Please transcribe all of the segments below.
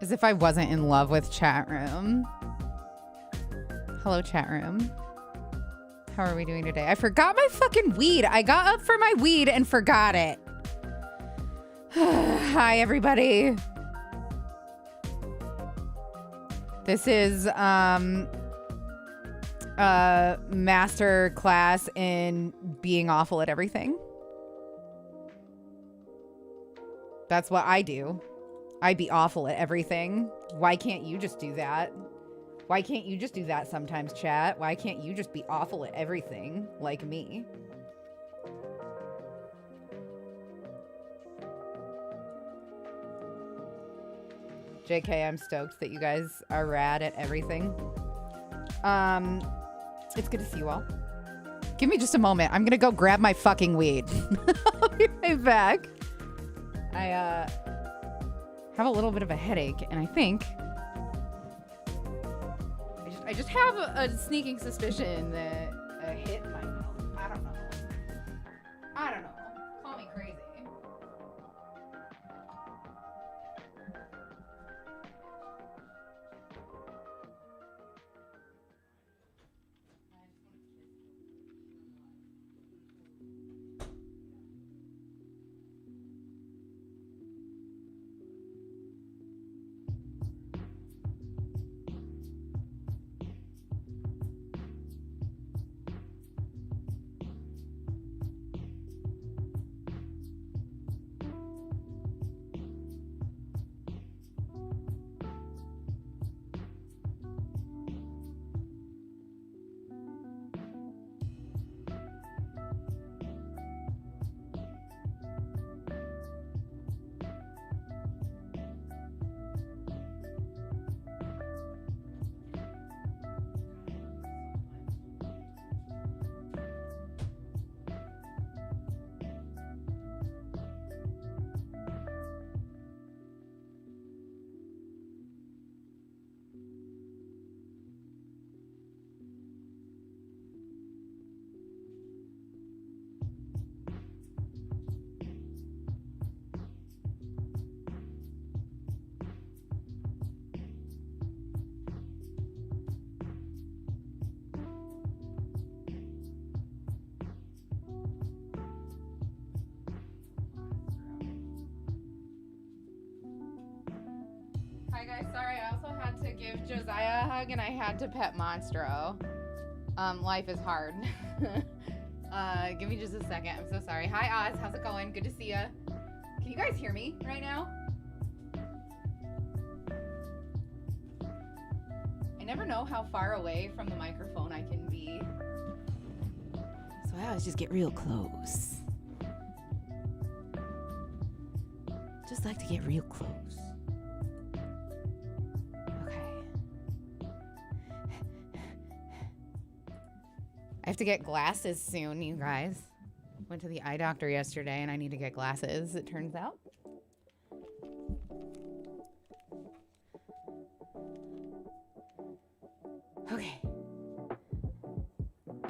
As if I wasn't in love with chat room. Hello, chat room. How are we doing today? I forgot my fucking weed. I got up for my weed and forgot it. Hi, everybody. This is master class in being awful at everything. That's what I do. I be awful at everything. Why can't you just do that? Why can't you just do that sometimes, chat? Why can't you just be awful at everything like me? JK, I'm stoked that you guys are rad at everything. It's good to see you all. Give me just a moment. I'm gonna go grab my fucking weed. I'll be right back. I have a little bit of a headache, and I think I just have a sneaking suspicion that a hit might help. I don't know. Call me crazy. Hi guys, sorry, I also had to give Josiah a hug and I had to pet Monstro. Life is hard. Give me just a second, I'm so sorry. Hi Oz, how's it going? Good to see ya. Can you guys hear me right now? I never know how far away from the microphone I can be. So I always just get real close. Just like to get real close. I have to get glasses soon, you guys. Went to the eye doctor yesterday and I need to get glasses, it turns out.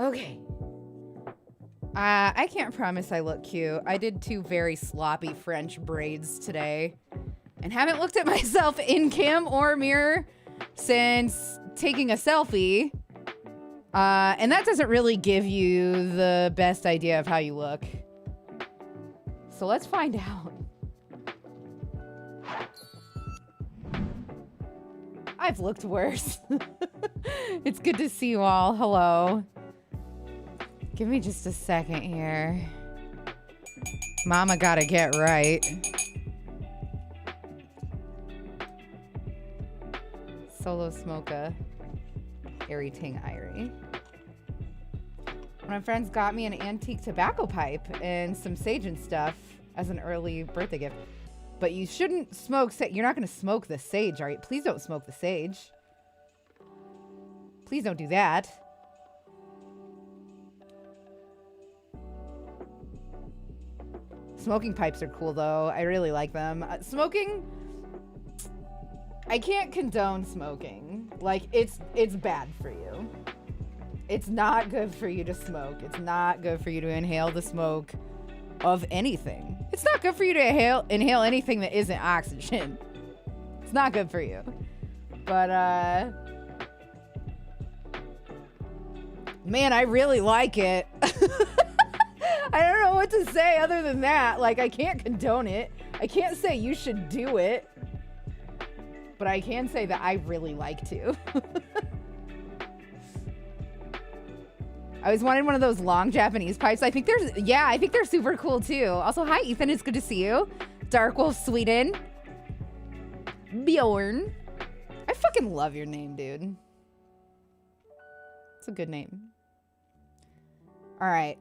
Okay. I can't promise I look cute. I did 2 very sloppy French braids today and haven't looked at myself in cam or mirror since taking a selfie. And that doesn't really give you the best idea of how you look. So let's find out. I've looked worse. It's good to see you all. Hello. Give me just a second here. Mama gotta get right. Solo Smoka. Airy Ting Irie. My friends got me an antique tobacco pipe and some sage and stuff as an early birthday gift. But you shouldn't smoke you're not going to smoke the sage, all right? Please don't smoke the sage. Please don't do that. Smoking pipes are cool, though. I really like them. Smoking... I can't condone smoking. Like, it's bad for you. It's not good for you to smoke. It's not good for you to inhale the smoke of anything. It's not good for you to inhale anything that isn't oxygen. It's not good for you. But, man, I really like it. I don't know what to say other than that. Like, I can't condone it. I can't say you should do it. But I can say that I really like to. I always wanted one of those long Japanese pipes. I think they're super cool too. Also, hi Ethan, it's good to see you. Dark Wolf Sweden. Bjorn. I fucking love your name, dude. It's a good name. All right.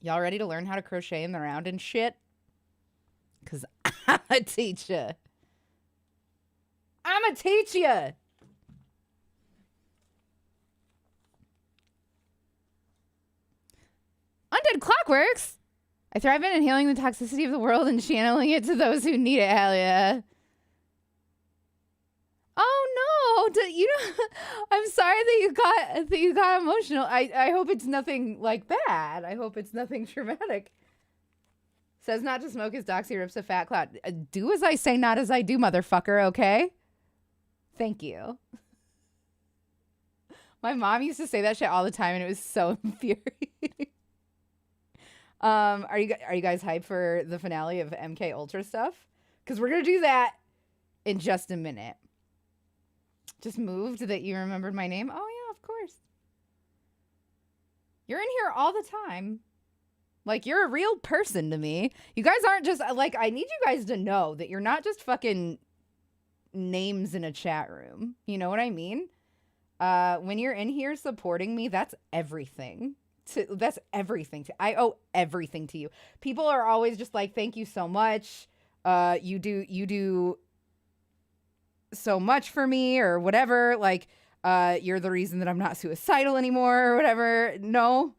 Y'all ready to learn how to crochet in the round and shit? Because I'ma teach ya. I'ma teach ya. Undead Clockworks. I thrive in inhaling the toxicity of the world and channeling it to those who need it. Hell yeah. Oh no! I'm sorry that you got emotional. I hope it's nothing like bad. I hope it's nothing traumatic. Says not to smoke as Doxy rips a fat cloud. Do as I say, not as I do, motherfucker. Okay. Thank you. My mom used to say that shit all the time, and it was so infuriating. Are you guys hyped for the finale of MK Ultra stuff? Because we're gonna do that in just a minute. Just moved that you remembered my name. Oh yeah, of course. You're in here all the time. Like, you're a real person to me. You guys aren't just like, I need you guys to know that you're not just fucking names in a chat room. You know what I mean? When you're in here supporting me, that's everything. That's everything. I owe everything to you. People are always just like, thank you so much. You do so much for me or whatever. Like, you're the reason that I'm not suicidal anymore or whatever. No,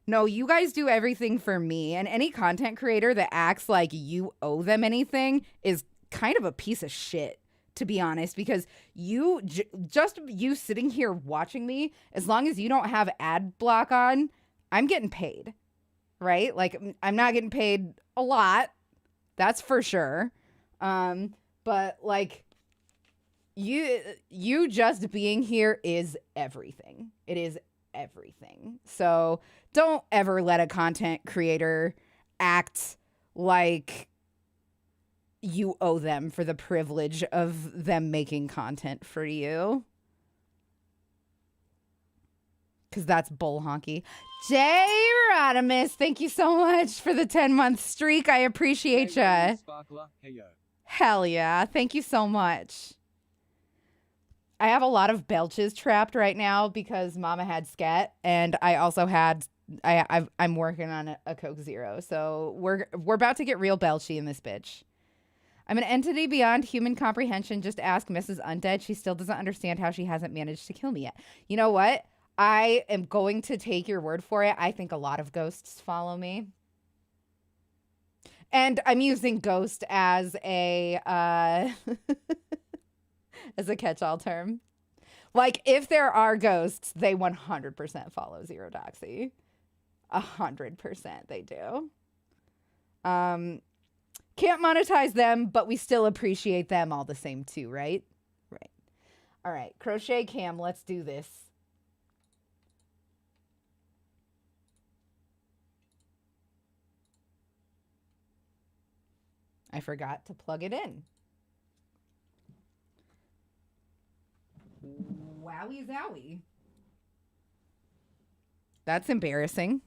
you guys do everything for me. And any content creator that acts like you owe them anything is kind of a piece of shit, to be honest, because just you sitting here watching me, as long as you don't have ad block on, I'm getting paid, right? Like, I'm not getting paid a lot. That's for sure. But like, you just being here is everything. It is everything. So don't ever let a content creator act like you owe them for the privilege of them making content for you. Because that's bull honky. Jay Rodimus, thank you so much for the 10-month streak. I appreciate ya. Hey, yo. Hell yeah. Thank you so much. I have a lot of belches trapped right now because Mama had scat, and I also had I'm working on a Coke Zero, so we're about to get real belchy in this bitch. I'm an entity beyond human comprehension. Just ask Mrs. Undead. She still doesn't understand how she hasn't managed to kill me yet. You know what? I am going to take your word for it. I think a lot of ghosts follow me. And I'm using ghost as a as a catch-all term. Like, if there are ghosts, they 100% follow Zero Doxy. 100% they do. Can't monetize them, but we still appreciate them all the same too, right? Right. All right, Crochet Cam, let's do this. I forgot to plug it in. Wowie zowie. That's embarrassing.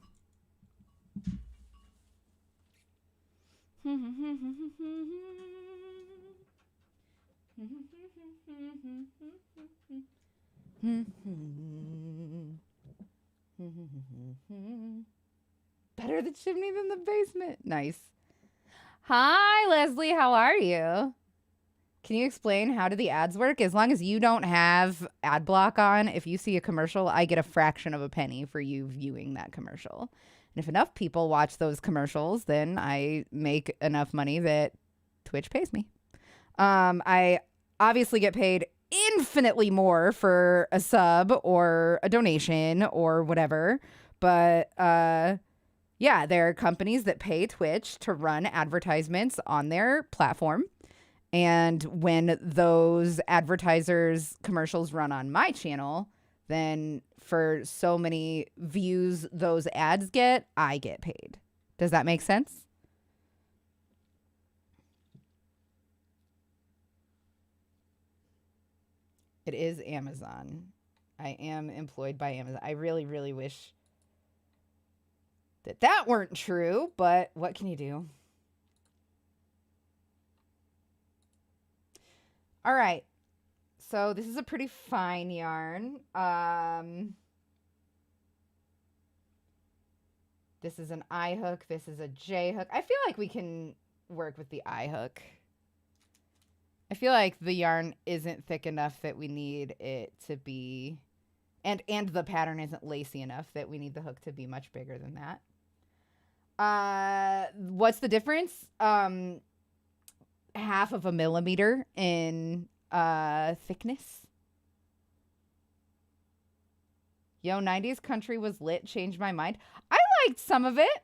Better the chimney than the basement. Nice. Hi, Leslie. How are you? Can you explain how do the ads work? As long as you don't have ad block on, if you see a commercial, I get a fraction of a penny for you viewing that commercial. And if enough people watch those commercials, then I make enough money that Twitch pays me. I obviously get paid infinitely more for a sub or a donation or whatever, But yeah, there are companies that pay Twitch to run advertisements on their platform. And when those advertisers' commercials run on my channel, then for so many views those ads get, I get paid. Does that make sense? It is Amazon. I am employed by Amazon. I really, really wish that weren't true, but what can you do? All right. So this is a pretty fine yarn. This is an I hook. This is a J hook. I feel like we can work with the I hook. I feel like the yarn isn't thick enough that we need it to be, and the pattern isn't lacy enough that we need the hook to be much bigger than that. What's the difference? Half of a millimeter in thickness. Yo, 90s country was lit, changed my mind. I liked some of it.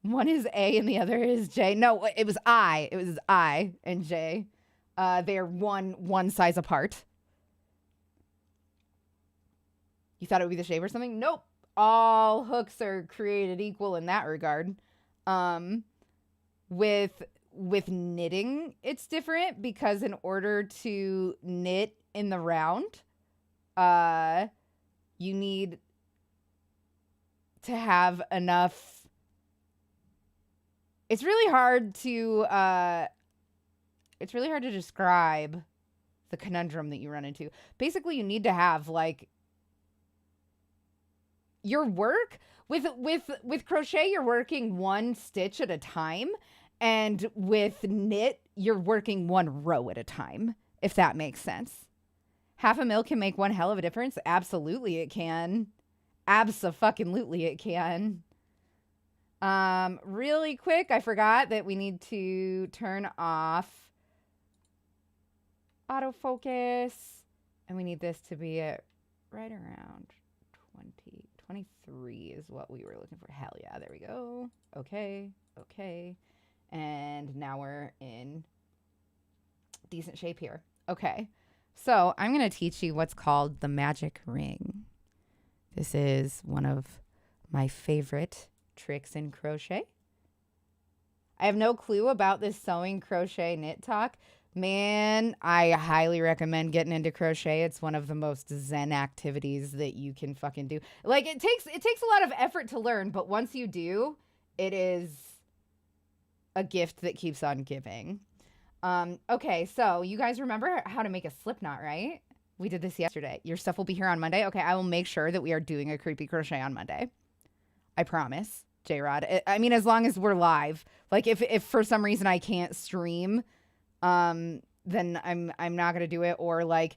One is A and the other is J. No, it was I. It was I and J. They're one size apart. You thought it would be the shape or something? Nope. All hooks are created equal in that regard. With knitting, it's different because in order to knit in the round, you need to have enough. It's really hard to describe the conundrum that you run into. Basically, you need to have like your work with crochet, you're working one stitch at a time, and with knit, you're working one row at a time, if that makes sense. Half a mil can make one hell of a difference. Absolutely it can. Abso-fucking-lutely it can. Really quick, I forgot that we need to turn off autofocus, and we need this to be at right around 23 is what we were looking for. Hell yeah, there we go. Okay. And now we're in decent shape here. Okay. So I'm going to teach you what's called the magic ring. This is one of my favorite tricks in crochet. I have no clue about this sewing, crochet, knit talk. Man, I highly recommend getting into crochet. It's one of the most zen activities that you can fucking do. Like it takes a lot of effort to learn, but once you do, it is a gift that keeps on giving. Okay, so you guys remember how to make a slip knot, right? We did this yesterday. Your stuff will be here on Monday. Okay, I will make sure that we are doing a creepy crochet on Monday. I promise, J-Rod. I mean, as long as we're live. Like if for some reason I can't stream, then I'm not gonna do it. Or like,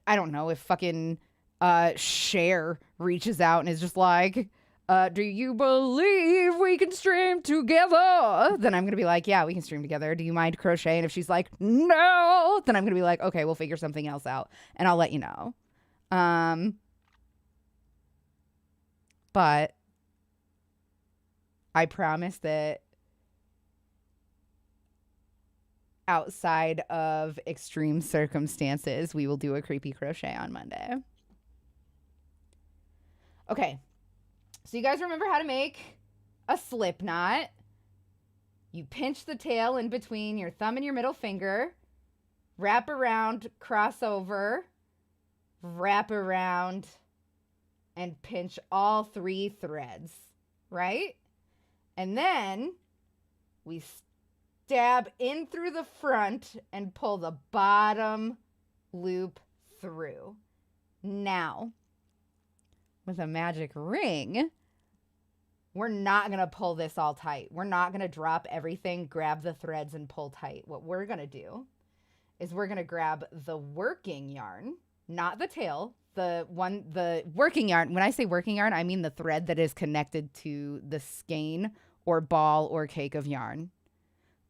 I don't know, if fucking Cher reaches out and is just like, do you believe we can stream together? Then I'm going to be like, yeah, we can stream together. Do you mind crochet? And if she's like, no, then I'm going to be like, okay, we'll figure something else out. And I'll let you know. But I promise that outside of extreme circumstances, we will do a creepy crochet on Monday. Okay. So you guys remember how to make a slip knot. You pinch the tail in between your thumb and your middle finger, wrap around, cross over, wrap around, and pinch all 3 threads, right? And then we stab in through the front and pull the bottom loop through. Now, with a magic ring, we're not going to pull this all tight. We're not going to drop everything, grab the threads, and pull tight. What we're going to do is we're going to grab the working yarn, not the tail, the working yarn. When I say working yarn, I mean the thread that is connected to the skein or ball or cake of yarn.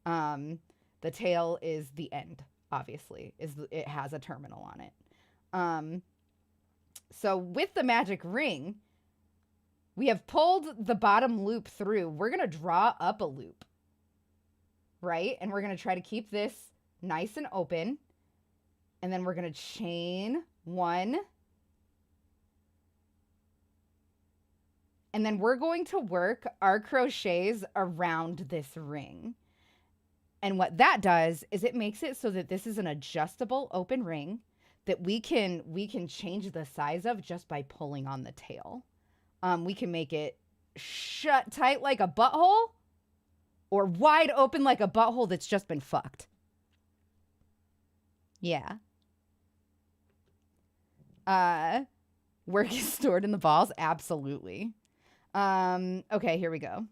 The tail is the end, obviously. It has a terminal on it. So with the magic ring, We have pulled the bottom loop through. We're going to draw up a loop, right? And we're going to try to keep this nice and open. And then we're going to chain 1. And then we're going to work our crochets around this ring. And what that does is it makes it so that this is an adjustable open ring that we can change the size of just by pulling on the tail. We can make it shut tight like a butthole or wide open like a butthole that's just been fucked. Yeah. Work is stored in the balls? Absolutely. Okay, here we go.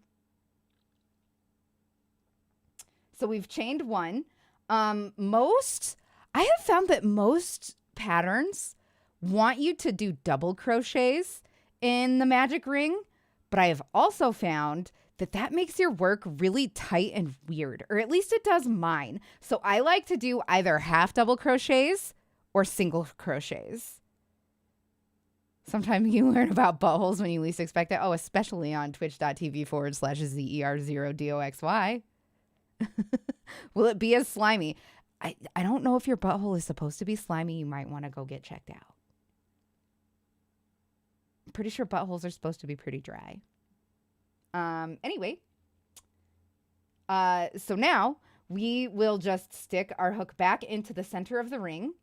So we've chained 1. I have found that most patterns want you to do double crochets in the magic ring, but I have also found that makes your work really tight and weird, or at least it does mine. So I like to do either half double crochets or single crochets. Sometimes you learn about buttholes when you least expect it. Oh, especially on twitch.tv/ZER0DOXY. Will it be as slimy? I don't know if your butthole is supposed to be slimy. You might want to go get checked out. I'm pretty sure buttholes are supposed to be pretty dry. Anyway. So now we will just stick our hook back into the center of the ring,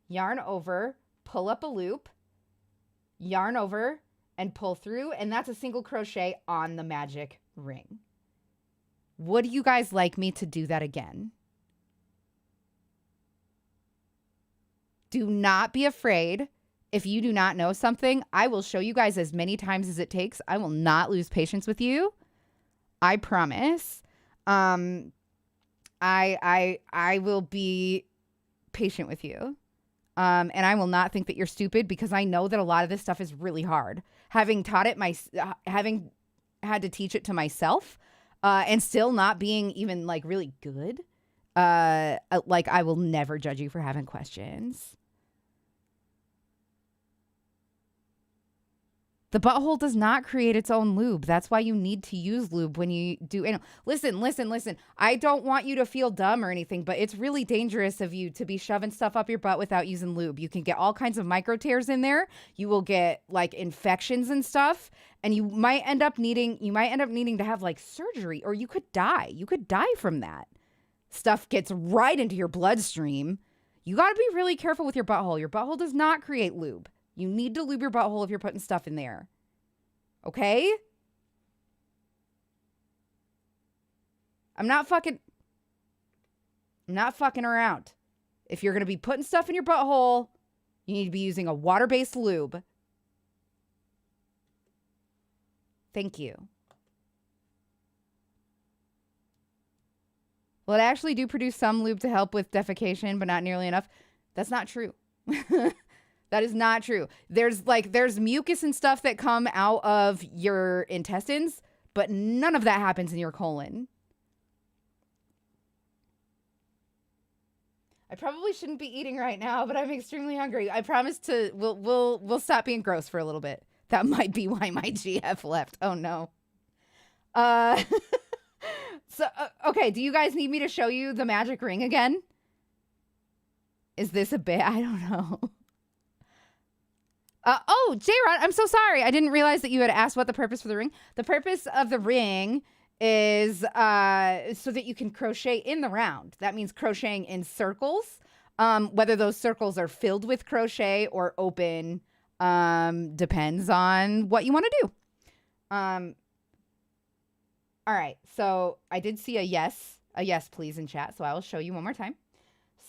yarn over, pull up a loop, yarn over, and pull through. And that's a single crochet on the magic ring. Would you guys like me to do that again? Do not be afraid. If you do not know something, I will show you guys as many times as it takes. I will not lose patience with you. I promise. I will be patient with you. And I will not think that you're stupid, because I know that a lot of this stuff is really hard. Having having had to teach it to myself, and still not being even like really good. Like, I will never judge you for having questions. The butthole does not create its own lube. That's why you need to use lube when you do. Listen. I don't want you to feel dumb or anything, but it's really dangerous of you to be shoving stuff up your butt without using lube. You can get all kinds of micro tears in there. You will get like infections and stuff, and you might end up needing to have like surgery, or you could die. You could die from that. Stuff gets right into your bloodstream. You got to be really careful with your butthole. Your butthole does not create lube. You need to lube your butthole if you're putting stuff in there. Okay? I'm not fucking around. If you're going to be putting stuff in your butthole, you need to be using a water-based lube. Thank you. Well, it actually do produce some lube to help with defecation, but not nearly enough. That's not true. That is not true. There's mucus and stuff that come out of your intestines, but none of that happens in your colon. I probably shouldn't be eating right now, but I'm extremely hungry. I promise we'll stop being gross for a little bit. That might be why my GF left. Oh no. Okay, do you guys need me to show you the magic ring again? Is this a bit? I don't know. J-Rod, I'm so sorry. I didn't realize that you had asked what the purpose for the ring. The purpose of the ring is so that you can crochet in the round. That means crocheting in circles. Whether those circles are filled with crochet or open depends on what you want to do. All right. So I did see a yes please in chat. So I will show you one more time.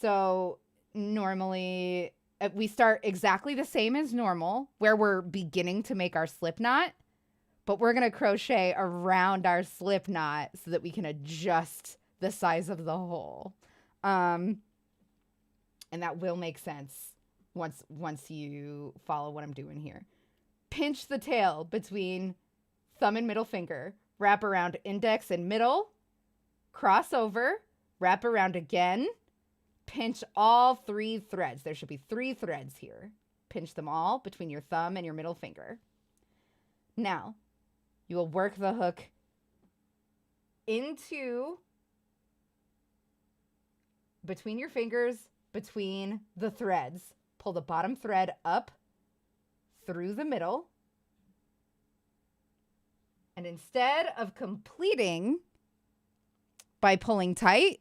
So normally we start exactly the same as normal, where we're beginning to make our slip knot, but we're going to crochet around our slip knot so that we can adjust the size of the hole. And that will make sense once you follow what I'm doing here. Pinch the tail between thumb and middle finger, wrap around index and middle, cross over, wrap around again, pinch all 3 threads. There should be 3 threads here. Pinch them all between your thumb and your middle finger. Now, You will work the hook into between your fingers, between the threads. Pull the bottom thread up through the middle. And instead of completing by pulling tight,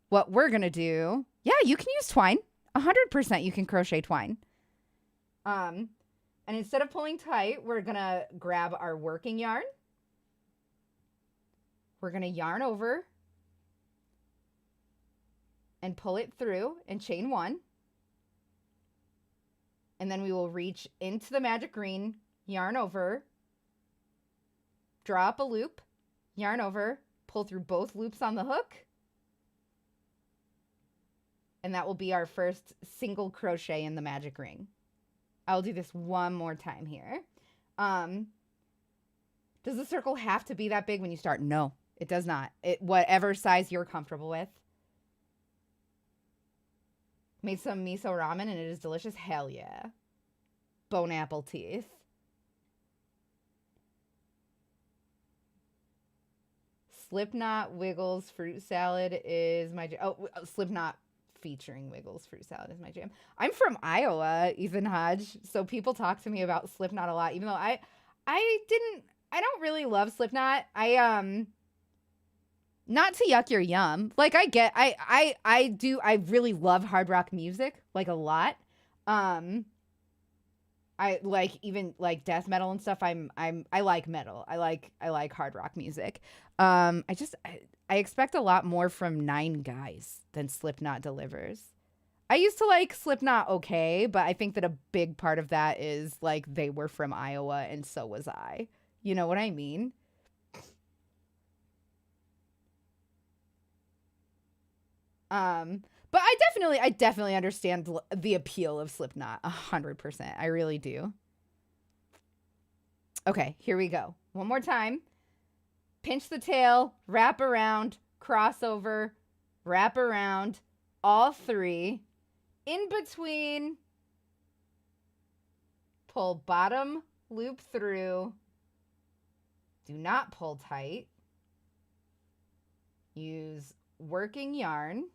what we're going to do, yeah, you can use twine. 100% you can crochet twine. And instead of pulling tight, we're going to grab our working yarn. We're going to yarn over and pull it through and chain 1. And then we will reach into the magic green, yarn over, draw up a loop, yarn over, pull through both loops on the hook. And that will be our first single crochet in the magic ring. I'll do this one more time here. Does the circle have to be that big when you start? No, it does not. Whatever size you're comfortable with. Made some miso ramen and it is delicious. Hell yeah. Bone apple teeth. Slipknot Wiggles fruit salad is my jam. Oh, Slipknot featuring Wiggles fruit salad is my jam. I'm from Iowa, Ethan Hodge, so people talk to me about Slipknot a lot, even though I don't really love Slipknot. Not to yuck your yum. Like I really love hard rock music, like a lot. I like even like death metal and stuff. I like metal. I like hard rock music. I expect a lot more from 9 Guys than Slipknot delivers. I used to like Slipknot okay, but I think that a big part of that is like they were from Iowa and so was I. You know what I mean? But I definitely understand the appeal of Slipknot 100%. I really do. Okay, here we go. One more time. Pinch the tail, wrap around, crossover, wrap around, all 3. In between, pull bottom loop through. Do not pull tight. Use working yarn.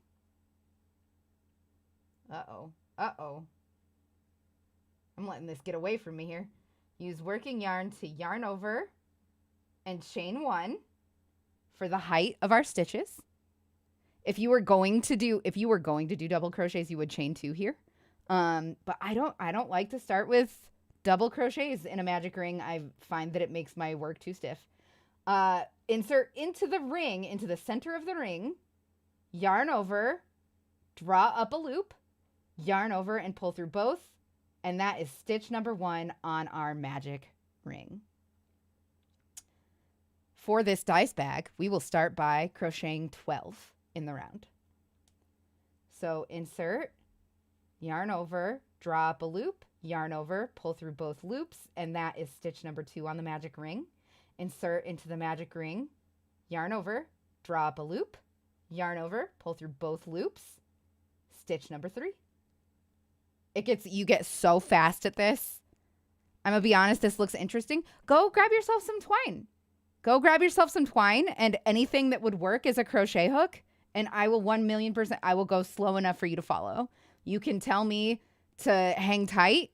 Uh-oh. I'm letting this get away from me here. Use working yarn to yarn over and chain 1 for the height of our stitches. If you were going to do double crochets, you would chain 2 here. But I don't like to start with double crochets in a magic ring. I find that it makes my work too stiff. Insert into the ring, into the center of the ring, yarn over, draw up a loop, yarn over and pull through both, and that is stitch number 1 on our magic ring. For this dice bag, we will start by crocheting 12 in the round. So insert, yarn over, draw up a loop, yarn over, pull through both loops, and that is stitch number 2 on the magic ring. Insert into the magic ring, yarn over, draw up a loop, yarn over, pull through both loops, stitch number 3. You get so fast at this. I'm gonna be honest, this looks interesting. Go grab yourself some twine. And anything that would work is a crochet hook, and I will 1,000,000%, I will go slow enough for you to follow. You can tell me to hang tight.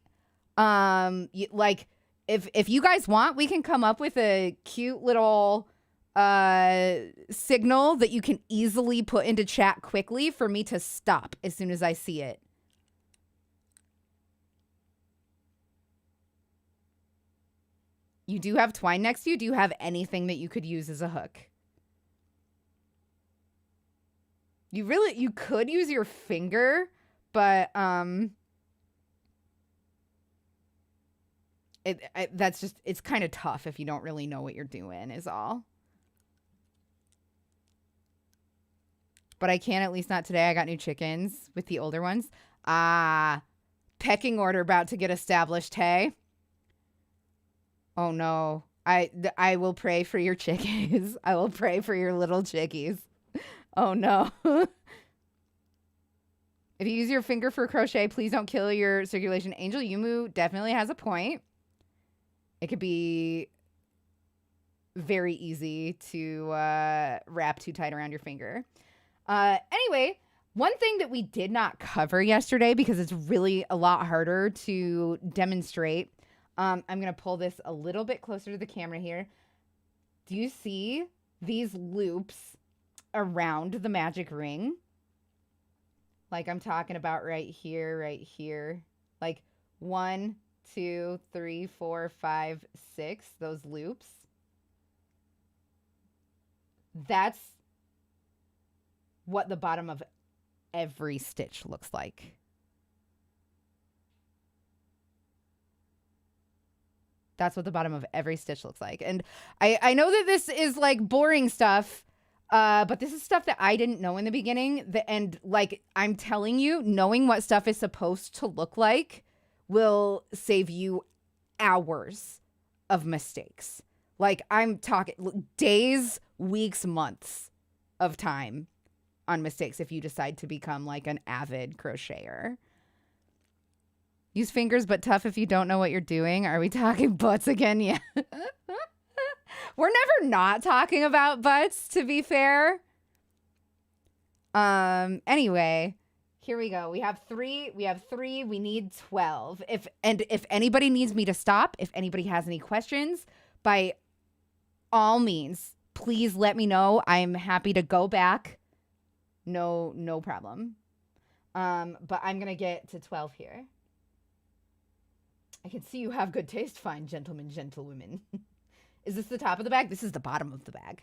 If you guys want, we can come up with a cute little signal that you can easily put into chat quickly for me to stop as soon as I see it. You do have twine next to you. Do you have anything that you could use as a hook? You could use your finger, but it's kind of tough if you don't really know what you're doing is all. But I can, at least not today. I got new chickens with the older ones. Pecking order about to get established, hey? Oh no. I will pray for your chickies. I will pray for your little chickies. Oh no. If you use your finger for crochet, please don't kill your circulation. Angel Yumu definitely has a point. It could be very easy to wrap too tight around your finger. Anyway, one thing that we did not cover yesterday, because it's really a lot harder to demonstrate. I'm going to pull this a little bit closer to the camera here. Do you see these loops around the magic ring? Like I'm talking about right here. Like 1, 2, 3, 4, 5, 6, those loops. That's what the bottom of every stitch looks like. That's what the bottom of every stitch looks like. And I know that this is like boring stuff, but this is stuff that I didn't know in the beginning. And like I'm telling you, knowing what stuff is supposed to look like will save you hours of mistakes. Like I'm talking days, weeks, months of time on mistakes if you decide to become like an avid crocheter. Use fingers, but tough if you don't know what you're doing. Are we talking butts again? Yeah. We're never not talking about butts, to be fair. Anyway, here we go. We have three. We need 12. If anybody needs me to stop, if anybody has any questions, by all means, please let me know. I'm happy to go back. No problem. But I'm going to get to 12 here. I can see you have good taste, fine gentlemen, gentlewomen. Is this the top of the bag? This is the bottom of the bag.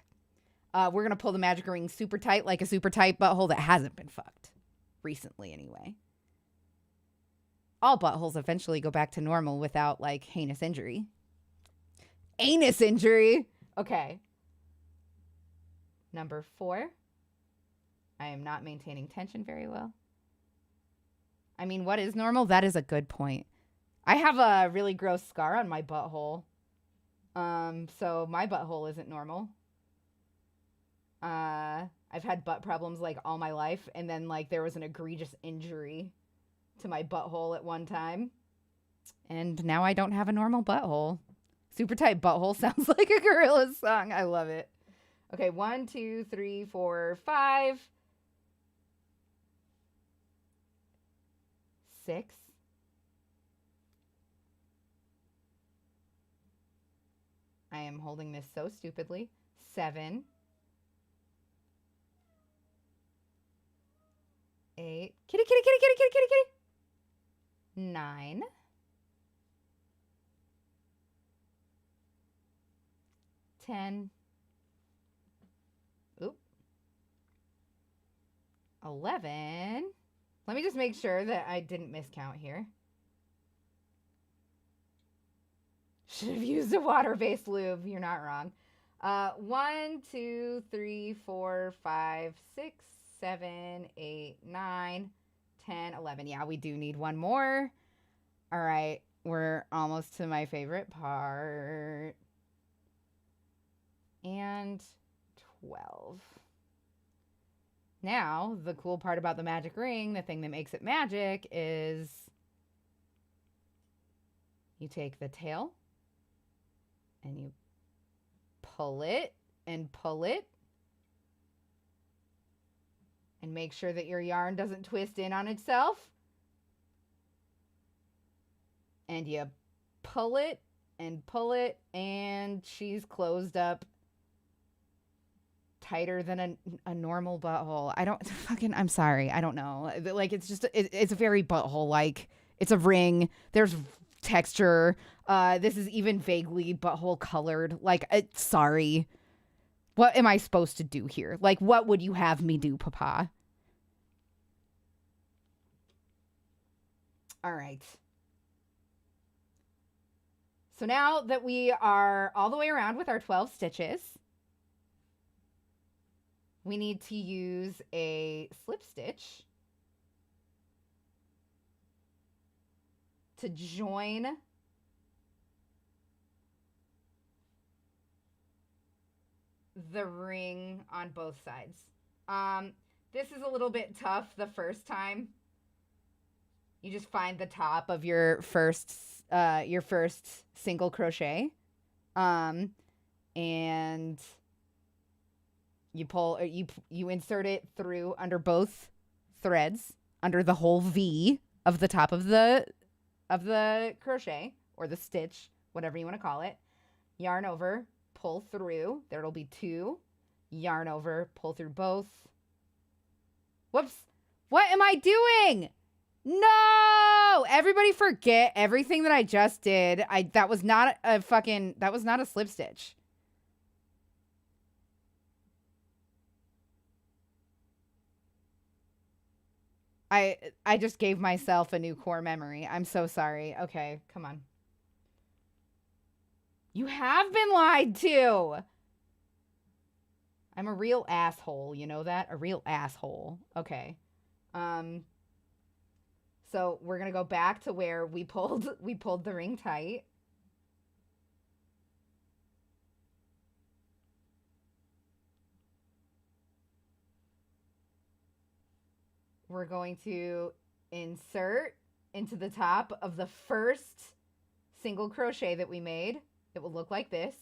We're going to pull the magic ring super tight, like a super tight butthole that hasn't been fucked. Recently, anyway. All buttholes eventually go back to normal without, like, heinous injury. Anus injury? Okay. Number 4. I am not maintaining tension very well. I mean, what is normal? That is a good point. I have a really gross scar on my butthole. So my butthole isn't normal. I've had butt problems like all my life. And then like there was an egregious injury to my butthole at one time. And now I don't have a normal butthole. Super tight butthole sounds like a Gorillaz song. I love it. Okay, 1, 2, 3, 4, 5. 6. I am holding this so stupidly. 7. 8. Kitty, kitty, kitty, kitty, kitty, kitty, kitty. 9. 10. Oop. 11. Let me just make sure that I didn't miscount here. Should have used a water-based lube. You're not wrong. 1, 2, 3, 4, 5, 6, 7, 8, 9, 10, 11. Yeah, we do need one more. All right. We're almost to my favorite part. And 12. Now, the cool part about the magic ring, the thing that makes it magic, is you take the tail and you pull it and pull it and make sure that your yarn doesn't twist in on itself. And you pull it and she's closed up tighter than a normal butthole. I'm sorry. I don't know. Like, it's just, it's very butthole like. It's a ring. There's texture. This is even vaguely butthole colored. Like, sorry. What am I supposed to do here? Like, what would you have me do, Papa? All right. So now that we are all the way around with our 12 stitches, we need to use a slip stitch to join the ring on both sides. This is a little bit tough the first time. You just find the top of your first single crochet. and you pull, or you insert it through under both threads, under the whole V of the top of the crochet or the stitch, whatever you want to call it. Yarn over, pull through. There'll be 2. Yarn over, pull through both. Whoops. What am I doing? No! Everybody forget everything that I just did. That was not a slip stitch. I just gave myself a new core memory. I'm so sorry. Okay, come on. You have been lied to. I'm a real asshole, you know that? A real asshole. Okay. So we're going to go back to where we pulled the ring tight. We're going to insert into the top of the first single crochet that we made. It will look like this.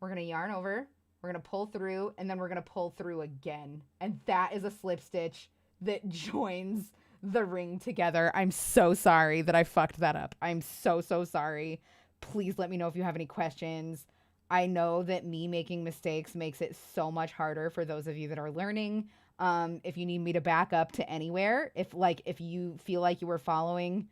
We're going to yarn over, we're going to pull through, and then we're going to pull through again. And that is a slip stitch that joins the ring together. I'm so sorry that I fucked that up. I'm so sorry. Please let me know if you have any questions. I know that me making mistakes makes it so much harder for those of you that are learning. If you need me to back up to anywhere, if you feel like you were following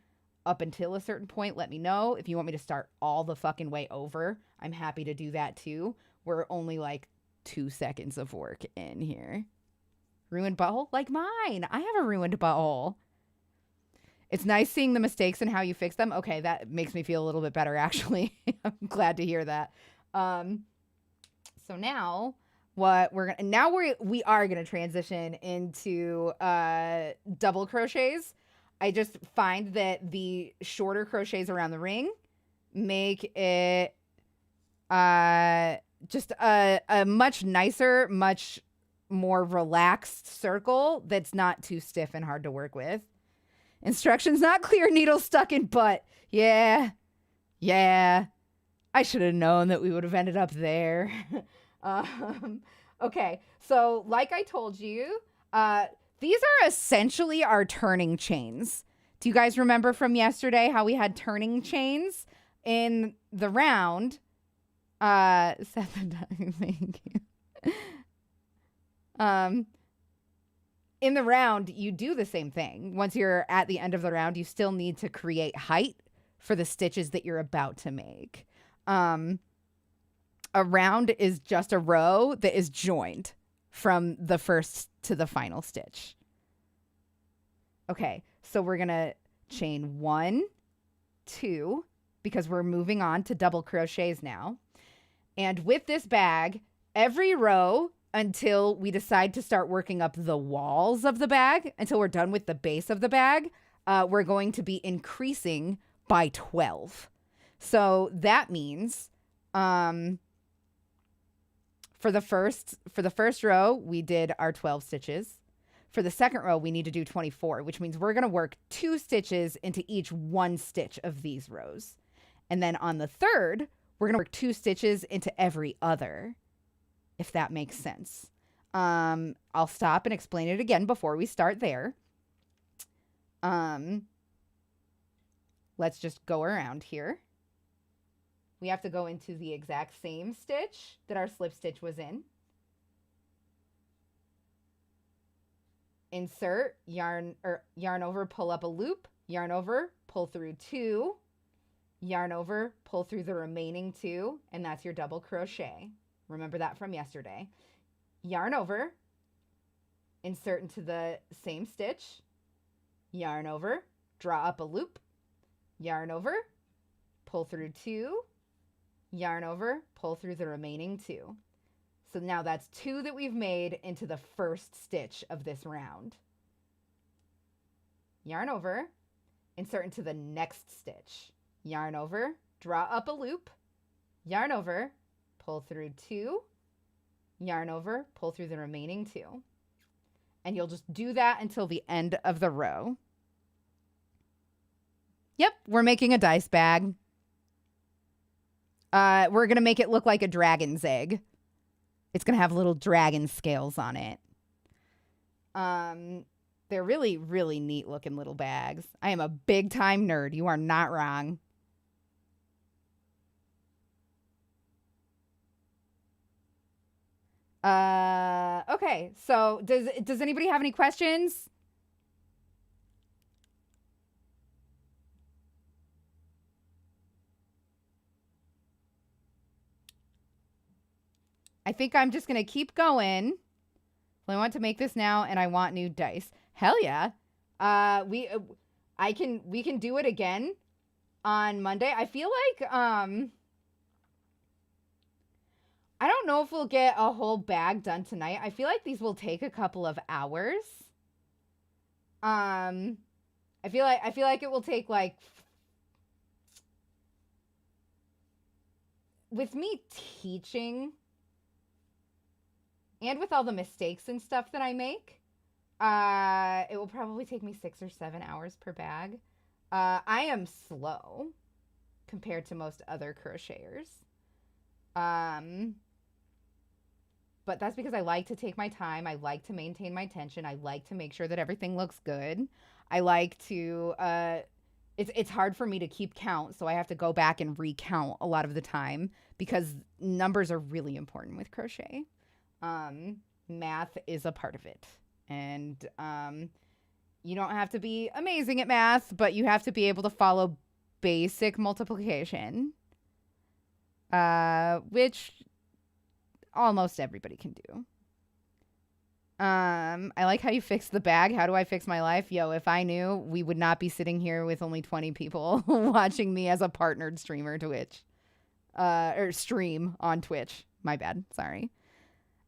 up until a certain point, let me know. If you want me to start all the fucking way over, I'm happy to do that too. We're only like 2 seconds of work in here. Ruined butthole? Like mine. I have a ruined butthole. It's nice seeing the mistakes and how you fix them. Okay, that makes me feel a little bit better, actually. I'm glad to hear that. So now we are gonna transition into double crochets. I just find that the shorter crochets around the ring make it just a much nicer, much more relaxed circle that's not too stiff and hard to work with. Instructions not clear, needle stuck in butt. Yeah. I should have known that we would have ended up there. Okay, so like I told you, these are essentially our turning chains. Do you guys remember from yesterday how we had turning chains in the round? Thank you. In the round, you do the same thing. Once you're at the end of the round, you still need to create height for the stitches that you're about to make. A round is just a row that is joined from the first to the final stitch. Okay, so we're going to chain 1, 2, because we're moving on to double crochets now. And with this bag, every row until we decide to start working up the walls of the bag, until we're done with the base of the bag, we're going to be increasing by 12. So that means for the first row, we did our 12 stitches. For the second row, we need to do 24, which means we're going to work 2 stitches into each 1 stitch of these rows. And then on the third, we're going to work 2 stitches into every other, if that makes sense. I'll stop and explain it again before we start there. Let's just go around here. We have to go into the exact same stitch that our slip stitch was in. Insert, yarn over, pull up a loop, yarn over, pull through 2, yarn over, pull through the remaining 2, and that's your double crochet. Remember that from yesterday. Yarn over, insert into the same stitch, yarn over, draw up a loop, yarn over, pull through 2, yarn over, pull through the remaining 2. So now that's 2 that we've made into the first stitch of this round. Yarn over, insert into the next stitch, yarn over, draw up a loop, yarn over, pull through 2, yarn over, pull through the remaining 2. And you'll just do that until the end of the row. Yep, we're making a dice bag. We're going to make it look like a dragon's egg. It's going to have little dragon scales on it. They're really, really neat looking little bags. I am a big time nerd. You are not wrong. Okay. So does anybody have any questions? I think I'm just going to keep going. I want to make this now, and I want new dice. Hell yeah. We can do it again on Monday. I feel like, I don't know if we'll get a whole bag done tonight. I feel like these will take a couple of hours. I feel like it will take like, with me teaching and with all the mistakes and stuff that I make, it will probably take me 6 or 7 hours per bag. I am slow compared to most other crocheters. But that's because I like to take my time. I like to maintain my tension. I like to make sure that everything looks good. I like to, it's hard for me to keep count, so I have to go back and recount a lot of the time because numbers are really important with crochet. Math is a part of it. And you don't have to be amazing at math, but you have to be able to follow basic multiplication, which almost everybody can do. I like how you fixed the bag. How do I fix my life? Yo, if I knew, we would not be sitting here with only 20 people watching me as a partnered streamer or stream on Twitch. My bad. Sorry.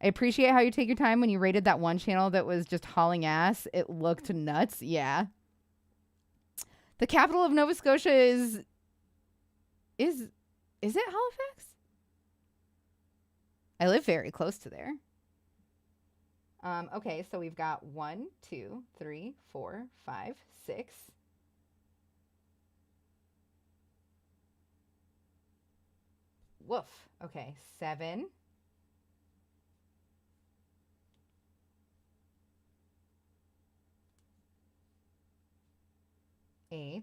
I appreciate how you take your time when you rated that one channel that was just hauling ass. It looked nuts. Yeah. The capital of Nova Scotia is it Halifax? I live very close to there. Okay, so we've got 1, 2, 3, 4, 5, 6. Woof. Okay, 7. 8.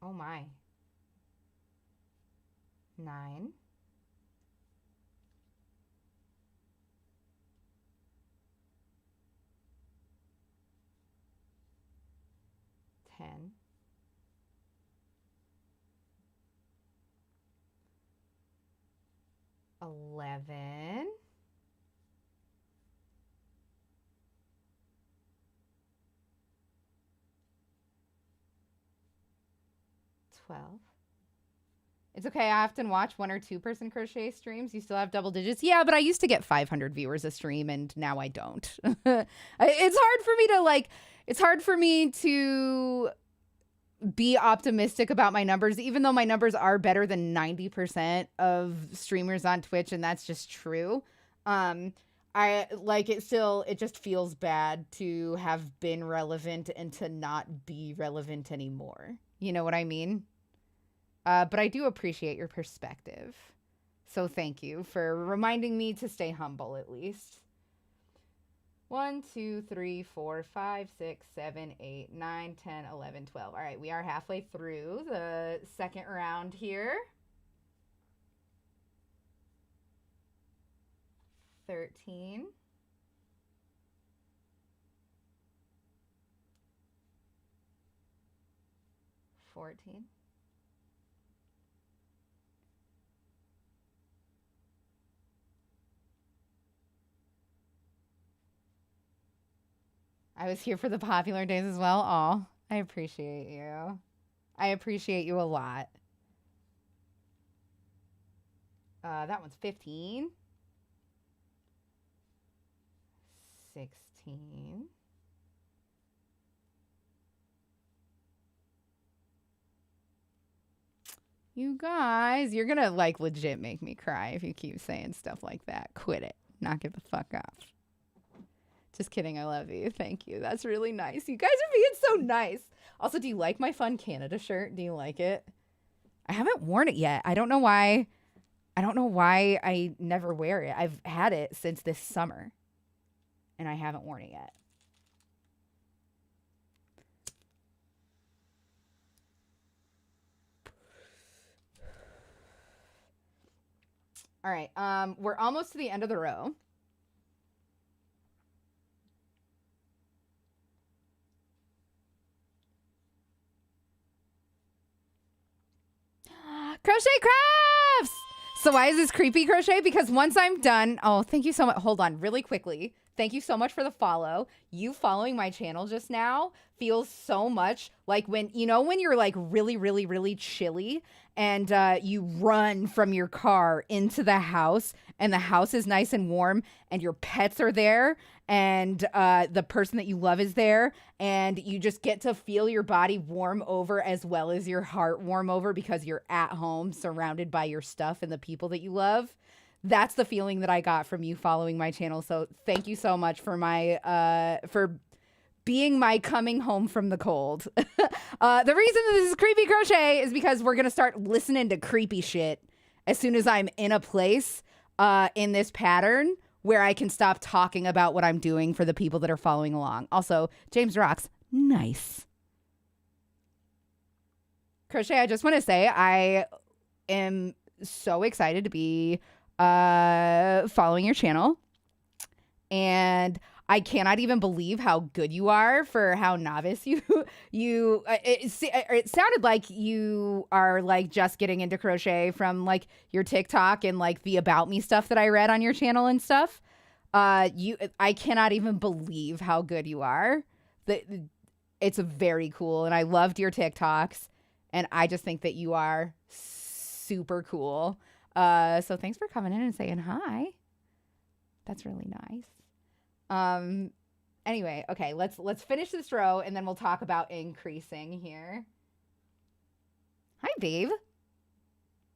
Oh my. 9. 10. 11. 12. It's okay. I often watch 1 or 2 person crochet streams. You still have double digits. Yeah, but I used to get 500 viewers a stream and now I don't. It's hard for me to be optimistic about my numbers, even though my numbers are better than 90% of streamers on Twitch. And that's just true. It just feels bad to have been relevant and to not be relevant anymore. You know what I mean? But I do appreciate your perspective. So thank you for reminding me to stay humble at least. 1, 2, 3, 4, 5, 6, 7, 8, 9, 10, 11, 12. All right, we are halfway through the second round here. 13. 14. 'I was here for the popular days as well. Aw, I appreciate you. I appreciate you a lot. That one's 15. 16. 'You guys, you're gonna legit make me cry if you keep saying stuff like that. Quit it. Knock it the fuck off. Just kidding. I love you. Thank you. That's really nice. You guys are being so nice. Also, do you like my fun Canada shirt? Do you like it? I haven't worn it yet. I don't know why. I don't know why I never wear it. I've had it since this summer, and I haven't worn it yet. All right. We're almost to the end of the row. Crochet Crafts! So why is this creepy, Crochet? Because once I'm done... Oh, thank you so much. Hold on, really quickly. Thank you so much for the follow. You following my channel just now feels so much like when you're like really, really, really chilly and you run from your car into the house and the house is nice and warm and your pets are there and the person that you love is there and you just get to feel your body warm over as well as your heart warm over because you're at home surrounded by your stuff and the people that you love. That's the feeling that I got from you following my channel. So thank you so much for for being my coming home from the cold. The reason that this is creepy, Crochet, is because we're going to start listening to creepy shit as soon as I'm in a place in this pattern where I can stop talking about what I'm doing for the people that are following along. Also, James rocks. Nice. Crochet, I just want to say I am so excited to be following your channel, and I cannot even believe how good you are for how novice it sounded like you are like just getting into crochet from like your TikTok and like the about me stuff that I read on your channel and stuff. I cannot even believe how good you are. It's very cool, and I loved your TikToks, and I just think that you are super cool. So thanks for coming in and saying hi. That's really nice. Anyway, okay, let's finish this row and then we'll talk about increasing here. Hi, babe.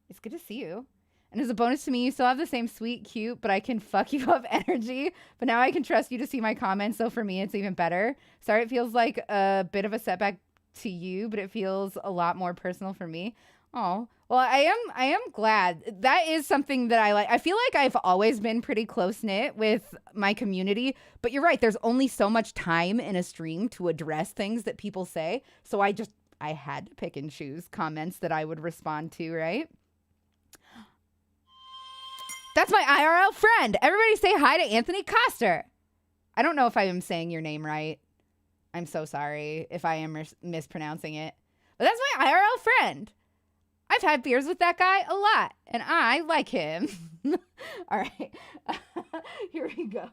It's good to see you. And as a bonus to me, you still have the same sweet, cute, but I can fuck you up energy. But now I can trust you to see my comments. So for me, it's even better. Sorry, it feels like a bit of a setback to you, but it feels a lot more personal for me. Oh, well, I am glad. That is something that I like. I feel like I've always been pretty close-knit with my community, but you're right. There's only so much time in a stream to address things that people say. So I had to pick and choose comments that I would respond to, right? That's my IRL friend. Everybody say hi to Anthony Coster. I don't know if I am saying your name right. I'm so sorry if I am mispronouncing it. But that's my IRL friend. I've had beers with that guy a lot, and I like him. All right. Here we go.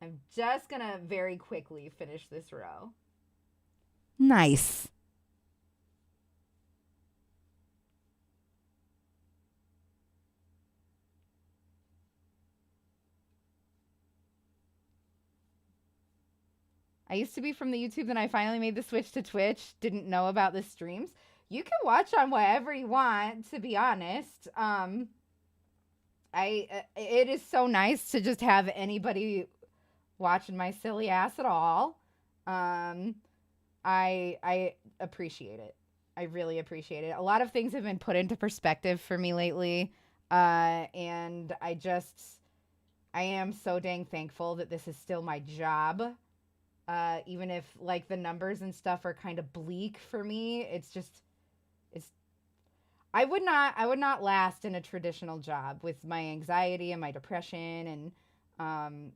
I'm just going to very quickly finish this row. Nice. I used to be from the YouTube, then I finally made the switch to Twitch. Didn't know about the streams. You can watch on whatever you want, to be honest. It is so nice to just have anybody watching my silly ass at all. I appreciate it. I really appreciate it. A lot of things have been put into perspective for me lately. And I am so dang thankful that this is still my job. Even if like the numbers and stuff are kind of bleak for me, I would not last in a traditional job with my anxiety and my depression and,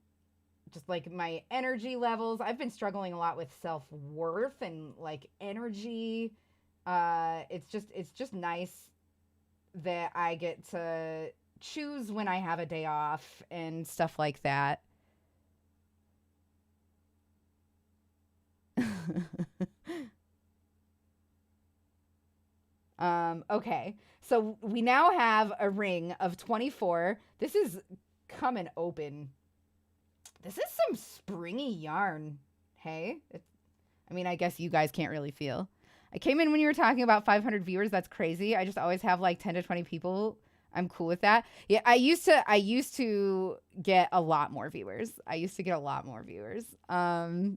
just like my energy levels. I've been struggling a lot with self-worth and like energy. It's just nice that I get to choose when I have a day off and stuff like that. Okay, so we now have a ring of 24. This is coming open. This is some springy yarn. Hey, I mean, I guess you guys can't really feel. I came in when you were talking about 500 viewers. That's crazy. I just always have like 10 to 20 people. I'm cool with that. Yeah, I used to get a lot more viewers. But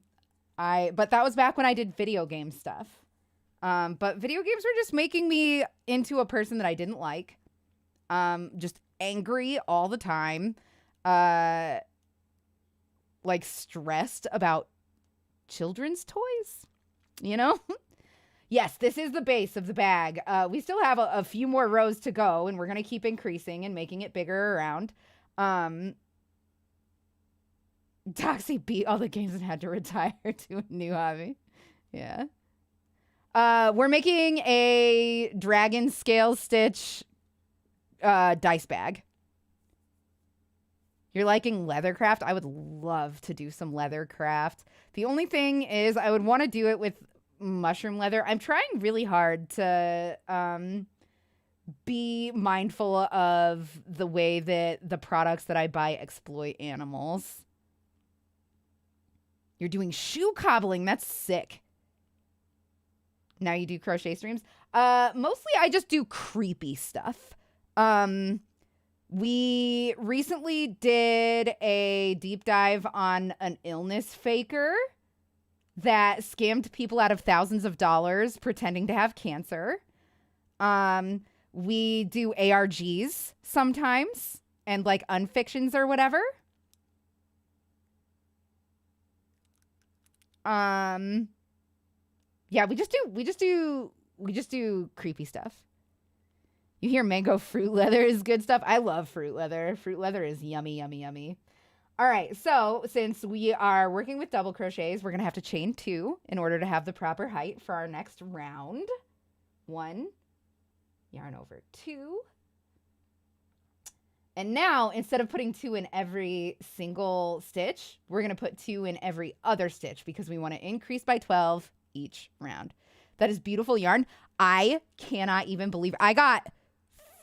that was back when I did video game stuff. But video games were just making me into a person that I didn't like. Just angry all the time. Like stressed about children's toys, you know? Yes, this is the base of the bag. We still have a few more rows to go, and we're going to keep increasing and making it bigger around. Doxy beat all the games and had to retire to a new hobby. Yeah. We're making a dragon scale stitch dice bag. You're liking leathercraft? I would love to do some leathercraft. The only thing is I would want to do it with mushroom leather. I'm trying really hard to be mindful of the way that the products that I buy exploit animals. You're doing shoe cobbling. That's sick. Now you do crochet streams? Mostly I just do creepy stuff. We recently did a deep dive on an illness faker that scammed people out of thousands of dollars pretending to have cancer. We do ARGs sometimes and like unfictions or whatever. Yeah, we just do creepy stuff. You hear mango fruit leather is good stuff. I love fruit leather. Fruit leather is yummy, yummy, yummy. All right, so since we are working with double crochets, we're going to have to chain 2 in order to have the proper height for our next round. 1, yarn over 2. And now, instead of putting 2 in every single stitch, we're going to put 2 in every other stitch because we want to increase by 12 each round. That is beautiful yarn. I cannot even believe I got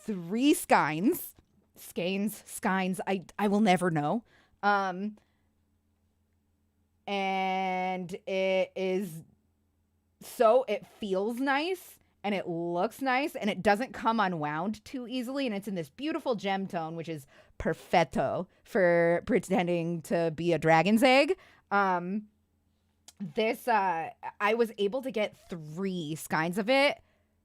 3 skeins. I will never know. And it feels nice and it looks nice and it doesn't come unwound too easily. And it's in this beautiful gem tone, which is perfetto for pretending to be a dragon's egg. I was able to get 3 skeins of it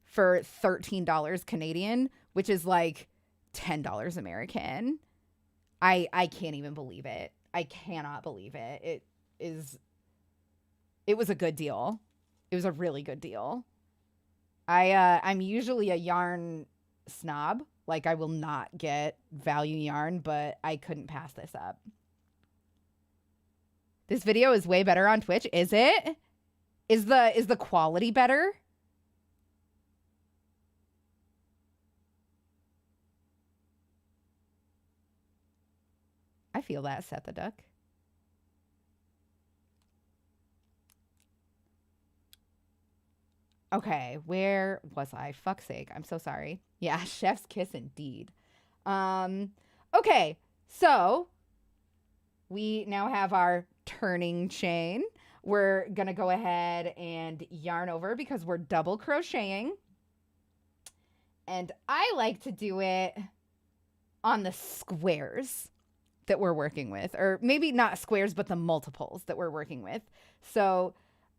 for $13 Canadian, which is like $10 American. I can't even believe it. I cannot believe it. It was a good deal. It was a really good deal. I'm usually a yarn snob. Like I will not get value yarn, but I couldn't pass this up. This video is way better on Twitch. Is it? Is the quality better? I feel that, Seth the Duck. Okay, where was I? Fuck's sake. I'm so sorry. Yeah, chef's kiss indeed. Okay, so we now have our turning chain. We're going to go ahead and yarn over because we're double crocheting. And I like to do it on the squares that we're working with, or maybe not squares, but the multiples that we're working with. So,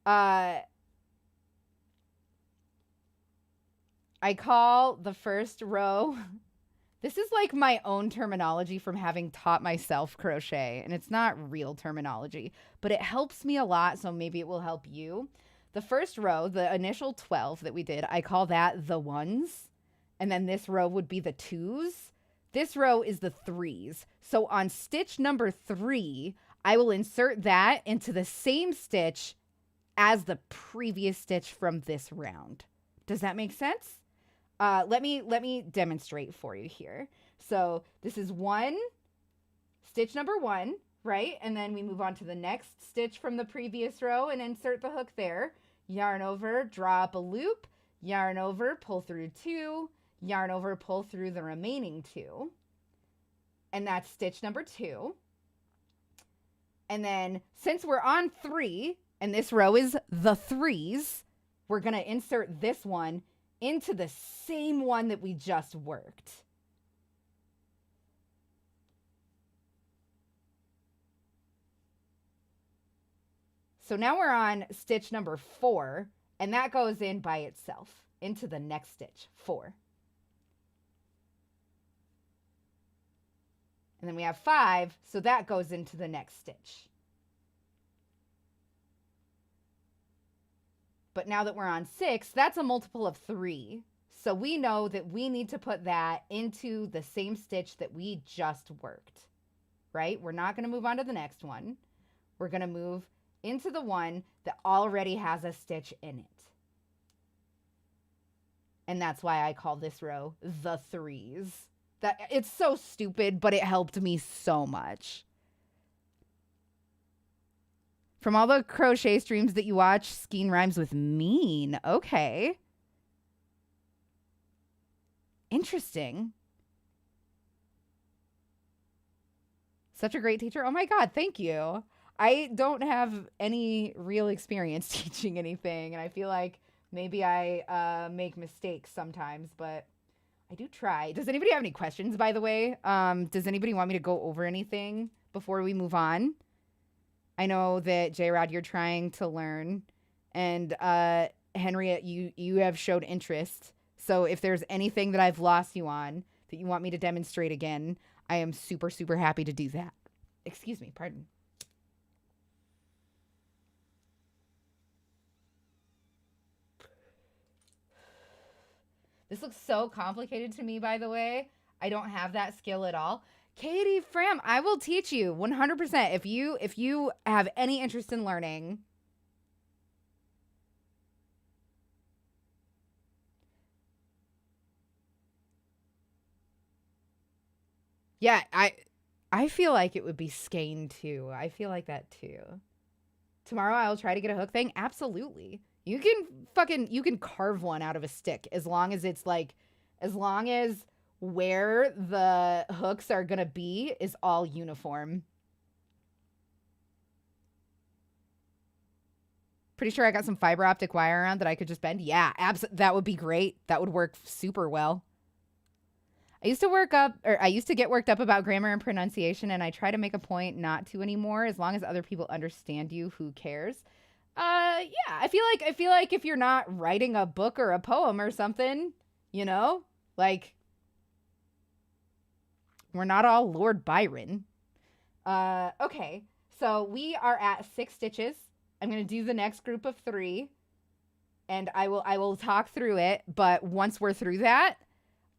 I call the first row, this is like my own terminology from having taught myself crochet, and it's not real terminology, but it helps me a lot, so maybe it will help you. The first row, the initial 12 that we did, I call that the 1s, and then this row would be the 2s. This row is the 3s. So on stitch number 3, I will insert that into the same stitch as the previous stitch from this round. Does that make sense? Let me demonstrate for you here. So this is stitch number 1, right? And then we move on to the next stitch from the previous row and insert the hook there. Yarn over, draw up a loop, yarn over, pull through 2, yarn over, pull through the remaining 2. And that's stitch number 2. And then since we're on 3, and this row is the 3s, we're going to insert this one into the same one that we just worked. So now we're on stitch number 4, and that goes in by itself into the next stitch, 4. And then we have 5, so that goes into the next stitch. But now that we're on 6, that's a multiple of 3. So we know that we need to put that into the same stitch that we just worked, right? We're not going to move on to the next one. We're going to move into the one that already has a stitch in it. And that's why I call this row the 3s. That it's so stupid, but it helped me so much. From all the crochet streams that you watch, Skeen rhymes with mean. Okay. Interesting. Such a great teacher. Oh my God, thank you. I don't have any real experience teaching anything, and I feel like maybe I make mistakes sometimes, but I do try. Does anybody have any questions, by the way? Does anybody want me to go over anything before we move on? I know that, J-Rod, you're trying to learn, and Henriette, you have showed interest. So if there's anything that I've lost you on that you want me to demonstrate again, I am super, super happy to do that. Excuse me, pardon. This looks so complicated to me, by the way. I don't have that skill at all. Katie Fram, I will teach you 100% if you have any interest in learning. Yeah, I feel like it would be skein too. I feel like that too. Tomorrow I'll try to get a hook thing. Absolutely. You can carve one out of a stick as long as it's like, as long as where the hooks are going to be is all uniform. Pretty sure I got some fiber optic wire around that I could just bend. Yeah, that would be great. That would work super well. I used to get worked up about grammar and pronunciation, and I try to make a point not to anymore. As long as other people understand you, who cares? Yeah, I feel like if you're not writing a book or a poem or something, you know, like we're not all Lord Byron. Okay, so we are at 6 stitches. I'm going to do the next group of 3, and I will talk through it. But once we're through that,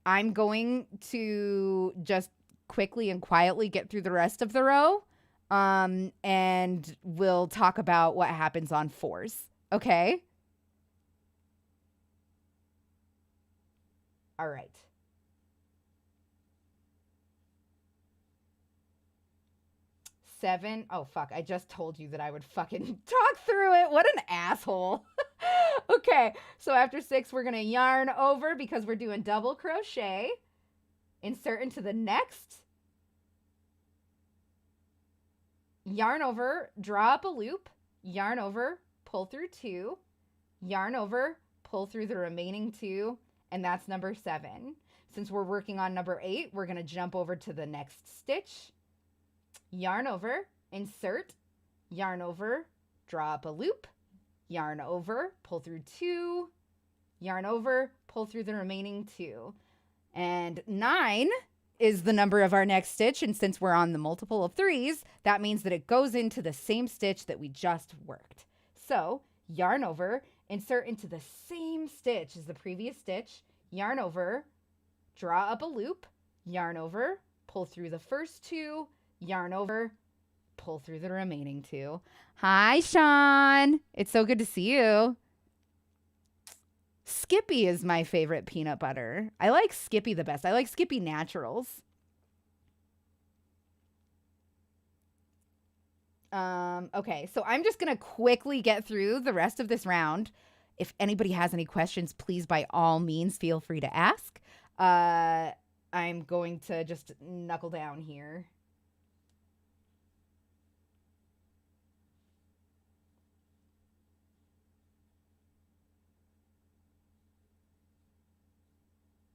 I'm going to just quickly and quietly get through the rest of the row. And we'll talk about what happens on 4s. Okay? All right. Seven. Oh, fuck. I just told you that I would fucking talk through it. What an asshole. Okay. So after 6, we're going to yarn over because we're doing double crochet. Insert into the next. Yarn over, draw up a loop, yarn over, pull through 2, yarn over, pull through the remaining 2, and that's number 7. Since we're working on number 8, we're going to jump over to the next stitch, yarn over, insert, yarn over, draw up a loop, yarn over, pull through 2, yarn over, pull through the remaining 2. And 9 is the number of our next stitch, and since we're on the multiple of 3s, that means that it goes into the same stitch that we just worked. So yarn over, insert into the same stitch as the previous stitch, yarn over, draw up a loop, yarn over, pull through the first 2, yarn over, pull through the remaining 2. Hi, Sean. It's so good to see you. Skippy is my favorite peanut butter. I like Skippy the best. I like Skippy Naturals. Okay, so I'm just going to quickly get through the rest of this round. If anybody has any questions, please, by all means, feel free to ask. I'm going to just knuckle down here.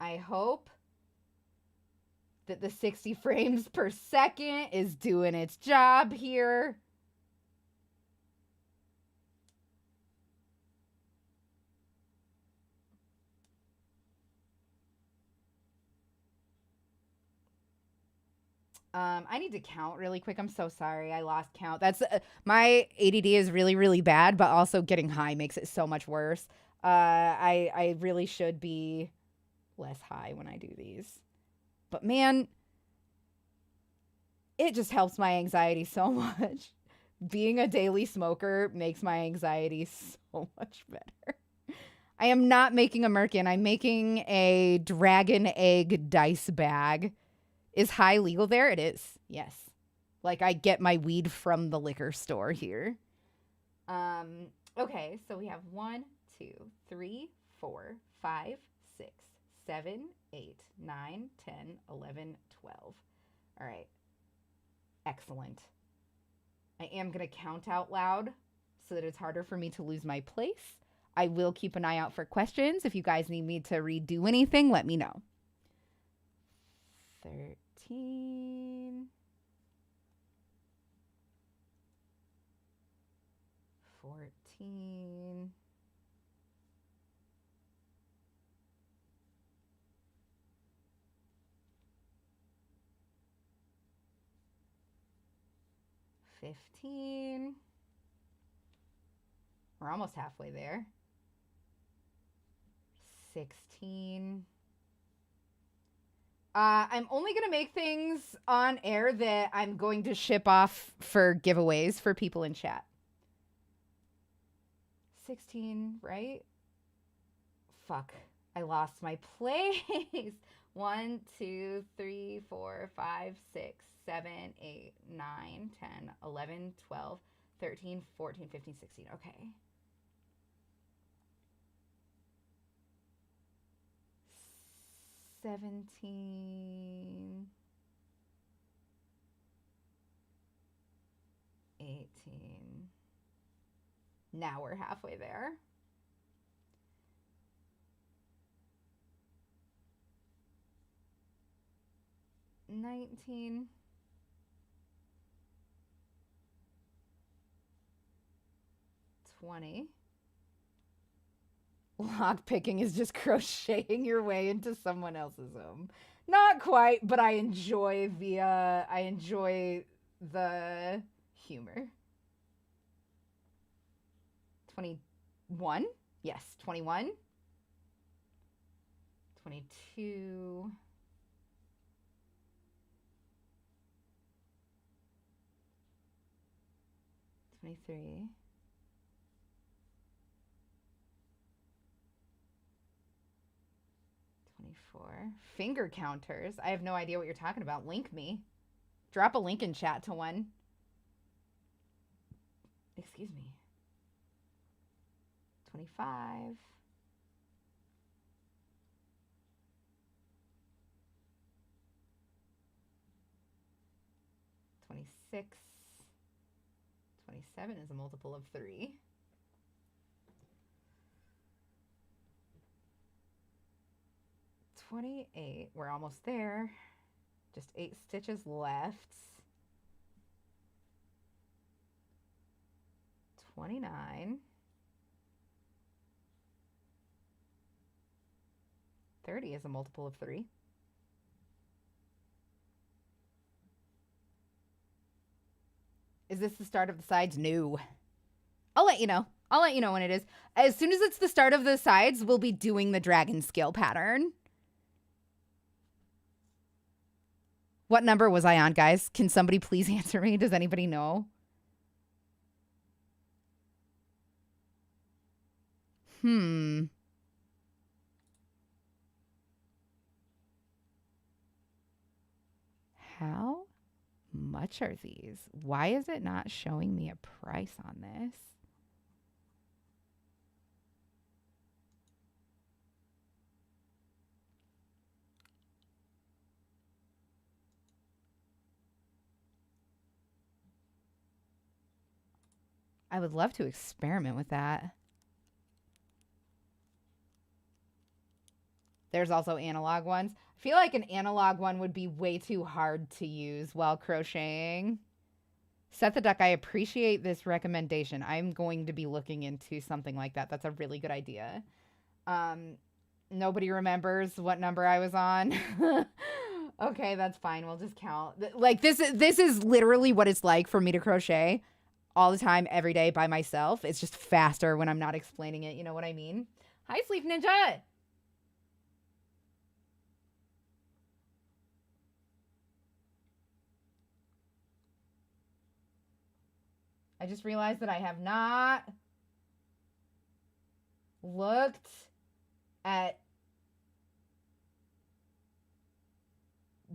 I hope that the 60 frames per second is doing its job here. I need to count really quick. I'm so sorry. I lost count. That's my ADD is really, really bad, but also getting high makes it so much worse. I really should be less high when I do these. But man, it just helps my anxiety so much. Being a daily smoker makes my anxiety so much better. I am not making a merkin. I'm making a dragon egg dice bag. Is high legal there? It is. Yes. Like I get my weed from the liquor store here. Okay, so we have 1, 2, 3, 4, 5, 6, 7, 8, 9, 10, 11, 12. All right. Excellent. I am going to count out loud so that it's harder for me to lose my place. I will keep an eye out for questions. If you guys need me to redo anything, let me know. 13, 14, 15. We're almost halfway there. 16. I'm only going to make things on air that I'm going to ship off for giveaways for people in chat. 16, right? Fuck. I lost my place. 1, 2, 3, 4, 5, 6, 7, 8, 9, 10, 11, 12, 13, 14, 15, 16. Okay. 17, 18. Now we're halfway there. 19. 20. Lock picking is just crocheting your way into someone else's home. Not quite, but I enjoy the humor. 21? Yes, 21. 22. 23. 24. Finger counters. I have no idea what you're talking about. Link me. Drop a link in chat to one. Excuse me. 25. 26. 27 is a multiple of 3. 28. We're almost there. Just 8 stitches left. 29. 30 is a multiple of 3. Is this the start of the sides? No. I'll let you know. I'll let you know when it is. As soon as it's the start of the sides, we'll be doing the dragon scale pattern. What number was I on, guys? Can somebody please answer me? Does anybody know? How much are these? Why is it not showing me a price on this? I would love to experiment with that. There's also analog ones. I feel like an analog one would be way too hard to use while crocheting. Set the Duck, I appreciate this recommendation. I'm going to be looking into something like that. That's a really good idea. Nobody remembers what number I was on. Okay, that's fine. We'll just count. Like this is literally what it's like for me to crochet all the time, every day by myself. It's just faster when I'm not explaining it. You know what I mean? Hi, Sleep Ninja. I just realized that I have not looked at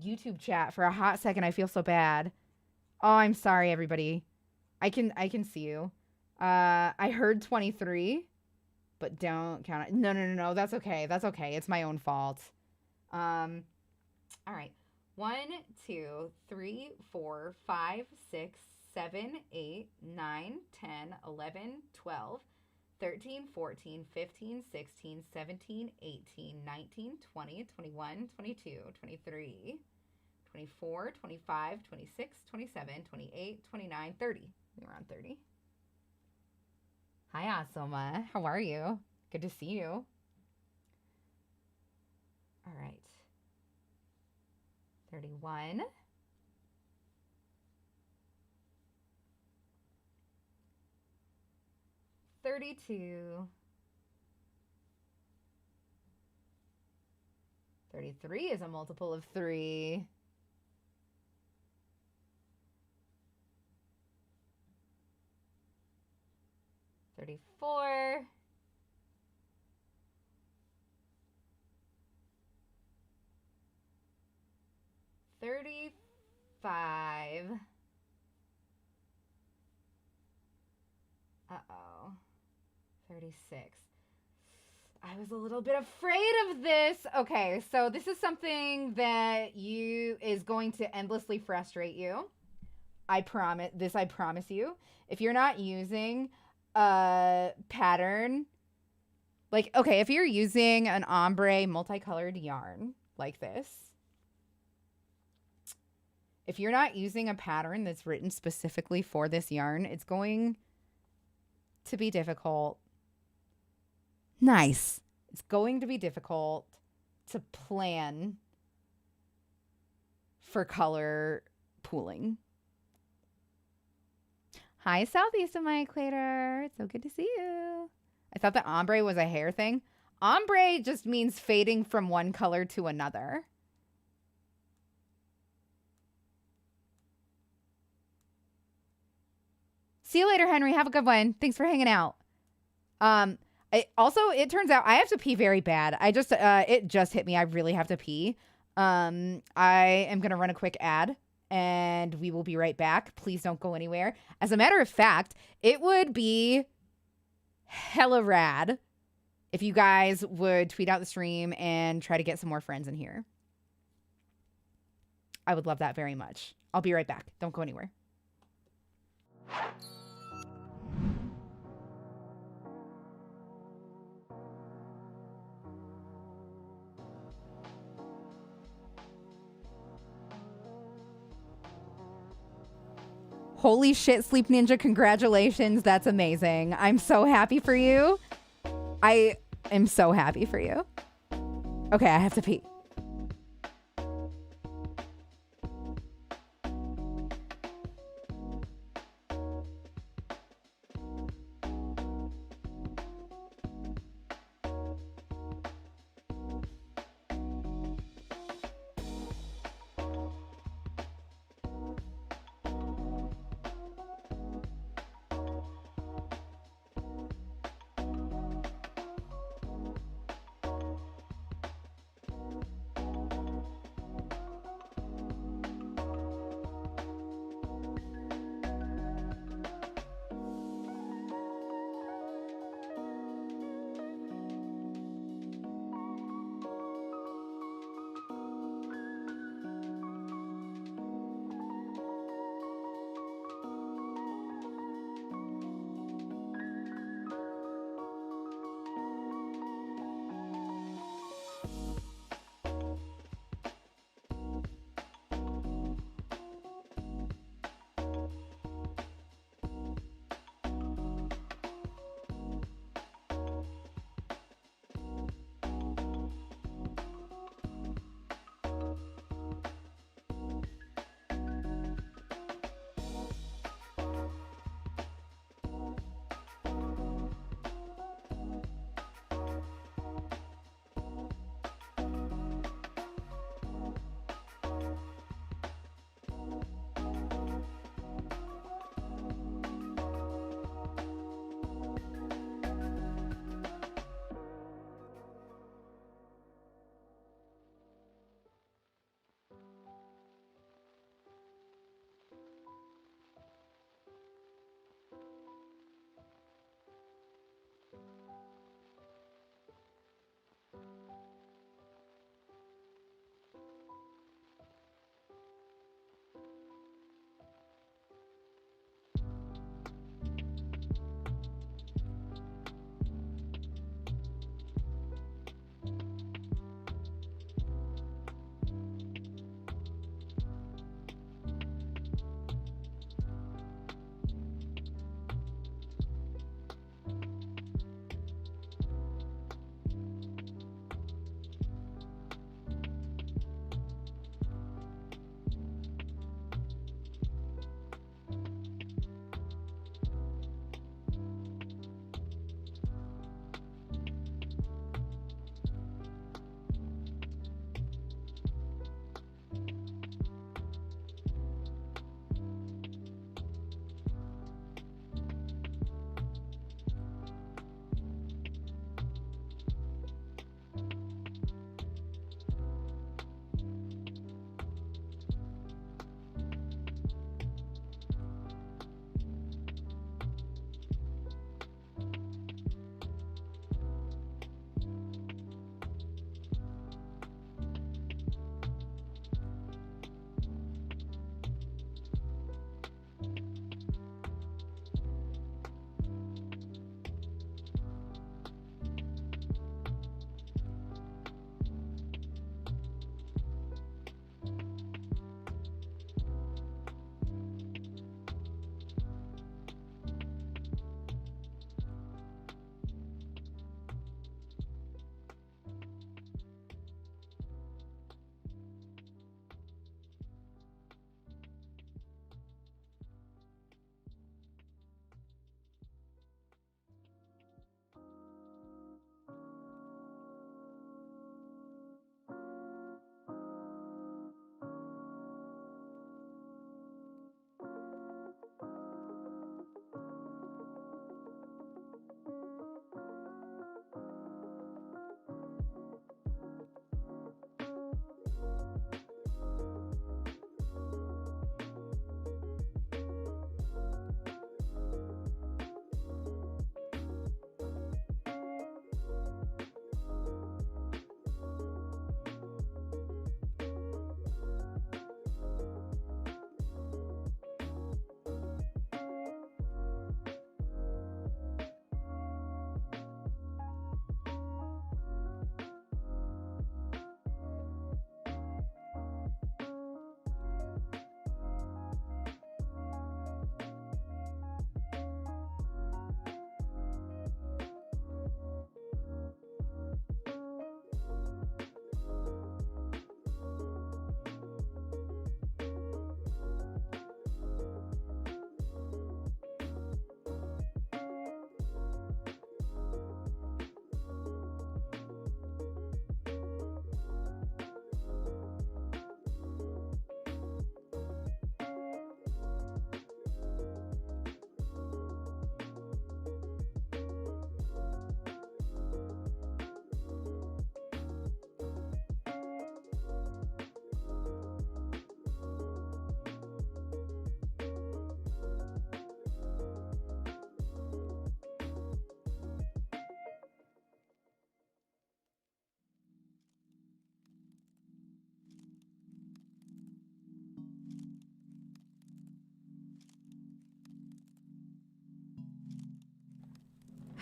YouTube chat for a hot second. I feel so bad. Oh, I'm sorry, everybody. I can see you. I heard 23, but don't count it. No. That's okay. That's okay. It's my own fault. All right. 1, 2, 3, 4, 5, 6, 7, 8, 9, 10, 11, 12, 13, 14, 15, 16, 17, 18, 19, 20, 21, 22, 23, 24, 25, 26, 27, 28, 29, 30. We're on 30. Hi, Asoma. How are you? Good to see you. All right. 31. 32. 33 is a multiple of 3. 34. 35. Uh-oh. 36. I was a little bit afraid of this. Okay, so this is something that is going to endlessly frustrate you. I promise you. If you're not using a pattern, like, okay, if you're using an ombre multicolored yarn like this, if you're not using a pattern that's written specifically for this yarn, it's going to be difficult. Nice. It's going to be difficult to plan for color pooling. Hi, southeast of my equator. It's so good to see you. I thought that ombre was a hair thing. Ombre just means fading from one color to another. See you later, Henry. Have a good one. Thanks for hanging out. It turns out I have to pee very bad. It just hit me. I really have to pee. I am going to run a quick ad and we will be right back. Please don't go anywhere. As a matter of fact, it would be hella rad if you guys would tweet out the stream and try to get some more friends in here. I would love that very much. I'll be right back. Don't go anywhere. Holy shit, Sleep Ninja, congratulations. That's amazing. I'm so happy for you. I am so happy for you. Okay, I have to pee.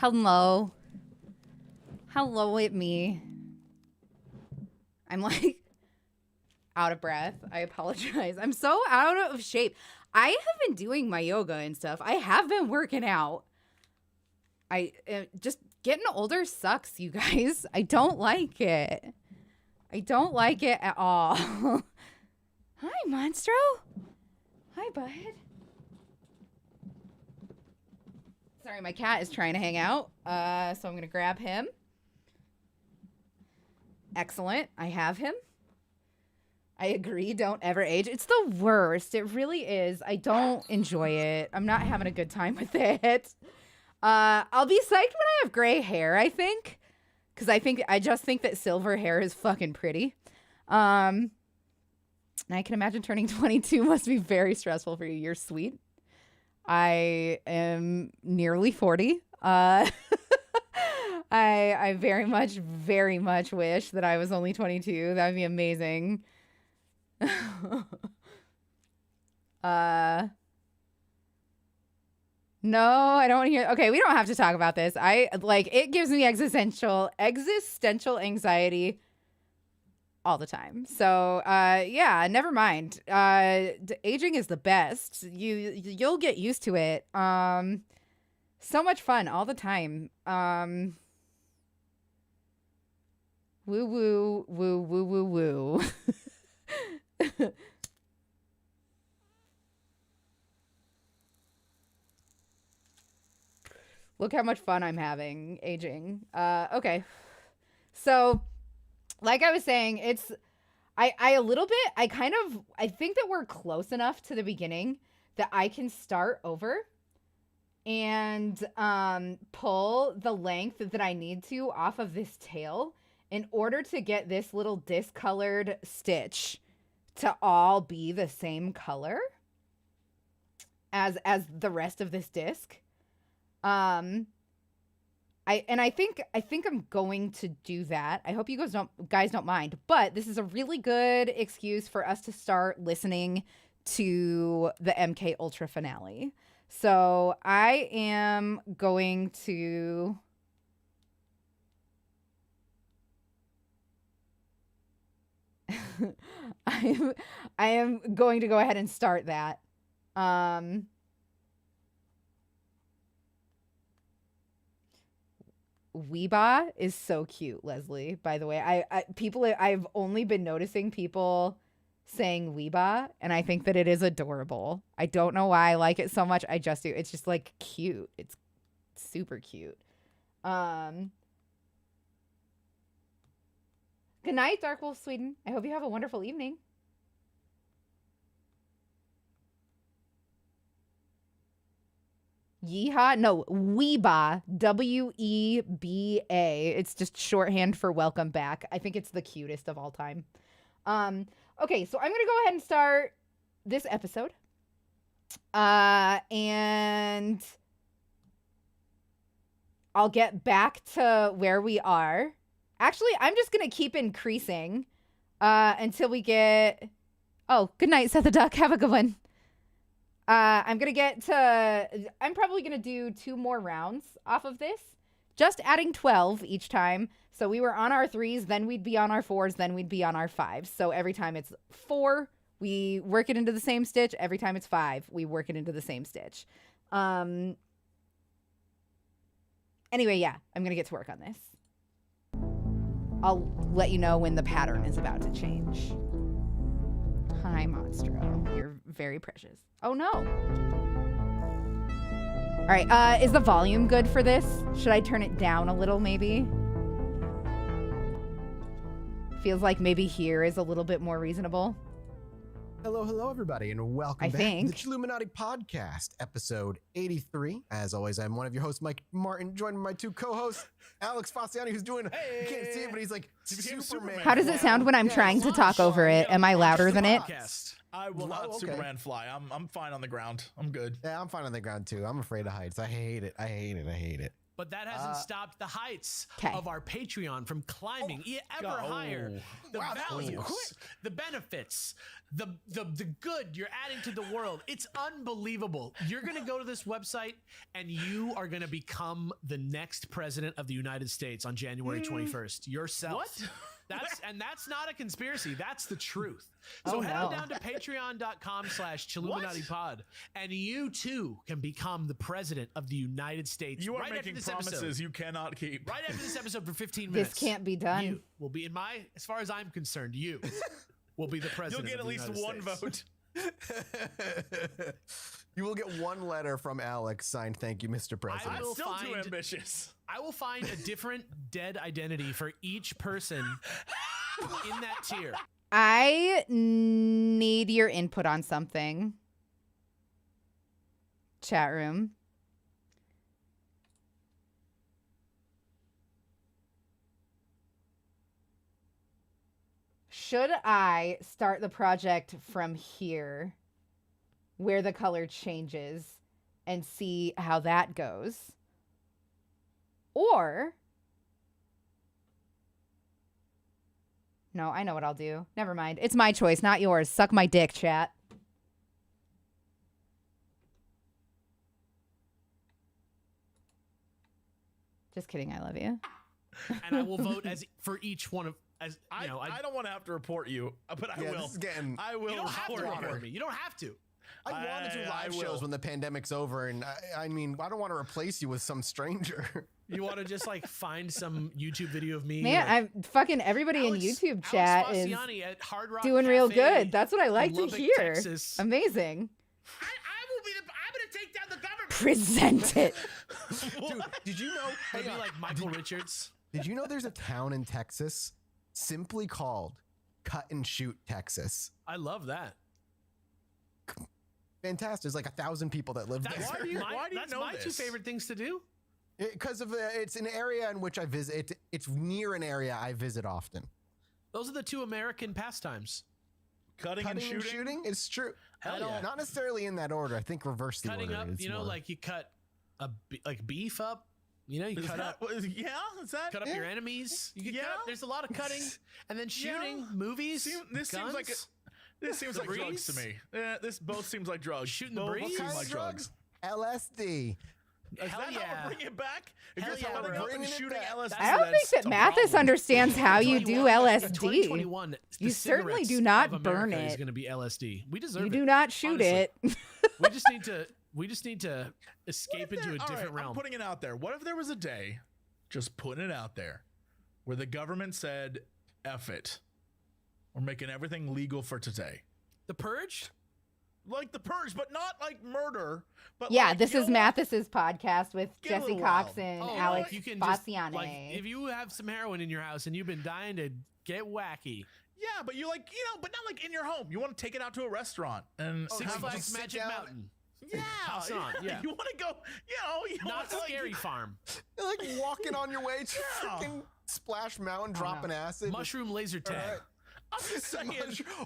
Hello. Hello, it me. I'm like out of breath. I apologize. I'm so out of shape. I have been doing my yoga and stuff. I have been working out. Just getting older sucks, you guys. I don't like it. I don't like it at all. Hi, Monstro. Hi, bud. Sorry, my cat is trying to hang out. So I'm going to grab him. Excellent. I have him. I agree. Don't ever age. It's the worst. It really is. I don't enjoy it. I'm not having a good time with it. I'll be psyched when I have gray hair, I think. Because I just think that silver hair is fucking pretty. And I can imagine turning 22 must be very stressful for you. You're sweet. I am nearly 40. I very much wish that I was only 22. That would be amazing. No, I don't want to hear. Okay, we don't have to talk about this. It gives me existential anxiety all the time. So, yeah, never mind. Aging is the best. You'll get used to it. So much fun all the time. Woo woo woo woo woo woo. Look how much fun I'm aging. Okay. So, like I was saying, I think that we're close enough to the beginning that I can start over and pull the length that I need to off of this tail in order to get this little discolored stitch to all be the same color as the rest of this disc. I think I'm going to do that. I hope you guys don't mind, but this is a really good excuse for us to start listening to the MK Ultra finale. So I am going to I am going to go ahead and start that. Weeba is so cute, Leslie, by the way. I've only been noticing people saying Weeba, and I think that it is adorable. I don't know why I like it so much. I just do. It's just like cute. It's super cute. Good night, Dark Wolf Sweden. I hope you have a wonderful evening. Yeehaw? No, Weeba. W-E-B-A. It's just shorthand for welcome back. I think it's the cutest of all time. Okay, so I'm going to go ahead and start this episode. And I'll get back to where we are. Actually, I'm just going to keep increasing until we get... Oh, good night, Seth the Duck. Have a good one. I'm probably going to do 2 more rounds off of this. Just adding 12 each time. So we were on our 3s, then we'd be on our 4s, then we'd be on our 5s. So every time it's 4, we work it into the same stitch. Every time it's 5, we work it into the same stitch. Anyway, yeah, I'm going to get to work on this. I'll let you know when the pattern is about to change. Hi, Monstro. You're very precious. Oh, no. All right. Is the volume good for this? Should I turn it down a little, maybe? Feels like maybe here is a little bit more reasonable. Hello, everybody, and welcome back to the Chilluminati Podcast, episode 83. As always, I'm one of your hosts, Mike Martin, joined by my 2 co-hosts, Alex Fasciani, who's doing, you can't see it, but he's like Superman. How does it sound when I'm trying to talk over it? Am I louder than it? I will not Superman fly. I'm fine on the ground. I'm good. Yeah, I'm fine on the ground, too. I'm afraid of heights. I hate it. But that hasn't stopped the heights of our Patreon from climbing ever higher. The values, the benefits, the good you're adding to the world. It's unbelievable. You're going to go to this website and you are going to become the next president of the United States on January 21st. Yourself. What? That's not a conspiracy. That's the truth. So head on down to patreon.com/ChilluminatiPod and you too can become the president of the United States. You are making promises you cannot keep. Right after this episode for 15 minutes. This can't be done. You will be as far as I'm concerned, you will be the president. You'll get at least one vote. You will get one letter from Alex signed, "Thank you, Mr. President." I'm still too ambitious. I will find a different dead identity for each person in that tier. I need your input on something. Chat room. Should I start the project from here, where the color changes, and see how that goes? Or... No, I know what I'll do. Never mind. It's my choice, not yours. Suck my dick, chat. Just kidding. I love you. And I will vote for each one of... I don't want to have to report you, but I will. I will. You don't have to report me. You don't have to. I want to do live shows when the pandemic's over, and I mean, I don't want to replace you with some stranger. You want to just like find some YouTube video of me? Man, I'm fucking everybody in YouTube chat is at Hard Rock doing Cafe real good. That's what I like to Lubbock, hear. Texas. Amazing. I'm going to take down the government. Present it. Dude, did you know? Maybe like Michael Richards. Did you know there's a town in Texas simply called Cut and Shoot, Texas? I love that. Fantastic. There's like 1,000 people that live there. Why do you know my two favorite things to do. Because it's an area in which I visit. It's near an area I visit often. Those are the two American pastimes. Cutting and shooting? It's true. Not necessarily in that order. I think reverse the order. Cutting up, like you cut beef up. You know, you cut up. Yeah, is that? Cut up your enemies. You can cut up, there's a lot of cutting, and then shooting, movies. This seems like drugs to me. This both seems like drugs. Shooting the breeze. What kind of drugs? LSD. Is that how we're bringing it back? Is this how we're bringing shooting LSD? I don't think that Mathis understands how you do LSD. 2021, you certainly do not burn it. It's going to be LSD. We deserve it. You do not shoot it. We just need to escape into a different realm. I'm putting it out there. What if there was a day, just putting it out there, where the government said, F it. We're making everything legal for today. The Purge? Like the Purge, but not like murder. But this is Mathis's podcast with Jesse Cox and Alex Fasciane. Like, if you have some heroin in your house and you've been dying to get wacky. Yeah, but you but not like in your home. You want to take it out to a restaurant and Six Flags Magic Mountain. Yeah, yeah. You want to go, not Scary Farm. You're like walking on your way to freaking Splash Mountain, dropping acid. Mushroom laser tag. I'm just saying.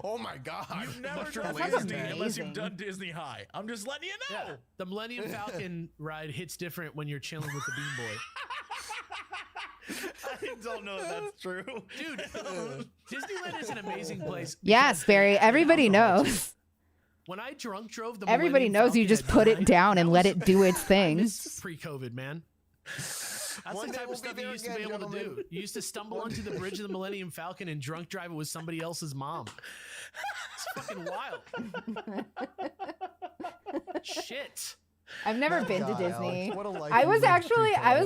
Oh my God. You've never done Disney unless you've done Disney High. I'm just letting you know. Yeah. The Millennium Falcon ride hits different when you're chilling with the Bean Boy. I don't know if that's true. Dude, Disneyland is an amazing place. Yes, Barry. Everybody knows. When I drunk drove the Everybody knows you just put it down and let it do its thing. This pre-COVID, man. That's the type of stuff you used to be able to do. You used to stumble onto the bridge of the Millennium Falcon and drunk drive it with somebody else's mom. It's fucking wild. Shit. I've never been to Disney. Alex, what a life I was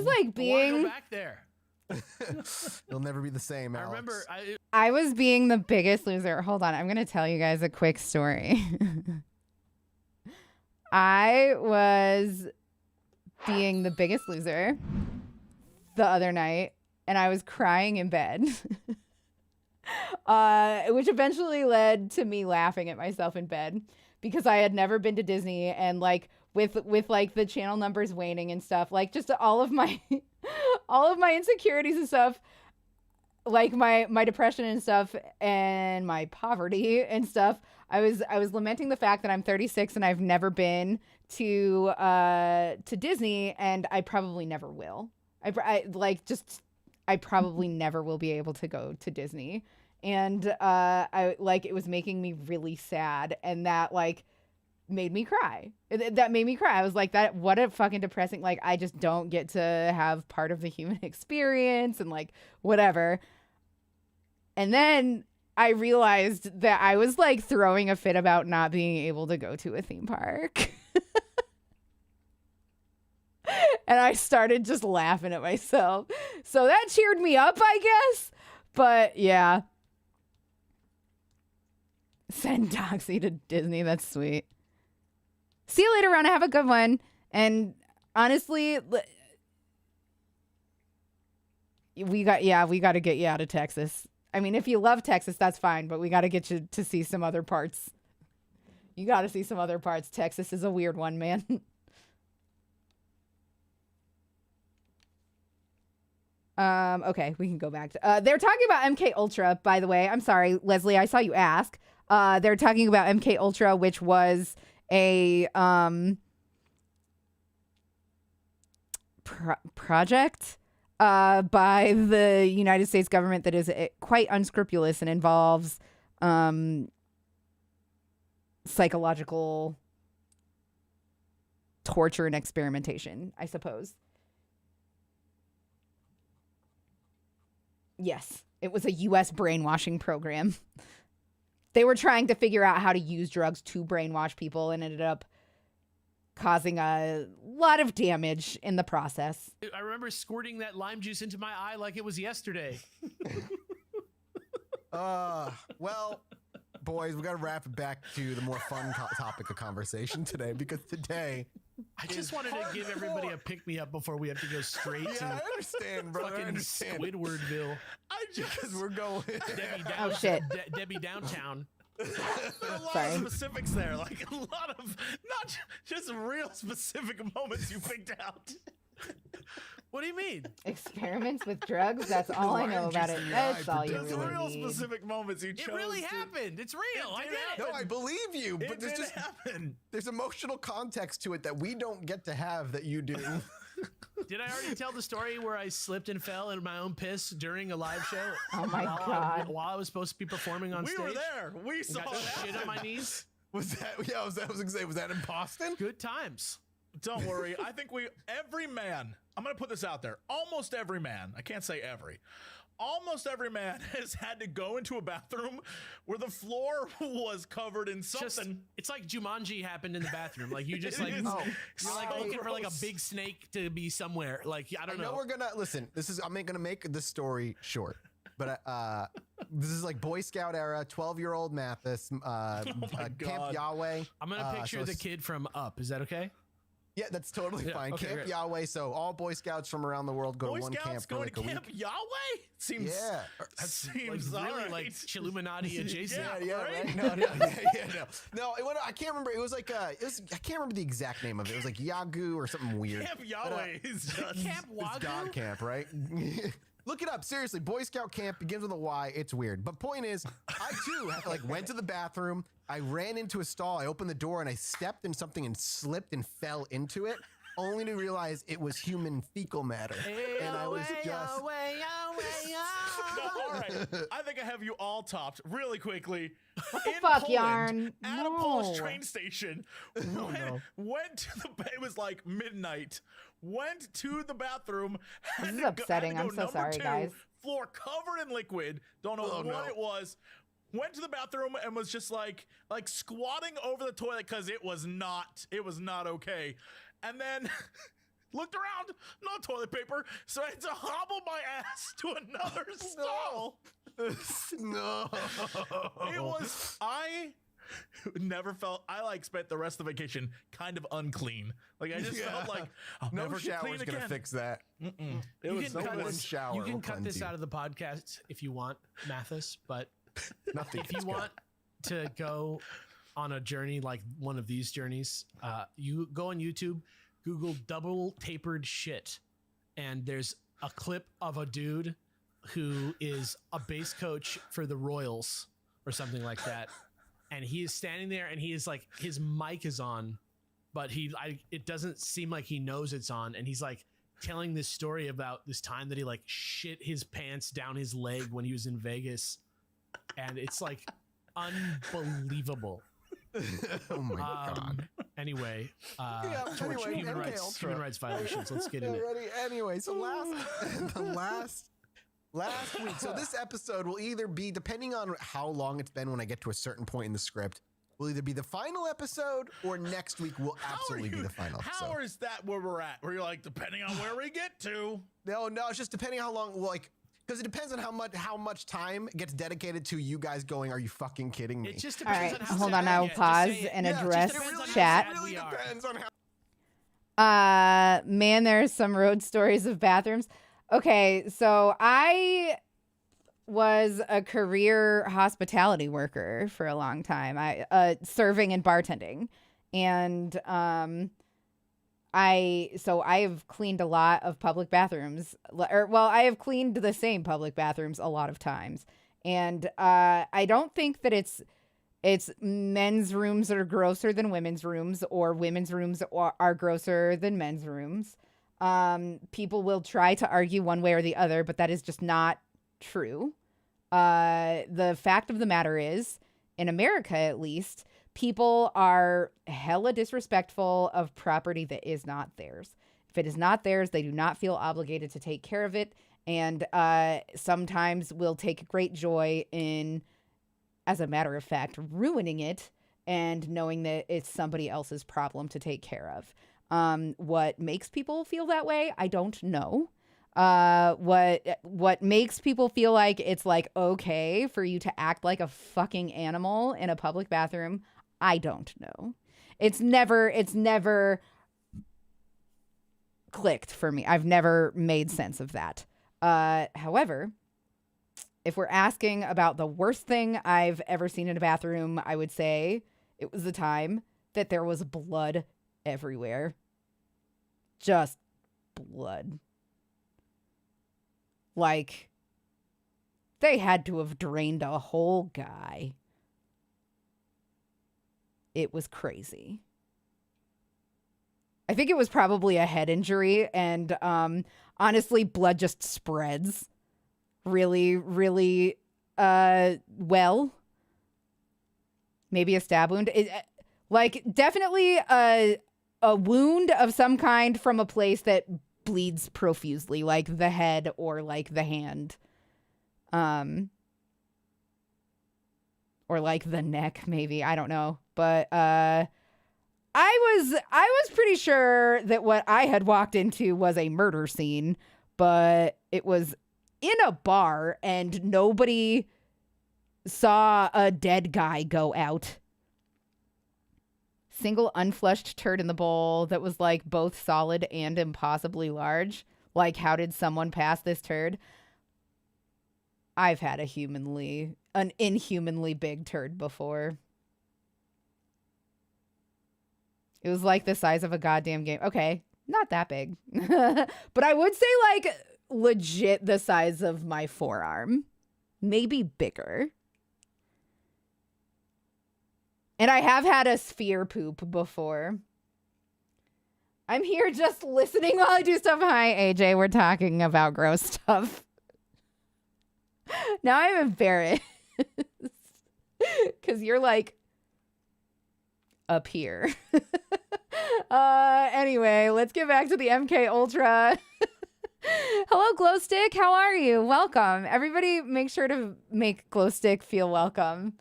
like Go being back there. You'll never be the same, Alex. I remember I was being the biggest loser. Hold on, I'm gonna tell you guys a quick story. I was being the biggest loser the other night, and I was crying in bed, which eventually led to me laughing at myself in bed because I had never been to Disney, and like with like the channel numbers waning and stuff, like just all of my insecurities and stuff. like my depression and stuff and my poverty and stuff, I was lamenting the fact that I'm 36 and I've never been to Disney, and I probably never will. I probably never will be able to go to Disney. And it was making me really sad, and that like made me cry. That made me cry. I was like, that, what a fucking depressing, like, I just don't get to have part of the human experience and like whatever. And then I realized that I was like throwing a fit about not being able to go to a theme park. And I started just laughing at myself. So that cheered me up, I guess. But yeah. Send Doxy to Disney. That's sweet. See you later, Ronna. Have a good one. And honestly, we got to get you out of Texas. I mean, if you love Texas, that's fine, but we got to get you to see some other parts. You got to see some other parts. Texas is a weird one, man. Okay, we can go back to they're talking about MK Ultra, by the way. I'm sorry, Leslie, I saw you ask. They're talking about MK Ultra, which was a project by the United States government that is quite unscrupulous and involves psychological torture and experimentation, I suppose. Yes, it was a U.S. brainwashing program. They were trying to figure out how to use drugs to brainwash people and ended up causing a lot of damage in the process. I remember squirting that lime juice into my eye like it was yesterday. Well, boys, we got to wrap it back to the more fun topic of conversation today, because today... I just wanted to give everybody a pick-me-up before we have to go straight to I understand, brother. fucking Squidwardville. Because we're going... Oh, shit. Debbie Downtown. A lot of specifics there, like a lot of not just real specific moments you picked out. What do you mean? Experiments with drugs? That's all I know about it. That's all you There's really real need. specific moments you chose. It really happened. It's real. I did it. No, I believe you, but It there's did just happen. there's emotional context to it that we don't get to have that you do. Did I already tell the story where I slipped and fell in my own piss during a live show? Oh my God. While I was supposed to be performing on We stage? were there. We saw Got that. shit on my knees. Was that? Yeah, I was gonna say, was that in Boston? Good times. Don't worry. I think every man, I'm going to put this out there. Almost every man, I can't say every, almost every man has had to go into a bathroom where the floor was covered in something. It's like Jumanji happened in the bathroom. Like you just like, is you're like looking for like a gross. big snake to be somewhere. Like, I don't I know we're gonna listen. I'm gonna make this story short, but this is like Boy Scout era. 12-year-old Mathis, Camp God. Yahweh. I'm going to picture the kid from Up. Is that okay? Yeah, that's totally fine. okay, Camp great. Yahweh. So all Boy Scouts from around the world go Boy to one Scouts camp for going like to a Camp week. Yahweh? Seems, Yeah. that seems Like, really all right. like Chilluminati adjacent. Yeah. Right? No. I can't remember. It was like I can't remember the exact name of it. It was like Yagu or something weird. Camp Yahweh is just... Camp It's Wagyu? God camp, right? Look it up. Seriously, Boy Scout camp begins with a Y. It's weird. But point is, I too went to the bathroom. I ran into a stall. I opened the door and I stepped in something and slipped and fell into it, only to realize it was human fecal matter. And I was just... No, all right. I think I have you all topped really quickly. What the fuck, Yarn? At No. a Polish train station. Went to the... It was like midnight. Went to the bathroom. This is upsetting. I'm so sorry, guys. Floor covered in liquid. Don't know what it was. Went to the bathroom and was just like squatting over the toilet because it was not okay. And then looked around, no toilet paper, so I had to hobble my ass to another stall. No. It was, I never felt, I spent the rest of the vacation kind of unclean. Like I just felt like I'll no never get clean shower's gonna again. fix that. It was can so cut good. this- shower You can will cut cleanse this you. out of the podcast if you want, Mathis, but Nothing. if you want to go on a journey like one of these journeys, you go on YouTube, Google double tapered shit, and there's a clip of a dude who is a base coach for the Royals or something like that. And he is standing there and he is like, his mic is on, but it doesn't seem like he knows it's on. And he's like telling this story about this time that he like shit his pants down his leg when he was in Vegas. And it's like unbelievable. Oh my God. Anyway, human rights violations. Let's get into it. Anyway, so last week. So this episode will either be, depending on how long it's been when I get to a certain point in the script, will either be the final episode or next week will absolutely be the final episode. How is that where we're at? Where you're like, depending on where we get to. No, it's just depending how long, because it depends on how much time gets dedicated to you guys going, are you fucking kidding me? It just depends on how hold on, I'll pause and address chat. It really depends on how. Man, there's some road stories of bathrooms. Okay, so I was a career hospitality worker for a long time. Serving and bartending. And I have cleaned a lot of public bathrooms. I have cleaned the same public bathrooms a lot of times. And I don't think that it's men's rooms that are grosser than women's rooms, or women's rooms are grosser than men's rooms. People will try to argue one way or the other, but that is just not true. The fact of the matter is, in America at least, people are hella disrespectful of property that is not theirs. If it is not theirs, they do not feel obligated to take care of it, and sometimes will take great joy in, as a matter of fact, ruining it and knowing that it's somebody else's problem to take care of. What makes people feel that way, I don't know. What makes people feel like it's like okay for you to act like a fucking animal in a public bathroom, I don't know. It's never clicked for me. I've never made sense of that. However, if we're asking about the worst thing I've ever seen in a bathroom, I would say it was the time that there was blood everywhere. Just blood. Like, they had to have drained a whole guy. It was crazy. I think it was probably a head injury, and honestly, blood just spreads really, really well. Maybe a stab wound. Definitely a wound of some kind from a place that bleeds profusely, like the head or like the hand. Or like the neck, maybe. I don't know. But I was pretty sure that what I had walked into was a murder scene, but it was in a bar and nobody saw a dead guy go out. Single unflushed turd in the bowl that was like both solid and impossibly large. Like, how did someone pass this turd? I've had an inhumanly big turd before. It was like the size of a goddamn game. Okay, not that big. But I would say like legit the size of my forearm. Maybe bigger. And I have had a sphere poop before. I'm here just listening while I do stuff. Hi, AJ. We're talking about gross stuff. Now I'm embarrassed. Because you're like up here. Anyway, let's get back to the MK Ultra. Hello, Glowstick. How are you? Welcome. Everybody make sure to make Glowstick feel welcome.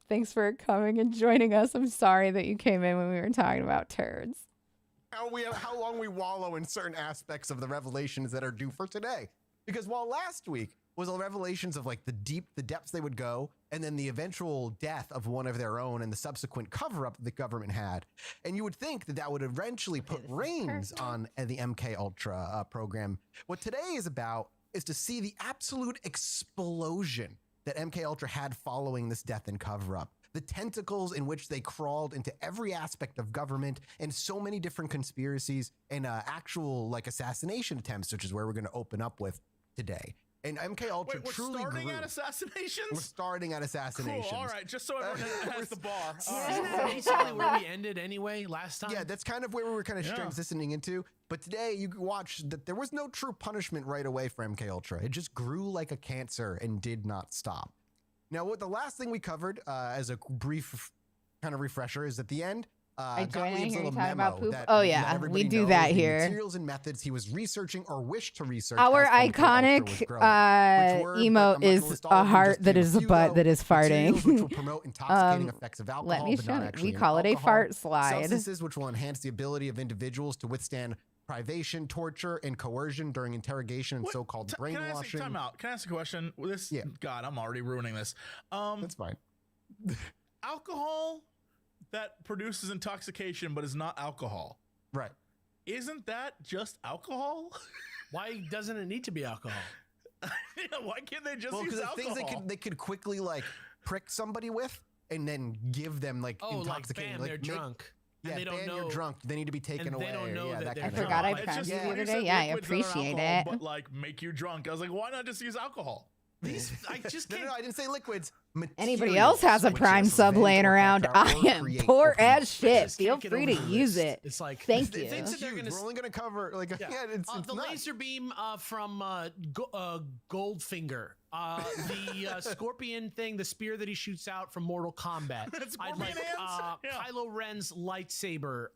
Thanks for coming and joining us. I'm sorry that you came in when we were talking about turds. How long we wallow in certain aspects of the revelations that are due for today. Because while last week was the revelations of like the depths they would go, and then the eventual death of one of their own and the subsequent cover-up the government had. And you would think that would eventually put reins on the MK Ultra program. What today is about is to see the absolute explosion that MK Ultra had following this death and cover-up. The tentacles in which they crawled into every aspect of government and so many different conspiracies and actual like assassination attempts, which is where we're going to open up with today. And MK Ultra truly starting grew. at assassinations? We're starting at assassinations. Cool, all right, just so everyone has the bar. Isn't that basically where we ended anyway last time? Yeah, that's kind of where we were kind of transitioning into. But today you could watch that there was no true punishment right away for MK Ultra. It just grew like a cancer and did not stop. Now, what the last thing we covered as a brief kind of refresher is at the end, I joined in here little talking about memo poop. that Oh let yeah, everybody we do know that the here. Materials and methods he was researching or wished to research. Our as MK Ultra was iconic growing. Which were, but emote I'm not gonna is list all a of them, heart just that name a is a few, butt though. that is Materials which will farting. promote intoxicating effects of alcohol, Let me but show not it. actually We call it a alcohol. fart slide. Substances which will enhance the ability of individuals to withstand privation, torture, and coercion during interrogation and so-called brainwashing. Can I ask a question? God, I'm already ruining this. That's fine. Alcohol that produces intoxication but is not alcohol. Right. Isn't that just alcohol? Why doesn't it need to be alcohol? Why can't they just use because alcohol? things they could quickly like prick somebody with and then give them like intoxicating. Like, bam, they're drunk. Yeah, and they don't know you're drunk. They need to be taken and away. They don't know that that I kind forgot I of primed you the when other you day. said Yeah, I liquids that are appreciate alcohol, it. But like make you drunk. I was like, why not just use alcohol? I just can't. No, I didn't say liquids. Anybody else has a Materials Prime which sub prevent laying or around? capture I or am create poor or promote. as shit. Just Feel can't get free over to the use list. it. It's like Thank the you. things that they're gonna We're only going to cover like it's the nuts. laser beam from Goldfinger, the scorpion thing, the spear that he shoots out from Mortal Kombat. I'd like Kylo Ren's lightsaber,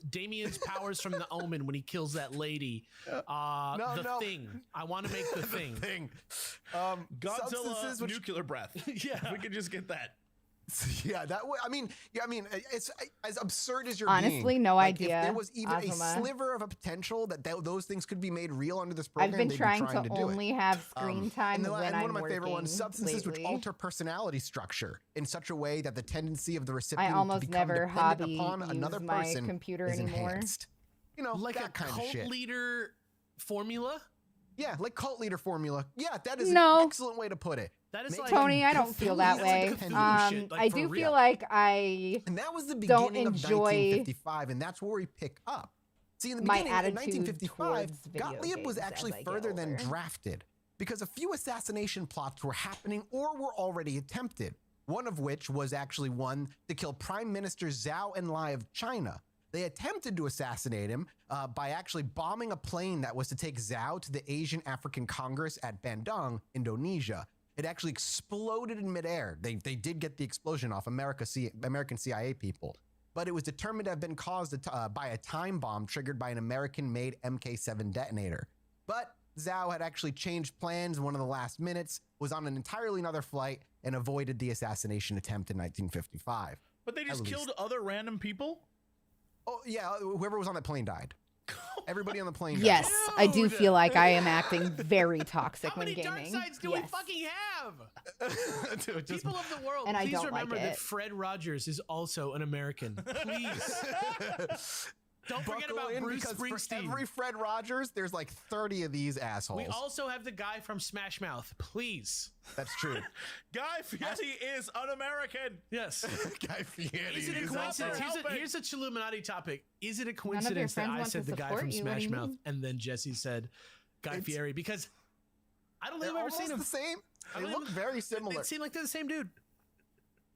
Damien's powers from the Omen when he kills that lady. Thing. I want to make the thing. Godzilla nuclear breath. Yeah, if we could just get that. Yeah, that way. I mean, it's as absurd as you're honestly being. no like, idea. If there was even Azuma. a sliver of a potential that those things could be made real under this program, I've been they'd trying be trying to do only it. have screen time and when one I'm of my working favorite ones: substances lately. which alter personality structure in such a way that the tendency of the recipient I to almost become never dependent hobby upon another use my person computer is anymore. enhanced. You know, like that a kind of cult shit. leader formula. Yeah, like cult leader formula. Yeah, that is No. an excellent way to put it. That is Make- like Tony, I don't feel that Cthulhu, way. like Cthulhu shit, like I for do real. feel like I And that was the Don't beginning of enjoy 1955, and that's where we pick up. See, in the my beginning, in attitude 1955, towards video Gottlieb was games actually as I get further than older. drafted because a few assassination plots were happening or were already attempted, one of which was actually one to kill Prime Minister Zhou Enlai of China. They attempted to assassinate him by actually bombing a plane that was to take Zhou to the Asian African Congress at Bandung, Indonesia. It actually exploded in midair. They did get the explosion off American CIA people, but it was determined to have been caused by a time bomb triggered by an American-made MK7 detonator. But Zhou had actually changed plans in one of the last minutes, was on an entirely another flight, and avoided the assassination attempt in 1955. But they just killed other random people? Oh, yeah, whoever was on that plane died. Everybody on the plane died. yes, I do feel like I am acting very toxic How when many gaming. dark sides do we fucking have? Dude, just- People of the world, And I please don't remember like that it. Fred Rogers is also an American. Please. Don't forget buckle about in Bruce because for Springsteen. every Fred Rogers, there's like 30 of these assholes. We also have the guy from Smash Mouth. Please. That's true. Guy Fieri is un-American. Yes. Guy Fieri Is it a is coincidence? also- Here's a Chilluminati topic. Is it a your coincidence that friends I want said to the guy support from you. What do Smash you Mouth mean? and then Jesse said Guy It's- Fieri? Because I don't think They're I've ever seen almost him. the same. I They don't look even- very similar. It seemed like they're the same dude.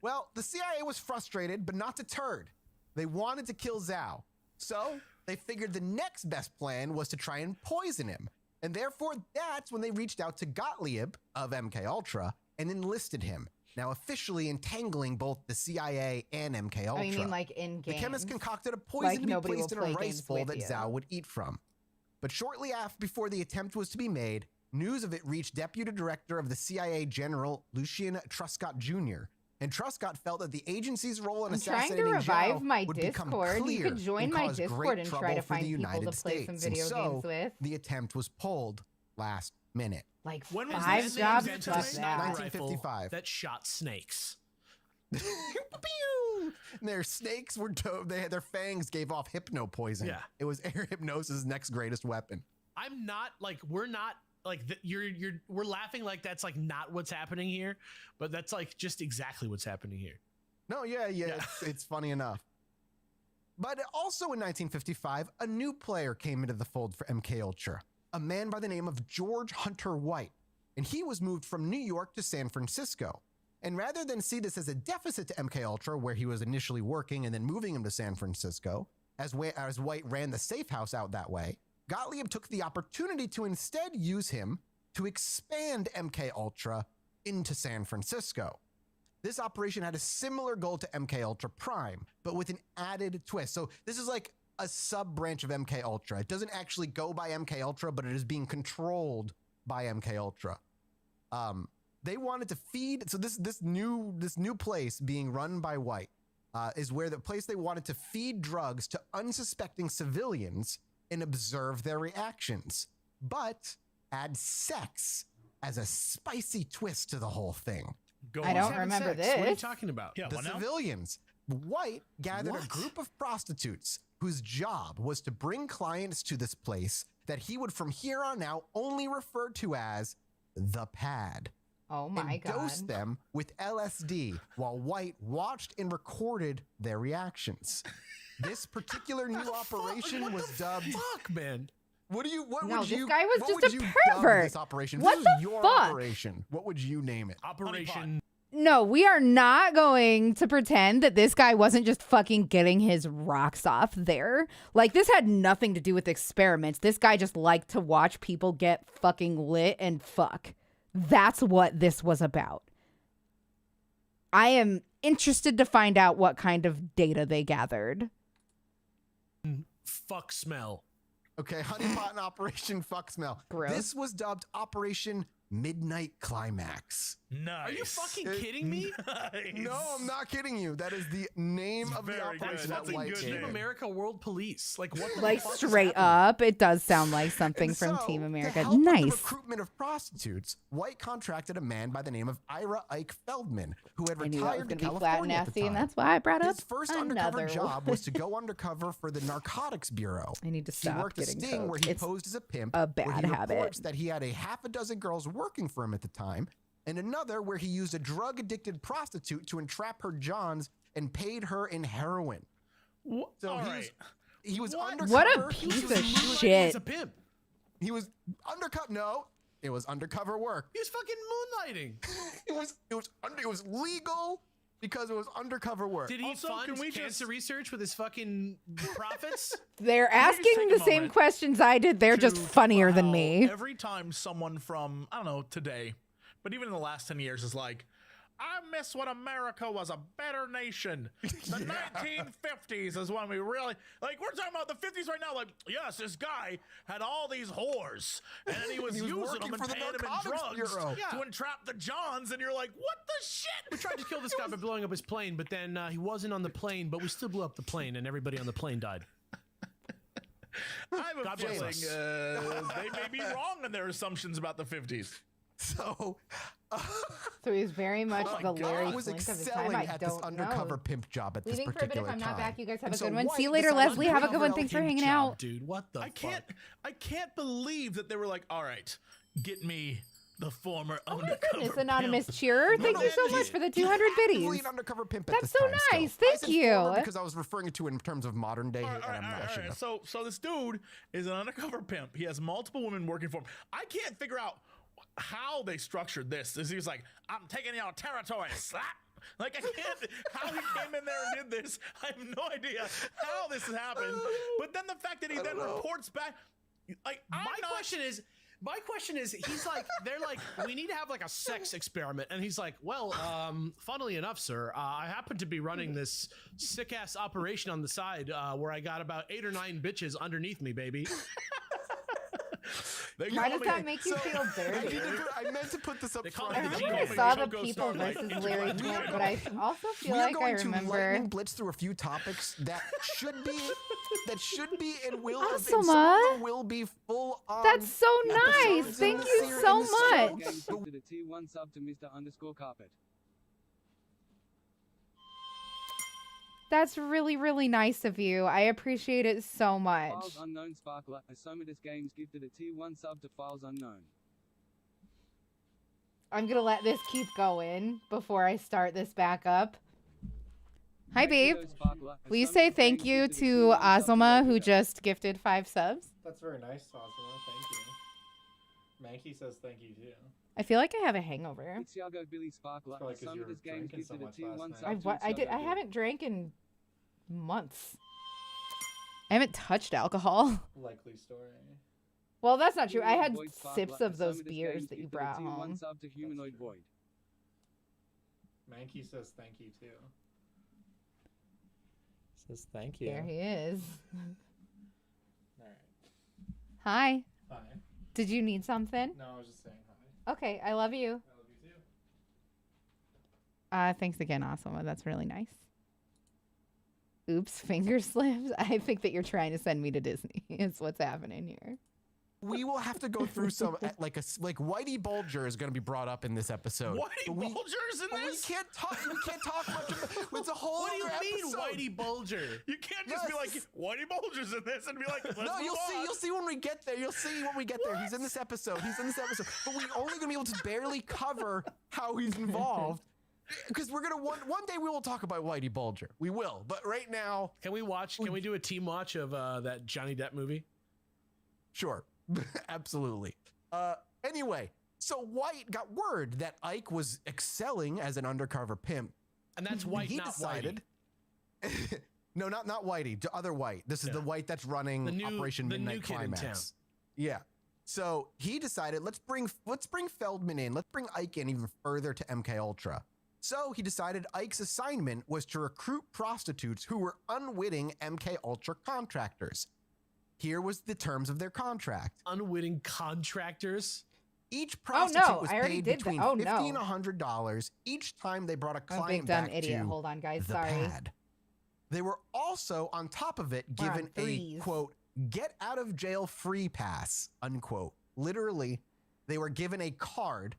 Well, the CIA was frustrated, but not deterred. They wanted to kill Zhou. So they figured the next best plan was to try and poison him. And therefore, that's when they reached out to Gottlieb of MK Ultra and enlisted him. Now officially entangling both the CIA and MK Ultra. Oh, you mean like in The games? chemist concocted a poison Like to be nobody placed in will a play rice games bowl with that you. Zhou would eat from. But shortly before the attempt was to be made, news of it reached Deputy Director of the CIA General Lucien Truscott Jr., and Truscott felt that the agency's role in I'm trying to assassinating revive Zhou my would become Discord. You clear could join and my cause Discord great and try trouble to for find the people United to play some States. video And so games with. the attempt was pulled last minute. Like When was 5 this jobs invented? plus Sniper that. rifle 1955. that shot snakes. Pew! And their snakes were their fangs gave off hypno poison. Yeah. It was air hypnosis' next greatest weapon. I'm not like we're not like we're laughing like that's like not what's happening here, but that's like just exactly what's happening here. No, yeah. It's funny enough. But also in 1955, a new player came into the fold for MK Ultra, a man by the name of George Hunter White. and he was moved from New York to San Francisco. And rather than see this as a deficit to MK Ultra, where he was initially working and then moving him to San Francisco, as White ran the safe house out that way, Gottlieb took the opportunity to instead use him to expand MK Ultra into San Francisco. This operation had a similar goal to MK Ultra Prime, but with an added twist. So this is like a sub-branch of MK Ultra. It doesn't actually go by MK Ultra, but it is being controlled by MK Ultra. They wanted to feed, so this new place being run by White is where the place they wanted to feed drugs to unsuspecting civilians and observe their reactions, but add sex as a spicy twist to the whole thing. I don't remember this. What are you talking about? Yeah, The civilians. White gathered a group of prostitutes whose job was to bring clients to this place that he would from here on out only refer to as the pad. Oh my God. And dosed them with LSD while White watched and recorded their reactions. This particular new operation was dubbed. Fuck, man. What No, would this you? guy was what just would a you dub pervert. This operation. What This the is your fuck? operation. What would you name it? Operation. No, we are not going to pretend that this guy wasn't just fucking getting his rocks off there. Like, this had nothing to do with experiments. This guy just liked to watch people get fucking lit and fuck. That's what this was about. I am interested to find out what kind of data they gathered. Fuck smell. Okay, honeypot and Operation Fuck Smell. Gross. This was dubbed Operation Midnight Climax. Nice. Are you fucking kidding me? Nice. No, I'm not kidding you. That is the name of the very good. operation That's that a White good gave name. Team him. America World Police. Like what the Like, fuck is straight happening? up, it does sound like something And from so, Team to America. help with the Nice. recruitment of prostitutes, White contracted a man by the name of Ira Ike Feldman, who had I knew that was retired going to to be flat and California at the nasty, time. and that's why I brought up His first undercover another job one. was to go undercover for the Narcotics Bureau. I need to He stop worked a getting sting coke. where he It's posed as a pimp, a where bad he habit. reports that he had a half a dozen girls working for him at the time, and another where he used a drug-addicted prostitute to entrap her johns and paid her in heroin. So All he right. he was What? undercover. What a he was piece of moonlighting shit. He's a pimp. He was undercover. No, it was undercover work. He was fucking moonlighting. It was legal because it was undercover work. Did he Also, fund can we cancer just- research with his fucking profits? They're Can we just asking take the a same moment questions I did. They're just to funnier than how me. Every time someone from, I don't know, today, but even in the last 10 years is like, I miss when America was a better nation. The 1950s is when we really, like, we're talking about the 50s right now. Like, yes, this guy had all these whores, and then he was, He was using working them for and the paying them in Narcotics drugs Bureau. to entrap the Johns, and you're like, what the shit? We tried to kill this guy by blowing up his plane, but then he wasn't on the plane, but we still blew up the plane, and everybody on the plane died. I have a God bless feeling us. they may be wrong in their assumptions about the 50s. So So he's very much my the God. Larry was Flint of his excelling time. I at this don't undercover know. pimp job at this Leaving for a bit if particular I'm time. not back. You guys have And a so good one. White See you later, decided Leslie. to Have a good one. cover Thanks for all hanging Job, out. dude. What the I fuck? can't believe that they were like, all right, get me the former Oh my undercover goodness, anonymous pimp. cheerer. Thank you so he's- much for the he's 200 actively biddies. an undercover pimp at That's this so time still. nice. I Thank said you. former because I was referring to it in terms of modern day, All right, and all I'm right, not all sure. right. So this dude is an undercover pimp. He has multiple women working for him. I can't figure out how they structured this. He was like, I'm taking your territory, slap. Like, I can't, how he came in there and did this, I have no idea how this has happened. But then the fact that he then reports back, like, My question is, he's like, they're like, we need to have like a sex experiment. And he's like, well, funnily enough, sir, I happen to be running this sick ass operation on the side where I got about 8 or 9 bitches underneath me, baby. Why does that make you feel dirty? I meant to put this up They call front. it the I G remember I Moment. saw the Choco People Starlight. versus Larry Flint, but I also feel We are like I going to remember. lightning blitz through a few topics that should be and will and Awesome, some of them will be full on. That's so nice. episodes in Thank the you series- so in the show. much. Gifted a tier 1 sub to Mr_Carpet. That's really, really nice of you. I appreciate it so much. Files Unknown Sparkler, Asomatus Games gifted a tier 1 sub to Files Unknown. I'm gonna let this keep going before I start this back up. Hi, babe. Sparkler, Will you Asomatus say thank Games you gifted a tier to 1 sub Azuma, who Rebecca. just gifted 5 subs? That's very nice, Osmo. Thank you. Mankey says thank you too. I feel like I have a hangover. It's Yago Billy Sparkler. Probably 'cause you were Summer's Games drinking so gifted a much tier last 1 night. sub to I It's Yago haven't Billy. drank in months. I hahaven't touched alcohol. Likely story. Well, that's not true. I had Void Sparkler. sips of those Summer's beers Games that you gifted a brought tier 1 home. sub to Humanoid true. Void. Mankey says thank you too. Says thank you. There he is. All right. Hi. Hi. Did you need something? No, I was just saying hi. Okay, I love you. I love you too. Thanks again, Awesome. That's really nice. Oops, finger slips. I think that you're trying to send me to Disney. Is what's happening here. We will have to go through some like Whitey Bulger is going to be brought up in this episode. Whitey Bulger's in this? We can't talk much about it. It's a whole What do you other mean, episode. Whitey Bulger? You can't just be like, Whitey Bulger's in this and be like, let's No, move on. you'll see when we get there. You'll see when we get there. He's in this episode. But we're only going to be able to barely cover how he's involved. Because we're gonna one day we will talk about Whitey Bulger. We will, but right now, Can we do a team watch of that Johnny Depp movie? sure, absolutely. Anyway, so White got word that Ike was excelling as an undercover pimp. And that's White, He not decided. No, not Whitey. The other White. This is the White that's running Operation the new Midnight kid in town. Climax. Yeah. So he decided let's bring Feldman in. Let's bring Ike in even further to MK Ultra. So he decided Ike's assignment was to recruit prostitutes who were unwitting MK Ultra contractors. Here was the terms of their contract. Unwitting contractors? Each prostitute was I already paid did between that. $50 and $100 each time they brought a I'm a client big dumb back idiot. to Hold on, guys. the Sorry. pad. They were also, on top of it, We're on given a, threes. quote, get out of jail free pass, unquote. Literally, they were given a card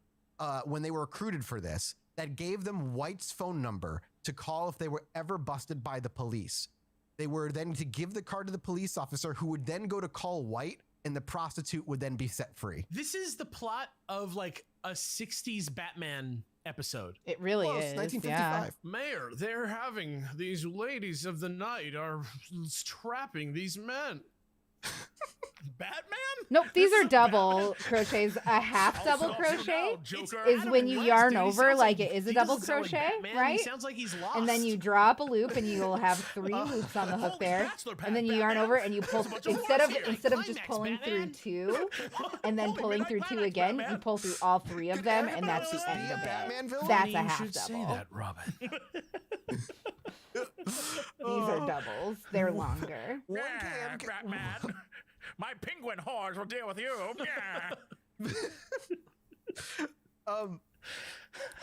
when they were recruited for this that gave them White's phone number to call if they were ever busted by the police. They were then to give the card to the police officer who would then go to call White, and the prostitute would then be set free. This is the plot of like a 60s Batman episode. It really Close, is. 1955. Mayor, they're having these ladies of the night are trapping these men. Batman? Nope, these This are is double crochets. A half double Also, crochet now, Joker. is Adam when you West, yarn dude. He over sounds like it is a he double doesn't sound like crochet, Batman. right? He sounds like he's lost. And then you drop a loop and you'll have 3 loops on the hook Holy there. bachelor pad, And then you yarn Batman. over and you pull There's a bunch of instead of horns here. instead of just Climax, pulling Batman. through 2 and then Holy pulling midnight through 2 climax, again, you Batman. pull through all 3 of them and that's the Everybody end of a it. Batman villain? That's a You half should say double. that, Robin. These are doubles. They're longer. One Yeah, day Batman. My penguin whores will deal with you. Yeah.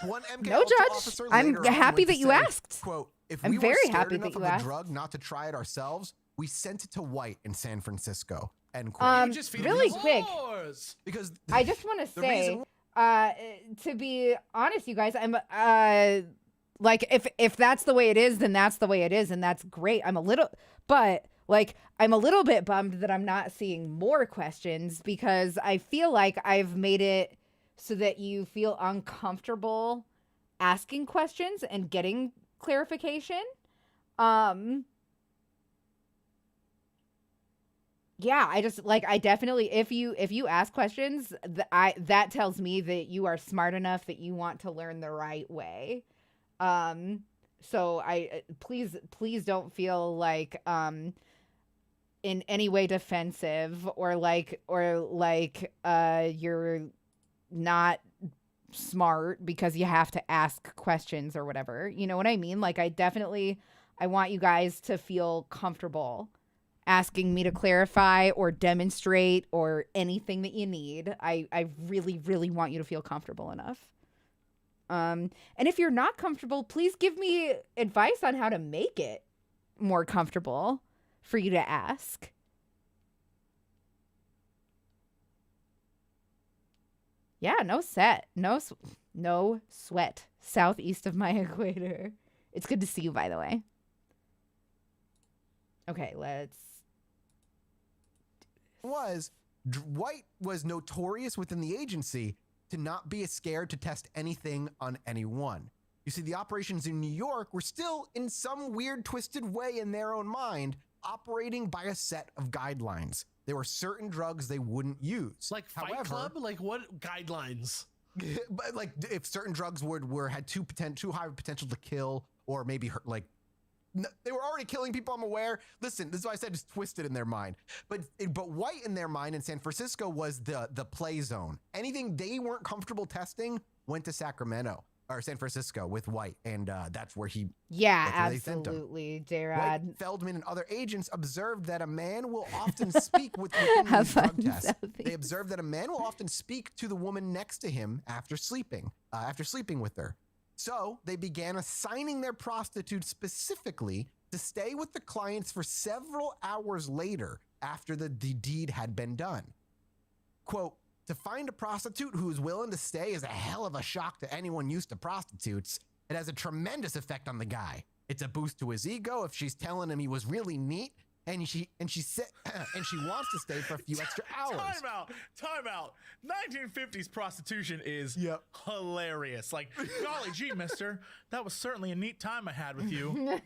One MK No Ultra judge. officer I'm later on happy went that to you say, asked. Quote, if I'm we very were scared happy that enough you of a asked. drug not to try it ourselves, we sent it to White in San Francisco. End quote. You just feed Really these quick. whores. Because I just want to The say, reason- to be honest, you guys, I'm like if that's the way it is, then that's the way it is, and that's great. I'm a little bit bummed that I'm not seeing more questions because I feel like I've made it so that you feel uncomfortable asking questions and getting clarification. Yeah, I definitely if you ask questions, that tells me that you are smart enough that you want to learn the right way. So please don't feel like in any way defensive or like you're not smart because you have to ask questions or whatever. You know what I mean? Like I want you guys to feel comfortable asking me to clarify or demonstrate or anything that you need. I really, really want you to feel comfortable enough. And if you're not comfortable, please give me advice on how to make it more comfortable for you to ask. Yeah, no sweat. Southeast of my equator. It's good to see you, by the way. Okay, let's. White was notorious within the agency to not be scared to test anything on anyone. You see, the operations in New York were still, in some weird, twisted way in their own mind, operating by a set of guidelines. There were certain drugs they wouldn't use. Like Fight Club? Like what guidelines? But like if certain drugs had too high potential to kill or maybe hurt, like they were already killing people, I'm aware. Listen, this is why I said it's twisted in their mind. But white in their mind in San Francisco was the play zone. Anything they weren't comfortable testing went to Sacramento or San Francisco with White, and that's where he. Yeah, absolutely, J-Rod. White, Feldman, and other agents observed that a man will often speak within these drug tests. They observed that a man will often speak to the woman next to him after sleeping with her. So they began assigning their prostitutes specifically to stay with the clients for several hours later after the deed had been done. Quote, to find a prostitute who is willing to stay is a hell of a shock to anyone used to prostitutes. It has a tremendous effect on the guy. It's a boost to his ego if she's telling him he was really neat and she wants to stay for a few extra hours. Time out. 1950s prostitution is hilarious. Like, golly gee, mister, that was certainly a neat time I had with you.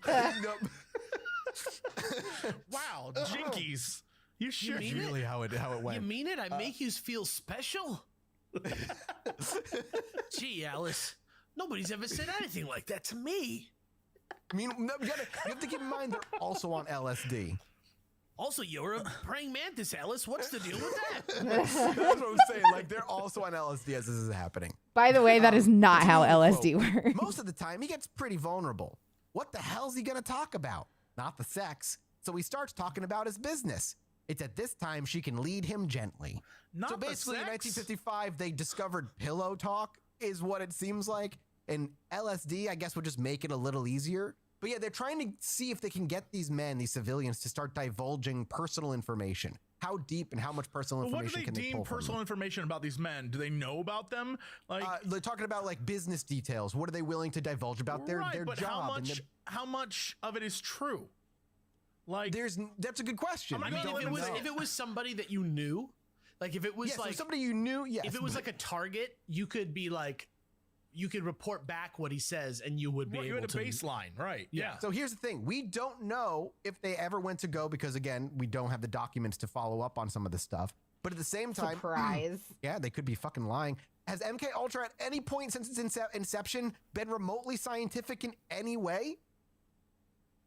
Wow, jinkies. You sure? That's really how it went. You mean it? I make you feel special? Gee, Alice, nobody's ever said anything like that to me. I mean, you have to keep in mind they're also on LSD. Also, you're a praying mantis, Alice. What's the deal with that? That's what I'm saying. Like, they're also on LSD as this is happening. By the way, that is not how LSD works. Most of the time, he gets pretty vulnerable. What the hell's he going to talk about? Not the sex. So he starts talking about his business. It's at this time she can lead him gently. Not so basically, in 1955, they discovered pillow talk, is what it seems like. And LSD, I guess, would just make it a little easier. But yeah, they're trying to see if they can get these civilians, to start divulging personal information. How deep and how much personal information can they pull from them? What do they deem personal information about these men? Do they know about them? Like they're talking about like business details. What are they willing to divulge about their job? How much of it is true? Like, that's a good question. I mean, if it was somebody that you knew, like if it was like somebody you knew, yes. If it was like a target, you could be like, you could report back what he says, and you would be able to. You had a baseline, right? Yeah. So here's the thing: we don't know if they ever went to go because, again, we don't have the documents to follow up on some of this stuff. But at the same time, surprise. Yeah, they could be fucking lying. Has MK Ultra at any point since its inception been remotely scientific in any way?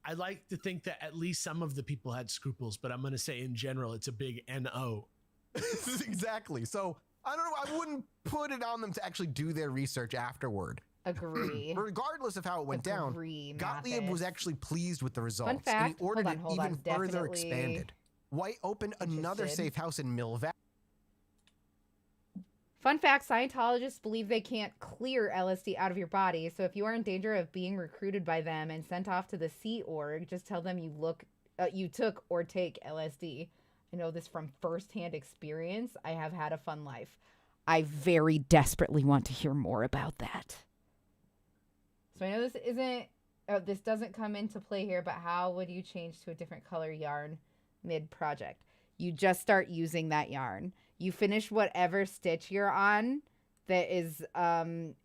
I like to think that at least some of the people had scruples, but I'm going to say in general, it's a big NO. Exactly. So I don't know. I wouldn't put it on them to actually do their research afterward. Agree. Regardless of how it went down, Gottlieb was actually pleased with the results. Fun fact, and he ordered it even further expanded. White opened another safe house in Mill Valley. Fun fact, Scientologists believe they can't clear LSD out of your body, so if you are in danger of being recruited by them and sent off to the Sea Org, just tell them you took or take LSD. I know this from firsthand experience. I have had a fun life. I very desperately want to hear more about that. So I know this doesn't come into play here, but how would you change to a different color yarn mid-project? You just start using that yarn. You finish whatever stitch you're on that is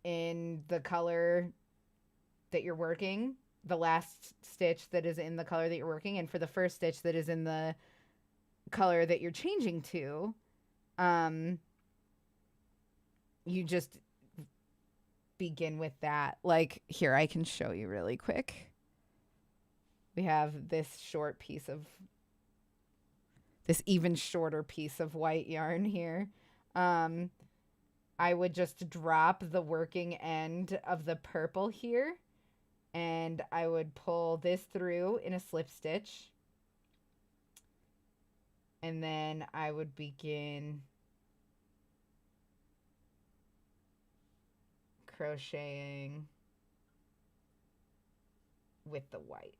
in the color that you're working, the last stitch that is in the color that you're working, and for the first stitch that is in the color that you're changing to, you just begin with that. Like, here, I can show you really quick. We have this even shorter piece of white yarn here. I would just drop the working end of the purple here, and I would pull this through in a slip stitch. And then I would begin crocheting with the white.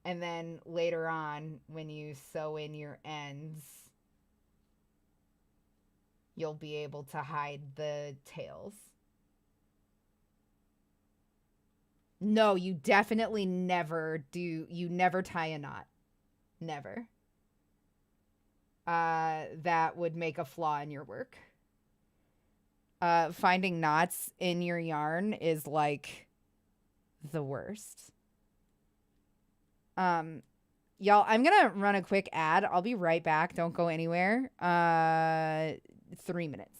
And then later on, when you sew in your ends, you'll be able to hide the tails. No, you definitely never tie a knot. Never. That would make a flaw in your work. Finding knots in your yarn is like the worst. Y'all, I'm going to run a quick ad. I'll be right back. Don't go anywhere. 3 minutes.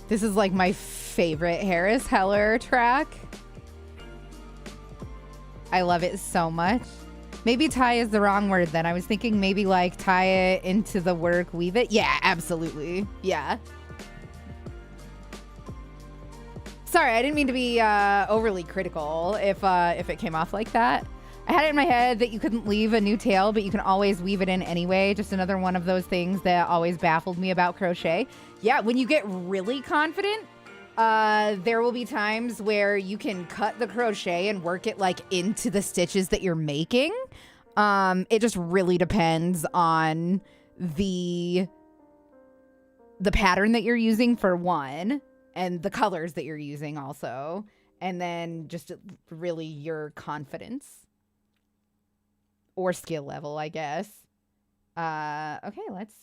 This is like my favorite Harris Heller track. I love it so much. Maybe tie is the wrong word then. I was thinking maybe like tie it into the work, weave it. Yeah, absolutely. Yeah. Sorry, I didn't mean to be overly critical if it came off like that. I had it in my head that you couldn't leave a new tail, but you can always weave it in anyway. Just another one of those things that always baffled me about crochet. Yeah, when you get really confident, there will be times where you can cut the crochet and work it like into the stitches that you're making. It just really depends on the pattern that you're using for one, and the colors that you're using also, and then just really your confidence or skill level, I guess. Okay, let's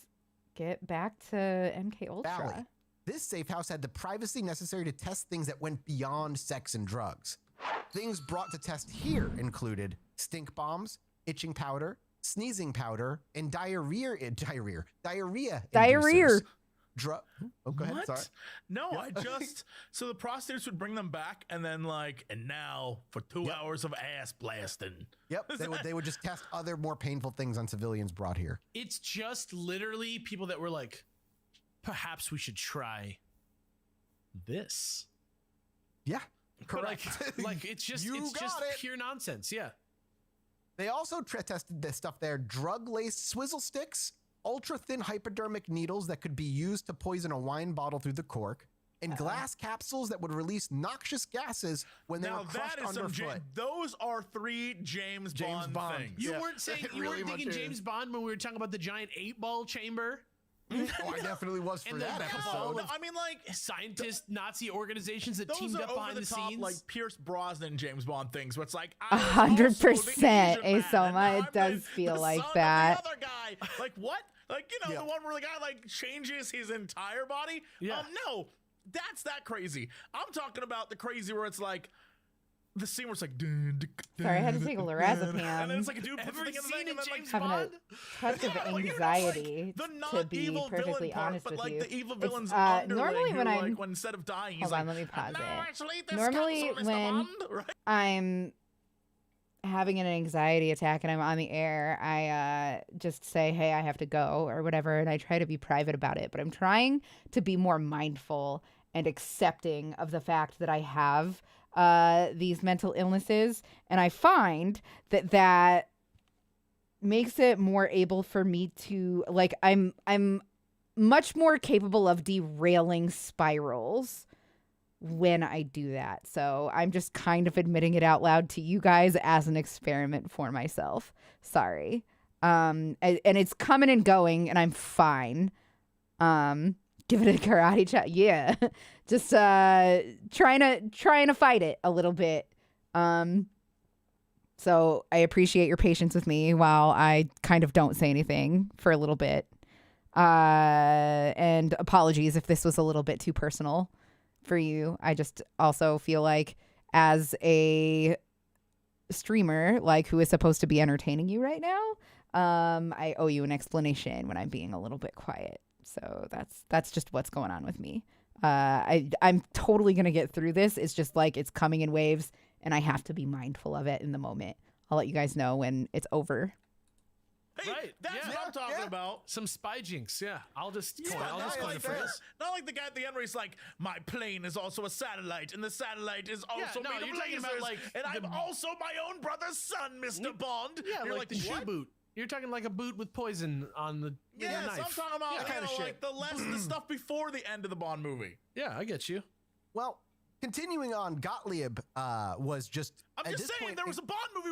get back to MK Ultra. Valley. This safe house had the privacy necessary to test things that went beyond sex and drugs. Things brought to test here included stink bombs, itching powder, sneezing powder, and diarrhea. Inducers. Go ahead. What? Sorry. No, Yeah. So the prostitutes would bring them back and then and now for 2 hours of ass blasting. Yep, they would just test other more painful things on civilians brought here. It's just literally people that were like, perhaps we should try this. Yeah, correct. Like it's just pure nonsense. Yeah. They also tested this stuff there: drug-laced swizzle sticks, ultra-thin hypodermic needles that could be used to poison a wine bottle through the cork, and glass capsules that would release noxious gases when they were crushed underfoot. Those are 3 James Bond things. You weren't saying you weren't thinking James Bond when we were talking about the giant 8-ball chamber. Oh, I definitely was for that episode. I mean, scientist Nazi organizations that teamed up behind the scenes, like Pierce Brosnan James Bond things, where it's like 100%, Asoma. It does feel like that. The other guy, like what? Like the one where the guy changes his entire body. Yeah. No, that's that crazy. I'm talking about the crazy where it's like. The scene where it's like, sorry, I had to take a lorazepam. And then it's like a dude puts the thing in the thing, and then having a touch of anxiety, to be perfectly honest with you. The evil villain's normally when I'm when instead of dying, hold he's on, let me pause actually, it. Normally when I'm having an anxiety attack and I'm on the air, I just say, hey, I have to go or whatever, and I try to be private about it. But I'm trying to be more mindful and accepting of the fact that I have these mental illnesses, and I find that makes it more able for me to I'm much more capable of derailing spirals when I do that. So I'm just kind of admitting it out loud to you guys as an experiment for myself. Sorry. And it's coming and going, and I'm fine. Give it a karate chop. Yeah. Just trying to fight it a little bit. So I appreciate your patience with me while I kind of don't say anything for a little bit. And apologies if this was a little bit too personal for you. I just also feel like as a streamer, who is supposed to be entertaining you right now, I owe you an explanation when I'm being a little bit quiet. So that's just what's going on with me. I'm totally going to get through this. It's just it's coming in waves, and I have to be mindful of it in the moment. I'll let you guys know when it's over. Hey, right. That's what I'm talking about. Some spy jinx. Yeah. I'll just coin like a phrase. Not like the guy at the end where he's like, my plane is also a satellite, and the satellite is also made of lasers, and I'm also my own brother's son, Mr. Bond. Yeah, you're like the shoe boot. You're talking like a boot with poison on the knife. I'm talking about that kind of shit. the stuff before the end of the Bond movie. Yeah, I get you. Well, continuing on, Gottlieb was just. I'm just saying there was a Bond movie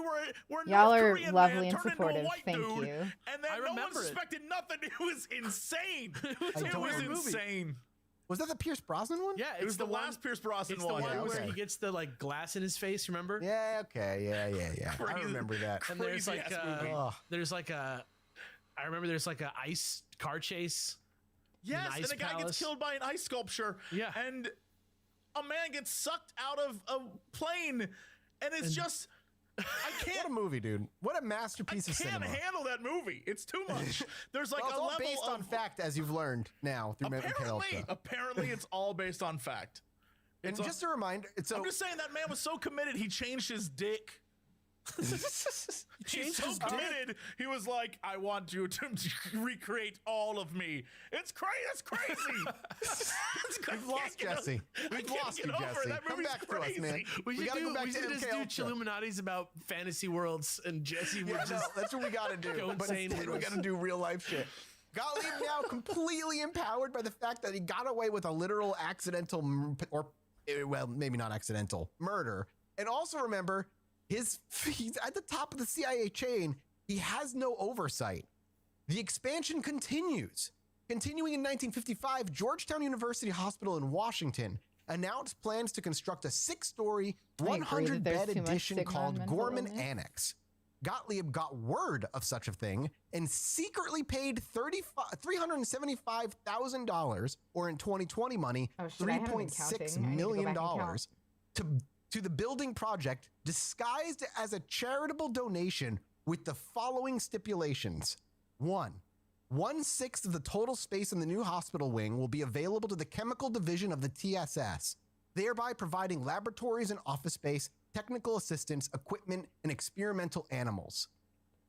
where y'all North are Korean lovely man and turned supportive. into a white Thank dude, you. and then no one suspected nothing. It was insane. It was insane. Was that the Pierce Brosnan one? Yeah, it was the last Pierce Brosnan one. It's the one where he gets the glass in his face. Remember? Yeah. Okay. Yeah. I remember that. And there's I remember there's a ice car chase. Yes, and a guy gets killed by an ice sculpture. Yeah, and a man gets sucked out of a plane, and it's just. I can't. What a movie, dude! What a masterpiece of cinema! I can't handle that movie. It's too much. There's it's a all level based on fact, as you've learned now through MK Ultra. Apparently, it's all based on fact. And just a reminder, I'm just saying that man was so committed he changed his dick. He's so committed. He was like, I want you to recreate all of me. It's crazy. That's crazy. We've lost Jesse. We've lost you, Jesse. Come back to us, man. We should just do Chilluminatis about fantasy worlds, and Jesse would just that's what we got to do. Go insane. We got to do real life shit. Gottlieb now completely empowered by the fact that he got away with a literal accidental, or well, maybe not accidental, murder. And also remember, he's at the top of the CIA chain. He has no oversight. The expansion continues. Continuing in 1955, Georgetown University Hospital in Washington announced plans to construct a 6-story, 100-bed addition called Gorman Annex. Gottlieb got word of such a thing and secretly paid $375,000, or in 2020 money, $3.6 million to the building project, disguised as a charitable donation with the following stipulations. 1/6 of the total space in the new hospital wing will be available to the chemical division of the TSS, thereby providing laboratories and office space, technical assistance, equipment, and experimental animals.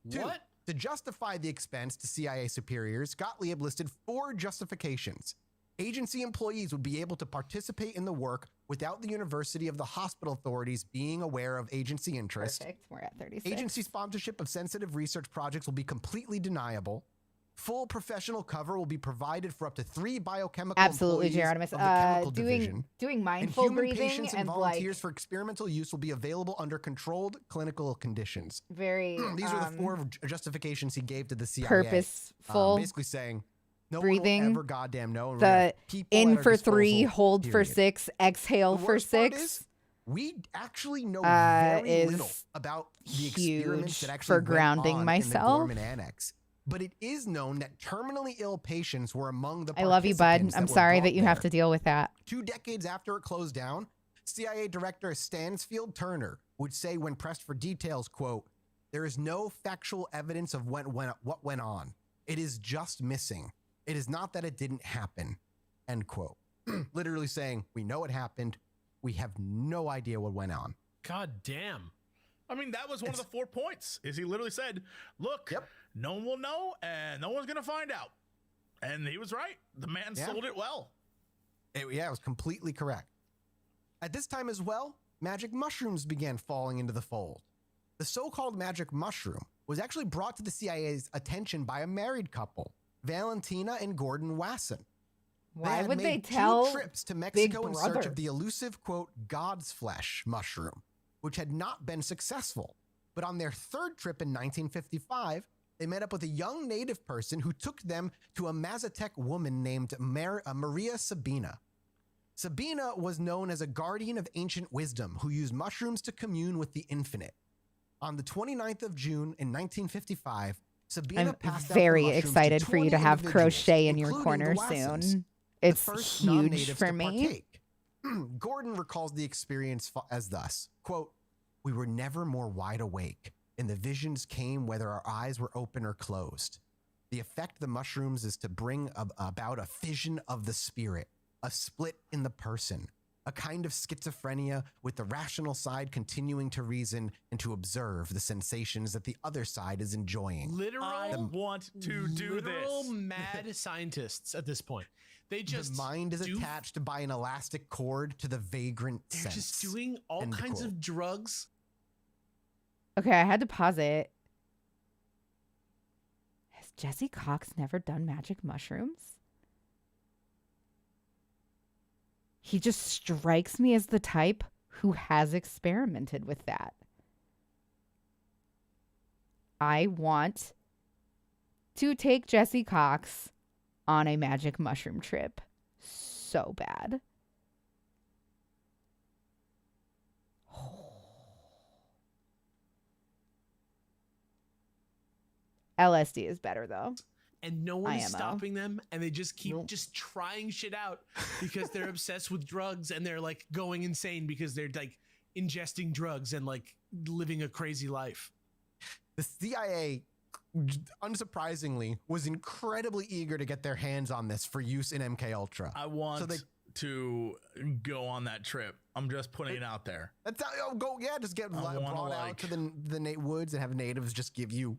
2, to justify the expense to CIA superiors, Gottlieb listed 4 justifications. Agency employees would be able to participate in the work without the university of the hospital authorities being aware of agency interest. Perfect. We're at 36. Agency sponsorship of sensitive research projects will be completely deniable. Full professional cover will be provided for up to 3 biochemical employees of the chemical division. Doing mindful breathing patients and volunteers for experimental use will be available under controlled clinical conditions. Very. These are the 4 justifications he gave to the CIA. Purposeful. Basically saying, no breathing. one will ever goddamn know. The in for 3, hold for 6, exhale for 6. We actually know very little about the experiments that actually for grounding went on myself. in the Gorman Annex. But it is known that terminally ill patients were among the I love you, bud. I'm sorry that you have to deal with that. 2 decades after it closed down, CIA Director Mansfield Turner would say when pressed for details, quote, "There is no factual evidence of what went on. It is just missing. It is not that it didn't happen," end quote. Literally saying, we know it happened. We have no idea what went on. God damn. I mean, that was one of the 4 points, is he literally said, look, no one will know and no one's going to find out. And he was right. The man sold it well. It was completely correct. At this time as well, magic mushrooms began falling into the fold. The so-called magic mushroom was actually brought to the CIA's attention by a married couple, Valentina and Gordon Wasson. Why would they tell 2 trips to Mexico in search of the elusive, quote, God's flesh mushroom, which had not been successful. But on their 3rd trip in 1955, they met up with a young native person who took them to a Mazatec woman named Maria Sabina. Sabina was known as a guardian of ancient wisdom who used mushrooms to commune with the infinite. On the 29th of June in 1955, Sabina passed out very excited for you to have Crochet in your corner soon. It's huge for me. Gordon recalls the experience as thus, quote, "We were never more wide awake, and the visions came whether our eyes were open or closed. The effect of the mushrooms is to bring about a fission of the spirit, a split in the person, a kind of schizophrenia with the rational side continuing to reason and to observe the sensations that the other side is enjoying." I want to do literal this. mad scientists at this point. They just the mind is attached by an elastic cord to the vagrant sense. They're just doing all kinds of drugs. Okay, I had to pause it. Has Jesse Cox never done magic mushrooms? He just strikes me as the type who has experimented with that. I want to take Jesse Cox on a magic mushroom trip so bad. LSD is better though. And no one is stopping them, and they just keep just trying shit out because they're obsessed with drugs, and they're like going insane because they're like ingesting drugs and like living a crazy life. The CIA, unsurprisingly, was incredibly eager to get their hands on this for use in MK Ultra. I want to go on that trip. I'm just putting it out there. That's how, just get brought out to the woods and have natives just give you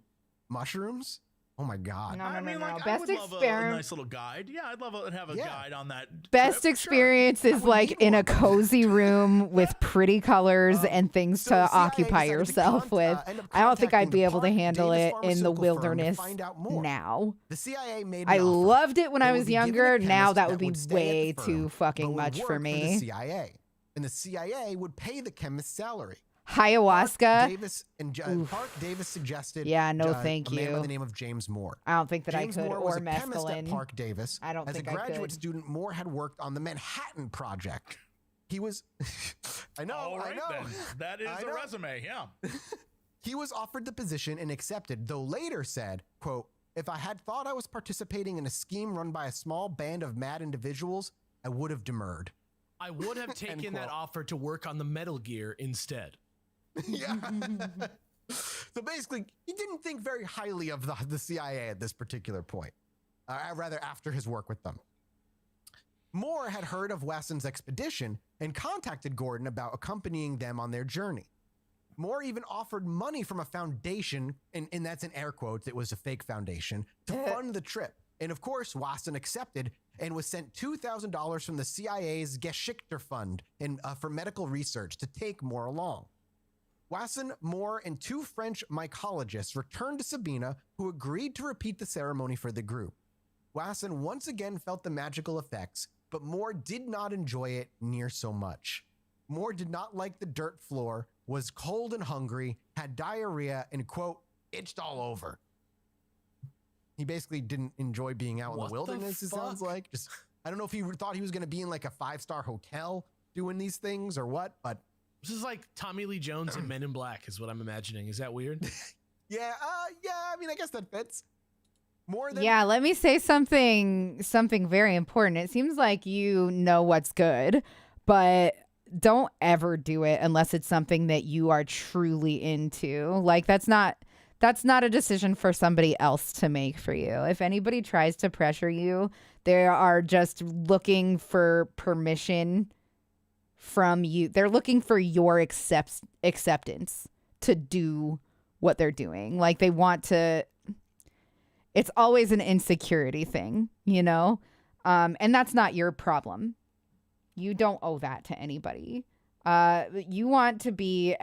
mushrooms. Oh my God. No. Best experience. A nice little guide. Yeah, I'd love to have a guide on that. Best trip. experience is like in a cozy room with pretty colors and things to occupy yourself with. I don't think I'd be able to handle it in the wilderness now. The CIA made I loved it when I was younger. Now that would be way too fucking much for me. The CIA. And the CIA would pay the chemist's salary. Ayahuasca. Park Davis suggested. Yeah, no, thank you. A man by the name of James Moore. I don't think that James I could. Moore or was a mescaline. Chemist at Park Davis. I don't think I could. As a graduate student, Moore had worked on the Manhattan Project. He was. I know. All right, I know. then. That is a resume. Yeah. He was offered the position and accepted, though later said, "quote If I had thought I was participating in a scheme run by a small band of mad individuals, I would have demurred." I would have taken that offer to work on the Metal Gear instead. Yeah. So basically, he didn't think very highly of the CIA at this particular point, rather after his work with them. Moore had heard of Wesson's expedition and contacted Gordon about accompanying them on their journey. Moore even offered money from a foundation, and that's in air quotes, it was a fake foundation, to fund the trip. And of course, Wasson accepted and was sent $2,000 from the CIA's Geschichte Fund for medical research to take Moore along. Wasson, Moore, and 2 French mycologists returned to Sabina, who agreed to repeat the ceremony for the group. Wasson once again felt the magical effects, but Moore did not enjoy it near so much. Moore did not like the dirt floor, was cold and hungry, had diarrhea, and, quote, itched all over. He basically didn't enjoy being out in the wilderness, it sounds like. Just, I don't know if he thought he was going to be in like a 5-star hotel doing these things or what, but... This is like Tommy Lee Jones and Men in Black is what I'm imagining. Is that weird? Yeah, I mean, I guess that fits. Let me say something very important. It seems like you know what's good, but don't ever do it unless it's something that you are truly into. Like that's not a decision for somebody else to make for you. If anybody tries to pressure you, they are just looking for permission from you. They're looking for your acceptance to do what they're doing. Like they want to, it's always an insecurity thing, you know? And that's not your problem. You don't owe that to anybody. You want to be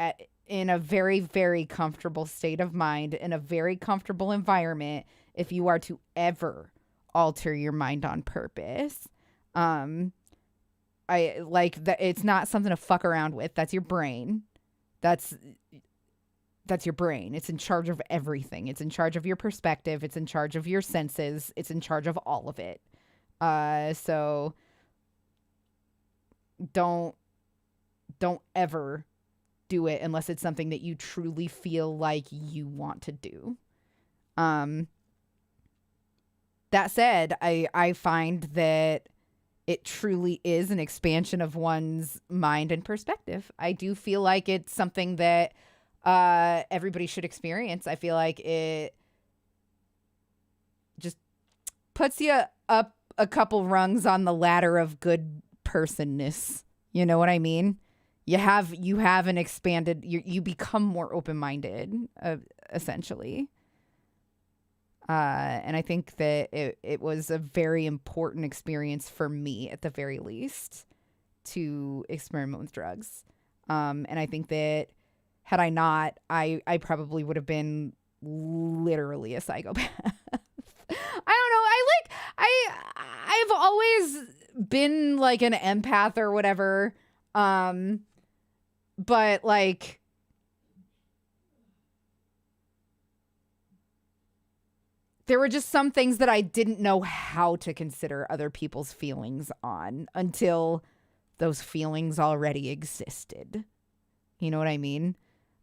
in a very, very comfortable state of mind, in a very comfortable environment, if you are to ever alter your mind on purpose. I like that. It's not something to fuck around with. That's your brain. That's your brain. It's in charge of everything. It's in charge of your perspective. It's in charge of your senses. It's in charge of all of it. So don't ever do it unless it's something that you truly feel like you want to do. That said, I find that it truly is an expansion of one's mind and perspective. I do feel like it's something that everybody should experience. I feel like it just puts you up a couple rungs on the ladder of good personness. You know what I mean? You have an expanded, you become more open-minded, essentially. And I think that it was a very important experience for me, at the very least, to experiment with drugs. And I think that had I not, I probably would have been literally a psychopath. I don't know. I've always been like an empath or whatever. But like, there were just some things that I didn't know how to consider other people's feelings on until those feelings already existed. You know what I mean?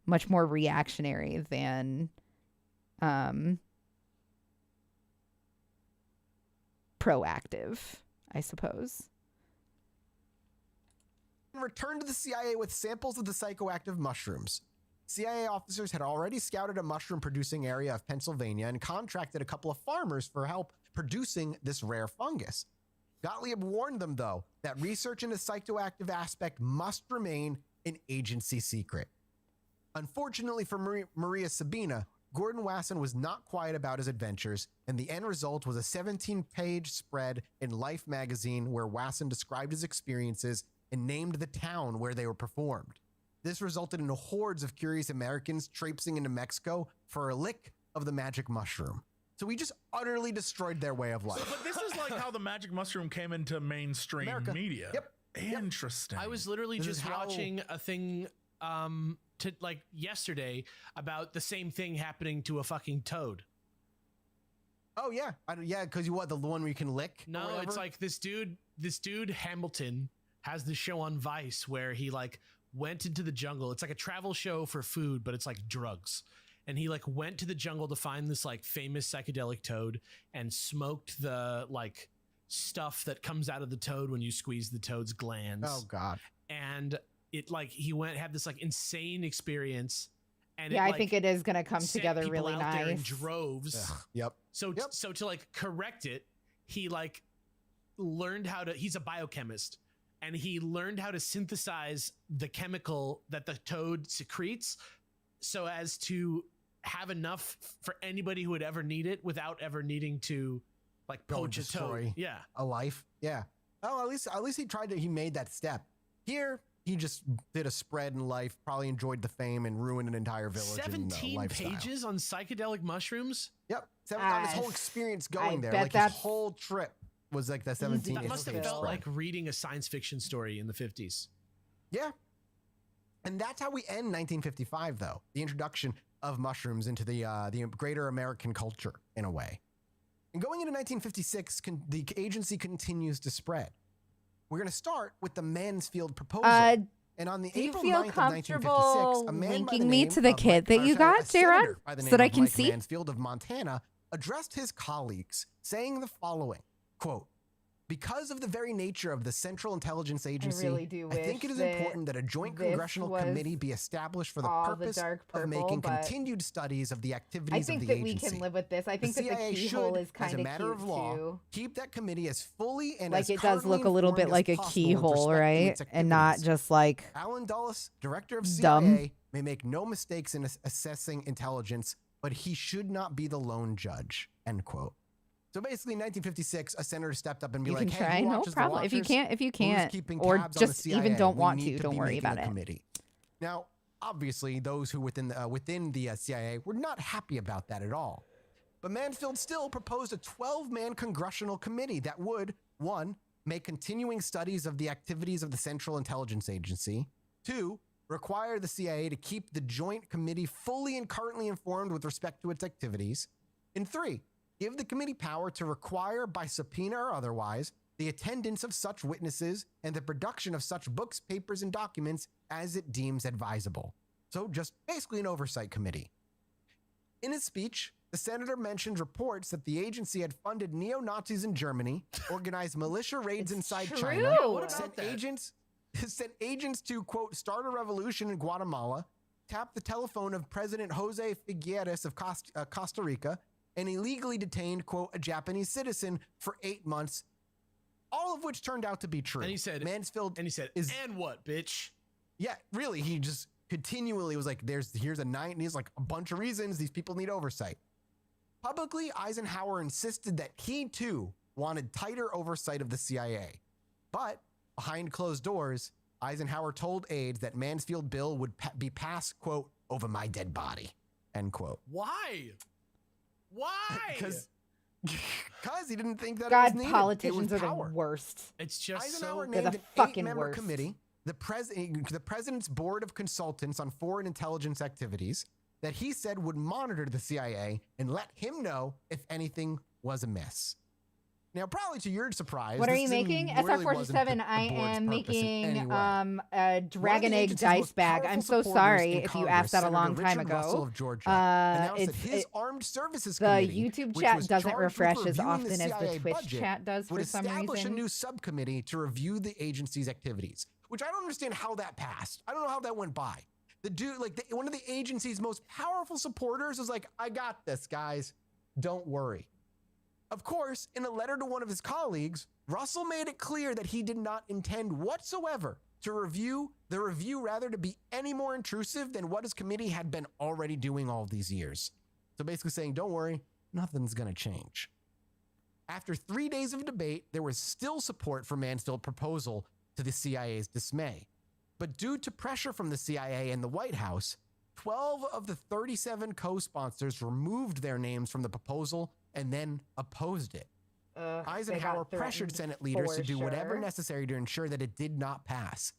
Much more reactionary than proactive, I suppose. Returned to the CIA with samples of the psychoactive mushrooms. CIA officers had already scouted a mushroom-producing area of Pennsylvania and contracted a couple of farmers for help producing this rare fungus. Gottlieb warned them, though, that research into the psychoactive aspect must remain an agency secret. Unfortunately for Maria Sabina, Gordon Wasson was not quiet about his adventures, and the end result was a 17-page spread in Life magazine where Wasson described his experiences and named the town where they were performed. This resulted in hordes of curious Americans traipsing into Mexico for a lick of the magic mushroom. So we just utterly destroyed their way of life. So, but this is like how the magic mushroom came into mainstream media. Yep. Interesting. I was literally just watching a thing to like yesterday about the same thing happening to a fucking toad. Oh yeah, because you want the one where you can lick. No, it's like this dude Hamilton has this show on Vice where he like went into the jungle. It's like a travel show for food, but it's like drugs. And he like went to the jungle to find this like famous psychedelic toad and smoked the like stuff that comes out of the toad when you squeeze the toad's glands. Oh God. And it like he had this like insane experience. And I think it is going to come together really nice. There in droves. Ugh, yep. So to like correct it, he like learned he's a biochemist, and he learned how to synthesize the chemical that the toad secretes so as to have enough for anybody who would ever need it without ever needing to like poach a toad. Yeah. A life. Yeah. Oh, at least he made that step. Here, he just did a spread in Life, probably enjoyed the fame and ruined an entire village. 17 pages on psychedelic mushrooms? Yep. On his whole experience going there. Like his whole trip was like the 17. That must have felt like reading a science fiction story in the 50s. Yeah. And that's how we end 1955, though. The introduction of mushrooms into the greater American culture, in a way. And going into 1956, the agency continues to spread. We're going to start with the Mansfield Proposal. And on the April 9th of 1956, a man linking me to the kit that you got, Jared, so that I can see? Mansfield of Montana addressed his colleagues, saying the following, quote, "Because of the very nature of the Central Intelligence Agency, I think it is important that a joint congressional committee be established for the purpose of making continued studies of the activities of the agency. I think that we can live with this. I think that the keyhole is kind of cute, matter of law, too. Keep that committee as fully and like it does look a little bit like a keyhole, right? And not just like Alan Dulles, director of CIA, may make no mistakes in assessing intelligence, but he should not be the lone judge." End quote. So basically, in 1956, a senator stepped up and be like, "Hey, try, no problem. If you can't, or just even don't want to, don't worry about it." Committee. Now, obviously, those who within the CIA were not happy about that at all. But Mansfield still proposed a 12-man congressional committee that would, 1, make continuing studies of the activities of the Central Intelligence Agency, 2, require the CIA to keep the joint committee fully and currently informed with respect to its activities, and 3, give the committee power to require by subpoena or otherwise the attendance of such witnesses and the production of such books, papers, and documents as it deems advisable. So just basically an oversight committee. In his speech, the senator mentioned reports that the agency had funded neo-Nazis in Germany, organized militia raids inside China, sent agents to, quote, start a revolution in Guatemala, tapped the telephone of President Jose Figueres of Costa Rica, and illegally detained, quote, a Japanese citizen for 8 months, all of which turned out to be true. And he said, and what, bitch? Yeah, really, he just continually was like, here's a night, and he's like, a bunch of reasons these people need oversight. Publicly, Eisenhower insisted that he, too, wanted tighter oversight of the CIA. But behind closed doors, Eisenhower told aides that Mansfield bill would be passed, quote, over my dead body, end quote. Why? Because he didn't think that God, it was needed. Politicians are the worst. It's just Eisenhower they're named the an fucking 8-member worst. committee, the president's board of consultants on foreign intelligence activities, that he said would monitor the CIA and let him know if anything was amiss. Now, probably to your surprise, what are you making? SR47. I am making a dragon egg dice bag. I'm so sorry if you asked that a long time ago. His armed services the YouTube chat doesn't refresh as often as the Twitch chat does for some reason. Establish a new subcommittee to review the agency's activities, which I don't understand how that passed. I don't know how that went by. The dude, one of the agency's most powerful supporters was like, "I got this, guys. Don't worry." Of course, in a letter to one of his colleagues, Russell made it clear that he did not intend whatsoever to review to be any more intrusive than what his committee had been already doing all these years. So basically saying, don't worry, nothing's going to change. After 3 days of debate, there was still support for Mansfield Proposal to the CIA's dismay. But due to pressure from the CIA and the White House, 12 of the 37 co-sponsors removed their names from the proposal and then opposed it. Eisenhower pressured Senate leaders to do whatever necessary to ensure that it did not pass.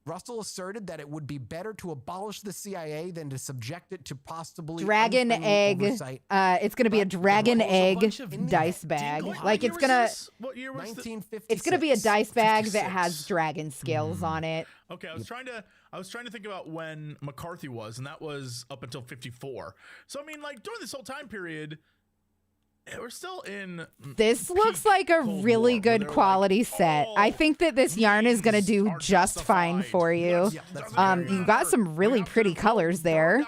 Russell asserted that it would be better to abolish the CIA than to subject it to possibly dragon egg. Oversight. It's going to be a dragon egg dice bag. Like it's going to. What year was 1956. It's going to be a dice bag that has dragon scales on it. Okay, I was trying to think about when McCarthy was, and that was up until 54. So I mean, like during this whole time period, we're still in. This looks like a really good quality set. I think that this yarn is going to do just fine for you. You've got some really pretty colors there.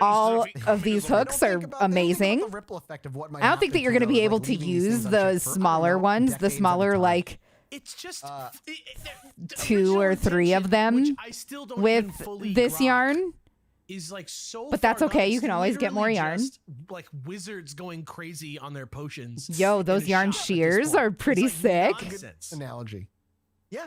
All of these hooks are amazing. I don't think that you're going to be able to use the smaller ones, the smaller like it's just 2 or 3 of them with this yarn. Is like so, but that's okay. It's you can always get more yarn. Like wizards going crazy on their potions. Yo, those yarn shears are pretty sick. Analogy. Yeah,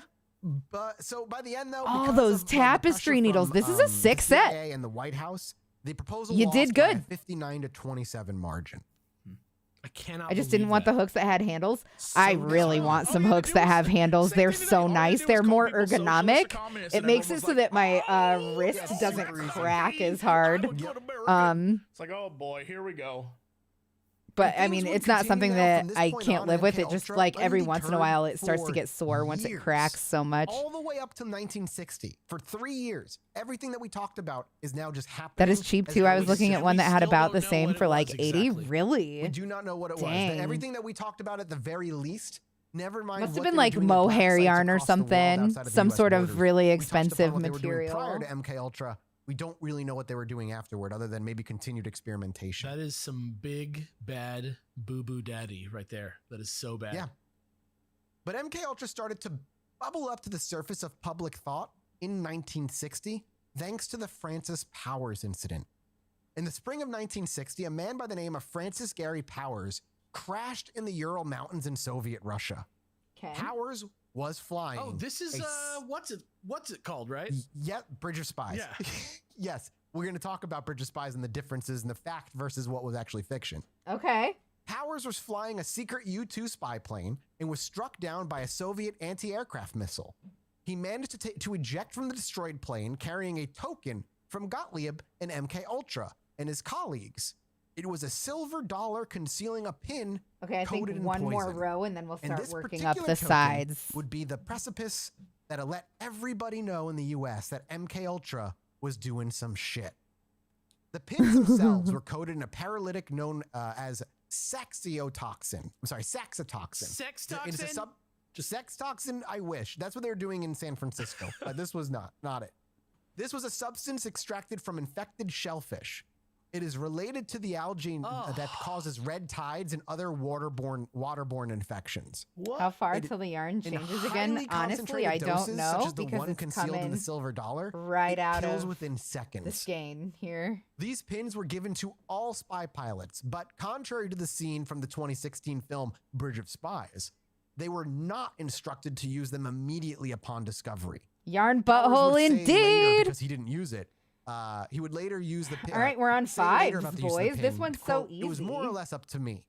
but so by the end though, all those tapestry needles. This is a sick set. And the White House, the proposal you did good. 59 to 27 margin. I just didn't want the hooks that had handles. I really want some hooks that have handles. They're so nice. They're more ergonomic. It makes it so that my wrist doesn't crack as hard. It's like, oh boy, here we go. But I mean, it's not something that I can't live with. It just like every once in a while it starts to get sore once it cracks so much. All the way up to 1960. For 3 years, everything that we talked about is now just happening. That is cheap too. I was looking at one that had about the same for like 80. Really? We do not know what it was. Everything that we talked about at the very least, never mind. Must have been like mohair yarn or something. Some sort of really expensive material. Prior to MK Ultra, we don't really know what they were doing afterward other than maybe continued experimentation. That is some big, bad boo-boo daddy right there. That is so bad. Yeah. But MK Ultra started to bubble up to the surface of public thought in 1960 thanks to the Francis Powers incident. In the spring of 1960, a man by the name of Francis Gary Powers crashed in the Ural Mountains in Soviet Russia. Okay. Powers was flying. Oh, this is what's it called, right? Yep, Bridge of Spies. Yeah. Yes, we're going to talk about Bridge of Spies and the differences in the fact versus what was actually fiction. Okay. Powers was flying a secret U-2 spy plane and was struck down by a Soviet anti-aircraft missile. He managed to eject from the destroyed plane carrying a token from Gottlieb and MK Ultra and his colleagues. It was a silver dollar concealing a pin. Okay, I think one more row and then we'll start working up the token sides. Would be the precipice that'll let everybody know in the US that MK Ultra was doing some shit. The pins themselves were coated in a paralytic known as saxitoxin. I'm sorry, saxitoxin. Sex toxin? It's a sex toxin, I wish. That's what they were doing in San Francisco. This was not it. This was a substance extracted from infected shellfish. It is related to the algae that causes red tides and other waterborne infections. What? How far till the yarn changes again? Honestly, I don't know such as the because one it's concealed coming in the silver dollar. Right out kills of within seconds. the skein here. These pins were given to all spy pilots, but contrary to the scene from the 2016 film Bridge of Spies, they were not instructed to use them immediately upon discovery. Yarn butthole indeed. Because he didn't use it. He would later use the pin. All right, we're on 5, boys. This one's quote, so easy. It was more or less up to me,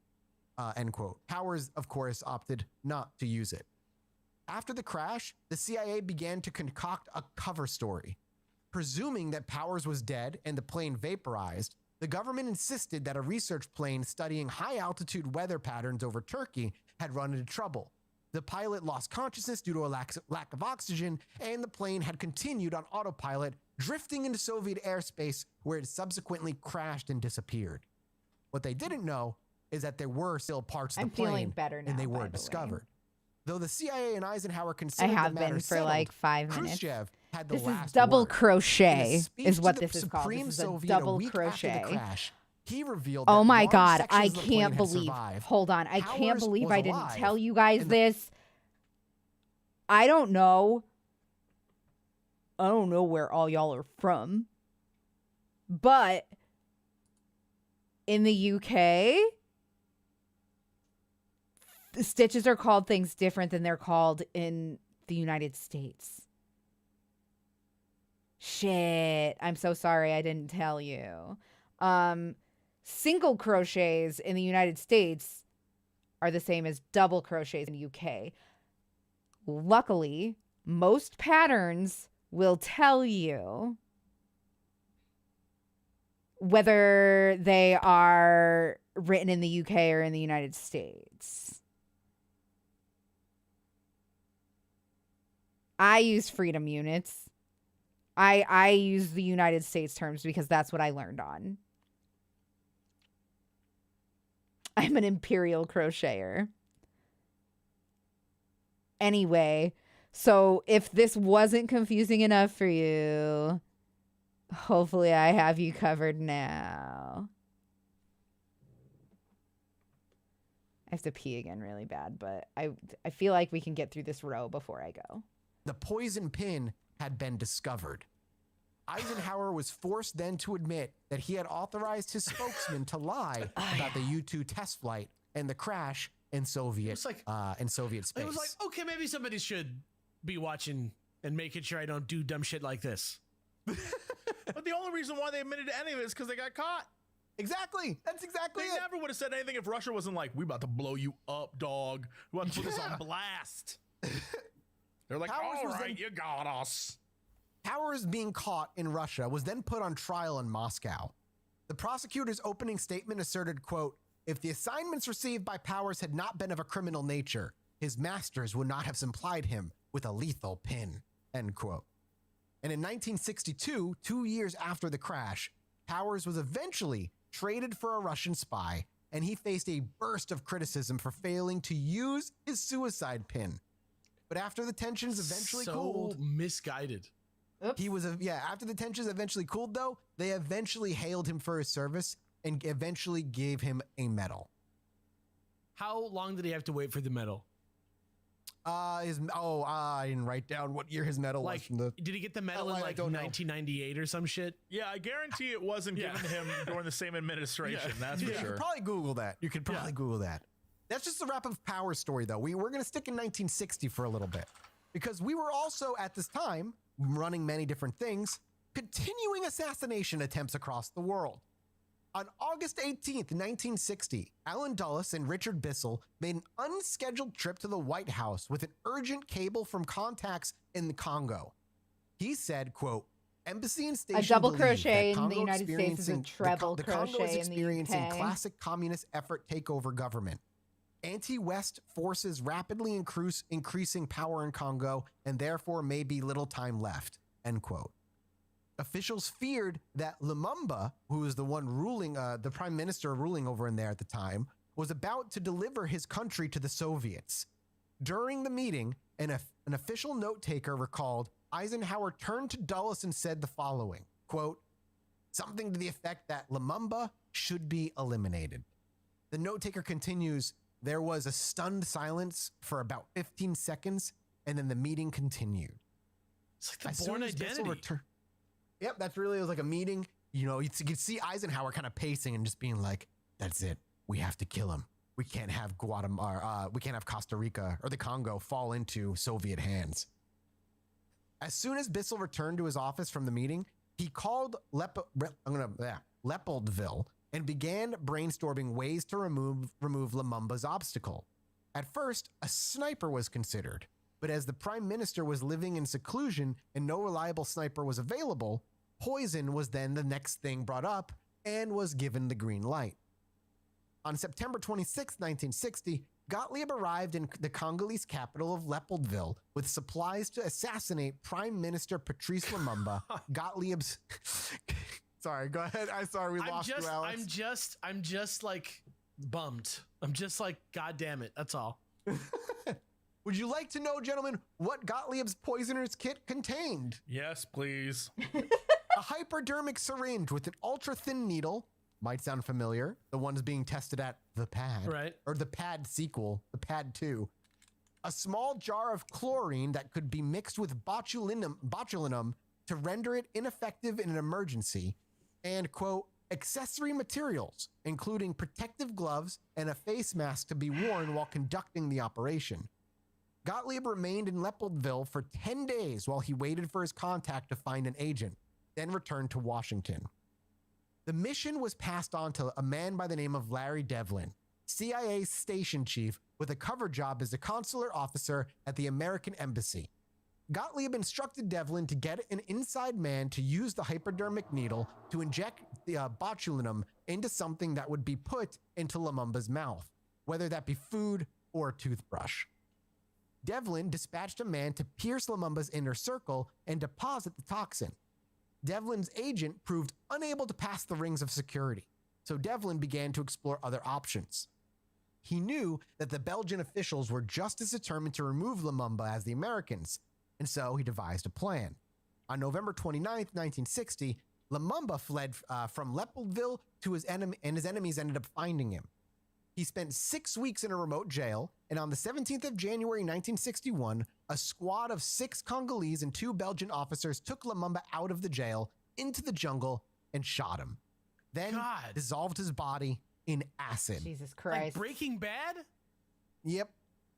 end quote. Powers, of course, opted not to use it. After the crash, the CIA began to concoct a cover story. Presuming that Powers was dead and the plane vaporized, the government insisted that a research plane studying high-altitude weather patterns over Turkey had run into trouble. The pilot lost consciousness due to a lack of oxygen, and the plane had continued on autopilot, drifting into Soviet airspace where it subsequently crashed and disappeared. What they didn't know is that there were still parts of the plane, feeling better now, and they were discovered. Though the CIA and Eisenhower considered I have the matter been for settled, like 5 minutes. Khrushchev had the This last is double word. crochet, In a speech is what to the this is called. Supreme This is a Soviet double week after crochet. the crash, He revealed Oh that my large God, sections I of the plane can't had believe. survived. Hold on, I can't Powers believe was I didn't alive, tell you guys and this. I don't know where all y'all are from, but in the UK, the stitches are called things different than they're called in the United States. Shit, I'm so sorry I didn't tell you. Single crochets in the United States are the same as double crochets in the UK. Luckily, most patterns will tell you whether they are written in the UK or in the United States. I use freedom units. I use the United States terms because that's what I learned on. I'm an imperial crocheter. Anyway, so if this wasn't confusing enough for you, hopefully I have you covered now. I have to pee again really bad, but I feel like we can get through this row before I go. The poison pin had been discovered. Eisenhower was forced then to admit that he had authorized his spokesman to lie about the U-2 test flight and the crash in Soviet space. It was like, okay, maybe somebody should be watching and making sure I don't do dumb shit like this. But the only reason why they admitted to any of it is because they got caught. Exactly. That's exactly They it. never would have said anything if Russia wasn't like, we about to blow you up, dog. We about to put this on blast. They're like, all right, you got us. Powers being caught in Russia was then put on trial in Moscow. The prosecutor's opening statement asserted, quote, if the assignments received by Powers had not been of a criminal nature, his masters would not have supplied him with a lethal pin, end quote. And in 1962, 2 years after the crash, Powers was eventually traded for a Russian spy, and he faced a burst of criticism for failing to use his suicide pin. But after the tensions eventually cooled, misguided. After the tensions eventually cooled, though, they eventually hailed him for his service and eventually gave him a medal. How long did he have to wait for the medal? I didn't write down what year his medal was. Did he get the medal in 1998 or some shit? Yeah, I guarantee it wasn't given to him during the same administration. That's for sure. You could probably Google that. Google that. That's just the wrap of Power's story, though. We're going to stick in 1960 for a little bit because we were also at this time running many different things, continuing assassination attempts across the world. On August 18th, 1960, Alan Dulles and Richard Bissell made an unscheduled trip to the White House with an urgent cable from contacts in the Congo. He said, quote, embassy and station a double believe crochet that in the United States is a treble the Congo is crochet in the experiencing UK. classic communist effort takeover government. Anti-West forces rapidly increasing power in Congo, and therefore may be little time left, end quote. Officials feared that Lumumba, who was the one ruling, the prime minister ruling over in there at the time, was about to deliver his country to the Soviets. During the meeting, an official note taker recalled Eisenhower turned to Dulles and said the following, quote, something to the effect that Lumumba should be eliminated. The note taker continues, there was a stunned silence for about 15 seconds, and then the meeting continued. It's like the Born Identity. Yep, it was like a meeting. You know, you could see Eisenhower kind of pacing and just being like, that's it. We have to kill him. We can't have we can't have Costa Rica or the Congo fall into Soviet hands. As soon as Bissell returned to his office from the meeting, he called Leopoldville and began brainstorming ways to remove Lumumba's obstacle. At first, a sniper was considered, but as the prime minister was living in seclusion and no reliable sniper was available, poison was then the next thing brought up and was given the green light. On September 26, 1960, Gottlieb arrived in the Congolese capital of Leopoldville with supplies to assassinate Prime Minister Patrice Lumumba. Gottlieb's... Sorry, go ahead. I'm sorry, we lost you, Alex. I'm just like bummed. I'm just like, God damn it. That's all. Would you like to know, gentlemen, what Gottlieb's poisoner's kit contained? Yes, please. A hypodermic syringe with an ultra-thin needle, Might sound familiar. The ones being tested at the pad. Right. Or the pad sequel, the pad 2. A small jar of chlorine that could be mixed with botulinum to render it ineffective in an emergency. And, quote, accessory materials, including protective gloves and a face mask to be worn while conducting the operation. Gottlieb remained in Leopoldville for 10 days while he waited for his contact to find an agent, then returned to Washington. The mission was passed on to a man by the name of Larry Devlin, CIA's station chief with a cover job as a consular officer at the American Embassy. Gottlieb instructed Devlin to get an inside man to use the hypodermic needle to inject the botulinum into something that would be put into Lumumba's mouth, whether that be food or a toothbrush. Devlin dispatched a man to pierce Lumumba's inner circle and deposit the toxin. Devlin's agent proved unable to pass the rings of security, so Devlin began to explore other options. He knew that the Belgian officials were just as determined to remove Lumumba as the Americans, and so he devised a plan. On November 29, 1960, Lumumba fled from Leopoldville to his enemy, and his enemies ended up finding him. He spent 6 weeks in a remote jail, and on the 17th of January 1961, a squad of 6 Congolese and 2 Belgian officers took Lumumba out of the jail into the jungle and shot him. Then dissolved his body in acid. Jesus Christ. Like Breaking Bad? Yep.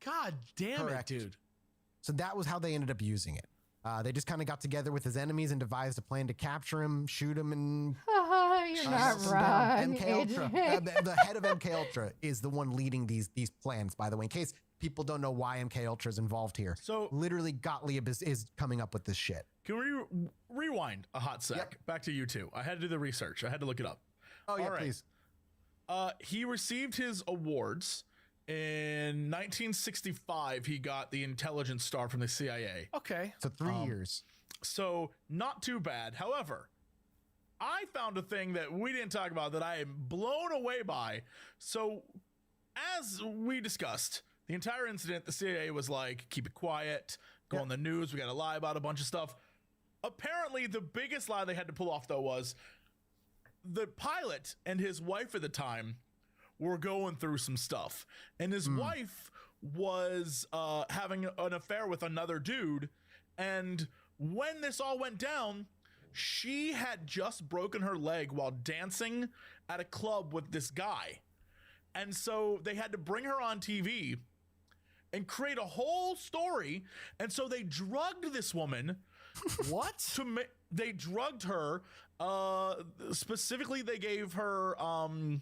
God damn Correct. it, dude. So that was how they ended up using it. They just kind of got together with his enemies and devised a plan to capture him, shoot him, and you're not wrong. MK Ultra. The head of MK Ultra is the one leading these plans, by the way, in case people don't know why MK Ultra is involved here. So literally Gottlieb is coming up with this shit. Can we rewind a hot sec? Yep. Back to you two. I had to do the research. I had to look it up. Oh, yeah, please. He received his awards in 1965. He got the Intelligence Star from the CIA. Okay. So 3 years. So not too bad. However, I found a thing that we didn't talk about that I am blown away by. So as we discussed, the entire incident, the CIA was like, keep it quiet, go on the news, we got to lie about a bunch of stuff. Apparently, the biggest lie they had to pull off, though, was the pilot and his wife at the time were going through some stuff. And his wife was having an affair with another dude. And when this all went down, she had just broken her leg while dancing at a club with this guy. And so they had to bring her on TV and create a whole story. And so they drugged this woman. What? They drugged her. Specifically, they gave her all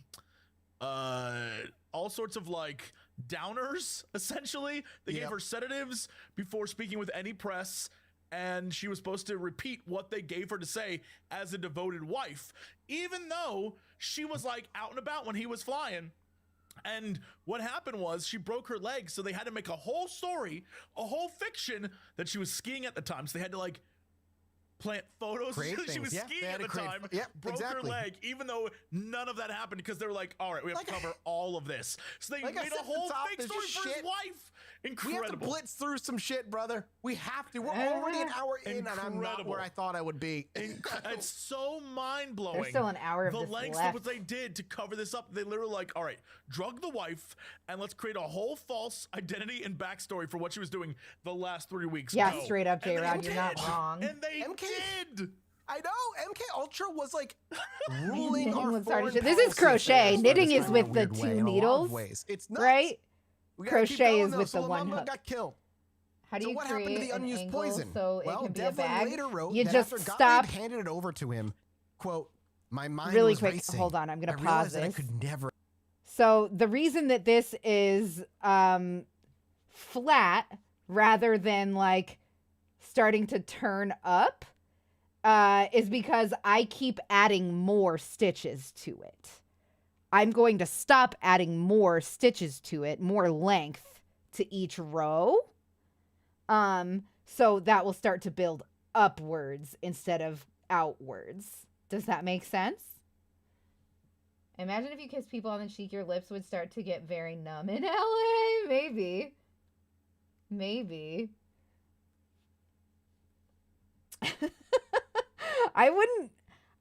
sorts of like downers, essentially. They gave her sedatives before speaking with any press. And she was supposed to repeat what they gave her to say as a devoted wife, even though she was like out and about when he was flying. And what happened was she broke her leg. So they had to make a whole story, a whole fiction that she was skiing at the time. So they had to like plant photos. She was skiing at the time, broke her leg, even though none of that happened because they were like, all right, we have to cover all of this. So they made a whole fake story for his wife. Incredible. We have to blitz through some shit, brother. We have to. We're already an hour in, and I'm not where I thought I would be. It's so mind-blowing. There's still an hour of the this lengths left. of what they did to cover this up. They literally like, all right, drug the wife, and let's create a whole false identity and backstory for what she was doing the last 3 weeks. Yeah, straight up, J-Rod, you're not wrong. And they did. I know. MK Ultra was like ruling our foreign This is crochet. Knitting is with the way, two in a lot of needles, ways. It's nuts. right? We gotta keep Crochet going, is though. with So the one Lumumba hook. got killed. How do you what happened to create the an unused angle poison? so it Well, can be a Devlin bag? later wrote You that just after stop. Gottlieb handed it over to him, quote, my mind Really was quick, racing. hold on, I'm gonna I pause realized that I this. could never. So the reason that this is flat rather than like starting to turn up is because I keep adding more stitches to it. I'm going to stop adding more stitches to it, more length to each row. So that will start to build upwards instead of outwards. Does that make sense? Imagine if you kissed people on the cheek, your lips would start to get very numb in LA. Maybe.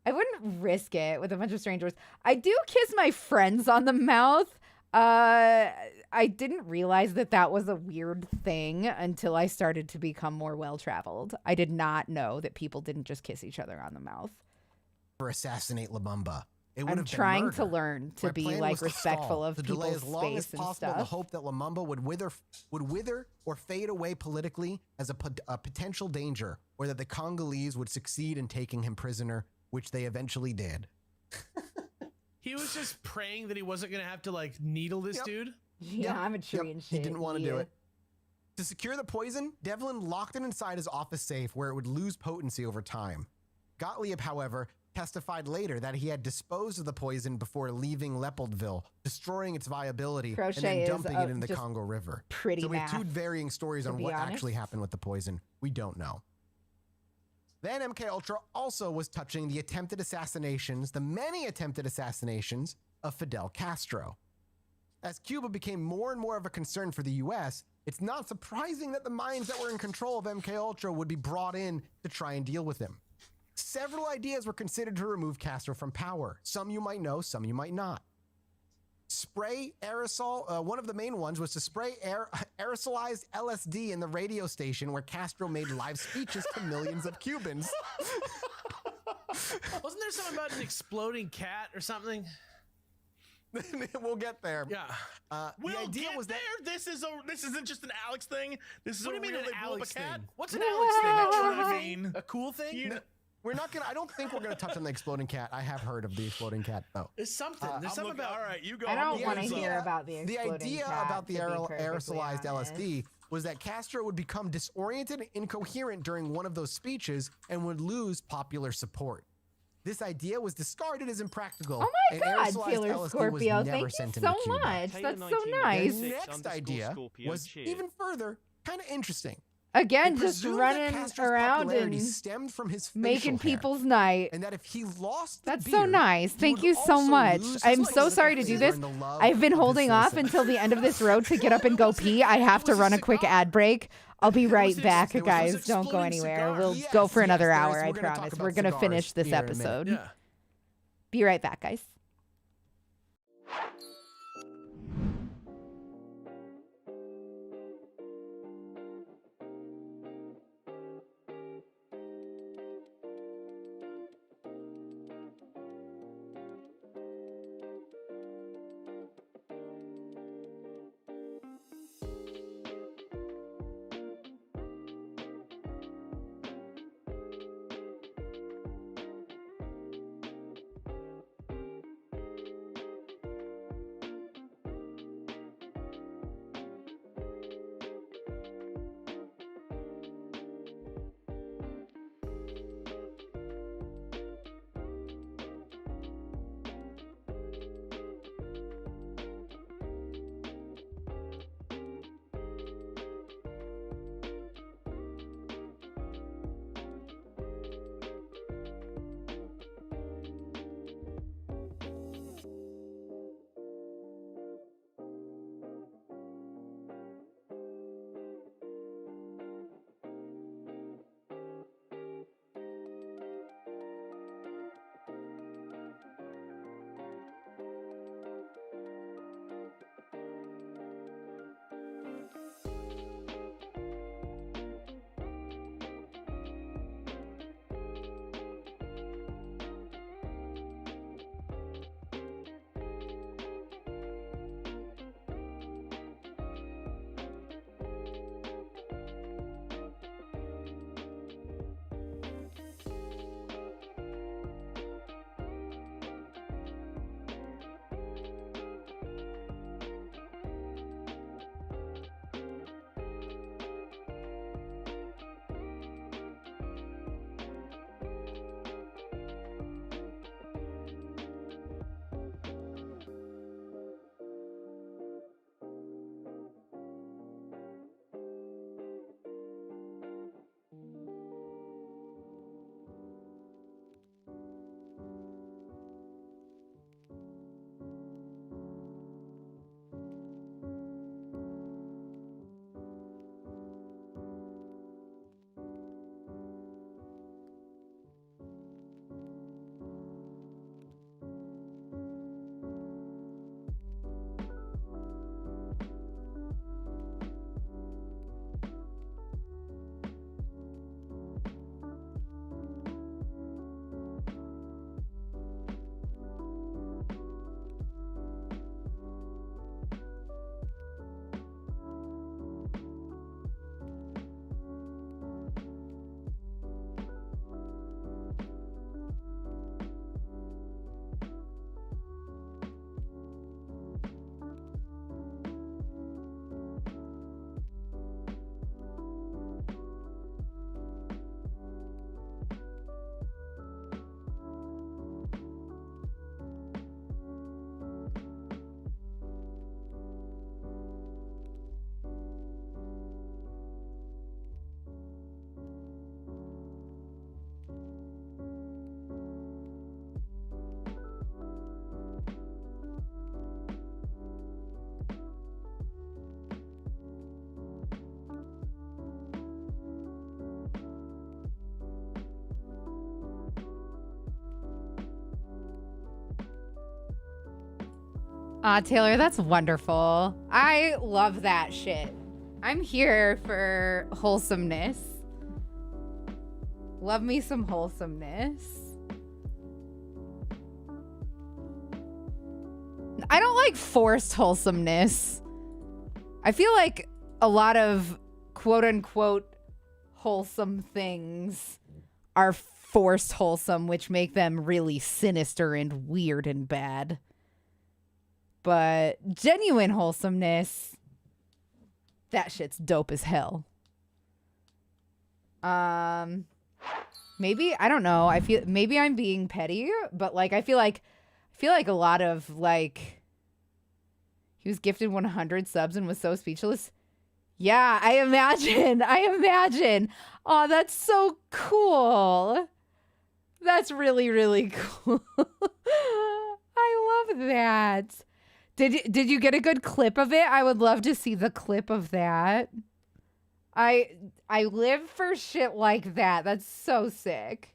I wouldn't risk it with a bunch of strangers. I do kiss my friends on the mouth. I didn't realize that was a weird thing until I started to become more well-traveled. I did not know that people didn't just kiss each other on the mouth. Or assassinate Lumumba. I'm trying to learn to be like respectful of people's space and stuff. To delay as long as possible, the hope that Lumumba would wither or fade away politically as a potential danger, or that the Congolese would succeed in taking him prisoner, which they eventually did. He was just praying that he wasn't going to have to like needle this dude. Yeah, I'm a tree and shit. He didn't want to do it. To secure the poison, Devlin locked it inside his office safe where it would lose potency over time. Gottlieb, however, testified later that he had disposed of the poison before leaving Leopoldville, destroying its viability Crochet and then dumping it in the Congo River. Pretty so we have two varying stories on what actually happened with the poison. We don't know. Then MK Ultra also was touching the many attempted assassinations of Fidel Castro. As Cuba became more and more of a concern for the US, it's not surprising that the minds that were in control of MK Ultra would be brought in to try and deal with him. Several ideas were considered to remove Castro from power. Some you might know, some you might not. Spray aerosol, one of the main ones was to spray aerosolized LSD in the radio station where Castro made live speeches to millions of Cubans. Wasn't there something about an exploding cat or something? We'll get there. Yeah. The idea was that this isn't just an Alex thing. This is what a do you real mean an Alex cat. thing? What's an Alex thing? That's what I mean. A cool thing? We're not gonna. I don't think we're gonna touch on the exploding cat. I have heard of the exploding cat though. There's something. There's something about. All right, you go. I don't want to hear about the exploding idea cat, about the aerosolized honest. LSD was that Castro would become disoriented and incoherent during one of those speeches and would lose popular support. This idea was discarded as impractical. Oh my God, Taylor Scorpio, thank you so much. That's so nice. The next idea was even further kind of interesting. Again, just running around and stemmed from his making people's night. And that if he lost That's so nice. Thank you so much. I'm so sorry to do this. I've been holding off until the end of this road to get up and go pee. I have to run a quick ad break. I'll be right back, guys. Don't go anywhere. We'll go for another hour, I promise. We're going to finish this episode. Yeah. Be right back, guys. Taylor, that's wonderful. I love that shit. I'm here for wholesomeness. Love me some wholesomeness. I don't like forced wholesomeness. I feel like a lot of quote unquote wholesome things are forced wholesome, which make them really sinister and weird and bad. But genuine wholesomeness, that shit's dope as hell. Maybe, I don't know. Maybe I'm being petty, but like I feel like a lot of like he was gifted 100 subs and was so speechless. Yeah, I imagine. Oh, that's so cool. That's really, really cool. I love that. Did you get a good clip of it? I would love to see the clip of that. I live for shit like that. That's so sick.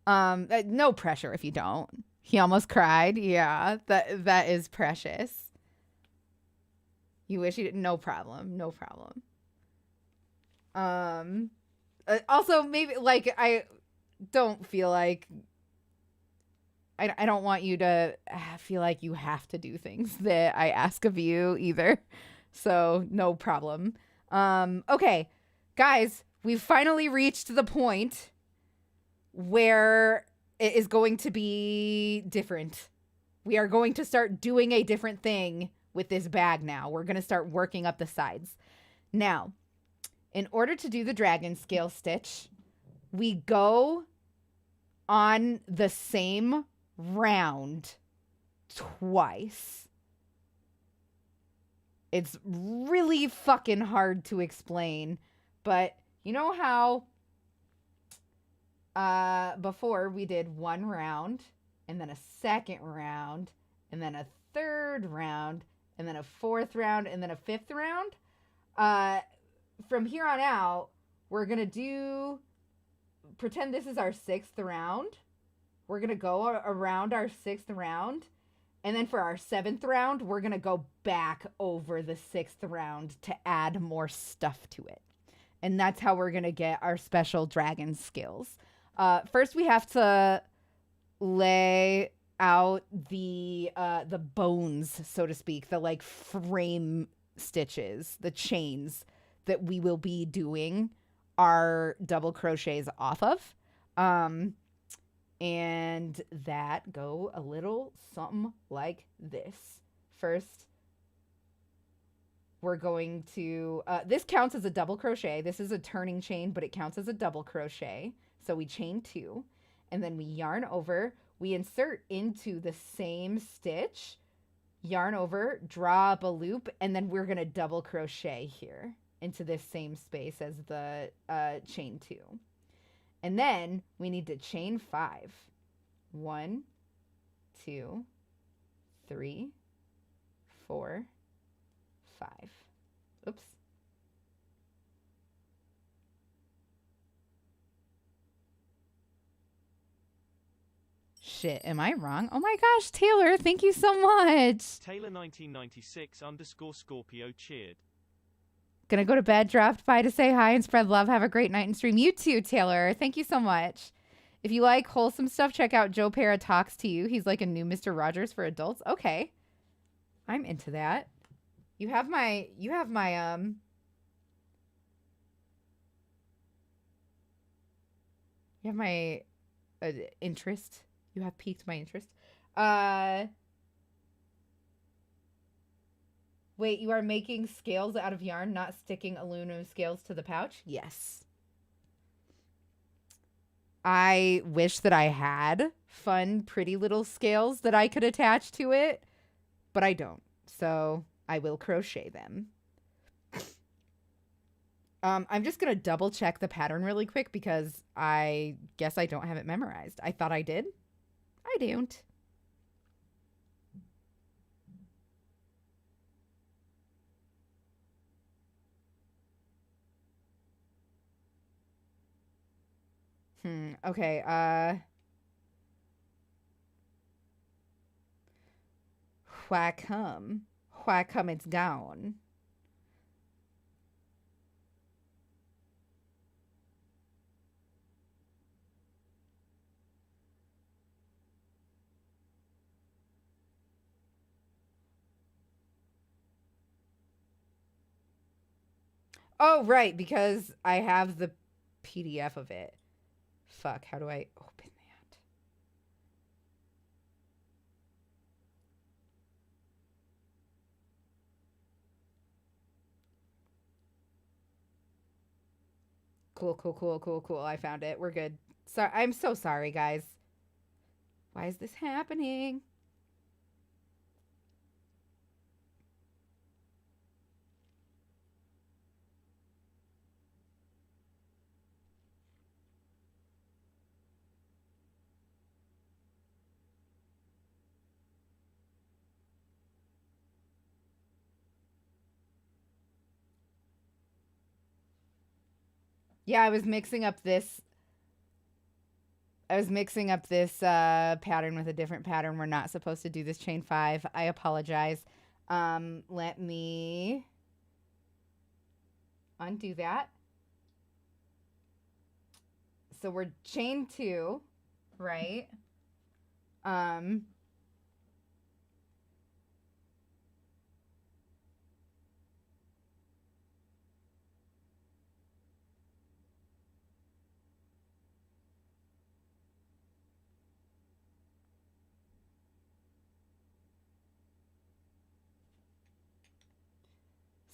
No pressure if you don't. He almost cried. Yeah, that is precious. You wish you didn't. No problem. Also, maybe like I don't feel like I don't want you to feel like you have to do things that I ask of you either. So no problem. Okay, guys, we've finally reached the point where it is going to be different. We are going to start doing a different thing with this bag now. We're going to start working up the sides. Now, in order to do the dragon scale stitch, we go on the same round twice. It's really fucking hard to explain, but you know how before we did one round and then a second round and then a third round and then a fourth round and then a fifth round? From here on out, we're going to pretend this is our sixth round. We're going to go around our sixth round. And then for our seventh round, we're going to go back over the sixth round to add more stuff to it. And that's how we're going to get our special dragon skills. First, we have to lay out the bones, so to speak, the like frame stitches, the chains that we will be doing our double crochets off of. And that go a little something like this. First, we're going to, this counts as a double crochet. This is a turning chain, but it counts as a double crochet. So we chain 2, and then we yarn over, we insert into the same stitch, yarn over, draw up a loop, and then we're going to double crochet here into this same space as the chain 2. And then we need to chain 5. 1, 2, 3, 4, 5. Oops. Shit, am I wrong? Oh my gosh, Taylor, thank you so much. Taylor 1996 _ Scorpio cheered. Gonna go to bed, dropped by to say hi and spread love. Have a great night and stream. You too, Taylor. Thank you so much. If you like wholesome stuff, check out Joe Para Talks to You. He's like a new Mr. Rogers for adults. Okay. I'm into that. You have my interest. You have piqued my interest. Wait, you are making scales out of yarn, not sticking aluminum scales to the pouch? Yes. I wish that I had fun, pretty little scales that I could attach to it, but I don't. So I will crochet them. I'm just going to double check the pattern really quick because I guess I don't have it memorized. I thought I did. I don't. Okay, Why come? Why come it's gone? Oh, right, because I have the PDF of it. Fuck, how do I open that? Cool. I found it. We're good. So I'm so sorry, guys. Why is this happening? Yeah, I was mixing up this pattern with a different pattern. We're not supposed to do this chain 5. I apologize. Let me undo that. So we're chain 2, right?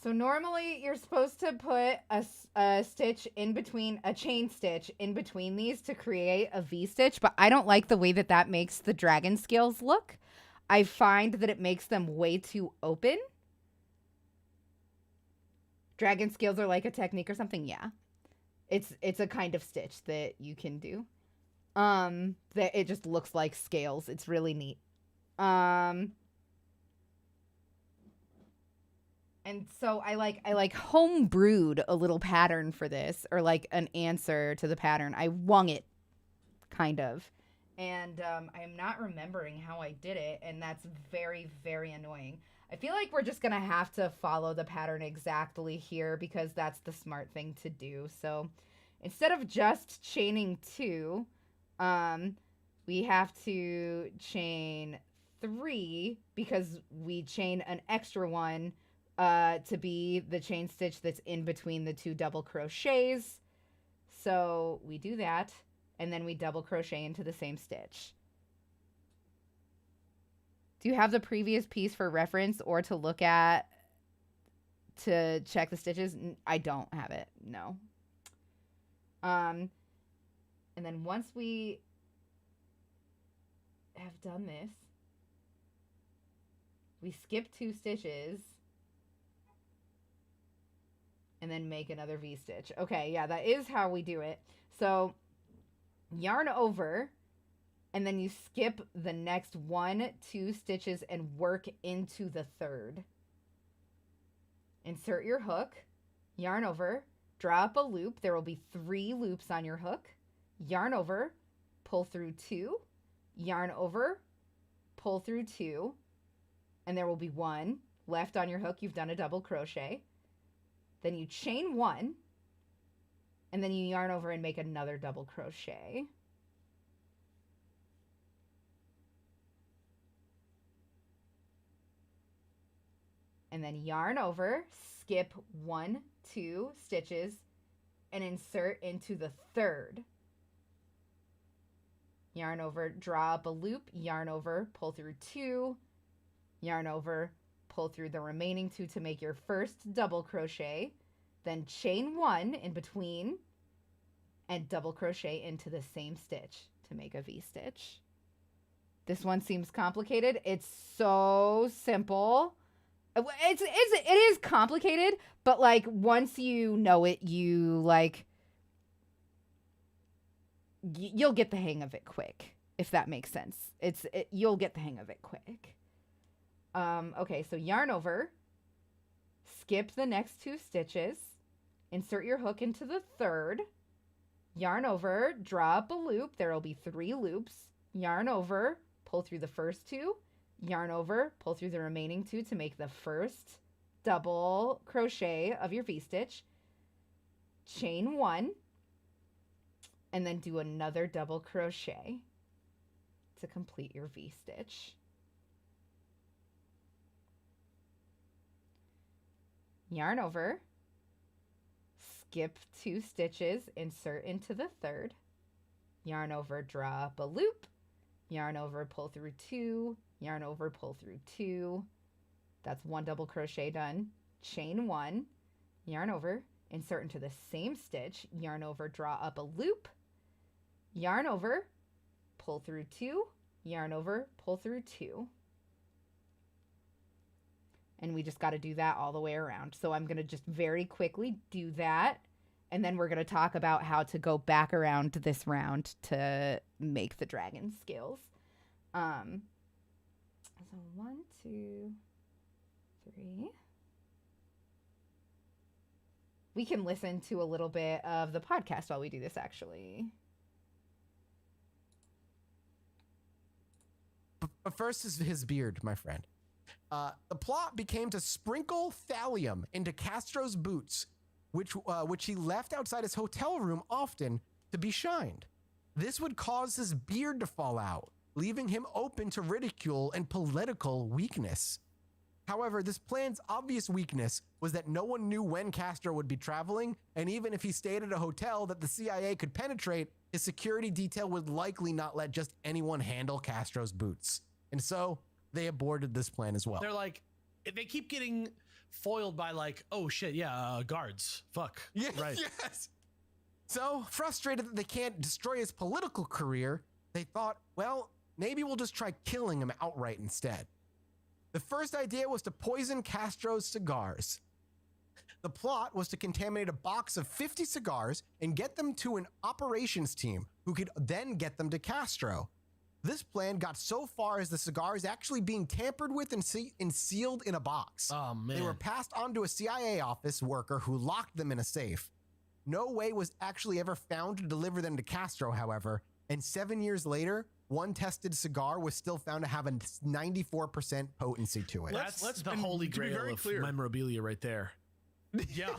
So normally you're supposed to put a stitch in between, a chain stitch in between these to create a V-stitch, but I don't like the way that that makes the dragon scales look. I find that it makes them way too open. Dragon scales are like a technique or something, yeah. It's a kind of stitch that you can do. That it just looks like scales. It's really neat. And so I like home brewed a little pattern for this, or like an answer to the pattern. I wung it, kind of. And I'm not remembering how I did it, and that's very, very annoying. I feel like we're just going to have to follow the pattern exactly here because that's the smart thing to do. So instead of just chaining 2, we have to chain 3 because we chain an extra one to be the chain stitch that's in between the 2 double crochets. So we do that, and then we double crochet into the same stitch. Do you have the previous piece for reference or to look at to check the stitches? I don't have it, no. And then once we have done this, we skip 2 stitches and then make another V-stitch. Okay, yeah, that is how we do it. So yarn over, and then you skip the next 1, 2 stitches and work into the 3rd. Insert your hook, yarn over, draw up a loop. There will be 3 loops on your hook. Yarn over, pull through 2, yarn over, pull through 2, and there will be 1 left on your hook. You've done a double crochet. Then you chain 1, and then you yarn over and make another double crochet. And then yarn over, skip 1, 2 stitches, and insert into the 3rd. Yarn over, draw up a loop, yarn over, pull through 2, yarn over, pull through the remaining 2 to make your first double crochet, then chain 1 in between, and double crochet into the same stitch to make a V-stitch. This one seems complicated. It's so simple. It is complicated, but like once you know it, you like you'll get the hang of it quick, if that makes sense. You'll get the hang of it quick. Okay, so yarn over, skip the next 2 stitches, insert your hook into the 3rd, yarn over, draw up a loop. There will be 3 loops. Yarn over, pull through the first 2, yarn over, pull through the remaining 2 to make the first double crochet of your V-stitch, chain 1, and then do another double crochet to complete your V-stitch. Yarn over, skip 2 stitches, insert into the 3rd, yarn over, draw up a loop, yarn over, pull through 2, yarn over, pull through 2. That's 1 double crochet done. Chain 1, yarn over, insert into the same stitch, yarn over, draw up a loop, yarn over, pull through 2, yarn over, pull through 2. And we just got to do that all the way around. So I'm going to just very quickly do that. And then we're going to talk about how to go back around this round to make the dragon scales. So 1, 2, 3. We can listen to a little bit of the podcast while we do this, actually. But first is his beard, my friend. The plot became to sprinkle thallium into Castro's boots, which he left outside his hotel room often to be shined. This would cause his beard to fall out, leaving him open to ridicule and political weakness. However, this plan's obvious weakness was that no one knew when Castro would be traveling, and even if he stayed at a hotel that the CIA could penetrate, his security detail would likely not let just anyone handle Castro's boots. And so they aborted this plan as well. They're like, they keep getting foiled by like, oh shit, yeah, guards. Fuck. Yeah, right. Yes. So frustrated that they can't destroy his political career, they thought, well, maybe we'll just try killing him outright instead. The first idea was to poison Castro's cigars. The plot was to contaminate a box of 50 cigars and get them to an operations team who could then get them to Castro. This plan got so far as the cigars actually being tampered with and sealed in a box. Oh, man. They were passed on to a CIA office worker who locked them in a safe. No way was actually ever found to deliver them to Castro, however, and 7 years later, one tested cigar was still found to have a 94% potency to it. That's the holy grail of memorabilia right there. Yeah.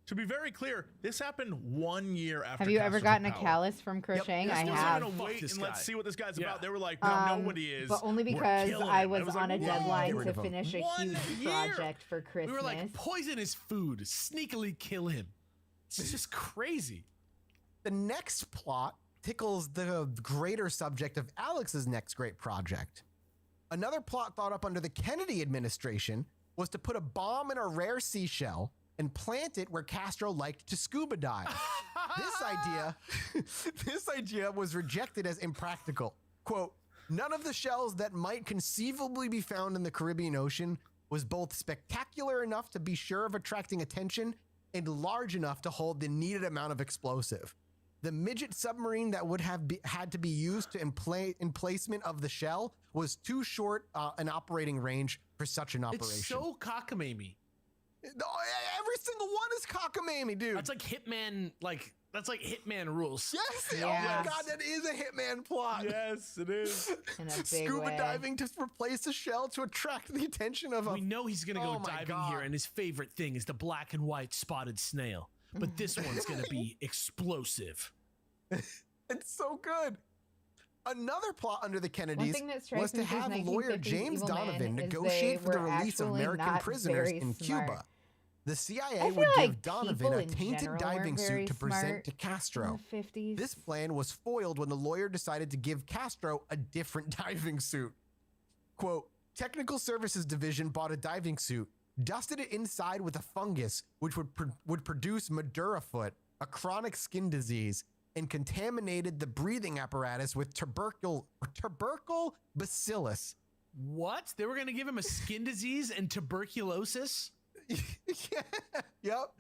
To be very clear, this happened 1 year after. Have you ever gotten a power. callus from crocheting? Yep. I was have. Gonna wait and let's see what this guy's about. They were like, no, nobody is. But only because I was on a deadline to finish a huge project for Christmas. We were like, poison his food, sneakily kill him. It's just crazy. The next plot tickles the greater subject of Alex's next great project. Another plot thought up under the Kennedy administration was to put a bomb in a rare seashell and plant it where Castro liked to scuba dive. This idea was rejected as impractical. Quote, none of the shells that might conceivably be found in the Caribbean Ocean was both spectacular enough to be sure of attracting attention and large enough to hold the needed amount of explosive. The midget submarine that would have had to be used to emplacement of the shell was too short an operating range for such an operation. It's so cockamamie. Every single one is cockamamie, dude. That's like Hitman, that's like Hitman rules. Yes. Yeah. Oh my God, that is a Hitman plot. Yes, it is. In a big Scuba way. diving to replace a shell to attract the attention of We know he's going to go diving here, and his favorite thing is the black and white spotted snail. But this one's going to be explosive. It's so good. Another plot under the Kennedys was to me have these lawyer 1950s James evil men Donovan is negotiate they for the were release of actually American not prisoners very in smart. Cuba. The CIA I would feel give like Donovan people a in tainted general diving weren't suit very to present smart to Castro. in the 50s. This plan was foiled when the lawyer decided to give Castro a different diving suit. Quote, Technical Services Division bought a diving suit, dusted it inside with a fungus, which would produce Madura foot, a chronic skin disease, and contaminated the breathing apparatus with tubercle bacillus. What? They were going to give him a skin disease and tuberculosis? Yep.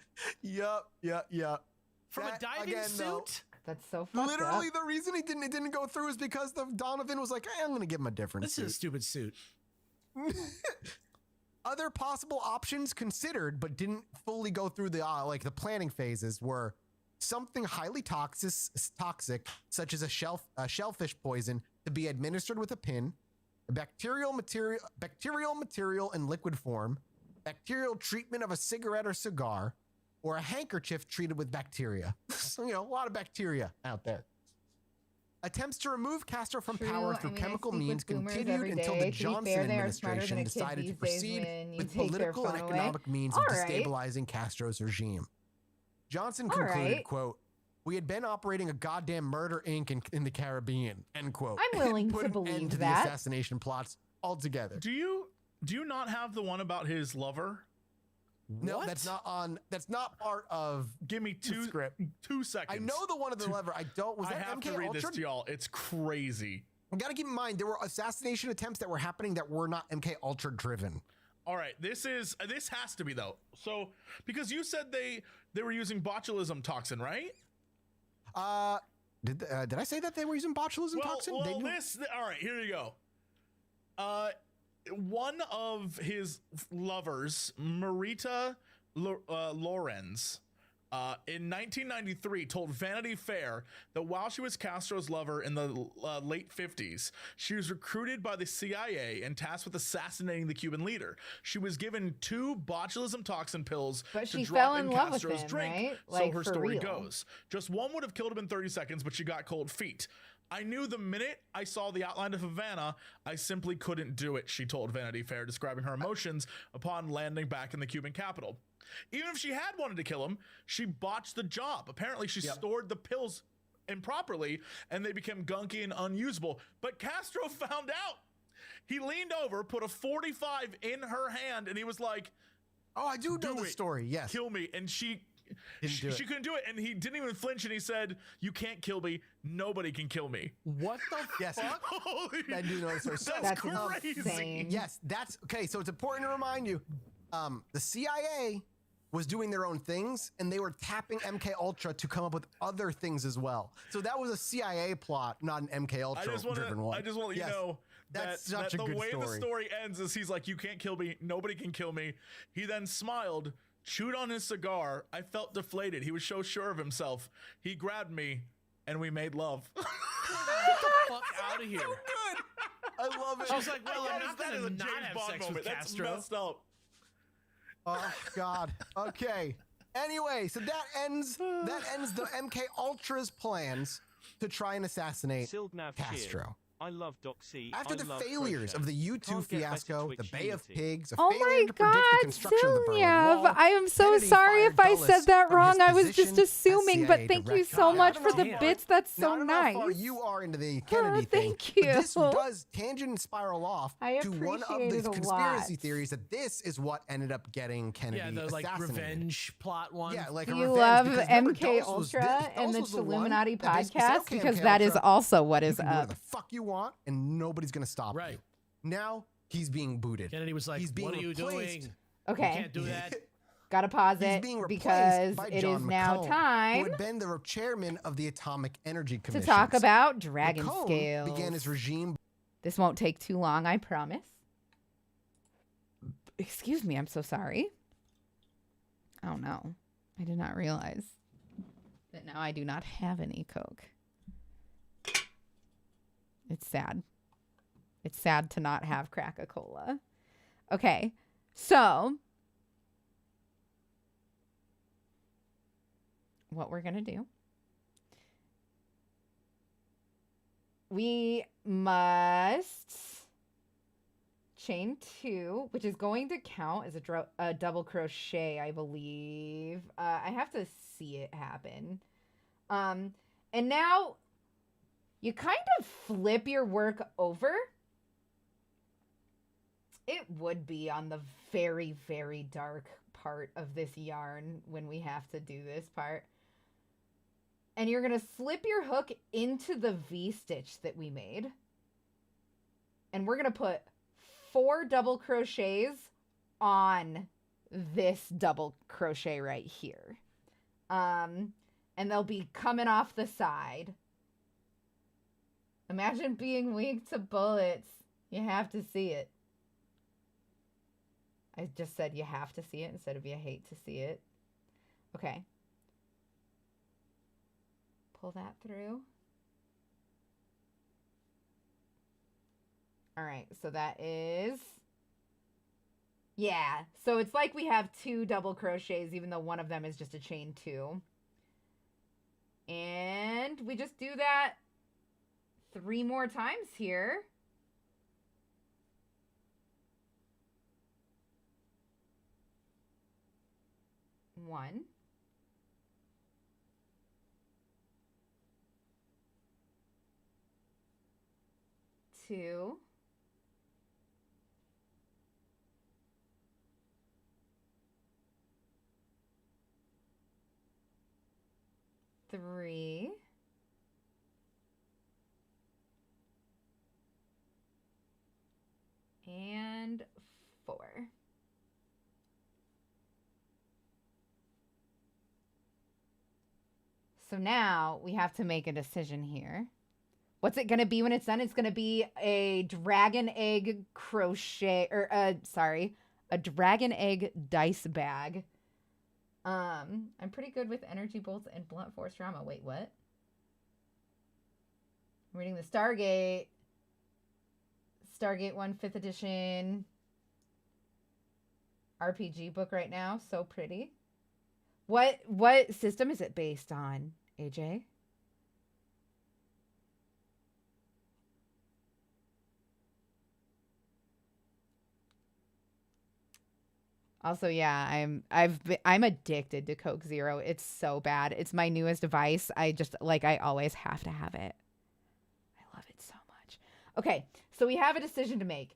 From a diving suit? That's so fucked Literally, up. the reason it didn't go through is because the Donovan was like, I'm going to give him a different suit. This is a stupid suit. Other possible options considered, but didn't fully go through the planning phases were something highly toxic, such as a shellfish poison to be administered with a pin, bacterial material in liquid form, bacterial treatment of a cigarette or cigar, or a handkerchief treated with bacteria. So, a lot of bacteria out there. Attempts to remove Castro from power through chemical means continued until the Johnson administration decided to proceed with political and economic means of destabilizing Castro's regime. Johnson concluded, quote, "We had been operating a goddamn murder inc. in the Caribbean," end quote. I'm willing to believe that. The assassination plots altogether. Do you not have the one about his lover? No, what? That's not part of. Give me the script. 2 seconds. I know the one of the lover. I don't. Was that I have MK to read Ultra? this to y'all. It's crazy. You gotta keep in mind there were assassination attempts that were happening that were not MK Ultra driven. All right, this has to be though. So because you said they were using botulism toxin, right? Did I say that they were using botulism toxin? Well, all right, here you go. One of his lovers, Marita Lorenz, in 1993 told Vanity Fair that while she was Castro's lover in the late 50s, she was recruited by the CIA and tasked with assassinating the Cuban leader. She was given 2 botulism toxin pills to drop in Castro's drink, right? So her story goes. Just one would have killed him in 30 seconds, but she got cold feet. I knew the minute I saw the outline of Havana, I simply couldn't do it, she told Vanity Fair, describing her emotions upon landing back in the Cuban capital. Even if she had wanted to kill him, she botched the job. Apparently, she stored the pills improperly, and they became gunky and unusable. But Castro found out. He leaned over, put a 45 in her hand, and he was like, "Oh, I do know the story. Yes, kill me." And she couldn't do it, and he didn't even flinch, and he said, "You can't kill me. Nobody can kill me." What the fuck? I do know the story. That's crazy. Insane. Yes, that's okay. So it's important to remind you, the CIA was doing their own things, and they were tapping MK Ultra to come up with other things as well. So that was a CIA plot, not an MK Ultra driven one. I just want to let you know that the way the story ends is he's like, "You can't kill me. Nobody can kill me." He then smiled, chewed on his cigar. I felt deflated. He was so sure of himself. He grabbed me, and we made love. Get the fuck out of here. So good. I love it. I was like, well, I'm not that going is a to James not have Bond sex moment. with That's Castro. messed up. Oh God. Okay. Anyway, so that ends the MK Ultra's plans to try and assassinate Castro. I love Doxy. After the failures of the U2 fiasco, the Bay of Pigs, a oh failure my to predict the God, construction of the Berlin Silnev, Wall, I am so Kennedy sorry if fired I Dulles said that from wrong. his I was position just assuming, as but CIA thank you director. so Now, much I for don't the know bits. That's Now, so I don't know how nice. far you are into the Kennedy thing, thank you. but this does tangent and spiral off I to one of appreciate the it a conspiracy lot. there's that this is what ended up getting Kennedy Yeah, the like assassinated. revenge plot one. Yeah, like Do a you revenge, love because remember, MK Dulles was Ultra and the Dulles was one Chilluminati that basically said, podcast? "Okay, Because MK that is Ultra, also what you is can do whatever up. the fuck you want, and nobody's gonna stop Right. you." Now he's being booted. Kennedy was like, He's being what are you replaced. doing? Okay. You can't do that. Gotta pause He's it being replaced because by it John is now McCone, time who had been the chairman of the Atomic Energy to Commission. talk about dragon McCone scales. began his regime. This won't take too long, I promise. Excuse me, I'm so sorry. Oh no, I did not realize that now I do not have any Coke. It's sad. It's sad to not have Crack-A-Cola. Okay, so what we're going to do, we must chain 2, which is going to count as a double crochet, I believe. I have to see it happen. And now you kind of flip your work over. It would be on the very, very dark part of this yarn when we have to do this part. And you're going to slip your hook into the V-stitch that we made. And we're going to put 4 double crochets on this double crochet right here. And they'll be coming off the side. Imagine being weak to bullets. You have to see it. I just said you have to see it instead of you hate to see it. Okay. Pull that through. All right, so that is, yeah. So it's like we have 2 double crochets, even though one of them is just a chain 2. And we just do that 3 more times here. One. 2. 3. And 4. So now we have to make a decision here. What's it going to be when it's done? It's going to be a dragon egg crochet, or a dragon egg dice bag. I'm pretty good with energy bolts and blunt force drama. Wait, what? I'm reading the Stargate 1 5th edition RPG book right now. So pretty. What system is it based on, AJ? Also, yeah, I'm addicted to Coke Zero. It's so bad. It's my newest device. I always have to have it. I love it so much. Okay, so we have a decision to make.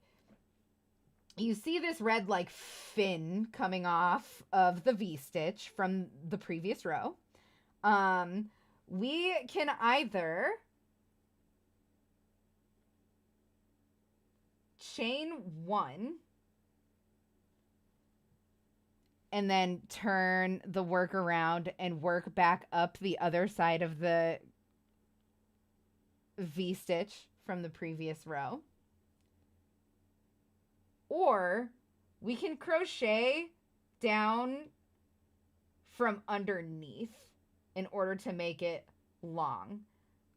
You see this red like fin coming off of the V-stitch from the previous row. We can either chain 1 and then turn the work around and work back up the other side of the V-stitch from the previous row. Or we can crochet down from underneath in order to make it long.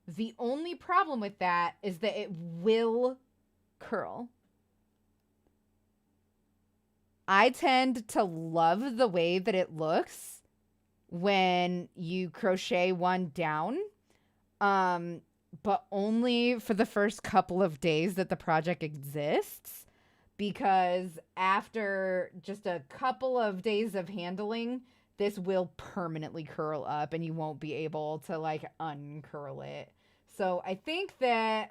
The only problem with that is that it will curl. I tend to love the way that it looks when you crochet one down, but only for the first couple of days that the project exists, because after just a couple of days of handling, this will permanently curl up and you won't be able to like uncurl it. So I think that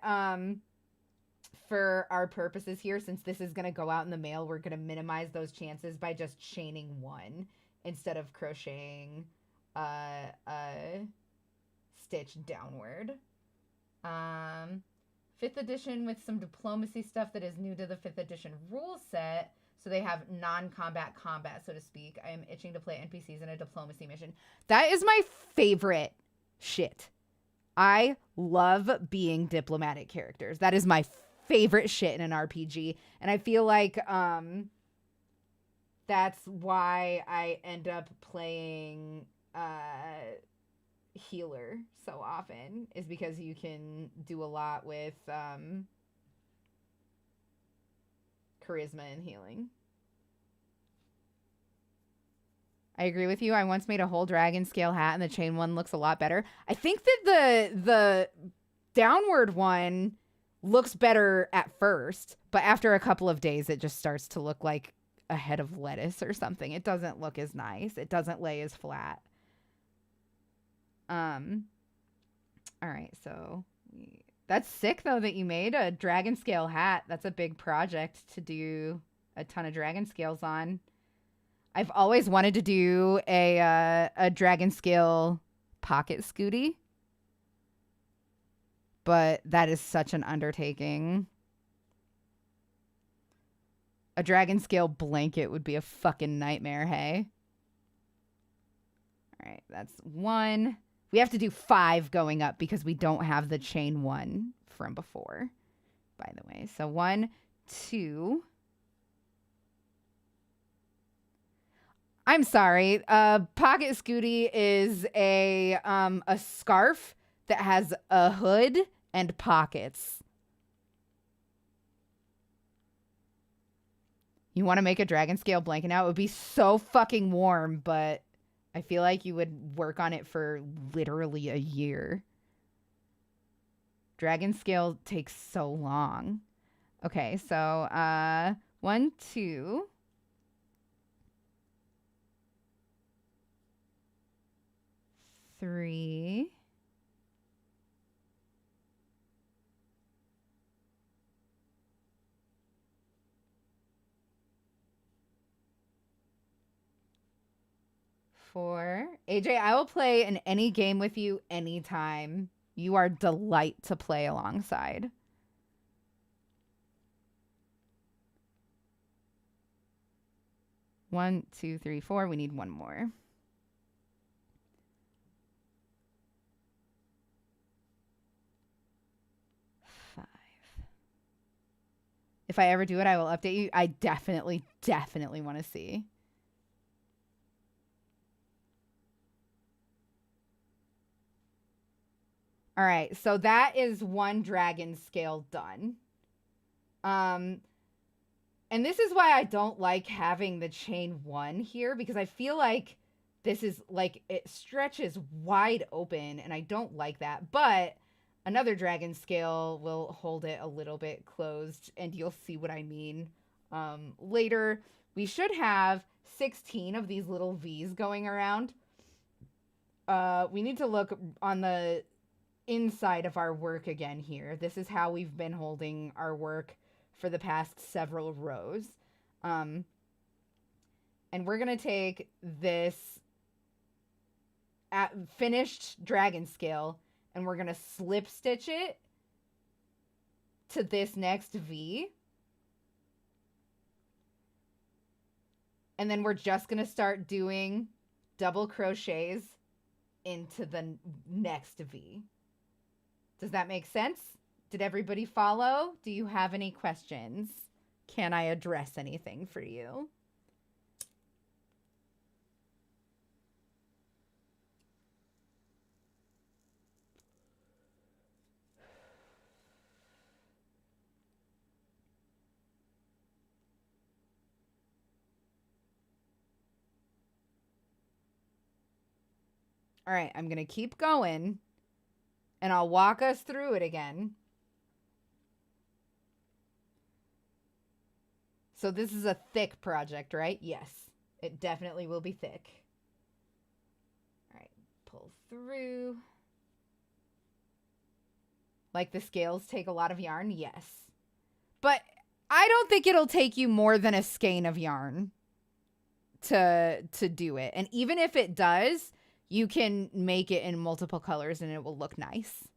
for our purposes here, since this is going to go out in the mail, we're going to minimize those chances by just chaining 1 instead of crocheting a stitch downward. 5th edition with some diplomacy stuff that is new to the 5th edition rule set. So they have non-combat combat, so to speak. I am itching to play NPCs in a diplomacy mission. That is my favorite shit. I love being diplomatic characters. That is my favorite shit in an RPG. And I feel like that's why I end up playing healer so often, is because you can do a lot with charisma and healing. I agree with you. I once made a whole dragon scale hat and the chain one looks a lot better. I think that the downward one looks better at first, but after a couple of days it just starts to look like a head of lettuce or something. It doesn't look as nice. It doesn't lay as flat. All right, so that's sick though that you made a dragon scale hat. That's a big project to do a ton of dragon scales on. I've always wanted to do a dragon scale pocket scooty, but that is such an undertaking. A dragon scale blanket would be a fucking nightmare, hey? All right, that's 1. We have to do 5 going up because we don't have the chain 1 from before, by the way. So 1, 2. I'm sorry. Pocket Scooty is a scarf that has a hood and pockets. You want to make a dragon scale blanket now? It would be so fucking warm, but I feel like you would work on it for literally a year. Dragon scale takes so long. Okay, so 1, 2. 3. 4. AJ, I will play in any game with you anytime. You are a delight to play alongside. One, 2, 3, 4. We need one more. 5. If I ever do it, I will update you. I definitely want to see. All right, so that is one dragon scale done. And this is why I don't like having the chain 1 here, because I feel like this is like, it stretches wide open and I don't like that. But another dragon scale will hold it a little bit closed and you'll see what I mean later. We should have 16 of these little V's going around. We need to look on the inside of our work again here. This is how we've been holding our work for the past several rows. And we're going to take this finished dragon scale and we're going to slip stitch it to this next V. And then we're just going to start doing double crochets into the next V. Does that make sense? Did everybody follow? Do you have any questions? Can I address anything for you? All right, I'm going to keep going. And I'll walk us through it again. So this is a thick project, right? Yes, it definitely will be thick. All right, pull through. Like the scales take a lot of yarn? Yes. But I don't think it'll take you more than a skein of yarn to do it. And even if it does, you can make it in multiple colors and it will look nice.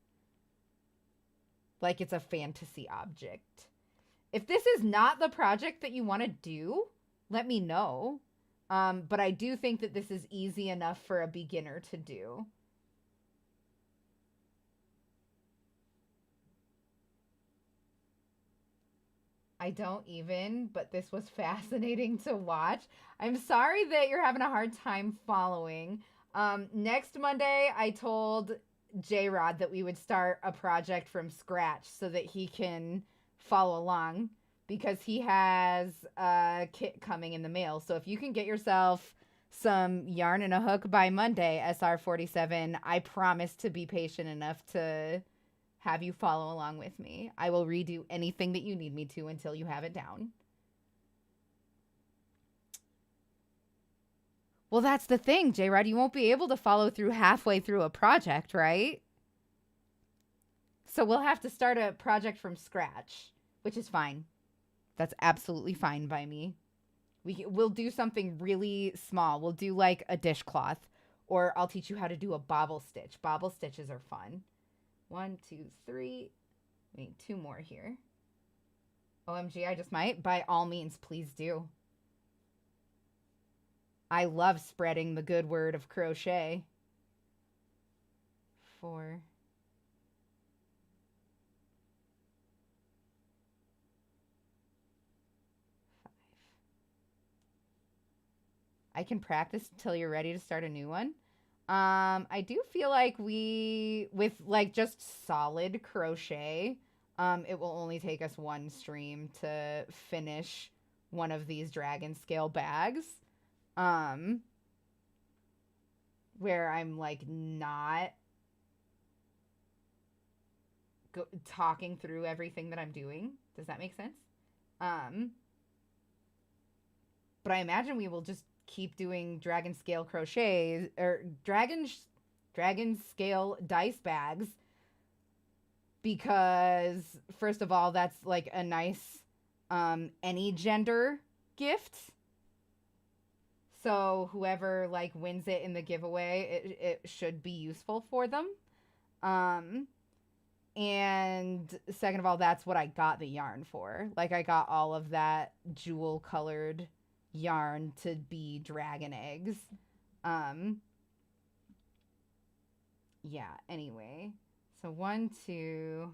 Like it's a fantasy object. If this is not the project that you want to do, let me know. But I do think that this is easy enough for a beginner to do. I don't even, but this was fascinating to watch. I'm sorry that you're having a hard time following. Next Monday, I told J-Rod that we would start a project from scratch so that he can follow along because he has a kit coming in the mail. So if you can get yourself some yarn and a hook by Monday, SR47, I promise to be patient enough to have you follow along with me. I will redo anything that you need me to until you have it down. Well, that's the thing, J-Rod. You won't be able to follow through halfway through a project, right? So we'll have to start a project from scratch, which is fine. That's absolutely fine by me. We'll do something really small. We'll do like a dishcloth, or I'll teach you how to do a bobble stitch. Bobble stitches are fun. 1, 2, 3. We need 2 more here. OMG, I just might. By all means, please do. I love spreading the good word of crochet. 4. 5. I can practice until you're ready to start a new one. I do feel like with like just solid crochet, it will only take us 1 stream to finish one of these dragon scale bags, where I'm like not talking through everything that I'm doing. Does that make sense? But I imagine we will just keep doing dragon scale crochets or dragon scale dice bags, because first of all, that's like a nice any gender gift. So whoever like wins it in the giveaway, it should be useful for them. And second of all, that's what I got the yarn for. Like I got all of that jewel colored yarn to be dragon eggs. Yeah, anyway. So 1, 2,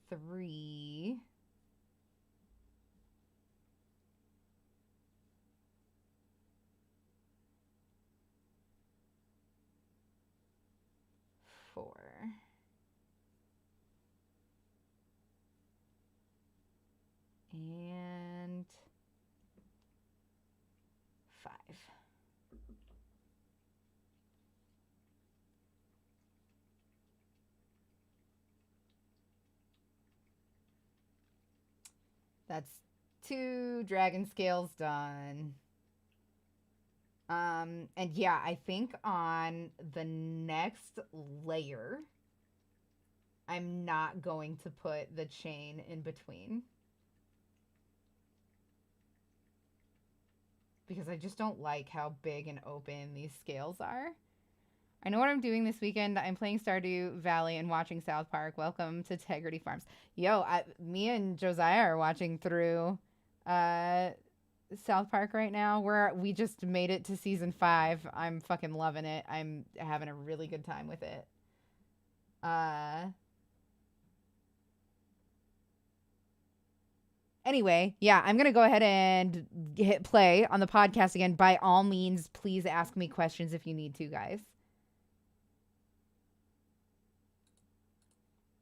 3. 4. And 5. That's 2 dragon scales done. And yeah, I think on the next layer, I'm not going to put the chain in between. Because I just don't like how big and open these scales are. I know what I'm doing this weekend. I'm playing Stardew Valley and watching South Park. Welcome to Tegrity Farms. Yo, me and Josiah are watching through South Park right now. We just made it to season 5. I'm fucking loving it. I'm having a really good time with it. Anyway, yeah, I'm going to go ahead and hit play on the podcast again. By all means, please ask me questions if you need to, guys.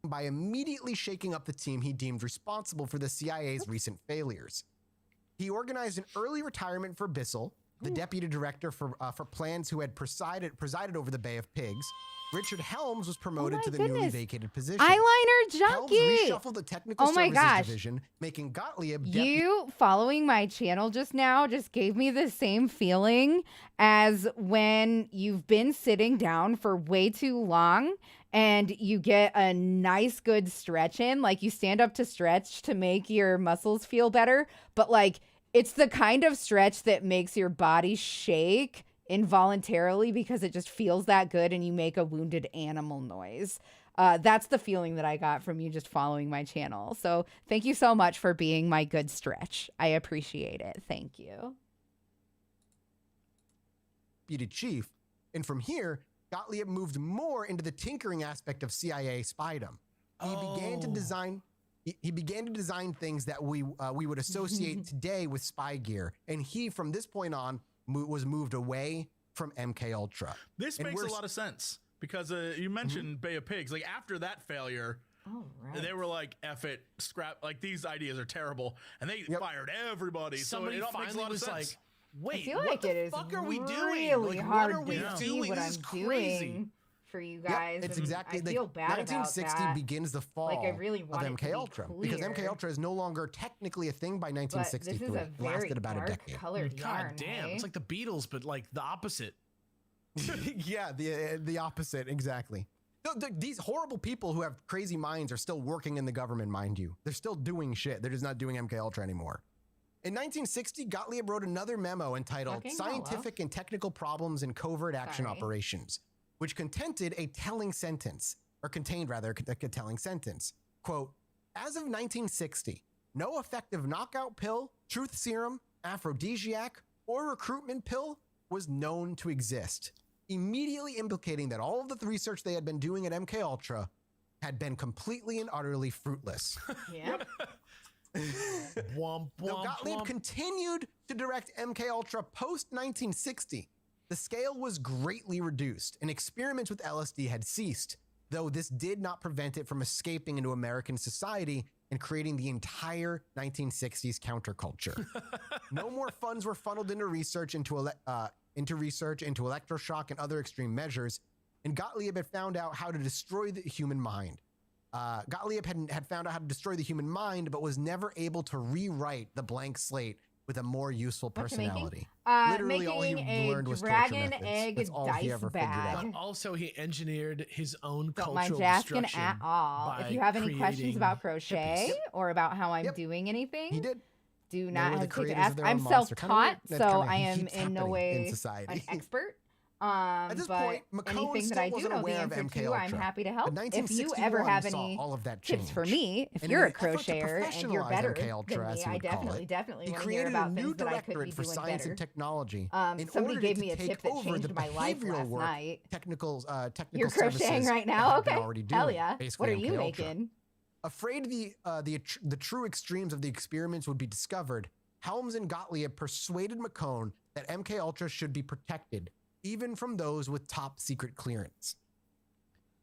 By immediately shaking up the team he deemed responsible for the CIA's recent failures. He organized an early retirement for Bissell, the deputy director for plans who had presided over the Bay of Pigs. Richard Helms was promoted to the newly vacated position. Eyeliner junkie. Helms reshuffled the technical services division, making Gottlieb You following my channel just now just gave me the same feeling as when you've been sitting down for way too long and you get a nice good stretch in, like you stand up to stretch to make your muscles feel better, but like it's the kind of stretch that makes your body shake involuntarily because it just feels that good and you make a wounded animal noise. That's the feeling that I got from you just following my channel. So thank you so much for being my good stretch. I appreciate it. Thank you. Deputy chief. And from here, Gottlieb moved more into the tinkering aspect of CIA spydom. He began to design things that we would associate today with spy gear. And he, from this point on, was moved away from MK Ultra. This makes a lot of sense because you mentioned Bay of Pigs. Like after that failure, they were like, "F it, scrap." Like these ideas are terrible, and they fired everybody. Somebody so it finally makes a lot of was sense. like, "Wait, I feel what like the it is fuck are we doing? Really like, hard what are we to see doing? what This is I'm crazy." doing for you guys. It's and exactly. I feel bad 1960 about that. begins the fall Like, I really of want it to MK be Ultra because MK clear. Ultra is no longer technically a thing by 1963. But this is a very lasted about a dark decade. colored yarn. God damn, hey? it's like the Beatles, but like the opposite. Yeah, the opposite, exactly. These horrible people who have crazy minds are still working in the government, mind you. They're still doing shit. They're just not doing MK Ultra anymore. In 1960, Gottlieb wrote another memo entitled Scientific and Technical Problems in Covert Action Operations, which contained a telling sentence. Quote, as of 1960, no effective knockout pill, truth serum, aphrodisiac, or recruitment pill was known to exist, immediately implicating that all of the research they had been doing at MK Ultra had been completely and utterly fruitless. Yep. Womp, Though womp, Gottlieb womp. continued to direct MK Ultra post 1960, the scale was greatly reduced and experiments with LSD had ceased, though this did not prevent it from escaping into American society and creating the entire 1960s counterculture. No more funds were funneled into research into electroshock and other extreme measures, and Gottlieb had found out how to destroy the human mind. Gottlieb had found out how to destroy the human mind, but was never able to rewrite the blank slate with a more useful personality. Literally, all he learned was dragon torture methods. egg That's all he dice ever figured out. bag. Also, he engineered his own Don't cultural mind asking destruction at all. by If you have any questions creating about crochet hippies. or about how I'm Yep. doing anything, He did. do They not were the hesitate to creators of ask. their I'm own monster. self-taught, That so kinda I am keeps in no happening way in society. an expert. At this But point, McCone anything still that I do wasn't know the aware of answer MK to, I'm Ultra. happy to But help. If you ever 1961 have saw any all of that tips for change. me, if And you're in a an effort to crocheter and you're professionalize better MK Ultra, than as me, he I would call definitely it, definitely he want to hear created about a new things that I could be directorate for doing science better. and technology. In Somebody order gave to me a take tip that over changed the my life behavioral last work, night. technical You're crocheting services right that now? have been Okay. already Hell doing, yeah. What basically are you MK Ultra. making? Afraid the true extremes of the experiments would be discovered, Helms and Gottlieb persuaded McCone that MK Ultra should be protected, even from those with top secret clearance.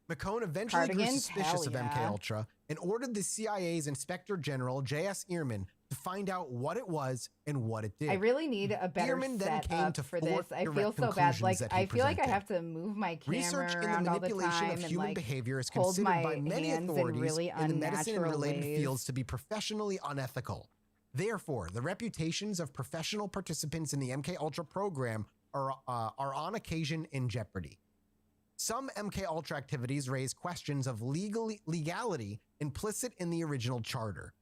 McCone eventually grew Cardigans? suspicious of Hell MK yeah. Ultra and ordered the CIA's Inspector General J.S. Ehrman to find out what it was and what it did. I really need a better Ehrman then came setup to for four this. I feel direct so bad. conclusions Like that he I feel like I presented. have to move my camera Research in the around all the manipulation time of and human like behavior is hold considered my by many hands in authorities really in the medicine and unnatural related ways. fields to be professionally unethical. Therefore, the reputations of professional participants in the MK Ultra program are on occasion in jeopardy. Some MK Ultra activities raise questions of legality implicit in the original charter.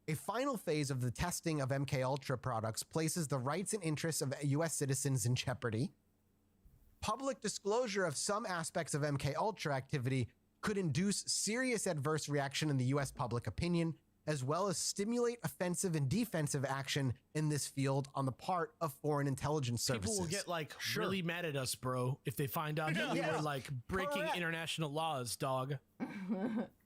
A final phase of the testing of MK Ultra products places the rights and interests of U.S. citizens in jeopardy. Public disclosure of some aspects of MK Ultra activity could induce serious adverse reaction in the U.S. public opinion, as well as stimulate offensive and defensive action in this field on the part of foreign intelligence services. People will get like really mad at us, bro, if they find out that we were like breaking international laws, dog.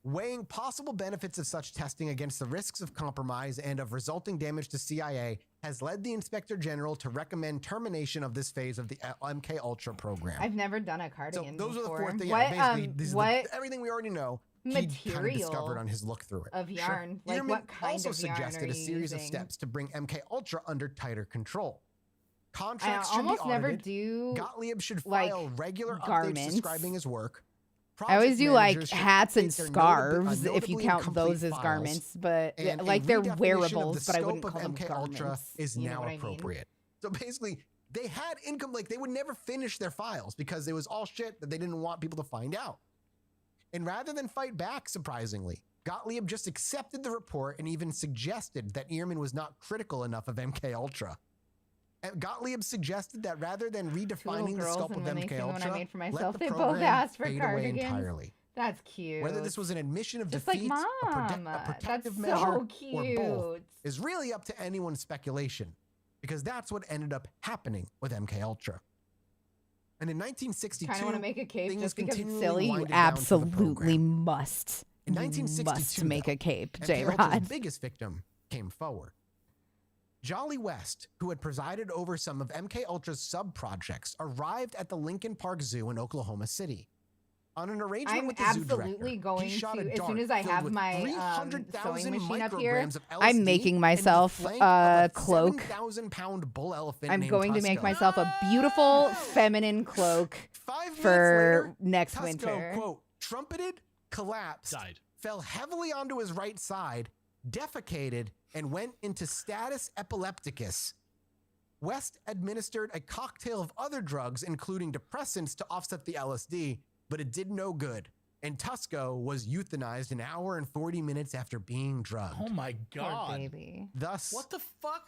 Weighing possible benefits of such testing against the risks of compromise and of resulting damage to CIA has led the Inspector General to recommend termination of this phase of the MK Ultra program. I've never done a So cardigan those are the before. four things. What Yeah, basically, these are what everything we already know. He material kind of discovered on his look through it. of yarn? Like Ehrman what kind also of yarn suggested are a you series of using? steps to bring MK Ultra under tighter control. I Contracts should almost be never audited. do Gottlieb should like, file regular garments. updates describing his work. I always do like Project managers should hats and update their scarves if you notably count incomplete those as files. garments, but And a like they're redefinition of wearables, the but I scope wouldn't of call them MK garments. Ultra is You know now what I mean? appropriate. So basically, they had income, like they would never finish their files because it was all shit that they didn't want people to find out. And rather than fight back, surprisingly, Gottlieb just accepted the report and even suggested that Ehrman was not critical enough of MK Ultra. And Gottlieb suggested that rather than redefining the girls, scope and of when they MK sing when I Ultra, made for let myself, the they both program asked for fade away cardigans. entirely. That's cute. Whether this was an admission of just defeat, like a mom. protective That's measure, so cute. or both, is really up to anyone's speculation, because that's what ended up happening with MK Ultra. And in 1962, Kind of want to make a cape things just because it's continually silly. You winded down for the absolutely program. must. In You 1962, must make though, a cape, MK J. Ultra's Rod. biggest victim came forward. Jolly West, who had presided over some of MK Ultra's sub-projects, arrived at the Lincoln Park Zoo in Oklahoma City. On an arrangement I'm with the zoo absolutely director, going he shot to, a as soon dart as I filled have with my 300,000 sewing machine up here, micrograms of LSD I'm making into the myself flank a of a cloak. 7,000-pound bull elephant I'm named going to make Tusco. myself a beautiful feminine cloak 5 minutes for later, next Tusco, winter. quote, trumpeted, collapsed, Died. fell heavily onto his right side, defecated, and went into status epilepticus. West administered a cocktail of other drugs, including depressants, to offset the LSD, but it did no good. And Tusco was euthanized an hour and 40 minutes after being drugged. Oh my Poor god. baby. Thus, What the fuck?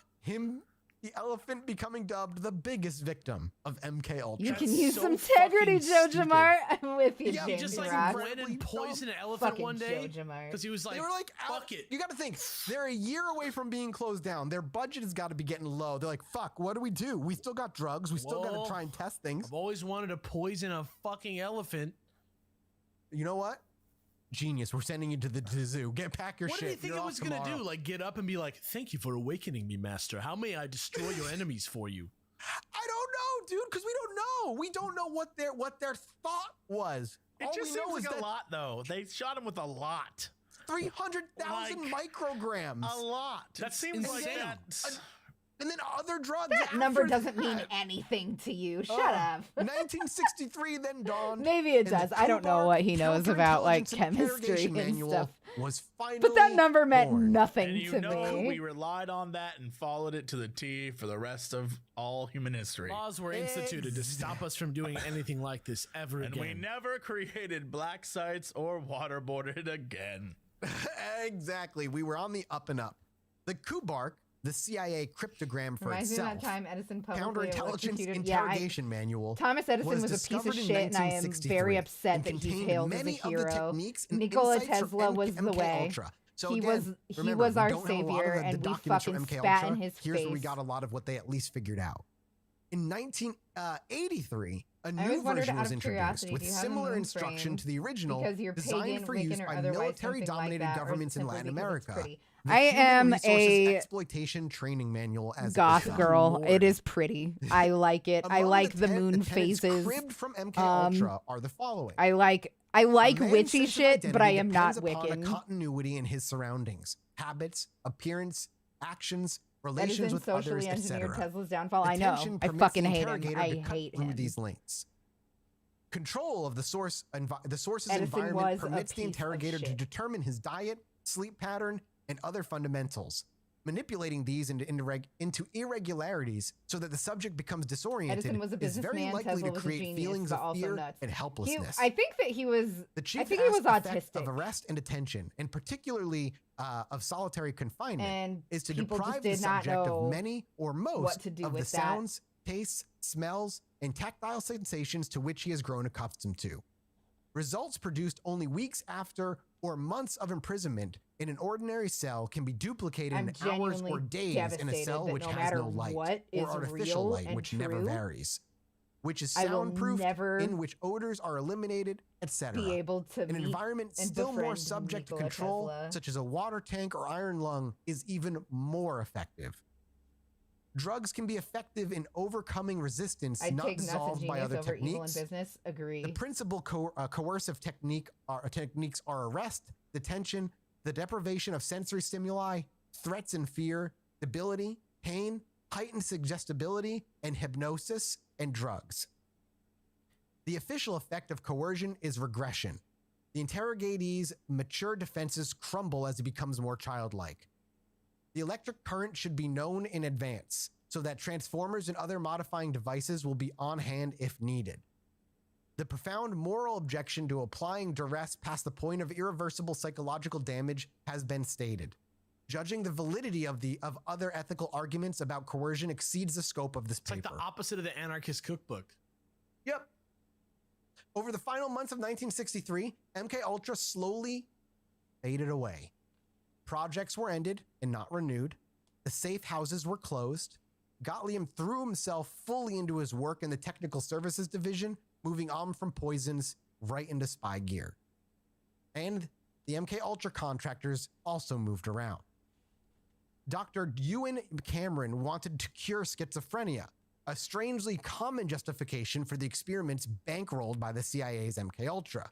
the elephant becoming dubbed the biggest victim of MK Ultra. You can That's use so some integrity, fucking Joe stupid. Jamar. I'm with you, Yeah, James Just like Rock. Rock. went and poisoned an elephant Fucking one day Joe Jamar. because he was like, They were like, fuck it. You got to think, they're a year away from being closed down. Their budget has got to be getting low. They're like, fuck, what do? We still got drugs. We still got Well, to try and test things. I've always wanted to poison a fucking elephant. You know what? Genius. We're sending you to the zoo. Pack your What shit. did he think You're it off was going to tomorrow. do? Like get up and be like, thank you for awakening me, master. How may I destroy your enemies for you? I don't know, dude, because we don't know. We don't know what their thought was. It All just we know seems is like a that lot, though. They shot him with a lot. 300,000 micrograms. A lot. That seems like that's... And then other drugs. That number doesn't mean anything to you. Shut up. 1963 then dawned. Maybe it does. I don't know what he knows about like chemistry and stuff. Was finally but that number meant born. nothing and to me. We relied on that and followed it to the T for the rest of all human history. Laws were instituted to stop us from doing anything like this ever again. And we never created black sites or waterboarded again. Exactly. We were on the up and up. The Kubark, the CIA cryptogram for Reminds itself, me of that time Edison publicly counterintelligence electrocuted. interrogation manual. Thomas Edison was a piece of shit, and I am very upset that he's hailed as a hero. Nikola Tesla was the way. Ultra. So he again, was our savior, and we fucking spat in his Here's face. where we got a lot of what they at least figured out. In 1983, a new version was introduced with similar instruction to the original, designed for use by military-dominated governments in Latin America. I am a exploitation training manual as goth girl. It is pretty. I like it. I like the moon phases. Cribbed from MK Ultra are the following. I like witchy shit, but I am not Wiccan. A continuity in his surroundings, habits, appearance, actions, relations with others, etc. Tesla's downfall. I know. I fucking hate him. I hate him. These links. Control of the source's Edison environment permits the interrogator to determine his diet, sleep pattern, and other fundamentals, manipulating these into irregularities so that the subject becomes disoriented. Edison was a businessman. Is very likely Tesla to was create a genius, feelings but of also fear nuts. and helplessness. I think that he was. The chief I think he was autistic. Of arrest and detention, and particularly of solitary confinement, and is to deprive the subject of many or most of the sounds, tastes, smells, and tactile sensations to which he has grown accustomed to. Results produced only weeks after or months of imprisonment in an ordinary cell can be duplicated in hours or days in a cell which has no light, or artificial light which never varies, which is soundproof, in which odors are eliminated, etc. Be able to an environment still more subject to control, such as a water tank or iron lung, is even more effective. Drugs can be effective in overcoming resistance not dissolved by other techniques. Agree. The principal coercive techniques are arrest, detention, the deprivation of sensory stimuli, threats and fear, debility, pain, heightened suggestibility, and hypnosis, and drugs. The official effect of coercion is regression. The interrogatee's mature defenses crumble as he becomes more childlike. The electric current should be known in advance so that transformers and other modifying devices will be on hand if needed. The profound moral objection to applying duress past the point of irreversible psychological damage has been stated. Judging the validity of other ethical arguments about coercion exceeds the scope of this paper. It's like the opposite of the anarchist cookbook. Yep. Over the final months of 1963, MK Ultra slowly faded away. Projects were ended and not renewed. The safe houses were closed. Gottlieb threw himself fully into his work in the Technical Services Division, moving on from poisons right into spy gear. And the MK Ultra contractors also moved around. Dr. Ewan Cameron wanted to cure schizophrenia, a strangely common justification for the experiments bankrolled by the CIA's MK Ultra.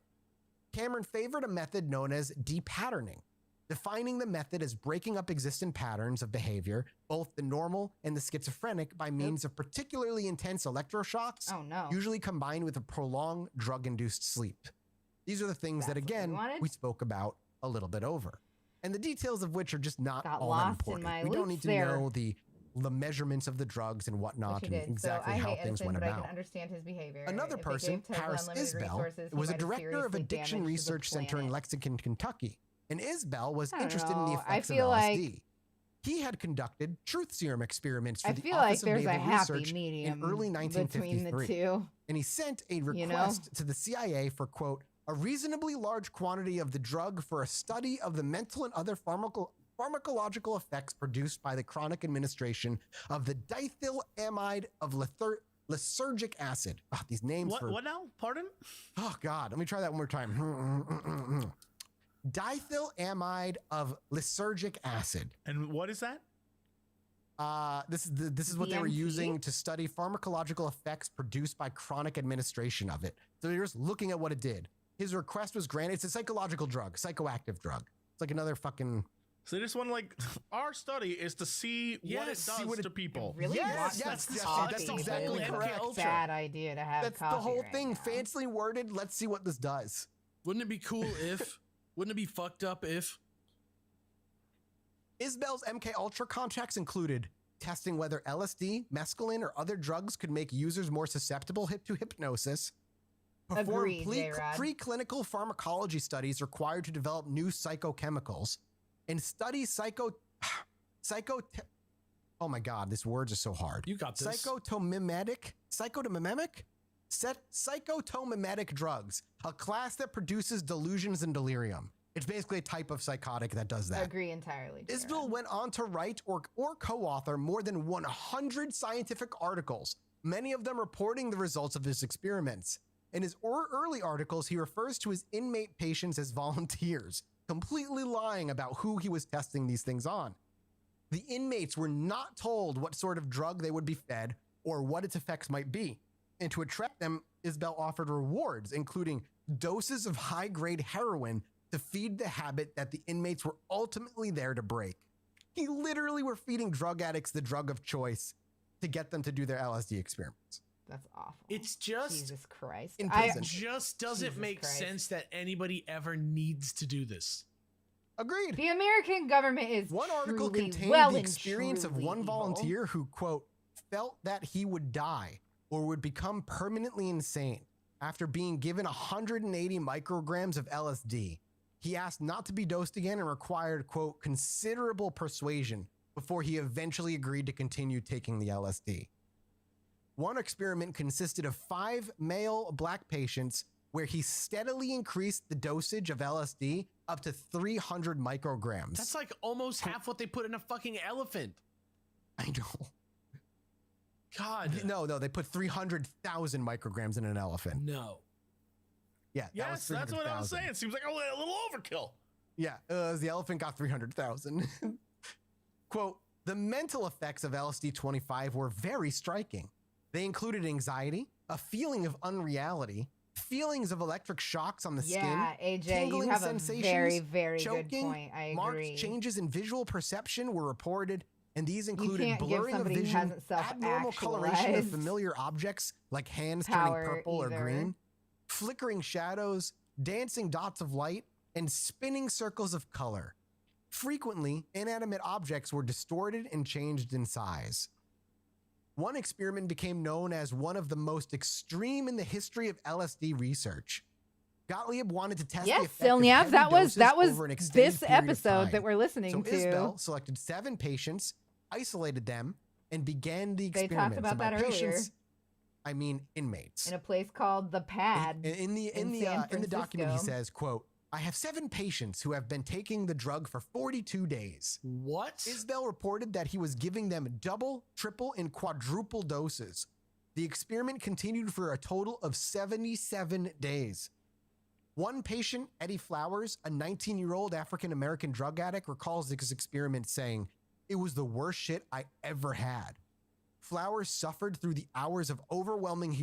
Cameron favored a method known as depatterning, defining the method as breaking up existent patterns of behavior, both the normal and the schizophrenic, by means of particularly intense electroshocks, usually combined with a prolonged drug-induced sleep. These are the things that, again, we spoke about a little bit over, and the details of which are just not all that important. We don't need to know the measurements of the drugs and whatnot and exactly how things went about. I can understand his behavior. Another person, Paris Isbell, was a director of Addiction Research Center in Lexington, Kentucky. And Isbell was interested in the effects of LSD. He had conducted truth serum experiments for the Office of Naval Research in early 1953. And he sent a request to the CIA for, quote, a reasonably large quantity of the drug for a study of the mental and other pharmacological effects produced by the chronic administration of the dithylamide of lysergic acid. Oh, these names. What now? Pardon? Oh, God. Let me try that one more time. Dithylamide of lysergic acid. And what is that? This is what they were using to study pharmacological effects produced by chronic administration of it. So you're just looking at what it did. His request was granted. It's a psychological drug, psychoactive drug. It's like another fucking... So they just want to like, our study is to see what it does to people. Really Yes, that's exactly correct. Bad idea to have That's coffee the whole right thing, now. fancily worded. Let's see what this does. Wouldn't it be cool if? Wouldn't it be fucked up if? Isabel's MK Ultra contracts included testing whether LSD, mescaline, or other drugs could make users more susceptible to hypnosis. Agreed, J-Rod. Preclinical pharmacology studies required to develop new psychochemicals. And study oh my God, these words are so hard. You got this. Psychotomimetic drugs, a class that produces delusions and delirium. It's basically a type of psychotic that does that. Agree entirely. Isbell went on to write or co-author more than 100 scientific articles, many of them reporting the results of his experiments. In his early articles, he refers to his inmate patients as volunteers, completely lying about who he was testing these things on. The inmates were not told what sort of drug they would be fed or what its effects might be. And to attract them, Isbell offered rewards, including doses of high-grade heroin to feed the habit that the inmates were ultimately there to break. He literally were feeding drug addicts the drug of choice to get them to do their LSD experiments. That's awful. It's just Jesus Christ. In prison. It just doesn't Jesus make Christ. sense that anybody ever needs to do this. Agreed. The American government is One article truly contained well the and experience of truly one evil. volunteer who, quote, felt that he would die or would become permanently insane after being given 180 micrograms of LSD. He asked not to be dosed again and required, quote, considerable persuasion before he eventually agreed to continue taking the LSD. One experiment consisted of 5 male black patients where he steadily increased the dosage of LSD up to 300 micrograms. That's like almost half what they put in a fucking elephant. I know. God. No, they put 300,000 micrograms in an elephant. No. Yeah, Yes, that's what I was saying. Seems like a little overkill. Yeah, the elephant got 300,000. Quote, the mental effects of LSD-25 were very striking. They included anxiety, a feeling of unreality, feelings of electric shocks on the skin, Yeah, AJ, you tingling have a sensations, very, very choking, good point. I agree. marked changes in visual perception were reported, and these included can't give blurring of somebody who vision, hasn't abnormal coloration of self-actualized familiar objects like hands power turning purple either. or green, flickering shadows, dancing dots of light, and spinning circles of color. Frequently, inanimate objects were distorted and changed in size. One experiment became known as one of the most extreme in the history of LSD research. Gottlieb wanted to test the Yes, effect of Silniav, heavy that was doses over an extended this period of episode time. that we're listening So to. Isbell selected 7 patients, isolated them, and began the They experiment. talked about And by that earlier. patients, I mean inmates. In a place called The Pad. In the San document, he Francisco. says, quote, I have 7 patients who have been taking the drug for 42 days. What? Isbell reported that he was giving them double, triple, and quadruple doses. The experiment continued for a total of 77 days. One patient, Eddie Flowers, a 19-year-old African-American drug addict, recalls this experiment saying, it was the worst shit I ever had. Flowers suffered through the hours of overwhelming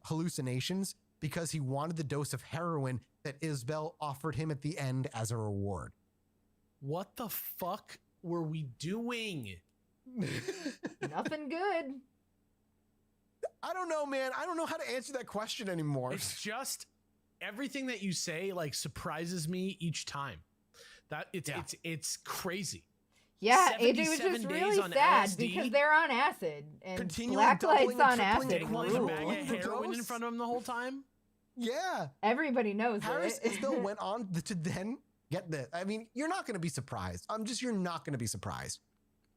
hallucinations because he wanted the dose of heroin that Isbell offered him at the end as a reward. What the fuck were we doing? Nothing good. I don't know, man. I don't know how to answer that question anymore. It's just everything that you say like surprises me each time. That it's crazy. Yeah, AJ was 77 just days really on sad LSD? because they're on acid and Continually black doubling lights and on tripling acid. and There's a bag Ooh. of heroin in Gross. front of him the whole time. Yeah. Everybody knows Harris it. Isbell went on to then get this. I mean, you're not going to be surprised. You're not going to be surprised.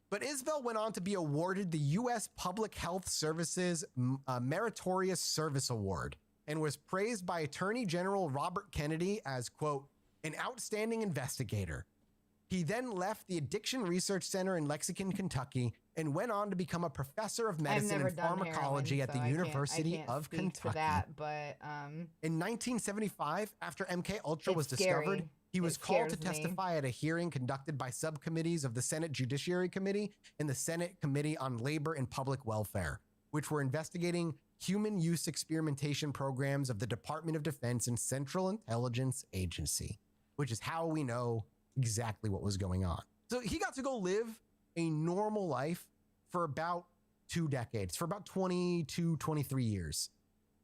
But Isbell went on to be awarded the U.S. Public Health Services Meritorious Service Award and was praised by Attorney General Robert Kennedy as, quote, an outstanding investigator. He then left the Addiction Research Center in Lexington, Kentucky, and went on to become a professor of I've medicine never and done pharmacology heroin, at the so I University can't of speak to Kentucky. that, but In 1975, after MK Ultra was It's scary. discovered, he was It called to scares me. testify at a hearing conducted by subcommittees of the Senate Judiciary Committee and the Senate Committee on Labor and Public Welfare, which were investigating human use experimentation programs of the Department of Defense and Central Intelligence Agency, which is how we know exactly what was going on. So he got to go live a normal life for about 2 decades, for about 22, 23 years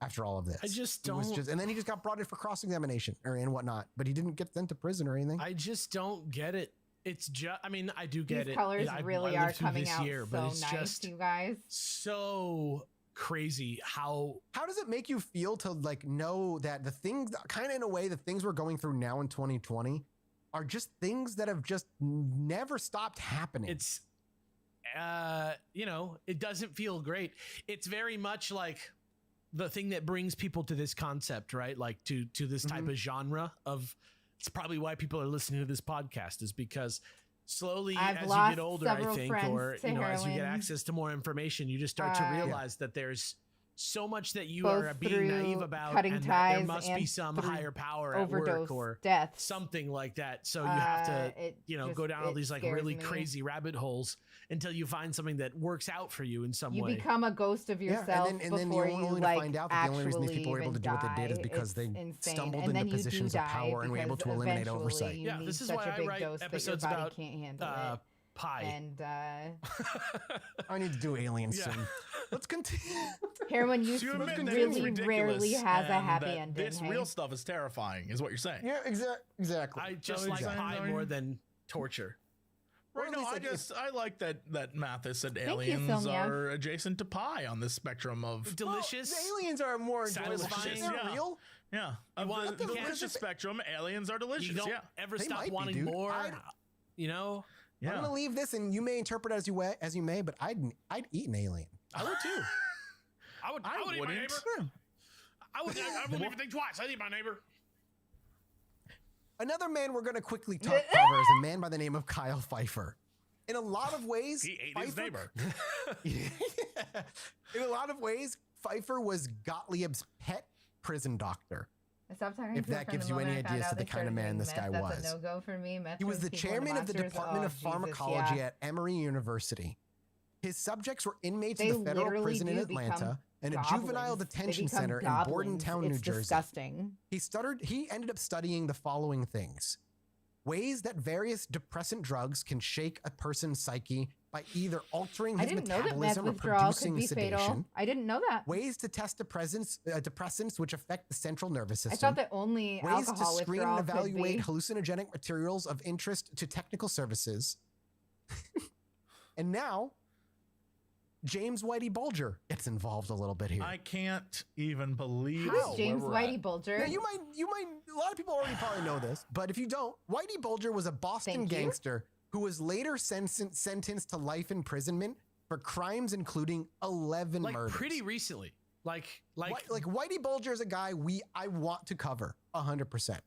after all of this. I just don't. And then he just got brought in for cross-examination and whatnot, but he didn't get sent to prison or anything. I just don't get it. It's just, I mean, I do get These it. colors really are coming out year, so but it's nice, just you guys. so crazy how does it make you feel to like know that the things, kind of in a way, the things we're going through now in 2020 are just things that have just never stopped happening? It's, you know, it doesn't feel great. It's very much like the thing that brings people to this concept, right? Like to this type of genre of, it's probably why people are listening to this podcast, is because slowly as you get older, I think, or, you know, as you get access to more information, you just start to realize that there's so much that you are being naive about, and that there must be some higher power at work or something like that. So you have to, you know, go down all these like really crazy rabbit holes until you find something that works out for you in some way. You become a ghost of yourself before you like find out that the only reason these people were able to do what they did is because they stumbled into positions of power and were able to eliminate oversight. Yeah, this is why I write episodes about pie. And I need to do aliens soon. Let's continue. Heroin use really rarely has a happy ending. This real stuff is terrifying, is what you're saying. Yeah, exactly. I just like pie more than torture. Right, no, I like that Mathis and aliens are adjacent to pie on this spectrum of delicious. The aliens are more satisfying. They're real. Yeah, on the delicious spectrum, aliens are delicious. You don't ever stop wanting more. You know. Yeah. I'm gonna leave this, and you may interpret as you may, but I'd eat an alien. I would too. I would eat my neighbor. I wouldn't even think twice. I'd eat my neighbor. Another man we're going to quickly cover is a man by the name of Kyle Pfeiffer. In a lot of ways, he ate his neighbor. In a lot of ways, Pfeiffer was Gottlieb's pet prison doctor. If that gives you any ideas to the kind of man this guy was. That's a no-go for me. He was the chairman of the Department of Pharmacology at Emory University. His subjects were inmates of the federal prison in Atlanta and a juvenile detention center in Bordentown, New Jersey. Disgusting. He ended up studying the following things: ways that various depressant drugs can shake a person's psyche by either altering his metabolism or producing sedation. Fatal. I didn't know that. Ways to test depressants which affect the central nervous system. I thought that only ways alcohol to screen and evaluate hallucinogenic materials of interest to technical services. And now James Whitey Bulger gets involved a little bit here. I can't even believe Who's James Whitey Bulger? Now, you might, a lot of people already probably know this, but if you don't, Whitey Bulger was a Boston gangster who was later sentenced to life imprisonment for crimes including 11 murders. Pretty recently. Like Whitey Bulger is a guy I want to cover 100%.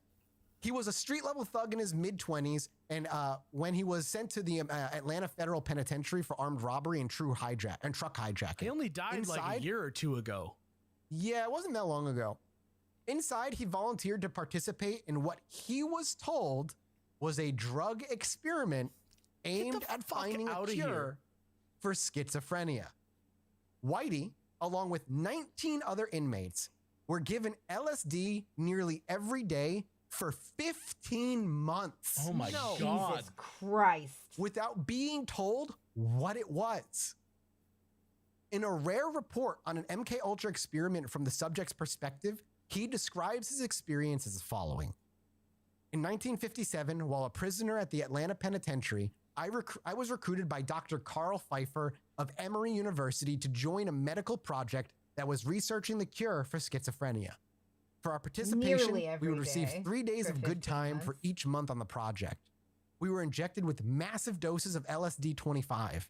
He was a street-level thug in his mid-20s, and when he was sent to the Atlanta Federal Penitentiary for armed robbery and truck hijacking. He only died like a year or two ago. Yeah, it wasn't that long ago. Inside, he volunteered to participate in what he was told was a drug experiment aimed at finding a cure for schizophrenia. Whitey, along with 19 other inmates, were given LSD nearly every day for 15 months. Oh my God. Jesus Christ. Without being told what it was. In a rare report on an MK Ultra experiment from the subject's perspective, he describes his experience as the following. In 1957, while a prisoner at the Atlanta Penitentiary, I was recruited by Dr. Carl Pfeiffer of Emory University to join a medical project that was researching the cure for schizophrenia. For our participation, we would receive 3 days of good time for each month on the project. We were injected with massive doses of LSD-25.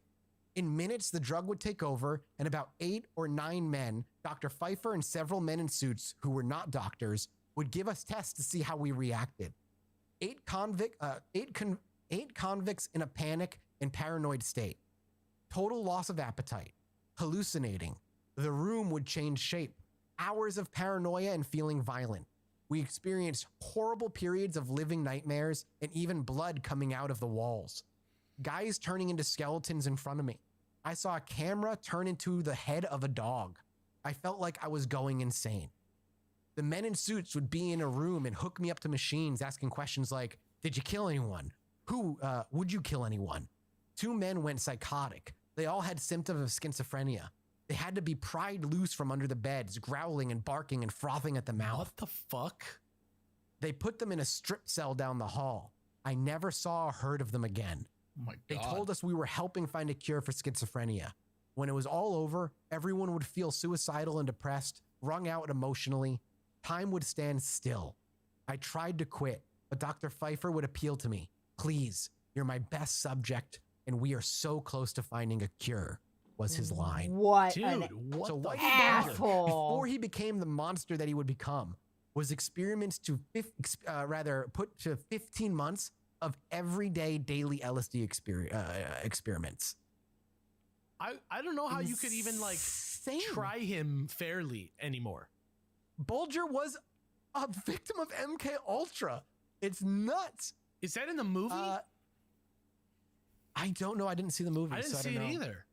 In minutes, the drug would take over, and about 8 or 9 men, Dr. Pfeiffer and several men in suits who were not doctors, would give us tests to see how we reacted. 8 convicts in a panic and paranoid state. Total loss of appetite. Hallucinating. The room would change shape. Hours of paranoia and feeling violent. We experienced horrible periods of living nightmares and even blood coming out of the walls. Guys turning into skeletons in front of me. I saw a camera turn into the head of a dog. I felt like I was going insane. The men in suits would be in a room and hook me up to machines asking questions like, did you kill anyone? Would you kill anyone? 2 men went psychotic. They all had symptoms of schizophrenia. They had to be pried loose from under the beds, growling and barking and frothing at the mouth. What the fuck? They put them in a strip cell down the hall. I never saw or heard of them again. Oh my God. They told us we were helping find a cure for schizophrenia. When it was all over, everyone would feel suicidal and depressed, wrung out emotionally. Time would stand still. I tried to quit, but Dr. Pfeiffer would appeal to me. Please, you're my best subject, and we are so close to finding a cure, was his line. What Dude, what So the Whitey asshole. before he became the monster that he would become, was experiments to put to 15 months of everyday daily LSD experiments. I don't know how you could even like Insane. try him fairly anymore. Bulger was a victim of MK Ultra. It's nuts. Is that in the movie? I don't know. I didn't see the movie. I didn't see it either.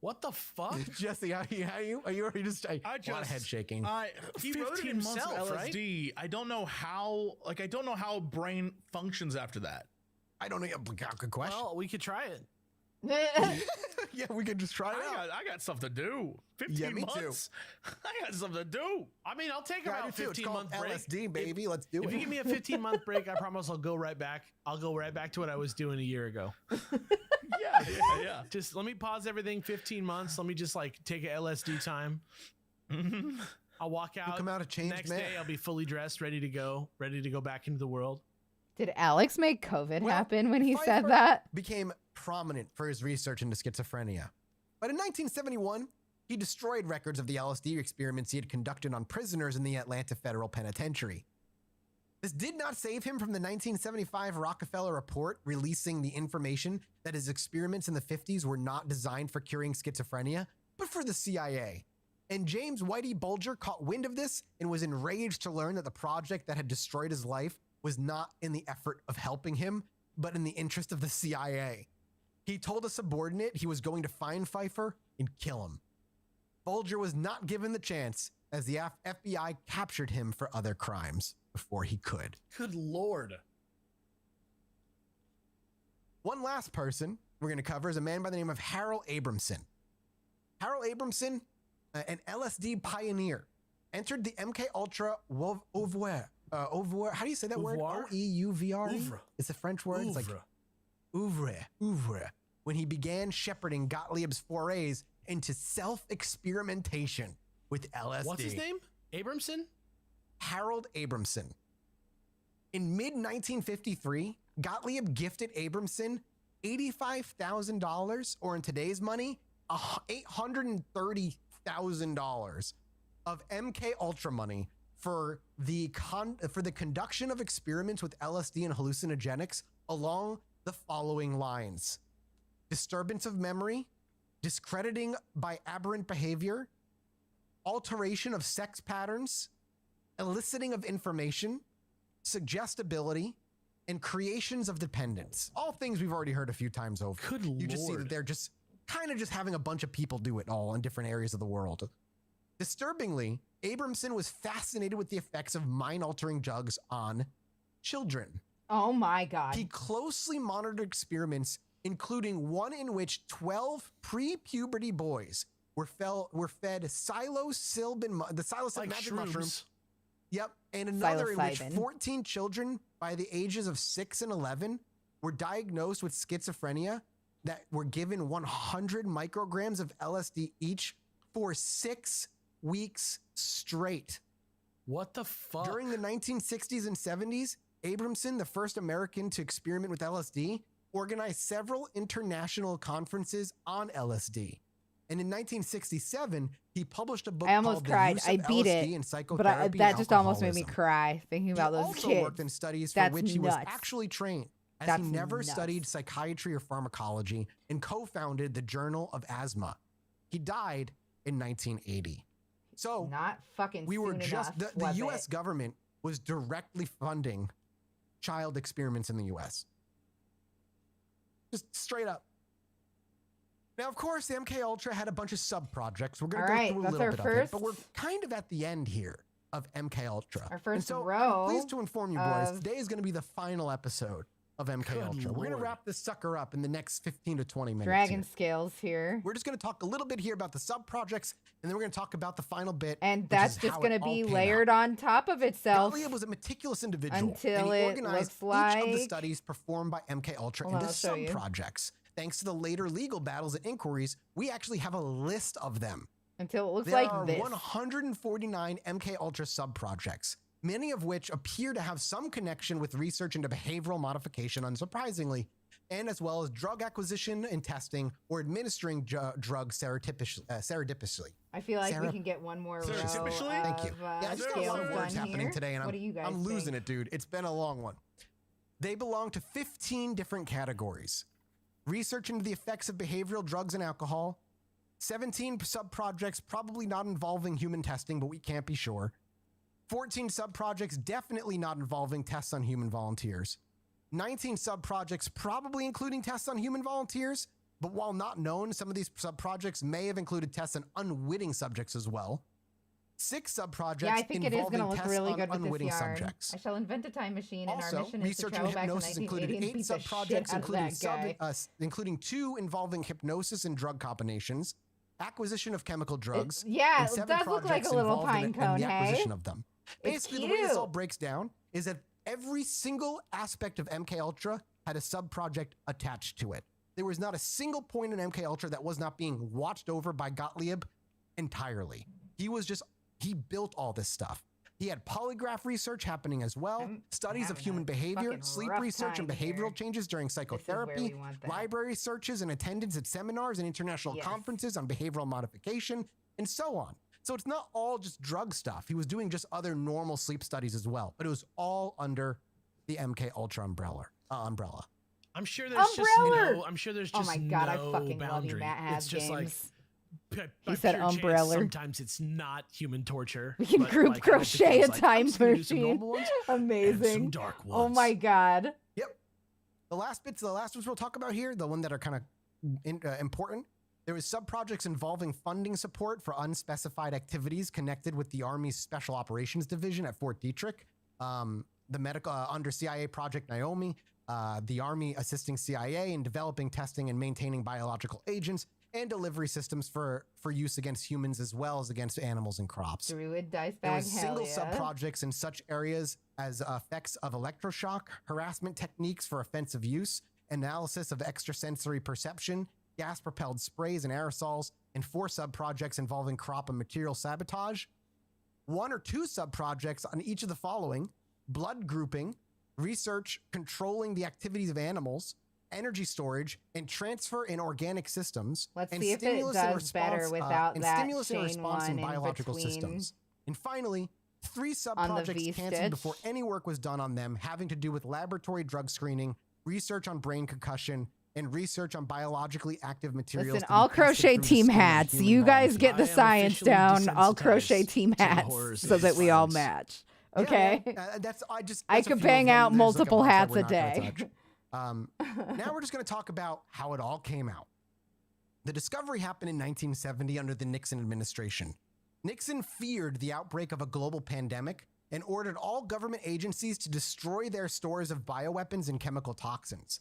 What the fuck? Jesse, are you just a lot of head shaking? He 15 wrote it in months of himself, LSD. I don't know how brain functions after that. I don't know. Good question. Well, we could try it. Yeah, we could just try it out. I got stuff to do. 15 Yeah, me months. I got something to do. I mean, I'll take Yeah, I about do too. It's 15-month called break. LSD, baby. Let's do If it. you give me a 15-month break, I promise I'll go right back. I'll go right back to what I was doing a year ago. Yeah. Just let me pause everything 15 months. Let me just like take a LSD time. I'll walk out. come out a changed next man. day. I'll be fully dressed, ready to go back into the world. Did Alex make COVID Well, happen when he Pfeiffer said that? became prominent for his research into schizophrenia. But in 1971, he destroyed records of the LSD experiments he had conducted on prisoners in the Atlanta Federal Penitentiary. This did not save him from the 1975 Rockefeller report releasing the information that his experiments in the 50s were not designed for curing schizophrenia, but for the CIA. And James Whitey Bulger caught wind of this and was enraged to learn that the project that had destroyed his life was not in the effort of helping him, but in the interest of the CIA. He told a subordinate he was going to find Pfeiffer and kill him. Bulger was not given the chance as the FBI captured him for other crimes before he could. Good Lord. One last person we're going to cover is a man by the name of Harold Abramson. Harold Abramson, an LSD pioneer, entered the MK Ultra oeuvre. How do you say that word? Oeuvre? Oeuvre. Oeuvre. It's a French word. It's like oeuvre. When he began shepherding Gottlieb's forays into self-experimentation with LSD. What's his name? Abramson? Harold Abramson. In mid-1953, Gottlieb gifted Abramson $85,000, or in today's money, $830,000 of MK Ultra money for the conduction of experiments with LSD and hallucinogenics along the following lines: disturbance of memory, discrediting by aberrant behavior, alteration of sex patterns, eliciting of information, suggestibility, and creations of dependence. All things we've already heard a few times over. Good You just see Lord. that they're just kind of just having a bunch of people do it all in different areas of the world. Disturbingly, Abramson was fascinated with the effects of mind-altering drugs on children. Oh my God. He closely monitored experiments, including one in which 12 pre-puberty boys were fed psilocybin, the psilocybin Like magic mushroom. shrooms. Yep, and another in which Psilocybin. 14 children by the ages of 6 and 11 were diagnosed with schizophrenia that were given 100 micrograms of LSD each for 6 weeks straight. What the fuck? During the 1960s and 70s, Abramson, the first American to experiment with LSD, organized several international conferences on LSD. And in 1967, he published a book I almost called cried. The Use I of beat LSD it, in Psychotherapy but and that just almost made me Alcoholism. cry thinking about He those also kids. worked in studies for That's which he was nuts. actually trained, as That's he never nuts. studied psychiatry or pharmacology, and co-founded the Journal of Asthma. He died in 1980. So Not fucking we were soon just enough, the was U.S. it? government was directly funding child experiments in the U.S. Just straight up. Now, of course, the MK Ultra had a bunch of sub-projects. We're going to All go right, through a that's little our bit of it, but we're first- kind of at the end here of MK Ultra. Our first and so row I'm pleased to inform you boys, of- today is going to be the final episode of MK Ultra. We're going to wrap this sucker up in the next 15 to 20 minutes. Dragon scales here. We're just going to talk a little bit here about the sub-projects, and then we're going to talk about the final bit. And that's just going to be layered on top of itself. Gottlieb was a meticulous individual, until and he organized looks like... each of the studies performed by MK Ultra into sub-projects. Thanks to the later legal battles and inquiries, we actually have a list of them. Until it looks like this. There are 149 MK Ultra sub-projects, many of which appear to have some connection with research into behavioral modification, unsurprisingly, and as well as drug acquisition and testing or administering drugs serendipitously. I feel like we can get one more row. Thank you. Yeah, I just got a lot of words happening today, and I'm losing it, dude. It's been a long one. They belong to 15 different categories. Research into the effects of behavioral drugs and alcohol. 17 sub-projects probably not involving human testing, but we can't be sure. 14 sub-projects definitely not involving tests on human volunteers. 19 sub-projects probably including tests on human volunteers, but while not known, some of these sub-projects may have included tests on unwitting subjects as well. 6 sub-projects I think it is going to look really good with this yarn. Subjects. I shall invent a time machine, and also, our mission is to travel back to 1980 and beat the shit out of that guy. Including 2 involving hypnosis and drug combinations, acquisition of chemical drugs. It does look like a little pine cone, the hey? acquisition of them. Basically, the way this all breaks down is that every single aspect of MK Ultra had a sub-project attached to it. There was not a single point in MK Ultra that was not being watched over by Gottlieb entirely. He built all this stuff. He had polygraph research happening as well, studies of human behavior, sleep research and behavioral changes during psychotherapy, library searches and attendance at seminars and international conferences on behavioral modification, and so on. So it's not all just drug stuff. He was doing just other normal sleep studies as well, but it was all under the MK Ultra umbrella. I'm sure there's just oh my God, I fucking boundary. love you, Matt has it's just games. He said umbrella. Sometimes it's not human torture. We can group crochet a time machine. Amazing. Dark ones. Oh my God. Yep. The last ones we'll talk about here, the one that are kind of important. There was sub-projects involving funding support for unspecified activities connected with the Army's Special Operations Division at Fort Detrick, the medical under CIA Project Naomi, the Army assisting CIA in developing, testing, and maintaining biological agents, and delivery systems for use against humans as well as against animals and crops. Druid dice bag, there was single sub-projects in such areas as effects of electroshock, harassment techniques for offensive use, analysis of extrasensory perception, gas-propelled sprays and aerosols, and 4 sub-projects involving crop and material sabotage. 1 or 2 sub-projects on each of the following: blood grouping, research controlling the activities of animals, energy storage, and transfer in organic systems. Let's see if it does better without that stimulus and response in biological between systems. And finally, 3 sub-projects canceled before any work was done on them, having to do with laboratory drug screening, research on brain concussion, and research on biologically active materials. Listen, I'll crochet team hats. You guys get the science down. I'll crochet team hats so that we all match. Okay? I could bang out multiple hats a day. Now we're just going to talk about how it all came out. The discovery happened in 1970 under the Nixon administration. Nixon feared the outbreak of a global pandemic and ordered all government agencies to destroy their stores of bioweapons and chemical toxins.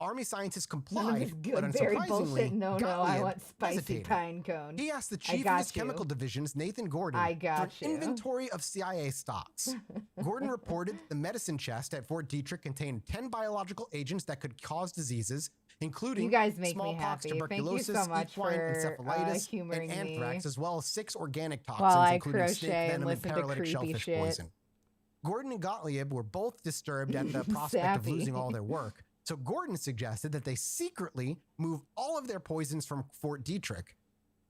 Army scientists complied, but unsurprisingly, I want spicy pine cone. He asked the chief of his chemical divisions, Nathan Gordon, for an inventory of CIA stocks. Gordon reported the medicine chest at Fort Detrick contained 10 biological agents that could cause diseases, including smallpox, tuberculosis, equine encephalitis, and anthrax, as well as 6 organic toxins, including snake venom and paralytic shellfish poison. Gordon and Gottlieb were both disturbed at the prospect of losing all their work. So Gordon suggested that they secretly move all of their poisons from Fort Detrick.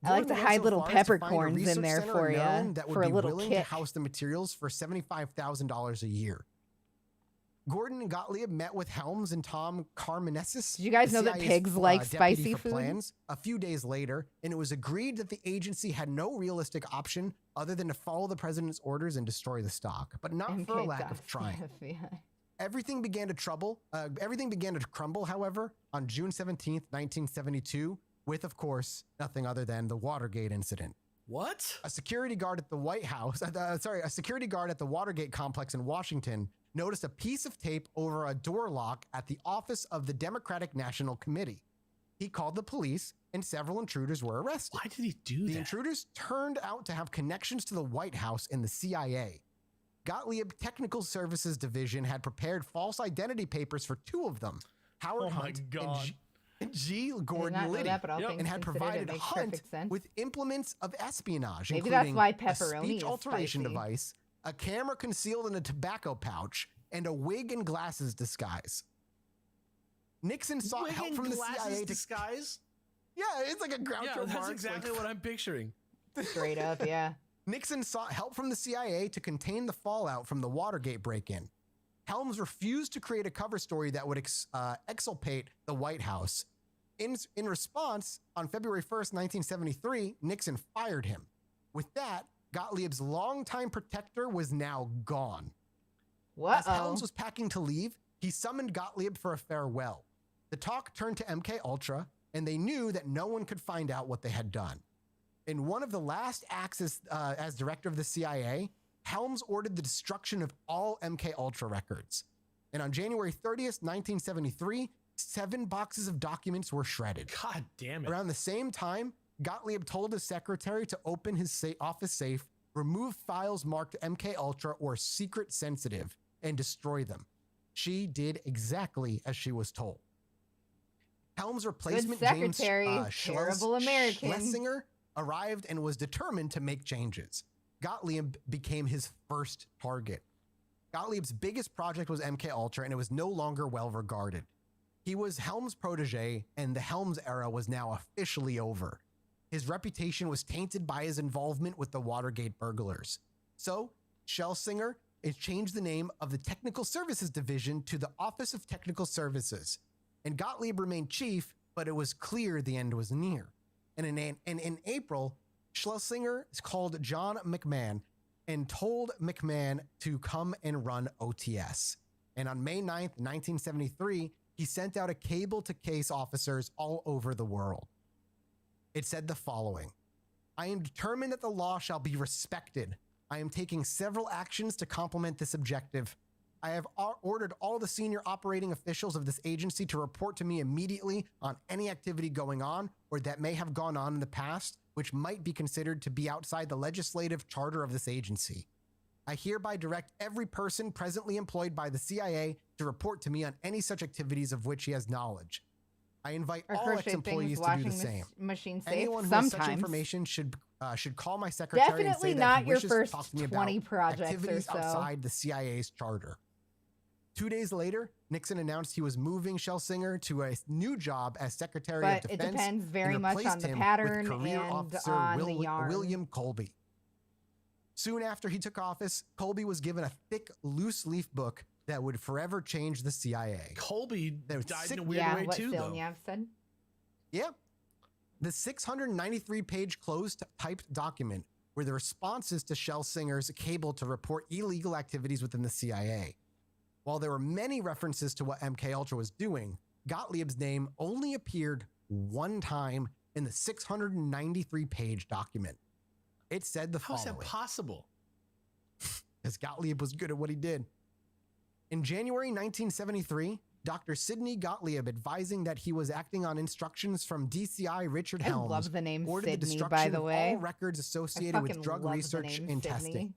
I like to hide little peppercorns in there for you, that would be willing to house the materials for $75,000 a year. Gordon and Gottlieb met with Helms and Tom Carmenesis. Did you guys know that pigs like spicy food? Plans a few days later, and it was agreed that the agency had no realistic option other than to follow the president's orders and destroy the stock, but not for a lack of trying. Everything began to crumble, however, on June 17th, 1972, with, of course, nothing other than the Watergate incident. What? A security guard at the White House, a security guard at the Watergate complex in Washington noticed a piece of tape over a door lock at the office of the Democratic National Committee. He called the police and several intruders were arrested. Why did he do that? The intruders turned out to have connections to the White House and the CIA. Gottlieb Technical Services Division had prepared false identity papers for two of them, Howard Hunt and G. Gordon Liddy, and had provided Hunt with implements of espionage, Maybe including that's why a pepperoni speech is alteration spicy. device, a camera concealed in a tobacco pouch, and a wig and glasses disguise. Nixon sought help from the CIA disguise? Yeah, it's like a Groucho Marx. That's exactly what I'm picturing. Straight up, yeah. Nixon sought help from the CIA to contain the fallout from the Watergate break-in. Helms refused to create a cover story that would exculpate the White House. In response, on February 1st, 1973, Nixon fired him. With that, Gottlieb's longtime protector was now gone. As Helms was packing to leave, he summoned Gottlieb for a farewell. The talk turned to MK Ultra, and they knew that no one could find out what they had done. In one of the last acts as director of the CIA, Helms ordered the destruction of all MK Ultra records. And on January 30th, 1973, 7 boxes of documents were shredded. God damn it. Around the same time, Gottlieb told his secretary to open his office safe, remove files marked MK Ultra or secret sensitive, and destroy them. She did exactly as she was told. Helms' replacement, James terrible American. Schlesinger, arrived and was determined to make changes. Gottlieb became his first target. Gottlieb's biggest project was MK Ultra, and it was no longer well regarded. He was Helms' protege, and the Helms era was now officially over. His reputation was tainted by his involvement with the Watergate burglars. So, Schlesinger changed the name of the Technical Services Division to the Office of Technical Services. And Gottlieb remained chief, but it was clear the end was near. And in April, Schlesinger called John McMahon and told McMahon to come and run OTS. And on May 9th, 1973, he sent out a cable to case officers all over the world. It said the following: I am determined that the law shall be respected. I am taking several actions to complement this objective. I have ordered all the senior operating officials of this agency to report to me immediately on any activity going on or that may have gone on in the past, which might be considered to be outside the legislative charter of this agency. I hereby direct every person presently employed by the CIA to report to me on any such activities of which he has knowledge. I invite all ex-employees to do the same. Anyone who has such information should call my secretary and say that he wishes to talk to me about activities outside the CIA's charter. 2 days later, Nixon announced he was moving Schlesinger to a new job as Secretary of Defense. But it depends very much on the pattern and on the yarn. William Colby. Soon after he took office, Colby was given a thick, loose-leaf book that would forever change the CIA. Colby died in a weird way too, though. Yeah, said. Yeah. The 693-page closed-typed document were the responses to Schlesinger's cable to report illegal activities within the CIA. While there were many references to what MK Ultra was doing, Gottlieb's name only appeared one time in the 693-page document. It said the following. How is that possible? Because Gottlieb was good at what he did. In January 1973, Dr. Sidney Gottlieb, advising that he was acting on instructions from DCI Richard Helms, I love the name ordered Sidney, the destruction by the way. of all records associated with drug research and testing.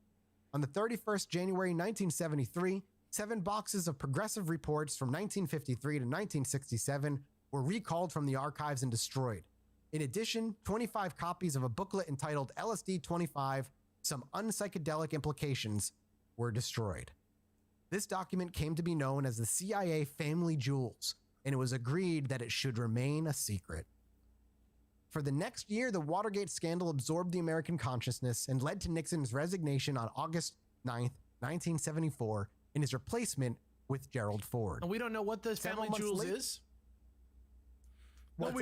On the 31st January 1973, 7 boxes of progressive reports from 1953 to 1967 were recalled from the archives and destroyed. In addition, 25 copies of a booklet entitled LSD-25, Some Unpsychedelic Implications, were destroyed. This document came to be known as the CIA Family Jewels, and it was agreed that it should remain a secret. For the next year, the Watergate scandal absorbed the American consciousness and led to Nixon's resignation on August 9th, 1974, and his replacement with Gerald Ford. And we don't know what the Family Jewels is? Well,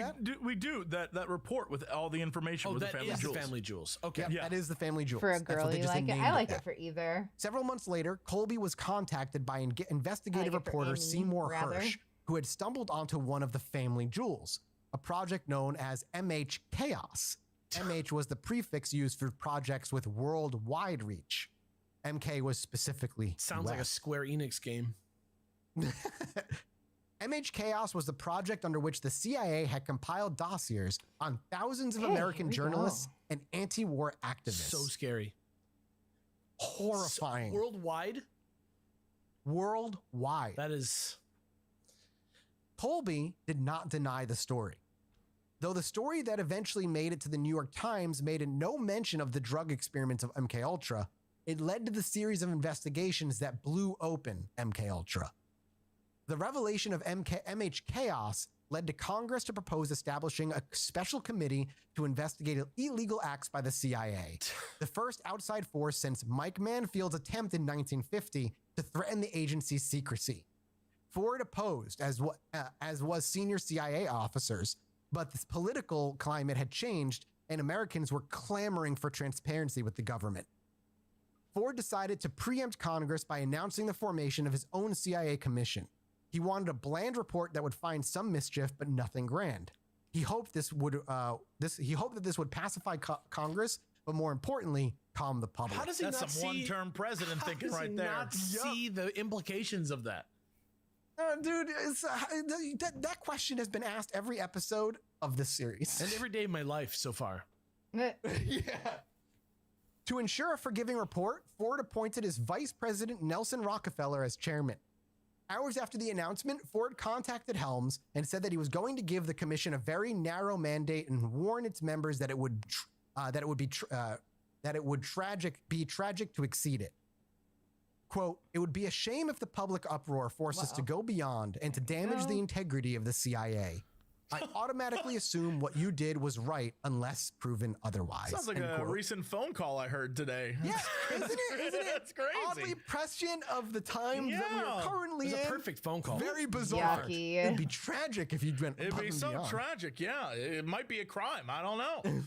we do that report with all the information with the Family Jewels. The Family Jewels. Okay. Yeah, that is the Family Jewels. For a girl, you like it? I like it for either. Several months later, Colby was contacted by investigative reporter Seymour Hersh, who had stumbled onto one of the Family Jewels, a project known as MH Chaos. MH was the prefix used for projects with worldwide reach. MK was specifically Sounds like a Square Enix game. MH Chaos was the project under which the CIA had compiled dossiers on thousands of American journalists and anti-war activists. So scary. Horrifying. Worldwide? Worldwide. That is... Colby did not deny the story. Though the story that eventually made it to the New York Times made no mention of the drug experiments of MK Ultra, it led to the series of investigations that blew open MK Ultra. The revelation of MH Chaos led to Congress to propose establishing a special committee to investigate illegal acts by the CIA, the first outside force since Mike Mansfield's attempt in 1950 to threaten the agency's secrecy. Ford opposed, as was senior CIA officers, but the political climate had changed and Americans were clamoring for transparency with the government. Ford decided to preempt Congress by announcing the formation of his own CIA commission. He wanted a bland report that would find some mischief, but nothing grand. He hoped that this would pacify Congress, but more importantly, calm the public. How does he That's not some see, one-term president thinking how does right he there. not see the implications of that? Dude, that question has been asked every episode of this series. And every day of my life so far. Yeah. To ensure a forgiving report, Ford appointed his vice president Nelson Rockefeller as chairman. Hours after the announcement, Ford contacted Helms and said that he was going to give the commission a very narrow mandate and warn its members that it would be tragic to exceed it. Quote, "It would be a shame if the public uproar forced us to go beyond and to damage the integrity of the CIA. I automatically assume what you did was right unless proven otherwise." Sounds like a recent phone call I heard today. Yeah, isn't it? That's crazy. Oddly prescient of the times that we are currently It's in. a perfect phone call. Very bizarre. Yucky. It'd be tragic if you went It'd above be and so beyond. tragic. Yeah, it might be a crime. I don't know.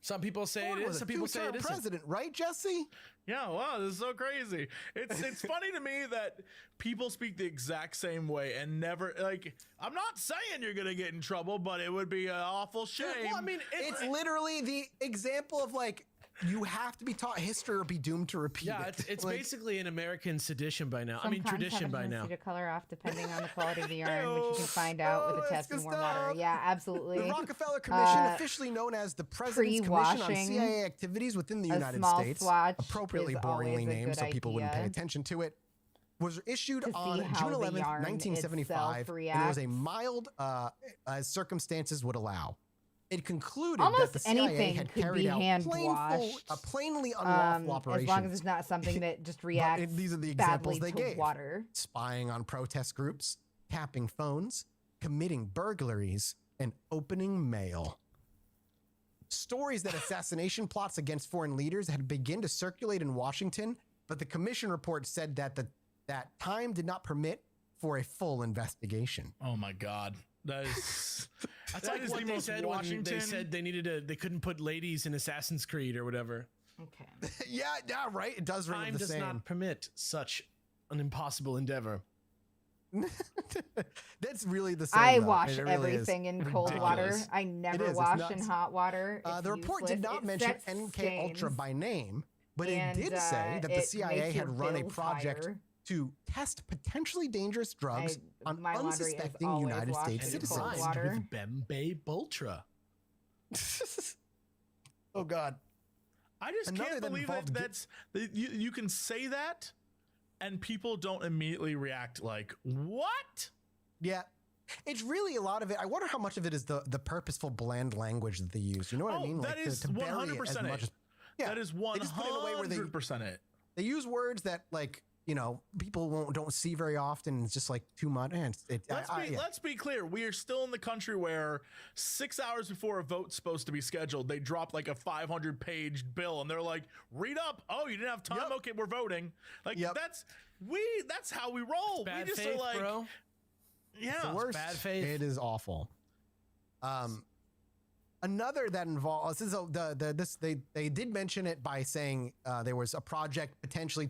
Some people say Ford it was is. a Some people say it two-term isn't. president, right, Jesse? Yeah, wow, this is so crazy. It's funny to me that people speak the exact same way and never like. I'm not saying you're gonna get in trouble, but it would be an awful shame. Well, I mean, It's literally the example of like you have to be taught history or be doomed to repeat Yeah, it. it's Like, basically an American sedition by now. I mean, Sometimes tradition have a by now. tendency to color off depending on the quality of the yarn, which you can find out with a test in warm water. Yeah, absolutely. The Rockefeller Commission, officially known as the President's Commission on pre-washing CIA Activities within the a United small States, swatch appropriately is boringly always a named good so people wouldn't pay idea attention to it, was issued to on see how June the 11th, yarn 1975, itself and it was a reacts. mild as circumstances would allow. It concluded Almost that the CIA anything had could carried be out hand plainly unlawful operations. as long as it's not something that just reacts these are the badly examples they to gave. water. Spying on protest groups, tapping phones, committing burglaries, and opening mail. Stories that assassination plots against foreign leaders had begun to circulate in Washington, but the commission report said that that time did not permit for a full investigation. Oh my God, that is. That's that like is what the they most said when Washington. they said they couldn't put ladies in Assassin's Creed or whatever. Okay. yeah, right. It does ring Time the does same. not permit such an impossible endeavor. That's really the same. I though. wash It really everything is in cold water. ridiculous. I never It's wash nuts. in hot water. It's The report did useless. not It mention sets MK Ultra stains, by name, but and, it did say that the it CIA makes your had run a bills project higher. to test potentially dangerous drugs on my laundry is unsuspecting always United washed States in cold citizens. water. With Bembe Bultra. Oh God. I just Another can't that believe involved that you can say that, and people don't immediately react like, "What?" Yeah. It's really a lot of it. I wonder how much of it is the purposeful bland language that they use. You know what I mean? That is to bury it as 100% much it. as, yeah, That is they just put it in a way where 100% it. they use words that like, you know, people don't see very often. It's just like too much. And Let's be clear. We are still in the country where 6 hours before a vote's supposed to be scheduled, they drop like a 500-page bill, and they're like, "Read up. Oh, you didn't have time. Yep. Okay, we're voting." Like Yep. that's how we roll. Bad we just faith, are like, bro. yeah, the worst. bad faith. It is awful. Another that involves they did mention it by saying there was a project potentially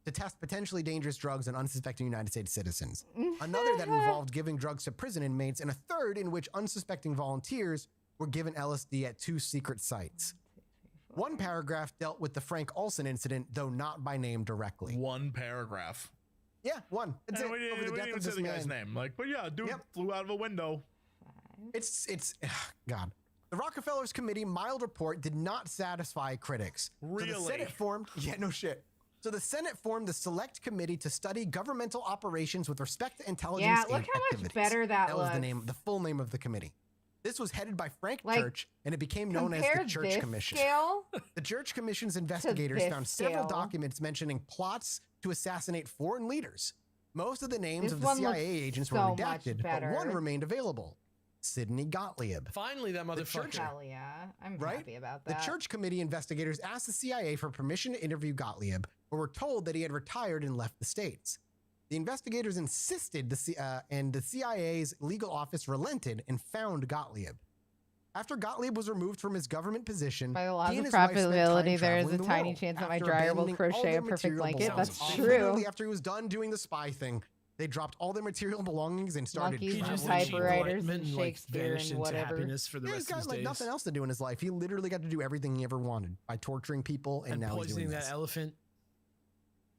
to test potentially dangerous drugs on unsuspecting United States citizens. Another that involved giving drugs to prison inmates, and a third in which unsuspecting volunteers were given LSD at 2 secret sites. One paragraph dealt with the Frank Olson incident, though not by name directly. One paragraph. Yeah, one. That's it. We didn't even say the guy's name. But yeah, dude flew out of a window. It's God. The Rockefellers Committee mild report did not satisfy critics. Really? So the Senate formed, no shit. So the Senate formed the Select Committee to study governmental operations with respect to intelligence look how activities. much better that was the full name of the committee. This was headed by Frank Church, and it became known as the Church Commission. The Church Commission's investigators found several documents mentioning plots to assassinate foreign leaders. Most of the names of the CIA agents were redacted, but one remained available. Sidney Gottlieb. Finally, that motherfucker. Hell yeah. I'm happy about that. The Church Committee investigators asked the CIA for permission to interview Gottlieb, but were told that he had retired and left the States. The investigators insisted, and the CIA's legal office relented and found Gottlieb. After Gottlieb was removed from his government position, by the laws of probability, there is a tiny chance that my dryer will crochet a perfect blanket. That's true. After he was done doing the spy thing, they dropped all their material belongings and started monkeys and typewriters and Shakespeare and whatever. For the he's got like nothing else to do in his life. He literally got to do everything he ever wanted by torturing people, and now he's doing that elephant.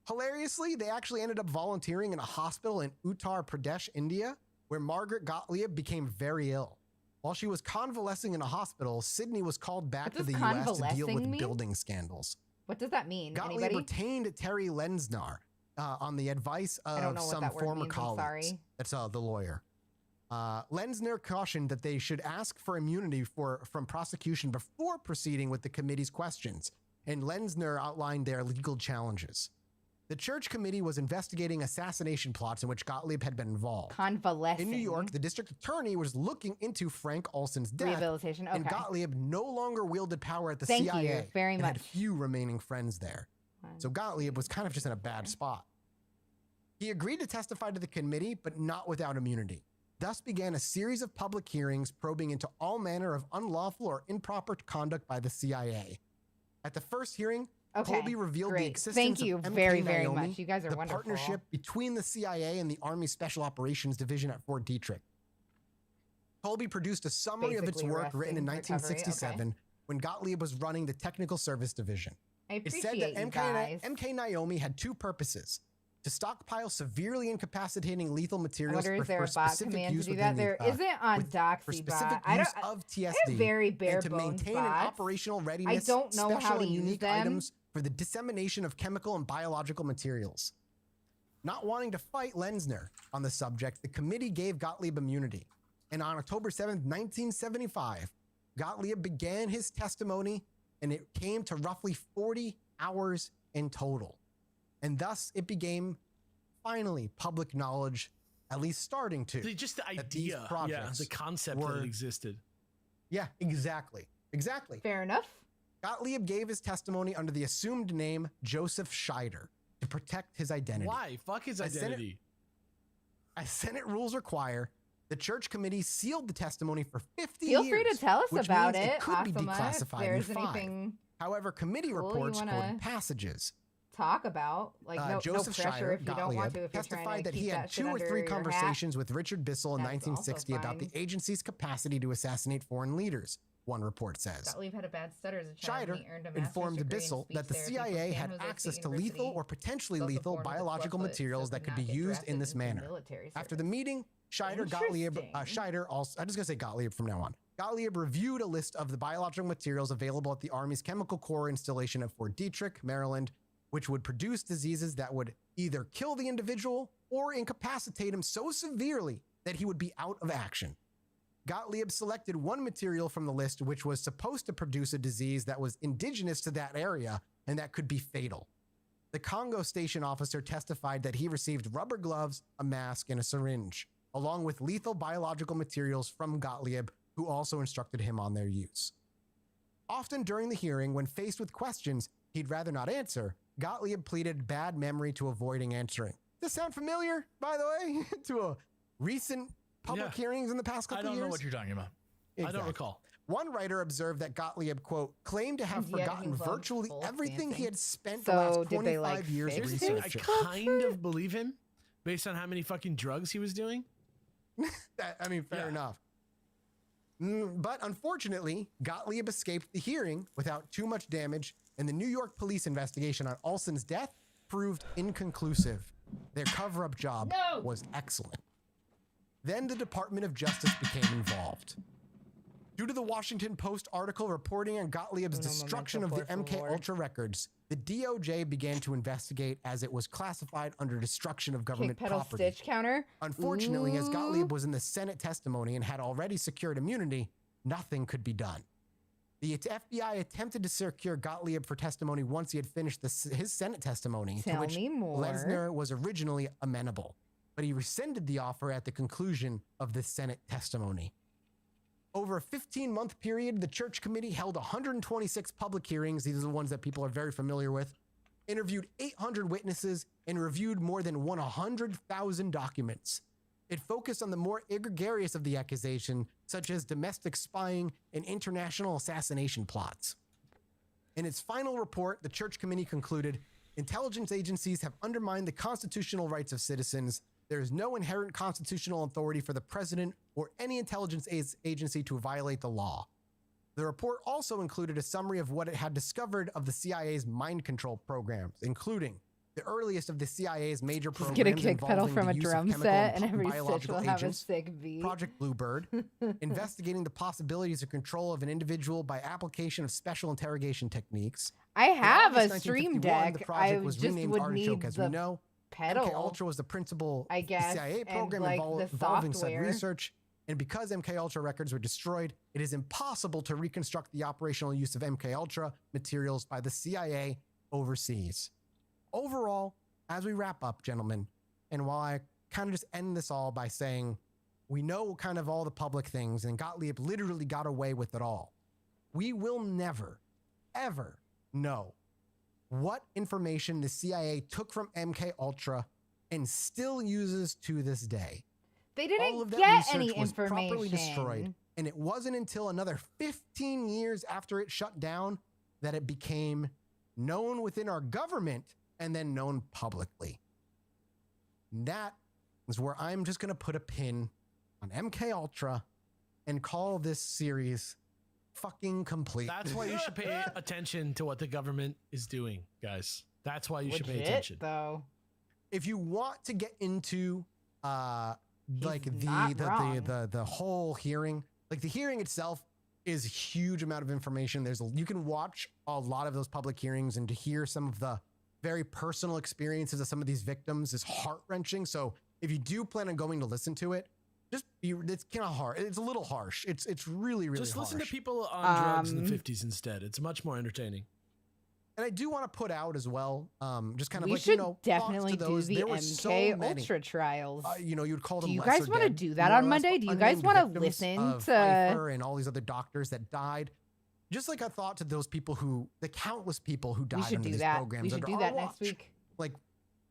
Hilariously, they actually ended up volunteering in a hospital in Uttar Pradesh, India, where Margaret Gottlieb became very ill. While she was convalescing in a hospital, Sidney was called back to the U.S. to deal with building scandals. What does that mean? Gottlieb retained Terry Lenznar on the advice of some former colleagues. That's the lawyer. Lenzner cautioned that they should ask for immunity from prosecution before proceeding with the committee's questions, and Lenzner outlined their legal challenges. The Church Committee was investigating assassination plots in which Gottlieb had been involved. Convalescing. In New York, the district attorney was looking into Frank Olson's death. Rehabilitation, okay. And Gottlieb no longer wielded power at the CIA. Thank you very much. Had few remaining friends there. So Gottlieb was kind of just in a bad spot. He agreed to testify to the committee, but not without immunity. Thus began a series of public hearings probing into all manner of unlawful or improper conduct by the CIA. At the first hearing, Colby revealed the existence of MK very Naomi, much. You guys are the wonderful. Partnership between the CIA and the Army Special Operations Division at Fort Detrick. Colby produced a summary of its work written in 1967 when Gottlieb was running the Technical Service Division. It said that MK Naomi had two purposes: to stockpile severely incapacitating lethal materials for specific use within there isn't on DoxyBot. I don't of TSD, very bare and to maintain an operational readiness, I don't know how to and unique use them. items for the dissemination of chemical and biological materials. Not wanting to fight Lenzner on the subject, the committee gave Gottlieb immunity. And on October 7th, 1975, Gottlieb began his testimony, and it came to roughly 40 hours in total. And thus it became finally public knowledge, at least starting to. Just the idea, the concept that it existed. Yeah, exactly. Fair enough. Gottlieb gave his testimony under the assumed name Joseph Scheider to protect his identity. Why? Fuck his identity. As Senate rules require, the Church Committee sealed the testimony for 50 years. Feel free to tell us about it. It could be declassified in 5. However, committee reports quoted passages. Talk about Joseph no pressure Scheider, if you don't want to. If testified that he had 2 or 3 conversations with Richard Bissell in 1960 about the agency's capacity to assassinate foreign leaders. One report says. Gottlieb had a bad stutter as a child. Scheider informed Bissell that the CIA had access to lethal or potentially lethal biological materials that could be used in this manner. After the meeting, I'm just going to say Gottlieb from now on. Gottlieb reviewed a list of the biological materials available at the Army's Chemical Corps installation at Fort Detrick, Maryland, which would produce diseases that would either kill the individual or incapacitate him so severely that he would be out of action. Gottlieb selected one material from the list which was supposed to produce a disease that was indigenous to that area and that could be fatal. The Congo station officer testified that he received rubber gloves, a mask, and a syringe, along with lethal biological materials from Gottlieb, who also instructed him on their use. Often during the hearing, when faced with questions he'd rather not answer, Gottlieb pleaded bad memory to avoiding answering. Does this sound familiar, by the way, to a recent public hearings in the past couple years? I don't know what you're talking about. Exactly. I don't recall. One writer observed that Gottlieb, quote, claimed to have forgotten virtually everything he had spent the last 25 years researching. I kind of believe him based on how many fucking drugs he was doing. Fair enough. But unfortunately, Gottlieb escaped the hearing without too much damage, and the New York police investigation on Olson's death proved inconclusive. Their cover-up job was excellent. Then the Department of Justice became involved. Due to the Washington Post article reporting on Gottlieb's destruction of the MK Ultra records, the DOJ began to investigate as it was classified under destruction of government property. Stitch counter. Unfortunately, as Gottlieb was in the Senate testimony and had already secured immunity, nothing could be done. The FBI attempted to secure Gottlieb for testimony once he had finished his Senate testimony, to which Lesnar was originally amenable, but he rescinded the offer at the conclusion of the Senate testimony. Over a 15-month period, the Church Committee held 126 public hearings. These are the ones that people are very familiar with. Interviewed 800 witnesses and reviewed more than 100,000 documents. It focused on the more egregious of the accusation, such as domestic spying and international assassination plots. In its final report, the Church Committee concluded, intelligence agencies have undermined the constitutional rights of citizens. There is no inherent constitutional authority for the president or any intelligence agency to violate the law. The report also included a summary of what it had discovered of the CIA's mind control programs, including the earliest of the CIA's major programs get a kick pedal involving from the a use of drum chemical set and and every stitch biological will have a agents, sick beat. Project Bluebird, investigating the possibilities of control of an individual by application of special interrogation techniques. I have In a August stream 1951, deck. the project I was just renamed would Artichoke, need as we the know. pedal. MK Ultra was the principal I guess, CIA and, program like, the involving said software. research. And because MK Ultra records were destroyed, it is impossible to reconstruct the operational use of MK Ultra materials by the CIA overseas. Overall, as we wrap up, gentlemen, and while I kind of just end this all by saying we know kind of all the public things and Gottlieb literally got away with it all, we will never, ever know what information the CIA took from MK Ultra and still uses to this day. They All didn't of that get research any was properly destroyed, information. and it wasn't until another 15 years after it shut down that it became known within our government and then known publicly. That is where I'm just going to put a pin on MK Ultra and call this series fucking complete. That's why you should pay attention to what the government is doing, guys. That's why you should pay Legit, attention. though. If you want to get into like not wrong. the whole hearing, like the hearing itself is a huge amount of information. You can watch a lot of those public hearings, and to hear some of the very personal experiences of some of these victims is heart-wrenching. So if you do plan on going to listen to it, it's kind of hard. It's a little harsh. It's really, really Just harsh. listen to people on drugs in the 50s instead. It's much more entertaining. And I do want to put out as well, just kind of We like, should thoughts definitely to do those. the There were so MK many. Ultra trials. You'd call them Do you lesser guys want to dead, do that more or on less, Monday? but Do you guys unnamed want to victims listen of to Pfeiffer and all these other doctors that died? Just like a thought to those people the countless people who died We should under do these that. programs. We should under do our that next watch. week. Like,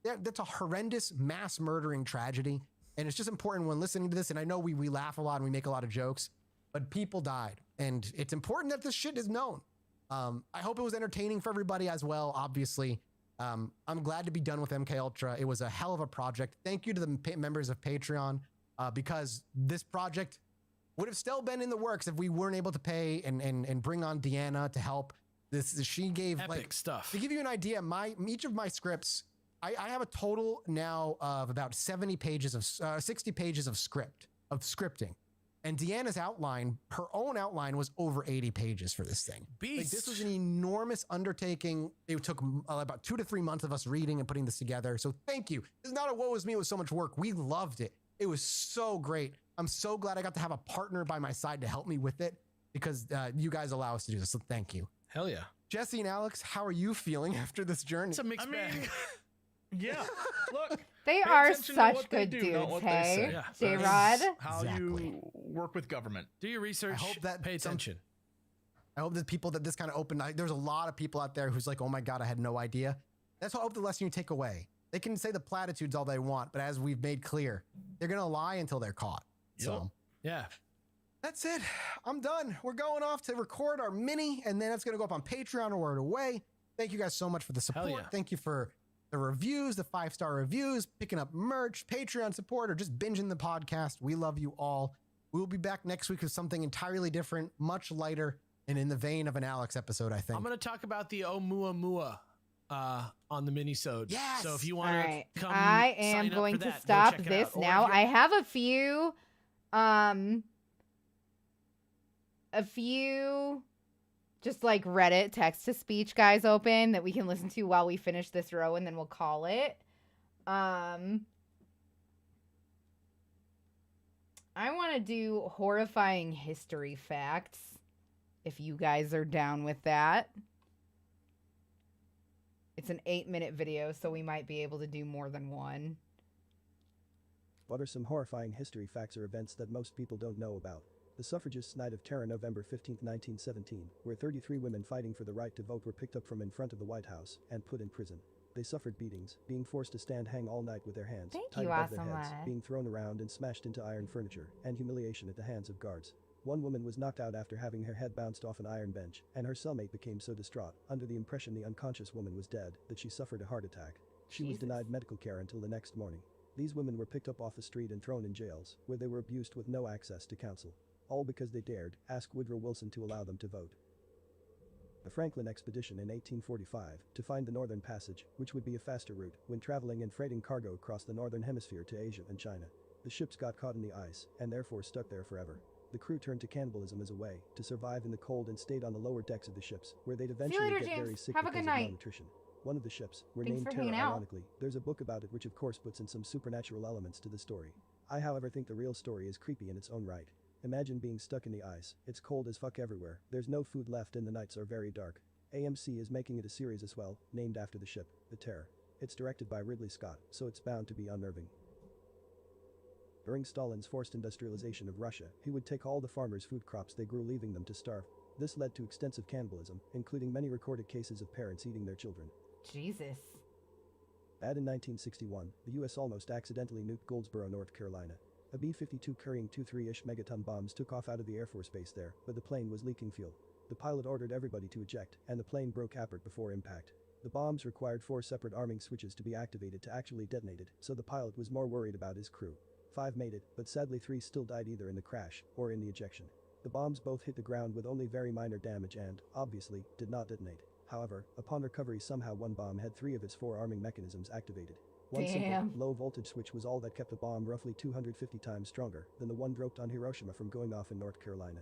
that's a horrendous mass murdering tragedy. And it's just important when listening to this. And I know we laugh a lot and we make a lot of jokes, but people died. And it's important that this shit is known. I hope it was entertaining for everybody as well, obviously. I'm glad to be done with MK Ultra. It was a hell of a project. Thank you to the members of Patreon, because this project would have still been in the works if we weren't able to pay and bring on Deanna to help. She gave Epic stuff. To give you an idea, each of my scripts, I have a total now of about 60 pages of scripting. And Deanna's outline, her own outline, was over 80 pages for this thing. Beast. This was an enormous undertaking. It took about 2 to 3 months of us reading and putting this together. So thank you. It's not a woe is me. It was so much work. We loved it. It was so great. I'm so glad I got to have a partner by my side to help me with it, because you guys allow us to do this. So thank you. Hell yeah. Jesse and Alex, how are you feeling after this journey? It's a mixed bag. Yeah. Look. They pay are attention to such what they good do, not dudes, what they hey? say. Yeah. J-Rod? How you work with government. Do your research. I hope that pay attention. I hope that people that this kind of opened, there's a lot of people out there who's like, oh my God, I had no idea. That's what I hope the lesson you take away. They can say the platitudes all they want, but as we've made clear, they're going to lie until they're caught. So Yeah. that's it. I'm done. We're going off to record our mini, and then it's going to go up on Patreon or right away. Thank you guys so much for the support. Yeah. Thank you for the reviews, the 5-star reviews, picking up merch, Patreon support, or just binging the podcast. We love you all. We'll be back next week with something entirely different, much lighter, and in the vein of an Alex episode, I think. I'm going to talk about the Oumuamua on the mini-sode. Yes! So if you want to come I am going to stop this now. I have a few just like Reddit text-to-speech guys open that we can listen to while we finish this row, and then we'll call it. I want to do horrifying history facts, if you guys are down with that. It's an 8-minute video, so we might be able to do more than one. What are some horrifying history facts or events that most people don't know about? The Suffragists' Night of Terror, November 15, 1917, where 33 women fighting for the right to vote were picked up from in front of the White House and put in prison. They suffered beatings, being forced to stand hang all night with their hands tied above their heads, being thrown around and smashed into iron furniture, and humiliation at the hands of guards. One woman was knocked out after having her head bounced off an iron bench, and her cellmate became so distraught, under the impression the unconscious woman was dead, that she suffered a heart attack. She was denied medical care until the next morning. These women were picked up off the street and thrown in jails, where they were abused with no access to counsel. All because they dared ask Woodrow Wilson to allow them to vote. The Franklin expedition in 1845 to find the Northern Passage, which would be a faster route when traveling and freighting cargo across the Northern Hemisphere to Asia and China. The ships got caught in the ice and therefore stuck there forever. The crew turned to cannibalism as a way to survive in the cold and stayed on the lower decks of the ships, where they'd eventually get very sick because of malnutrition. One of the ships were named Terror, ironically. There's a book about it which of course puts in some supernatural elements to the story. I however think the real story is creepy in its own right. Imagine being stuck in the ice, it's cold as fuck everywhere, there's no food left and the nights are very dark. AMC is making it a series as well, named after the ship, the Terror. It's directed by Ridley Scott, so it's bound to be unnerving. During Stalin's forced industrialization of Russia, he would take all the farmers' food crops they grew, leaving them to starve. This led to extensive cannibalism, including many recorded cases of parents eating their children. Jesus. In 1961, the US almost accidentally nuked Goldsboro, North Carolina. A B-52 carrying 2 3-ish megaton bombs took off out of the Air Force Base there, but the plane was leaking fuel. The pilot ordered everybody to eject, and the plane broke apart before impact. The bombs required 4 separate arming switches to be activated to actually detonate it, so the pilot was more worried about his crew. 5 made it, but sadly 3 still died either in the crash or in the ejection. The bombs both hit the ground with only very minor damage and, obviously, did not detonate. However, upon recovery somehow one bomb had 3 of its 4 arming mechanisms activated. One simple, low-voltage switch was all that kept the bomb roughly 250 times stronger than the one dropped on Hiroshima from going off in North Carolina.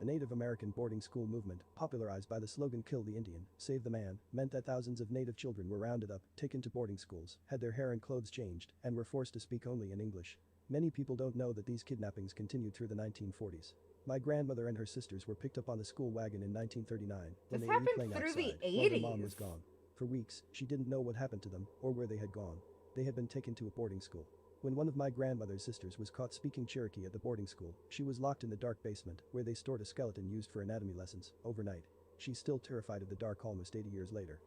The Native American boarding school movement, popularized by the slogan "Kill the Indian, Save the Man," meant that thousands of Native children were rounded up, taken to boarding schools, had their hair and clothes changed, and were forced to speak only in English. Many people don't know that these kidnappings continued through the 1940s. My grandmother and her sisters were picked up on a school wagon in 1939 when they were playing outside while their mom was gone. For weeks, she didn't know what happened to them or where they had gone. They had been taken to a boarding school. When one of my grandmother's sisters was caught speaking Cherokee at the boarding school, she was locked in the dark basement where they stored a skeleton used for anatomy lessons overnight. She's still terrified of the dark almost 80 years later.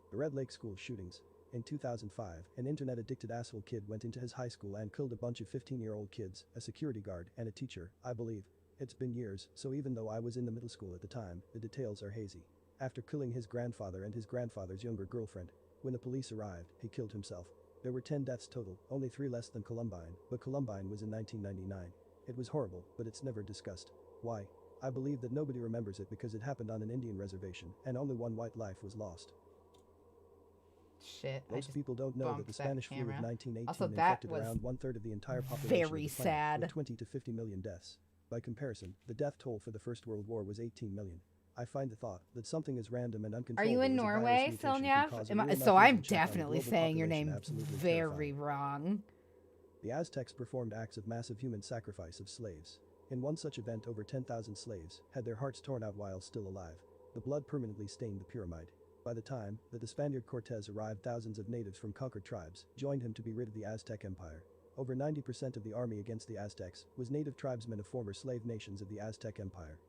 The Red Lake school shootings. In 2005, an internet-addicted asshole kid went into his high school and killed a bunch of 15-year-old kids, a security guard, and a teacher, I believe. It's been years, so even though I was in the middle school at the time, the details are hazy. After killing his grandfather and his grandfather's younger girlfriend, when the police arrived, he killed himself. There were 10 deaths total, only 3 less than Columbine, but Columbine was in 1999. It was horrible, but it's never discussed. Why? I believe that nobody remembers it because it happened on an Indian reservation, and only one white life was lost. Shit. Most people don't know that the Spanish flu of 1918 also, infected around 1/3 of the entire population very of the planet, sad. with 20 to 50 million deaths. By comparison, the death toll for the First World War was 18 million. I find the thought that something as random and uncontrollable. Are you in Norway, Selnya? So I'm definitely saying your name very wrong. The Aztecs performed acts of massive human sacrifice of slaves. In one such event, over 10,000 slaves had their hearts torn out while still alive. The blood permanently stained the pyramid. By the time that the Spaniard Cortez arrived, thousands of natives from conquered tribes joined him to be rid of the Aztec Empire. Over 90% of the army against the Aztecs was native tribesmen of former slave nations of the Aztec Empire.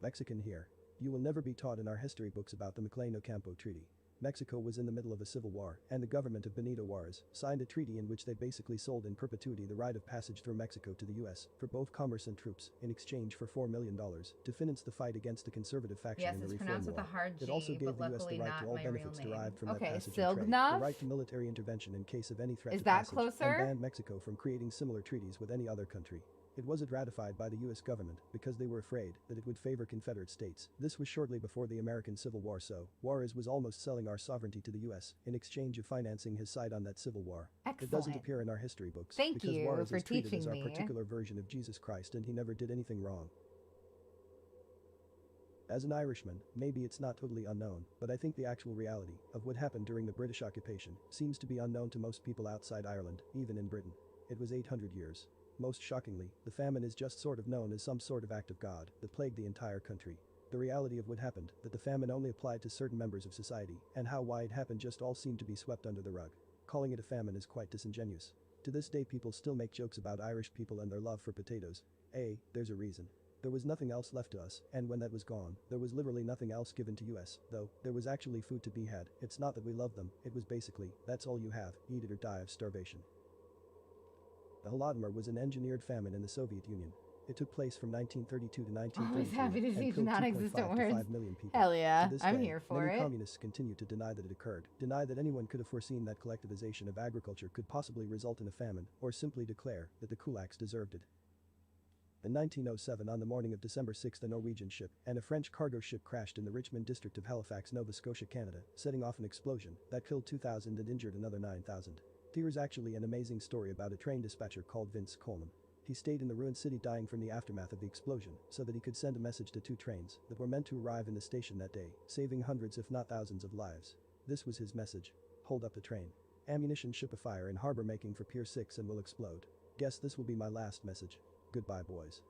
Mexican here. You will never be taught in our history books about the Maclean Ocampo Treaty. Mexico was in the middle of a civil war, and the government of Benito Juarez signed a treaty in which they basically sold in perpetuity the right of passage through Mexico to the U.S. for both commerce and troops in exchange for $4 million to finance the fight against the conservative faction in the Reform War. It also gave the U.S. the right to all benefits derived from that passage and trade, the right to military intervention in case of any threat to passage, and banned Mexico from creating similar treaties with any other country. It wasn't ratified by the U.S. government because they were afraid that it would favor Confederate states. This was shortly before the American Civil War, so Juarez was almost selling our sovereignty to the U.S. in exchange of financing his side on that Civil War. Excellent. It doesn't appear in our history books because Juarez is treated as our particular version of Jesus Christ, and he never did anything wrong. As an Irishman, maybe it's not totally unknown, but I think the actual reality of what happened during the British occupation seems to be unknown to most people outside Ireland, even in Britain. It was 800 years. Most shockingly, the famine is just sort of known as some sort of act of God that plagued the entire country. The reality of what happened, that the famine only applied to certain members of society, and how why it happened just all seemed to be swept under the rug. Calling it a famine is quite disingenuous. To this day people still make jokes about Irish people and their love for potatoes. There's a reason. There was nothing else left to us, and when that was gone, there was literally nothing else given to us, though there was actually food to be had. It's not that we loved them, it was basically, that's all you have, eat it or die of starvation. The Holodomor was an engineered famine in the Soviet Union. It took place from 1932 to 1933 Always happy to see and killed non-existent 2.5 to words. 5 million people. Hell yeah, To this I'm day, here for many it. communists continue to deny that it occurred, deny that anyone could have foreseen that collectivization of agriculture could possibly result in a famine, or simply declare that the kulaks deserved it. In 1907, on the morning of December 6, a Norwegian ship and a French cargo ship crashed in the Richmond district of Halifax, Nova Scotia, Canada, setting off an explosion that killed 2,000 and injured another 9,000. Here's actually an amazing story about a train dispatcher called Vince Coleman. He stayed in the ruined city dying from the aftermath of the explosion so that he could send a message to 2 trains that were meant to arrive in the station that day, saving hundreds if not thousands of lives. This was his message. Hold up the train. Ammunition ship afire in harbor making for Pier 6 and will explode. Guess this will be my last message. Goodbye, boys.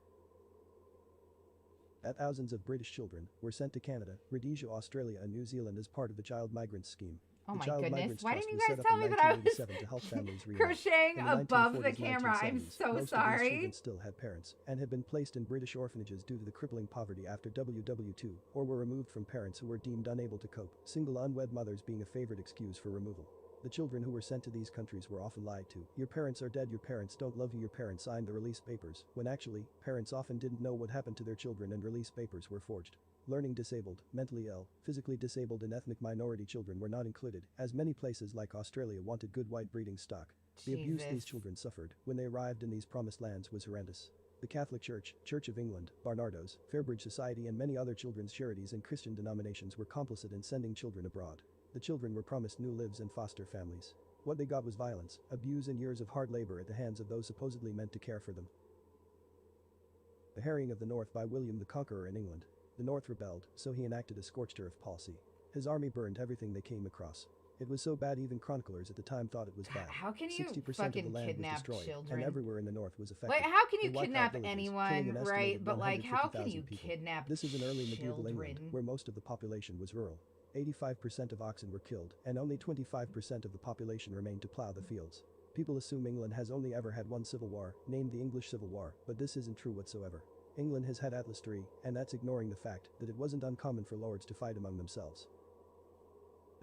Thousands of British children were sent to Canada, Rhodesia, Australia and New Zealand as part of the Child Migrants Scheme. Oh The my Child goodness, Migrants why Trust didn't you was guys set up tell in me that I was 1987 to help families reunite. crocheting In the above the 1940s and camera? I'm 1970s, so most of these sorry. children still had parents and had been placed in British orphanages due to the crippling poverty after WW2, or were removed from parents who were deemed unable to cope, single unwed mothers being a favorite excuse for removal. The children who were sent to these countries were often lied to. Your parents are dead, your parents don't love you, your parents signed the release papers, when actually, parents often didn't know what happened to their children and release papers were forged. Learning disabled, mentally ill, physically disabled and ethnic minority children were not included, as many places like Australia wanted good white breeding stock. The abuse these children suffered when they arrived in these promised lands was horrendous. The Catholic Church, Church of England, Barnardos, Fairbridge Society and many other children's charities and Christian denominations were complicit in sending children abroad. The children were promised new lives and foster families. What they got was violence, abuse and years of hard labor at the hands of those supposedly meant to care for them. The Harrying of the North by William the Conqueror in England. The North rebelled, so he enacted a scorched earth policy. His army burned everything they came across. It was so bad even chroniclers at the time thought it was bad. How can you 60% fucking of the land kidnap was destroyed, children? and everywhere in the north was affected. Like, how can you They wiped out kidnap villages, anyone, killing an right? estimated But like, how can 150,000 you people. kidnap This is in early medieval children? England, where most of the population was rural. 85% of oxen were killed, and only 25% of the population remained to plow the fields. People assume England has only ever had one civil war, named the English Civil War, but this isn't true whatsoever. England has had Atlas III, and that's ignoring the fact that it wasn't uncommon for lords to fight among themselves.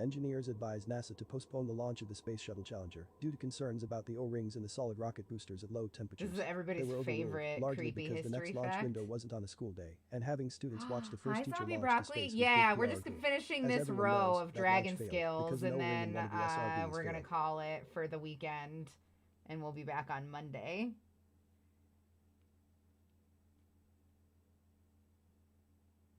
Engineers advised NASA to postpone the launch of the Space Shuttle Challenger due to concerns about the O-rings and the solid rocket boosters at low temperatures. This is everybody's They were overruled, favorite largely creepy because the next history launch fact. window wasn't on a school day, and having students watch the first Hi, teacher Zombie launch Broccoli. to space was Yeah, big we're PR just goal. finishing As this everyone row knows, of that dragon launch failed skills, because no and wing then in one of the SRBs we're gonna failed. call it for the weekend, and we'll be back on Monday.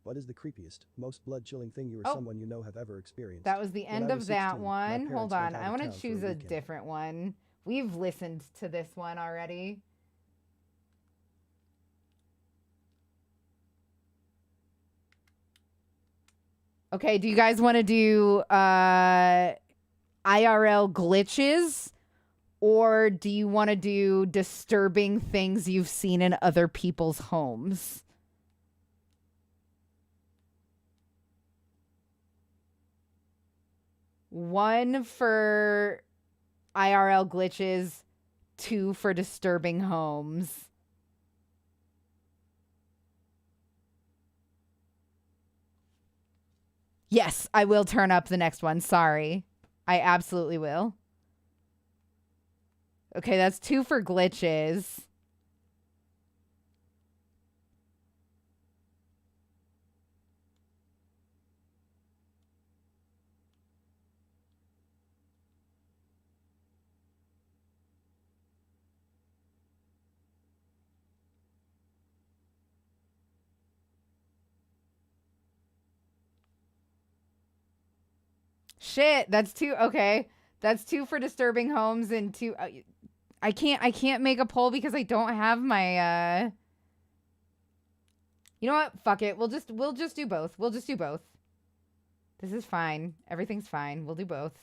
What is the creepiest, most blood-chilling thing you or Oh. someone you know have ever experienced? That was the When end I of was that 16, my one. parents Hold went on, out I of want to town for choose a weekend. different one. We've listened to this one already. Okay, do you guys want to do IRL glitches, or do you want to do disturbing things you've seen in other people's homes? One for IRL glitches, 2 for disturbing homes. Yes, I will turn up the next one. Sorry. I absolutely will. Okay, that's 2 for glitches. Shit, that's 2. Okay. That's 2 for disturbing homes and 2 I can't make a poll because I don't have my You know what? Fuck it. We'll just do both. We'll just do both. This is fine. Everything's fine. We'll do both.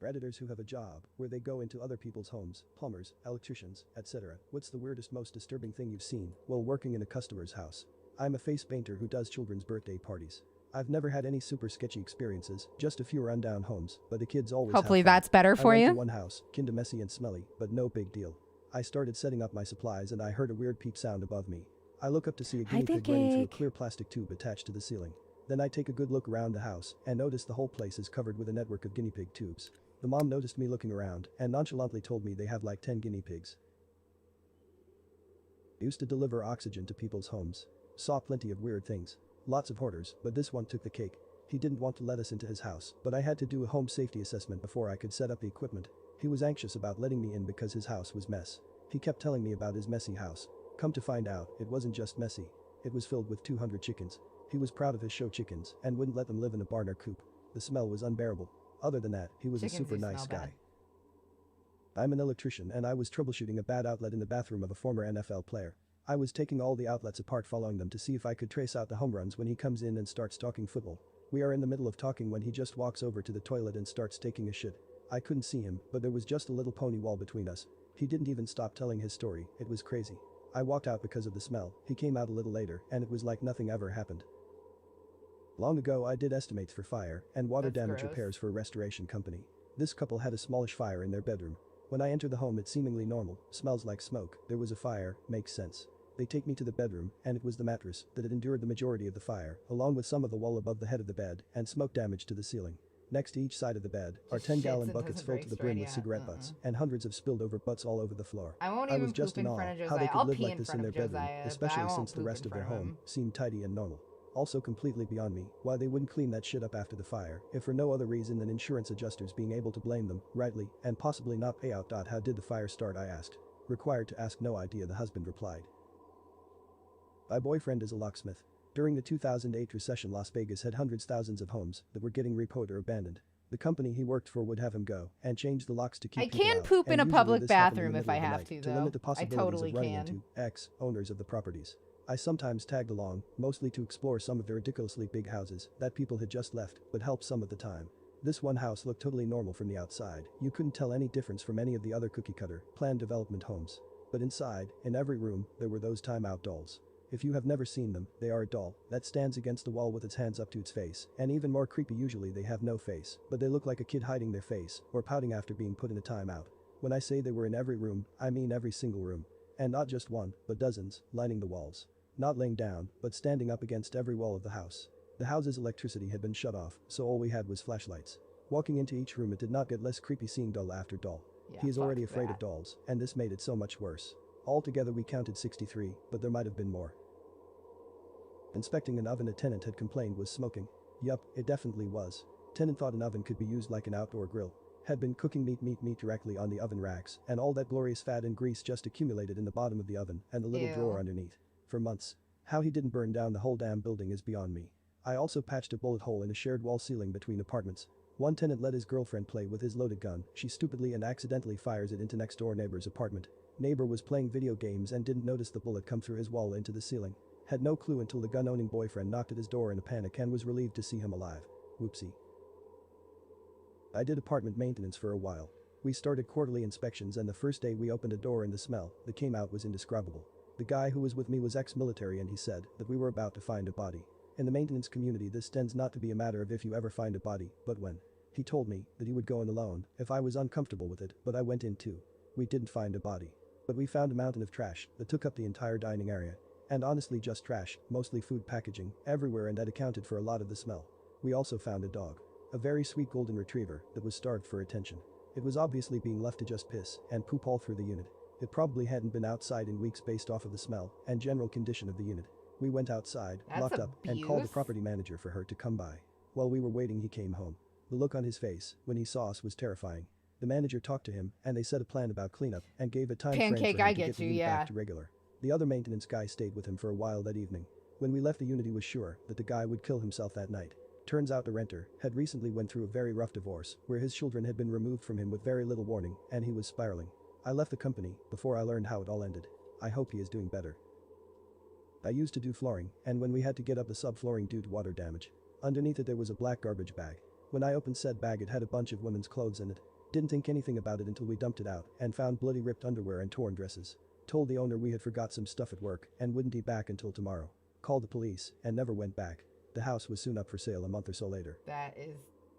Predators who have a job where they go into other people's homes, plumbers, electricians, etc. What's the weirdest, most disturbing thing you've seen while working in a customer's house? I'm a face painter who does children's birthday parties. I've never had any super sketchy experiences, just a few rundown homes, but the kids always Hopefully have fun. that's better for I went you. to one house, kinda messy and smelly, but no big deal. I started setting up my supplies and I heard a weird peep sound above me. I look up to see a guinea pig running through a clear plastic tube attached to the ceiling. Then I take a good look around the house and notice the whole place is covered with a network of guinea pig tubes. The mom noticed me looking around and nonchalantly told me they have like 10 guinea pigs. I used to deliver oxygen to people's homes. Saw plenty of weird things. Lots of hoarders, but this one took the cake. He didn't want to let us into his house, but I had to do a home safety assessment before I could set up the equipment. He was anxious about letting me in because his house was mess. He kept telling me about his messy house. Come to find out, it wasn't just messy. It was filled with 200 chickens. He was proud of his show chickens and wouldn't let them live in a barn or coop. The smell was unbearable. Other than that, he was a super nice guy. I'm an electrician and I was troubleshooting a bad outlet in the bathroom of a former NFL player. I was taking all the outlets apart, following them to see if I could trace out the home runs when he comes in and starts talking football. We are in the middle of talking when he just walks over to the toilet and starts taking a shit. I couldn't see him, but there was just a little pony wall between us. He didn't even stop telling his story. It was crazy. I walked out because of the smell. He came out a little later and it was like nothing ever happened. Long ago I did estimates for fire and water damage repairs for a restoration company. This couple had a smallish fire in their bedroom. When I enter the home it's seemingly normal, smells like smoke, there was a fire, makes sense. They take me to the bedroom and it was the mattress that had endured the majority of the fire, along with some of the wall above the head of the bed and smoke damage to the ceiling. Next to each side of the bed are 10-gallon buckets filled to the brim with cigarette butts and hundreds of spilled over butts all over the floor. I was just in awe how they could live like this in their bedroom, especially since the rest of their home seemed tidy and normal. Also completely beyond me why they wouldn't clean that shit up after the fire, if for no other reason than insurance adjusters being able to blame them, rightly, and possibly not pay out. How did the fire start, I asked. Required to ask, no idea, the husband replied. My boyfriend is a locksmith. During the 2008 recession, Las Vegas had thousands of homes that were getting repoed or abandoned. The company he worked for would have him go and change the locks to keep people out. I can poop in a public bathroom if I have to, to though. limit the possibilities I totally of running can. into ex-owners of the properties. I sometimes tagged along, mostly to explore some of the ridiculously big houses that people had just left, but helped some of the time. This one house looked totally normal from the outside. You couldn't tell any difference from any of the other cookie-cutter, planned development homes. But inside, in every room, there were those timeout dolls. If you have never seen them, they are a doll that stands against the wall with its hands up to its face, and even more creepy, usually they have no face, but they look like a kid hiding their face or pouting after being put in a timeout. When I say they were in every room, I mean every single room. And not just one, but dozens, lining the walls. Not laying down, but standing up against every wall of the house. The house's electricity had been shut off, so all we had was flashlights. Walking into each room, it did not get less creepy seeing doll after doll. He is already afraid of dolls, and this made it so much worse. Altogether we counted 63, but there might have been more. Inspecting an oven, a tenant had complained was smoking. Yup, it definitely was. Tenant thought an oven could be used like an outdoor grill. Had been cooking meat directly on the oven racks, and all that glorious fat and grease just accumulated in the bottom of the oven and the little drawer underneath. For months. How he didn't burn down the whole damn building is beyond me. I also patched a bullet hole in a shared wall ceiling between apartments. One tenant let his girlfriend play with his loaded gun. She stupidly and accidentally fires it into next door neighbor's apartment. Neighbor was playing video games and didn't notice the bullet come through his wall into the ceiling. Had no clue until the gun-owning boyfriend knocked at his door in a panic and was relieved to see him alive. Whoopsie. I did apartment maintenance for a while. We started quarterly inspections, and the first day we opened a door and the smell that came out was indescribable. The guy who was with me was ex-military and he said that we were about to find a body. In the maintenance community this tends not to be a matter of if you ever find a body, but when. He told me that he would go in alone if I was uncomfortable with it, but I went in too. We didn't find a body. But we found a mountain of trash that took up the entire dining area. And honestly just trash, mostly food packaging, everywhere, and that accounted for a lot of the smell. We also found a dog. A very sweet golden retriever that was starved for attention. It was obviously being left to just piss and poop all through the unit. It probably hadn't been outside in weeks based off of the smell and general condition of the unit. We went outside, locked up, and called the property manager for her to come by. While we were waiting, he came home. The look on his face when he saw us was terrifying. The manager talked to him and they set a plan about cleanup and gave a time frame for him to get the unit back to regular. The other maintenance guy stayed with him for a while that evening. When we left the unit, he was sure that the guy would kill himself that night. Turns out the renter had recently went through a very rough divorce where his children had been removed from him with very little warning and he was spiraling. I left the company before I learned how it all ended. I hope he is doing better. I used to do flooring, and when we had to get up the subflooring due to water damage, underneath it there was a black garbage bag. When I opened said bag, it had a bunch of women's clothes in it. Didn't think anything about it until we dumped it out and found bloody ripped underwear and torn dresses. Told the owner we had forgot some stuff at work and wouldn't be back until tomorrow. Called the police and never went back. The house was soon up for sale a month or so later. That is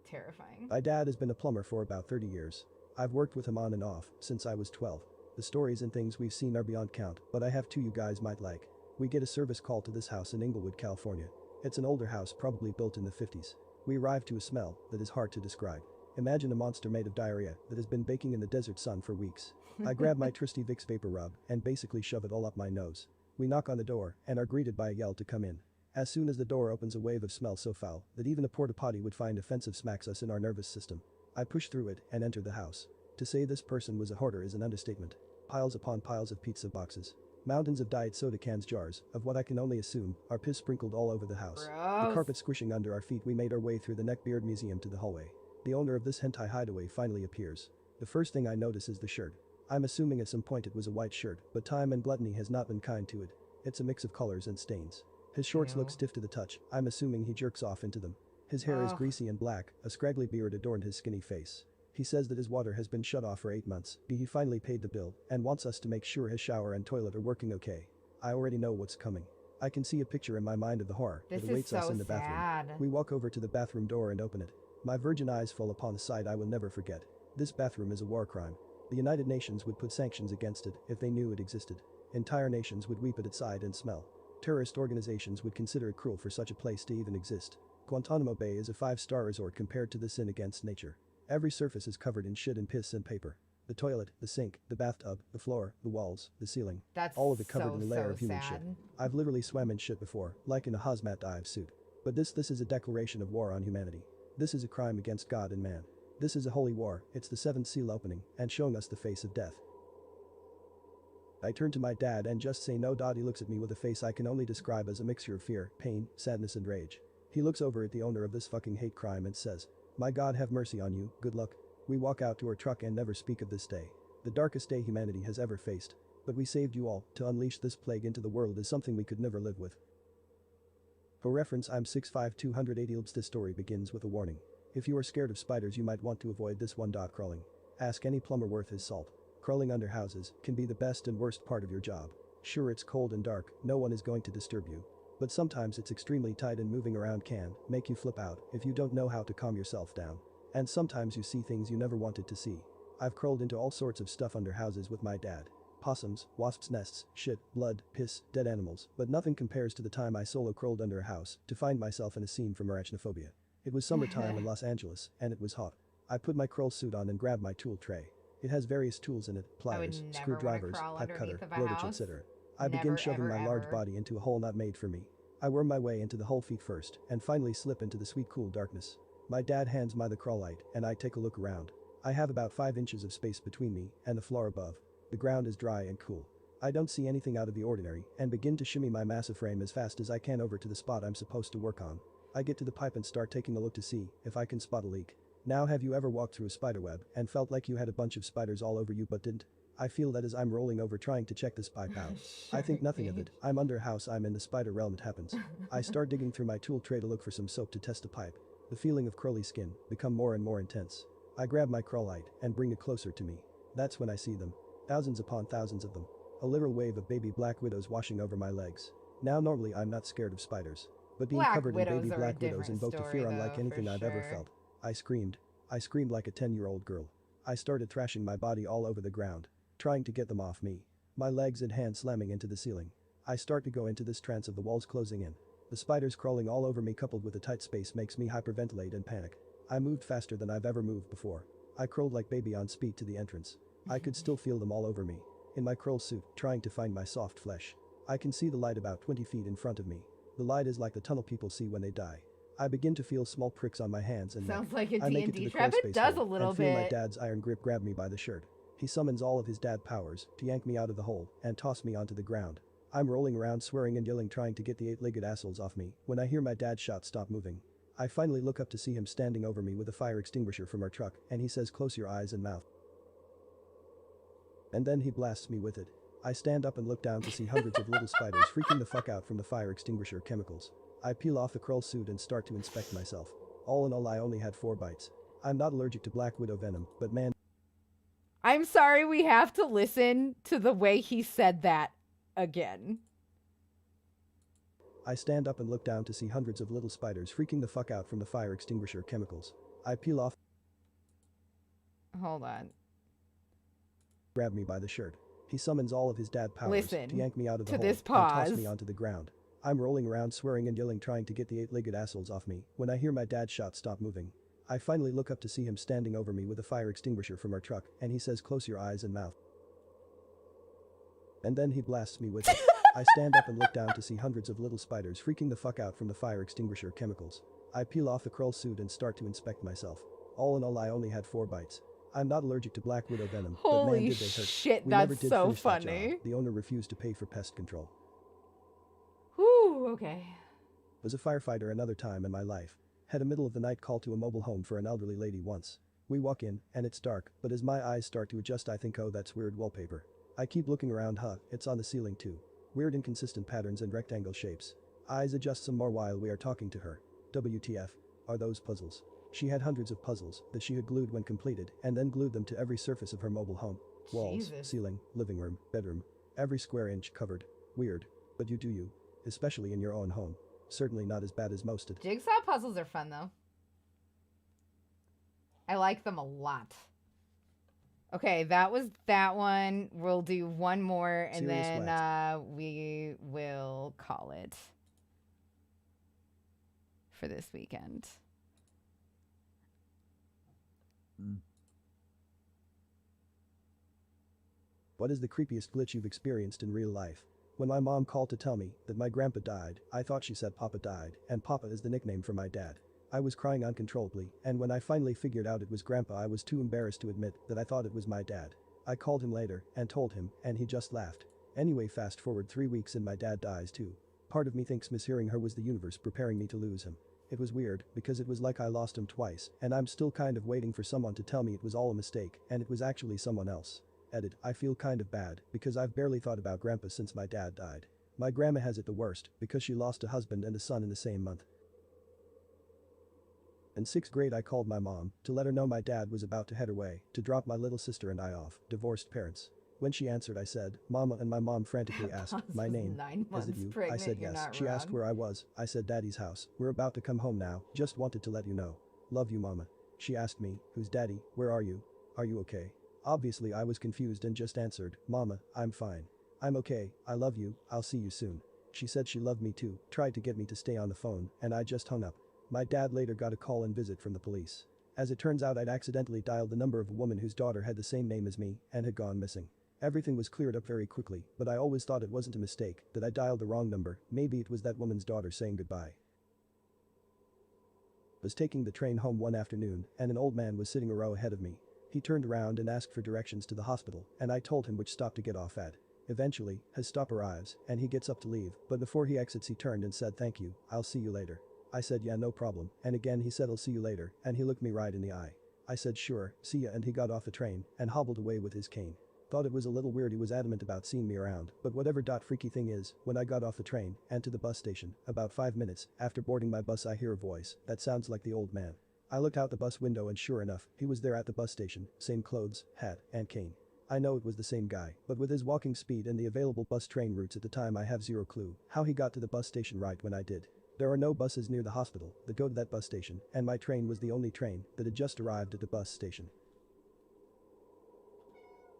terrifying. My dad has been a plumber for about 30 years. I've worked with him on and off since I was 12. The stories and things we've seen are beyond count, but I have two you guys might like. We get a service call to this house in Inglewood, California. It's an older house probably built in the 50s. We arrive to a smell that is hard to describe. Imagine a monster made of diarrhea that has been baking in the desert sun for weeks. I grab my trusty Vicks Vapor Rub and basically shove it all up my nose. We knock on the door and are greeted by a yell to come in. As soon as the door opens, a wave of smell so foul that even a porta potty would find offensive smacks us in our nervous system. I push through it and enter the house. To say this person was a hoarder is an understatement. Piles upon piles of pizza boxes. Mountains of diet soda cans, jars of what I can only assume are piss sprinkled all over the house. Gross. The carpet squishing under our feet. We made our way through the Neckbeard Museum to the hallway. The owner of this hentai hideaway finally appears. The first thing I notice is the shirt. I'm assuming at some point it was a white shirt, but time and gluttony has not been kind to it. It's a mix of colors and stains. His shorts look stiff to the touch. I'm assuming he jerks off into them. His hair is greasy and black. A scraggly beard adorned his skinny face. He says that his water has been shut off for 8 months. He finally paid the bill and wants us to make sure his shower and toilet are working okay. I already know what's coming. I can see a picture in my mind of the horror that awaits us in the bathroom. We walk over to the bathroom door and open it. My virgin eyes fall upon a sight I will never forget. This bathroom is a war crime. The United Nations would put sanctions against it if they knew it existed. Entire nations would weep at its side and smell. Terrorist organizations would consider it cruel for such a place to even exist. Guantanamo Bay is a 5-star resort compared to the sin against nature. Every surface is covered in shit and piss and paper. The toilet, the sink, the bathtub, the floor, the walls, the ceiling. All of it covered in a layer of human shit. I've literally swam in shit before, like in a hazmat dive suit. But this is a declaration of war on humanity. This is a crime against God and man. This is a holy war. It's the 7th seal opening and showing us the face of death. I turn to my dad and just say no. He looks at me with a face I can only describe as a mixture of fear, pain, sadness and rage. He looks over at the owner of this fucking hate crime and says, "My God have mercy on you, good luck." We walk out to our truck and never speak of this day. The darkest day humanity has ever faced. But we saved you all. To unleash this plague into the world is something we could never live with. For reference, I'm 6'5", 280 lbs. This story begins with a warning. If you are scared of spiders, you might want to avoid this one. Crawling. Ask any plumber worth his salt. Crawling under houses can be the best and worst part of your job. Sure, it's cold and dark, no one is going to disturb you. But sometimes it's extremely tight and moving around can make you flip out if you don't know how to calm yourself down. And sometimes you see things you never wanted to see. I've crawled into all sorts of stuff under houses with my dad. Possums, wasps' nests, shit, blood, piss, dead animals, but nothing compares to the time I solo crawled under a house to find myself in a scene from Arachnophobia. It was summertime in Los Angeles, and it was hot. I put my crawl suit on and grabbed my tool tray. It has various tools in it, pliers, screwdrivers, pipe cutter, blowtorch, etc. I begin shoving my large body into a hole not made for me. I worm my way into the hole feet first, and finally slip into the sweet cool darkness. My dad hands me the crawl light, and I take a look around. I have about 5 inches of space between me and the floor above. The ground is dry and cool. I don't see anything out of the ordinary, and begin to shimmy my massive frame as fast as I can over to the spot I'm supposed to work on. I get to the pipe and start taking a look to see if I can spot a leak. Now, have you ever walked through a spiderweb and felt like you had a bunch of spiders all over you but didn't? I feel that as I'm rolling over trying to check this pipe out. I think nothing of it. I'm under a house, I'm in the spider realm, it happens. I start digging through my tool tray to look for some soap to test the pipe. The feeling of crawly skin become more and more intense. I grab my crawl light and bring it closer to me. That's when I see them. Thousands upon thousands of them. A literal wave of baby black widows washing over my legs. Now normally I'm not scared of spiders. But being covered in baby black widows invoked a fear unlike anything I've ever felt. I screamed. I screamed like a 10-year-old girl. I started thrashing my body all over the ground, trying to get them off me. my legs and hands slamming into the ceiling. I start to go into this trance of the walls closing in. The spiders crawling all over me coupled with a tight space makes me hyperventilate and panic. I moved faster than I've ever moved before. I crawled like baby on speed to the entrance. I could still feel them all over me. In my curl suit, trying to find my soft flesh. I can see the light about 20 feet in front of me. The light is like the tunnel people see when they die. I begin to feel small pricks on my hands and sounds neck. like a I make it to D&D the trap. crawl It space does a hole little and feel my bit. dad's iron grip grab me by the shirt. He summons all of his dad powers to yank me out of the hole and toss me onto the ground. I'm rolling around swearing and yelling trying to get the 8-legged assholes off me when I hear my dad shout stop moving. I finally look up to see him standing over me with a fire extinguisher from our truck and he says close your eyes and mouth. And then he blasts me with it. I stand up and look down to see hundreds of little spiders freaking the fuck out from the fire extinguisher chemicals. I peel off the curl suit and start to inspect myself. All in all I only had 4 bites. I'm not allergic to black widow venom, but man. I'm sorry we have to listen to the way he said that again. I stand up and look down to see hundreds of little spiders freaking the fuck out from the fire extinguisher chemicals. I peel off. Hold on. Grab me by the shirt. He summons all of his dad powers to yank me out of the hole this and pause. toss me onto the ground. I'm rolling around swearing and yelling trying to get the 8-legged assholes off me when I hear my dad shout stop moving. I finally look up to see him standing over me with a fire extinguisher from our truck and he says close your eyes and mouth. And then he blasts me with it. I stand up and look down to see hundreds of little spiders freaking the fuck out from the fire extinguisher chemicals. I peel off the curl suit and start to inspect myself. All in all I only had 4 bites. I'm not allergic to black widow venom, but man did they hurt. Shit, we never that's did so finish that funny. job. The owner refused to pay for pest control. Whew, okay. Was a firefighter another time in my life. Had a middle of the night call to a mobile home for an elderly lady once. We walk in, and it's dark, but as my eyes start to adjust I think oh that's weird wallpaper. I keep looking around it's on the ceiling too. Weird inconsistent patterns and rectangle shapes. Eyes adjust some more while we are talking to her. WTF are those puzzles? She had hundreds of puzzles that she had glued when completed and then glued them to every surface of her mobile home. Walls, Jesus. ceiling, living room, bedroom. Every square inch covered. Weird. But you do you. Especially in your own home. Certainly not as bad as mosted. Jigsaw puzzles are fun though. I like them a lot. Okay, that was that one. We'll do one more and Serious then we will call it for this weekend. What is the creepiest glitch you've experienced in real life? When my mom called to tell me that my grandpa died, I thought she said Papa died, and Papa is the nickname for my dad. I was crying uncontrollably, and when I finally figured out it was Grandpa I was too embarrassed to admit that I thought it was my dad. I called him later and told him, and he just laughed. Anyway, fast forward 3 weeks and my dad dies too. Part of me thinks mishearing her was the universe preparing me to lose him. It was weird, because it was like I lost him twice, and I'm still kind of waiting for someone to tell me it was all a mistake, and it was actually someone else. Edit, I feel kind of bad, because I've barely thought about Grandpa since my dad died. My grandma has it the worst, because she lost a husband and a son in the same month. In 6th grade I called my mom to let her know my dad was about to head away to drop my little sister and I off, divorced parents. When she answered I said, Mama, and my mom frantically asked, my name, 9 is it months you? I pregnant, said you're yes. not She asked wrong. where I was. I said Daddy's house. We're about to come home now, just wanted to let you know. Love you Mama. She asked me, who's Daddy, where are you? Are you okay? Obviously I was confused and just answered, Mama, I'm fine. I'm okay, I love you, I'll see you soon. She said she loved me too, tried to get me to stay on the phone, and I just hung up. My dad later got a call and visit from the police. As it turns out I'd accidentally dialed the number of a woman whose daughter had the same name as me and had gone missing. Everything was cleared up very quickly, but I always thought it wasn't a mistake, that I dialed the wrong number, maybe it was that woman's daughter saying goodbye. Was taking the train home one afternoon, and an old man was sitting a row ahead of me. He turned around and asked for directions to the hospital, and I told him which stop to get off at. Eventually, his stop arrives, and he gets up to leave, but before he exits he turned and said thank you, I'll see you later. I said yeah no problem, and again he said I'll see you later, and he looked me right in the eye. I said sure, see ya, and he got off the train and hobbled away with his cane. Thought it was a little weird he was adamant about seeing me around, but whatever. Freaky thing is, when I got off the train and to the bus station, about 5 minutes after boarding my bus I hear a voice that sounds like the old man. I looked out the bus window and sure enough, he was there at the bus station, same clothes, hat, and cane. I know it was the same guy, but with his walking speed and the available bus train routes at the time I have zero clue how he got to the bus station right when I did. There are no buses near the hospital that go to that bus station, and my train was the only train that had just arrived at the bus station.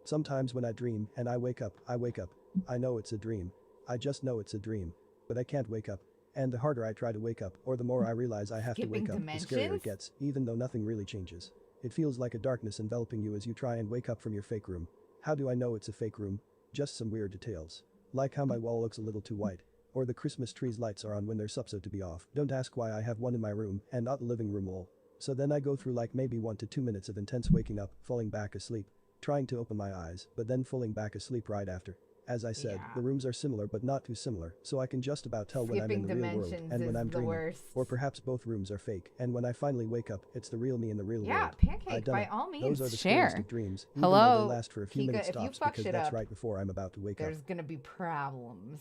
Sometimes when I dream and I wake up. I know it's a dream. I just know it's a dream. But I can't wake up. And the harder I try to wake up, or the more I realize I have to wake up, the scarier it gets, even though nothing really changes. It feels like a darkness enveloping you as you try and wake up from your fake room. How do I know it's a fake room? Just some weird details. Like how my wall looks a little too white. Or the Christmas tree's lights are on when they're supposed to be off. Don't ask why I have one in my room and not the living room wall. So then I go through like maybe 1 to 2 minutes of intense waking up, falling back asleep, trying to open my eyes, but then falling back asleep right after. As I said, the rooms are similar but not too similar, so I can just about tell when I'm in the real world and when I'm dreaming. Or perhaps both rooms are fake, and when I finally wake up, it's the real me in the real world. Yeah, Pancake, by all means, those are the share. Scariest of dreams, even Hello, though they last for a few minutes tops, because that's right before I'm about to wake up. There's gonna be problems.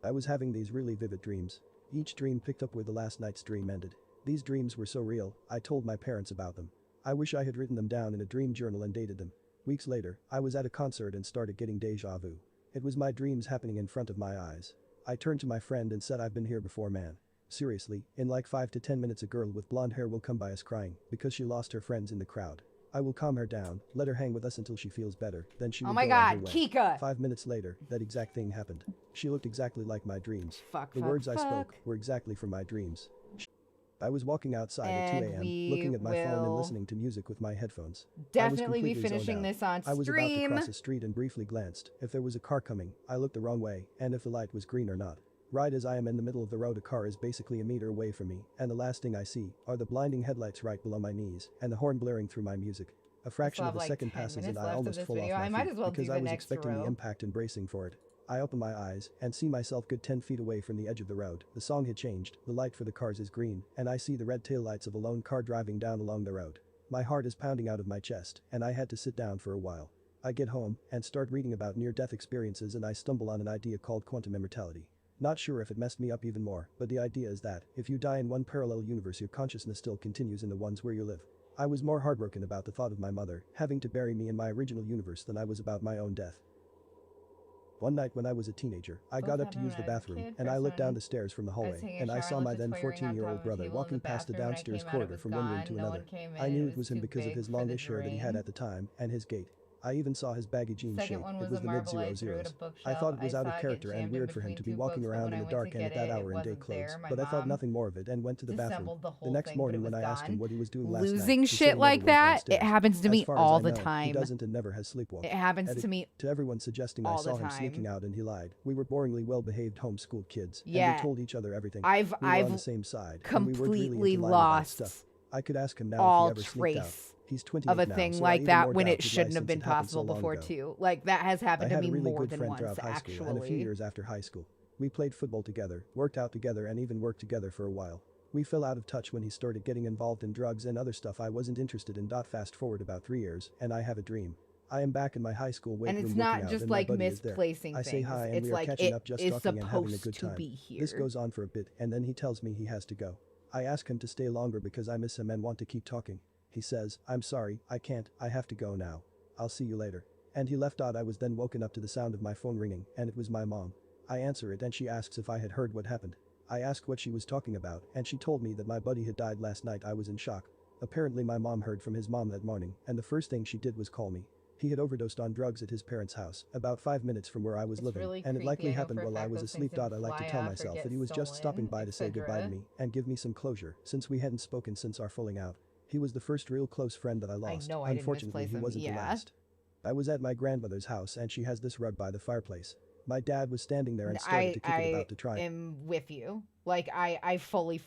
I was having these really vivid dreams. Each dream picked up where the last night's dream ended. These dreams were so real, I told my parents about them. I wish I had written them down in a dream journal and dated them. Weeks later, I was at a concert and started getting deja vu. It was my dreams happening in front of my eyes. I turned to my friend and said, I've been here before, man. Seriously, in like 5 to 10 minutes a girl with blonde hair will come by us crying because she lost her friends in the crowd. I will calm her down, let her hang with us until she feels better, then she will go on her way. Kika! 5 minutes later, that exact thing happened. She looked exactly like my dreams. The words I spoke were exactly from my dreams. I was walking outside at 2 a.m., looking at my phone and listening to music with my headphones. Definitely be finishing this on stream. I was about to cross a street and briefly glanced. If there was a car coming, I looked the wrong way, and if the light was green or not. Right as I am in the middle of the road, a car is basically a meter away from me, and the last thing I see are the blinding headlights right below my knees, and the horn blaring through my music. A fraction of a second passes and I almost fall off my feet because I was expecting the impact and bracing for it. I open my eyes and see myself good 10 feet away from the edge of the road. The song had changed, the light for the cars is green, and I see the red taillights of a lone car driving down along the road. My heart is pounding out of my chest, and I had to sit down for a while. I get home and start reading about near-death experiences, and I stumble on an idea called quantum immortality. Not sure if it messed me up even more, but the idea is that if you die in one parallel universe, your consciousness still continues in the ones where you live. I was more heartbroken about the thought of my mother having to bury me in my original universe than I was about my own death. One night when I was a teenager, I got up to use the bathroom, and I looked down the stairs from the hallway, and I saw my then 14-year-old brother walking past the downstairs corridor from one room to another. I knew it was him because of his longish hair that he had at the time, and his gait. I even saw his baggy jeans shape. It was the mid-00s. I thought it was out of character and weird for him to be walking around in the dark and at that hour in day clothes, but I thought nothing more of it and went to the bathroom. The next morning when I asked him what he was doing last night, losing shit like that, it happens to me all the time. He doesn't and never has sleepwalked. It happens to me to everyone suggesting I saw him sneaking out, and he lied. We were boringly well-behaved homeschooled kids, and we told each other everything. We were on the same side, completely lost I could ask him now if he ever sneaked out. He's 28 of a thing now, like that when it shouldn't have been possible before too. Like that has happened to me more than once actually. And a few years after high school, we played football together, worked out together, and even worked together for a while. We fell out of touch when he started getting involved in drugs and other stuff I wasn't interested in. Fast forward about 3 years, and I have a dream. I am back in my high school weight room working out, and my buddy is there. And it's not just like misplacing things. I say hi, and it's we are like catching up, just talking and having a good to time. be here. This goes on for a bit, and then he tells me he has to go. I ask him to stay longer because I miss him and want to keep talking. He says, I'm sorry, I can't, I have to go now. I'll see you later. And he left out. I was then woken up to the sound of my phone ringing, and it was my mom. I answer it and she asks if I had heard what happened. I asked what she was talking about, and she told me that my buddy had died last night. I was in shock. Apparently my mom heard from his mom that morning, and the first thing she did was call me. He had overdosed on drugs at his parents' house, about 5 minutes from where I was living, really and it likely happened while I was asleep. I like to tell off or myself get that he was just stopping by to say stolen, goodbye to etc. me and give me some closure, since we hadn't spoken since our falling out. He was the first real close friend that I lost. know I didn't Unfortunately, misplace he him. wasn't the last. I was at my grandmother's house, and she has this rug by the fireplace. My dad was standing there and started to kick it about to try. I am with you. Like I fully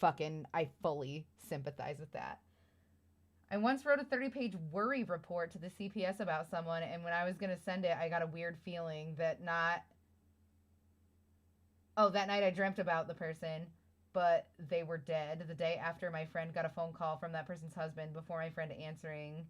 sympathize with that. I once wrote a 30-page worry report to the CPS about someone, and when I was going to send it, I got a weird feeling that that night I dreamt about the person, but they were dead. The day after, my friend got a phone call from that person's husband. Before my friend answering,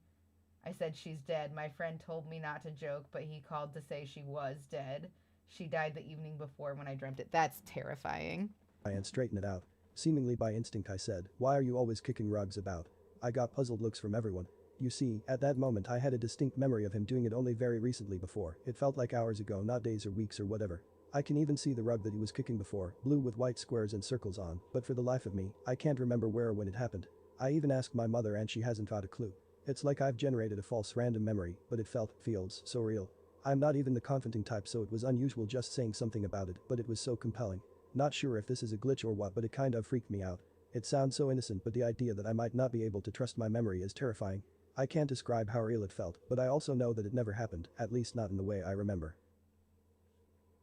I said, she's dead. My friend told me not to joke, but he called to say she was dead. She died the evening before when I dreamt it. That's terrifying. And straighten it out. Seemingly by instinct I said, why are you always kicking rugs about? I got puzzled looks from everyone. You see, at that moment I had a distinct memory of him doing it only very recently before. It felt like hours ago, not days or weeks or whatever. I can even see the rug that he was kicking before, blue with white squares and circles on, but for the life of me, I can't remember where or when it happened. I even asked my mother and she hasn't got a clue. It's like I've generated a false random memory, but it feels so real. I'm not even the confident type, so it was unusual just saying something about it, but it was so compelling. Not sure if this is a glitch or what, but it kind of freaked me out. It sounds so innocent, but the idea that I might not be able to trust my memory is terrifying. I can't describe how real it felt, but I also know that it never happened, at least not in the way I remember.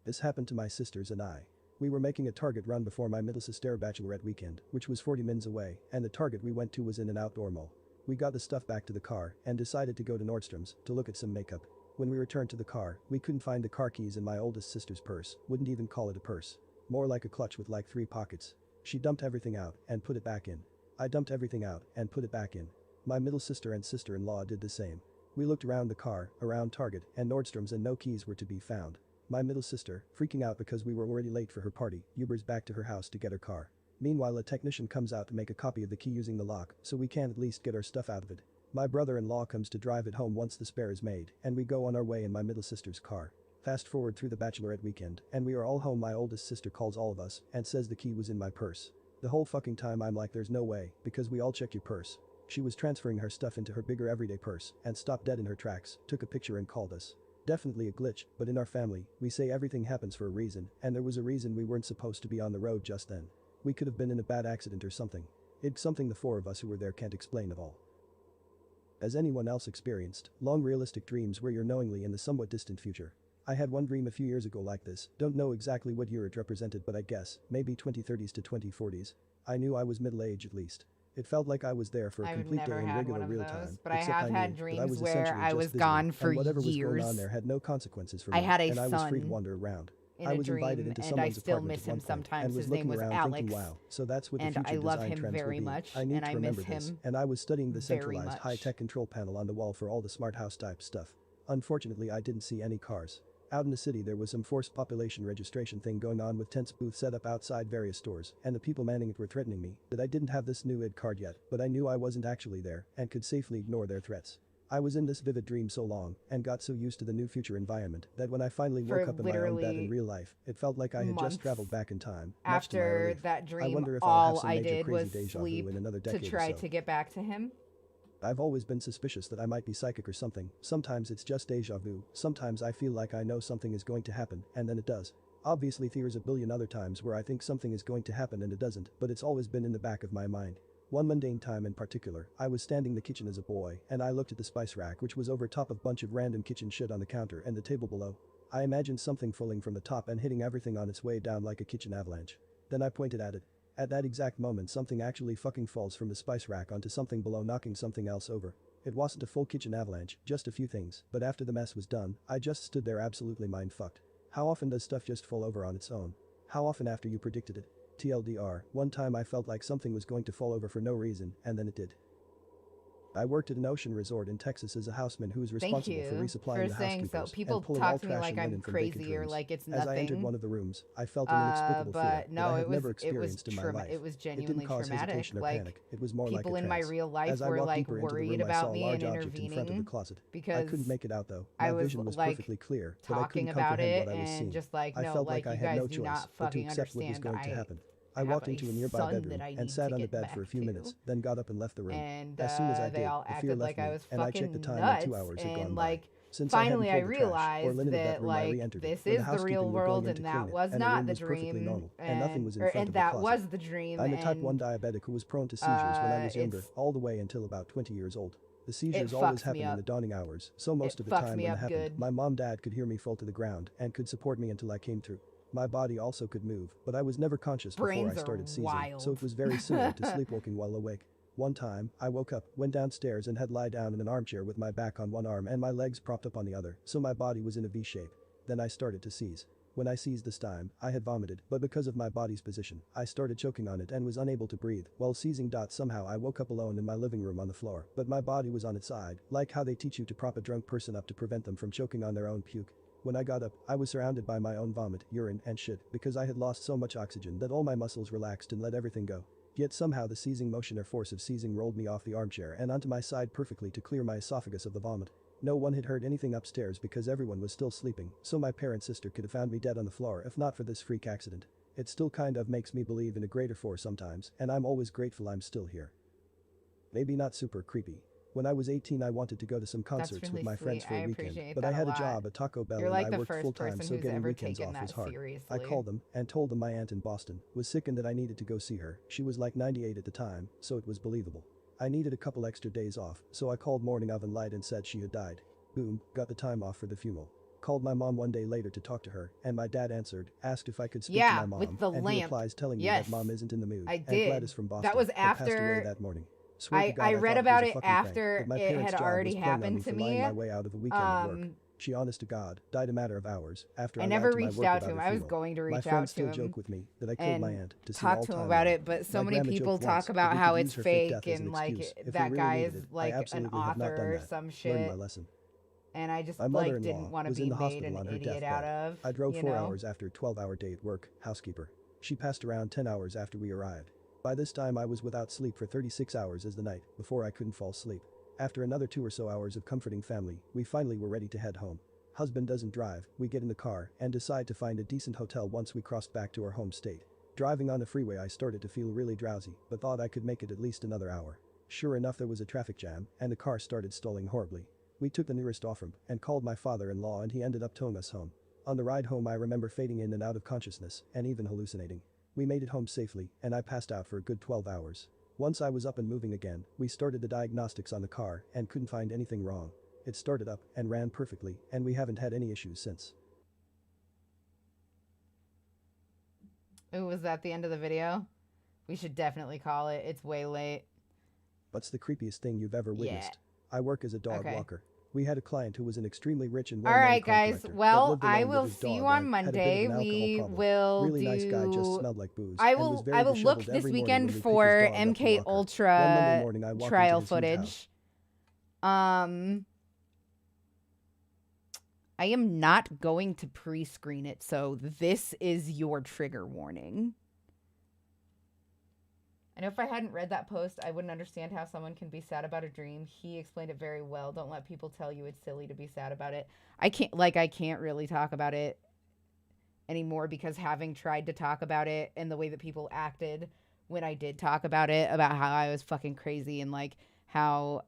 This happened to my sisters and I. We were making a Target run before my middle sister bachelorette weekend, which was 40 minutes away, and the Target we went to was in an outdoor mall. We got the stuff back to the car and decided to go to Nordstrom's to look at some makeup. When we returned to the car, we couldn't find the car keys in my oldest sister's purse. Wouldn't even call it a purse. More like a clutch with like 3 pockets. She dumped everything out and put it back in. I dumped everything out and put it back in. My middle sister and sister-in-law did the same. We looked around the car, around Target and Nordstrom's, and no keys were to be found. My middle sister, freaking out because we were already late for her party, Ubers back to her house to get her car. Meanwhile, a technician comes out to make a copy of the key using the lock, so we can at least get our stuff out of it. My brother-in-law comes to drive it home once the spare is made, and we go on our way in my middle sister's car. Fast forward through the bachelorette weekend, and we are all home. My oldest sister calls all of us and says the key was in my purse. The whole fucking time I'm like, there's no way, because we all check your purse. She was transferring her stuff into her bigger everyday purse and stopped dead in her tracks, took a picture and called us. Definitely a glitch, but in our family, we say everything happens for a reason, and there was a reason we weren't supposed to be on the road just then. We could have been in a bad accident or something. It's something the 4 of us who were there can't explain at all. Has anyone else experienced long realistic dreams where you're knowingly in the somewhat distant future? I had one dream a few years ago like this, don't know exactly what year it represented, but I guess, maybe 2030s to 2040s. I knew I was middle-aged at least. It felt like I was there for a complete day in regular real time. But I have had dreams where I was gone for whatever years. was going on there had no consequences for me, I had a and I was free to son wander around. in I a was dream, invited into and I someone's still apartment miss at him one point sometimes. and was His name looking was around Alex, thinking, wow, so that's what the and future I love design him trends very will be. much, I need and to I remember miss this, him and I was studying the very centralized much. high-tech control panel on the wall for all the smart house type stuff. Unfortunately, I didn't see any cars. Out in the city there was some forced population registration thing going on with tents booths set up outside various stores, and the people manning it were threatening me that I didn't have this new ID card yet, but I knew I wasn't actually there and could safely ignore their threats. I was in this vivid dream so long and got so used to the new future environment that when I finally woke up in my own bed in real life, it felt like I had just traveled back in time. After that dream, I wonder if all I'll have some I major did crazy was deja sleep vu in another to decade try or so. to get back to him. I've always been suspicious that I might be psychic or something. Sometimes it's just deja vu, sometimes I feel like I know something is going to happen, and then it does. Obviously there's a billion other times where I think something is going to happen and it doesn't, but it's always been in the back of my mind. One mundane time in particular, I was standing in the kitchen as a boy, and I looked at the spice rack which was over top of a bunch of random kitchen shit on the counter and the table below. I imagined something falling from the top and hitting everything on its way down like a kitchen avalanche. Then I pointed at it. At that exact moment something actually fucking falls from the spice rack onto something below, knocking something else over. It wasn't a full kitchen avalanche, just a few things, but after the mess was done, I just stood there absolutely mind-fucked. How often does stuff just fall over on its own? How often after you predicted it? TLDR, one time I felt like something was going to fall over for no reason, and then it did. I worked at an ocean resort in Texas as a houseman who was responsible for resupplying the housekeepers People and pulling talk all to me trash like and I'm linen from vacant crazy or rooms. like it's nothing. As I entered one of the rooms, I felt an inexplicable fear no, that I it had was never experienced in my life. It was It genuinely didn't cause traumatic. hesitation or Like panic. It was more like a people in my trance. real life As I were walked like deeper into the worried room, I saw about a me large and object in front of the intervening closet. I because couldn't make it out though. My I was vision was like perfectly clear, but I talking couldn't about comprehend it what I was and seeing. just like I no, felt like like I you had guys no do choice not but to fucking accept what was understand. going to happen. I have walked a into a nearby son bedroom that I and need sat to on the get bed for a back few to. minutes, then got up and left the room. And As soon as I they did, all the fear acted left like I me, was and I checked the fucking time and 2 nuts, hours had and gone by. like Since finally I I hadn't pulled the trash or realized linen in that that room, I like re-entered this it, where is the real housekeeping were world going in and to that clean it, was and the not room the was perfectly dream, normal, and nothing was in front and of the that closet. was the dream. I'm a type and 1 diabetic who was prone to seizures when I was younger, it's- all the way until about 20 years old. The seizures fucks always me happened in up. the dawning hours, so most It of the fucks time me when it up happened, good. my mom/dad could hear me fall to the ground and could support me until I came through. My body also could move, but I was never conscious before I Brains are started seizing, wild. so it was very similar to sleepwalking while awake. One time, I woke up, went downstairs and had lie down in an armchair with my back on one arm and my legs propped up on the other, so my body was in a V shape. Then I started to seize. When I seized this time, I had vomited, but because of my body's position, I started choking on it and was unable to breathe. While seizing. Somehow I woke up alone in my living room on the floor, but my body was on its side, like how they teach you to prop a drunk person up to prevent them from choking on their own puke. When I got up, I was surrounded by my own vomit, urine, and shit because I had lost so much oxygen that all my muscles relaxed and let everything go. Yet somehow the seizing motion or force of seizing rolled me off the armchair and onto my side perfectly to clear my esophagus of the vomit. No one had heard anything upstairs because everyone was still sleeping, so my parent sister could have found me dead on the floor if not for this freak accident. It still kind of makes me believe in a greater force sometimes, and I'm always grateful I'm still here. Maybe not super creepy. When I was 18, I wanted to go to some concerts really with my friends for a weekend, appreciate but that I a had a lot. job at Taco Bell You're and like I the worked first full-time, person so who's getting ever weekends taken off was that hard. seriously. I called them and told them my aunt in Boston was sick and that I needed to go see her. She was like 98 at the time, so it was believable. I needed a couple extra days off, so I called Morning of and lied and said she had died. Boom, got the time off for the funeral. Called my mom one day later to talk to her, and my dad answered, asked if I could speak to my mom, with the and lamp. he replies telling me Yes. that mom isn't in the mood. I And did. Gladys from Boston That was had passed after- away that morning. Swear to God, I thought read it about was a it fucking prank, after but my it parents' had job already was pulling on happened me to for me. lying my way out of a weekend at work. She, honest to God, died a matter of hours after I never lied to my reached work out about to him. her I was funeral. going to My reach out friends to still him joke with me that I killed my and aunt to see talk to him about it, but so many grandma people joked talk once about that we how could it's use her fake fake death as and an like excuse if we that really guy needed is it. I like an absolutely have not author done or that. some Learned shit. my lesson. And I just My like mother-in-law didn't want to was be in the made hospital an on her idiot deathbed. out of. I drove you 4 know? hours after a 12-hour day at work, housekeeper. She passed around 10 hours after we arrived. By this time I was without sleep for 36 hours as the night before I couldn't fall asleep. After another 2 or so hours of comforting family, we finally were ready to head home. Husband doesn't drive, we get in the car and decide to find a decent hotel once we crossed back to our home state. Driving on the freeway I started to feel really drowsy, but thought I could make it at least another hour. Sure enough, there was a traffic jam and the car started stalling horribly. We took the nearest off-ramp and called my father-in-law and he ended up towing us home. On the ride home I remember fading in and out of consciousness and even hallucinating. We made it home safely and I passed out for a good 12 hours. Once I was up and moving again, we started the diagnostics on the car and couldn't find anything wrong. It started up and ran perfectly and we haven't had any issues since. Ooh, was that the end of the video? We should definitely call it. It's way late. What's the creepiest thing you've ever witnessed? I work as a dog walker. We had a client who was an extremely rich and well-known All right, guys. collector Well, that lived alone I with will his see you dog on and had a bit of Monday. an alcohol We problem. will really do. nice guy, just smelled like booze. I and was will. very I will look disheveled this every morning weekend when we'd pick his for dog up to MK walk her. One Monday Ultra morning, I walked trial into his huge house. footage. I am not going to pre-screen it, so this is your trigger warning. I know if I hadn't read that post, I wouldn't understand how someone can be sad about a dream. He explained it very well. Don't let people tell you it's silly to be sad about it. I can't really talk about it anymore because having tried to talk about it and the way that people acted when I did talk about it, about how I was fucking crazy and like how,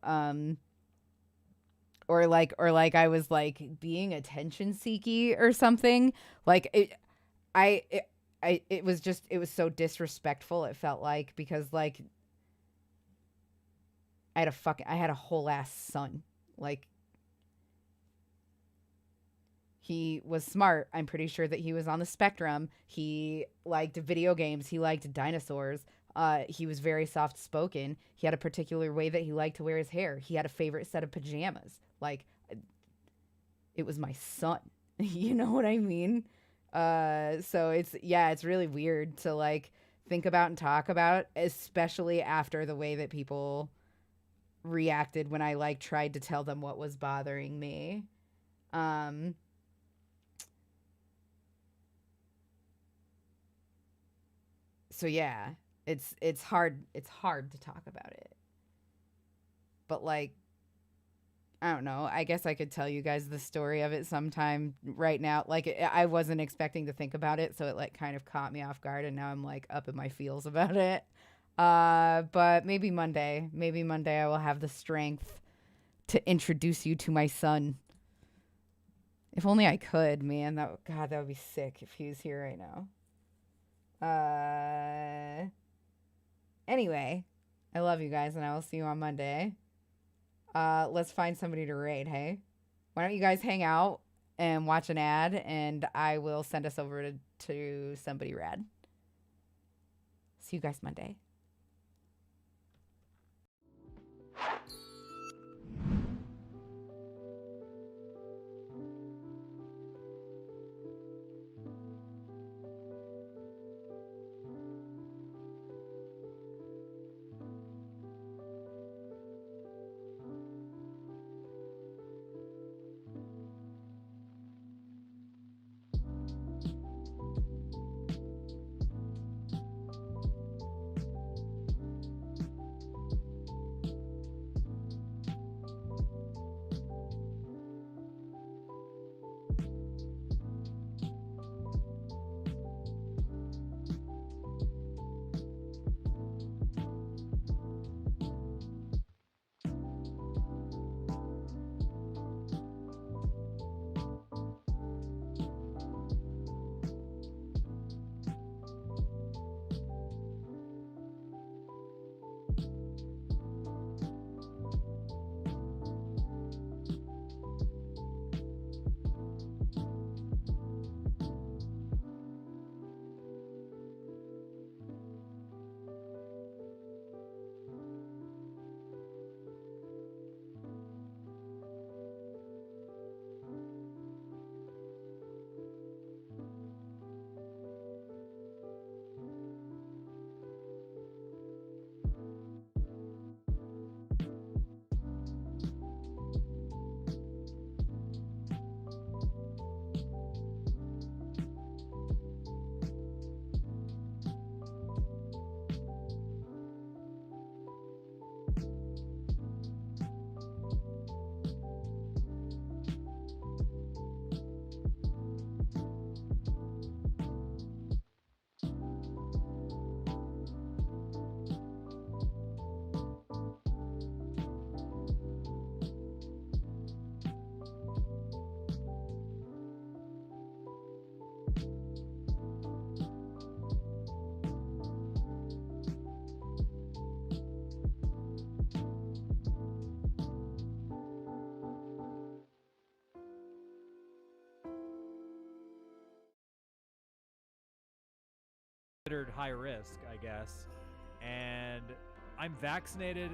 or I was like being attention seeky or something. Like it was so disrespectful. It felt like, because like I had a whole ass son. Like, he was smart. I'm pretty sure that he was on the spectrum. He liked video games. He liked dinosaurs. He was very soft spoken. He had a particular way that he liked to wear his hair. He had a favorite set of pajamas. Like, it was my son. You know what I mean? So it's really weird to like think about and talk about, especially after the way that people reacted when I like tried to tell them what was bothering me. So yeah, it's hard to talk about it. But like, I don't know. I guess I could tell you guys the story of it sometime right now. Like, I wasn't expecting to think about it, so it like kind of caught me off guard, and now I'm like up in my feels about it. But maybe Monday I will have the strength to introduce you to my son. If only I could, man. That would be sick if he was here right now. Anyway, I love you guys, and I will see you on Monday. Let's find somebody to raid, hey? Why don't you guys hang out and watch an ad, and I will send us over to somebody rad. See you guys Monday. considered high risk, I guess. And I'm vaccinated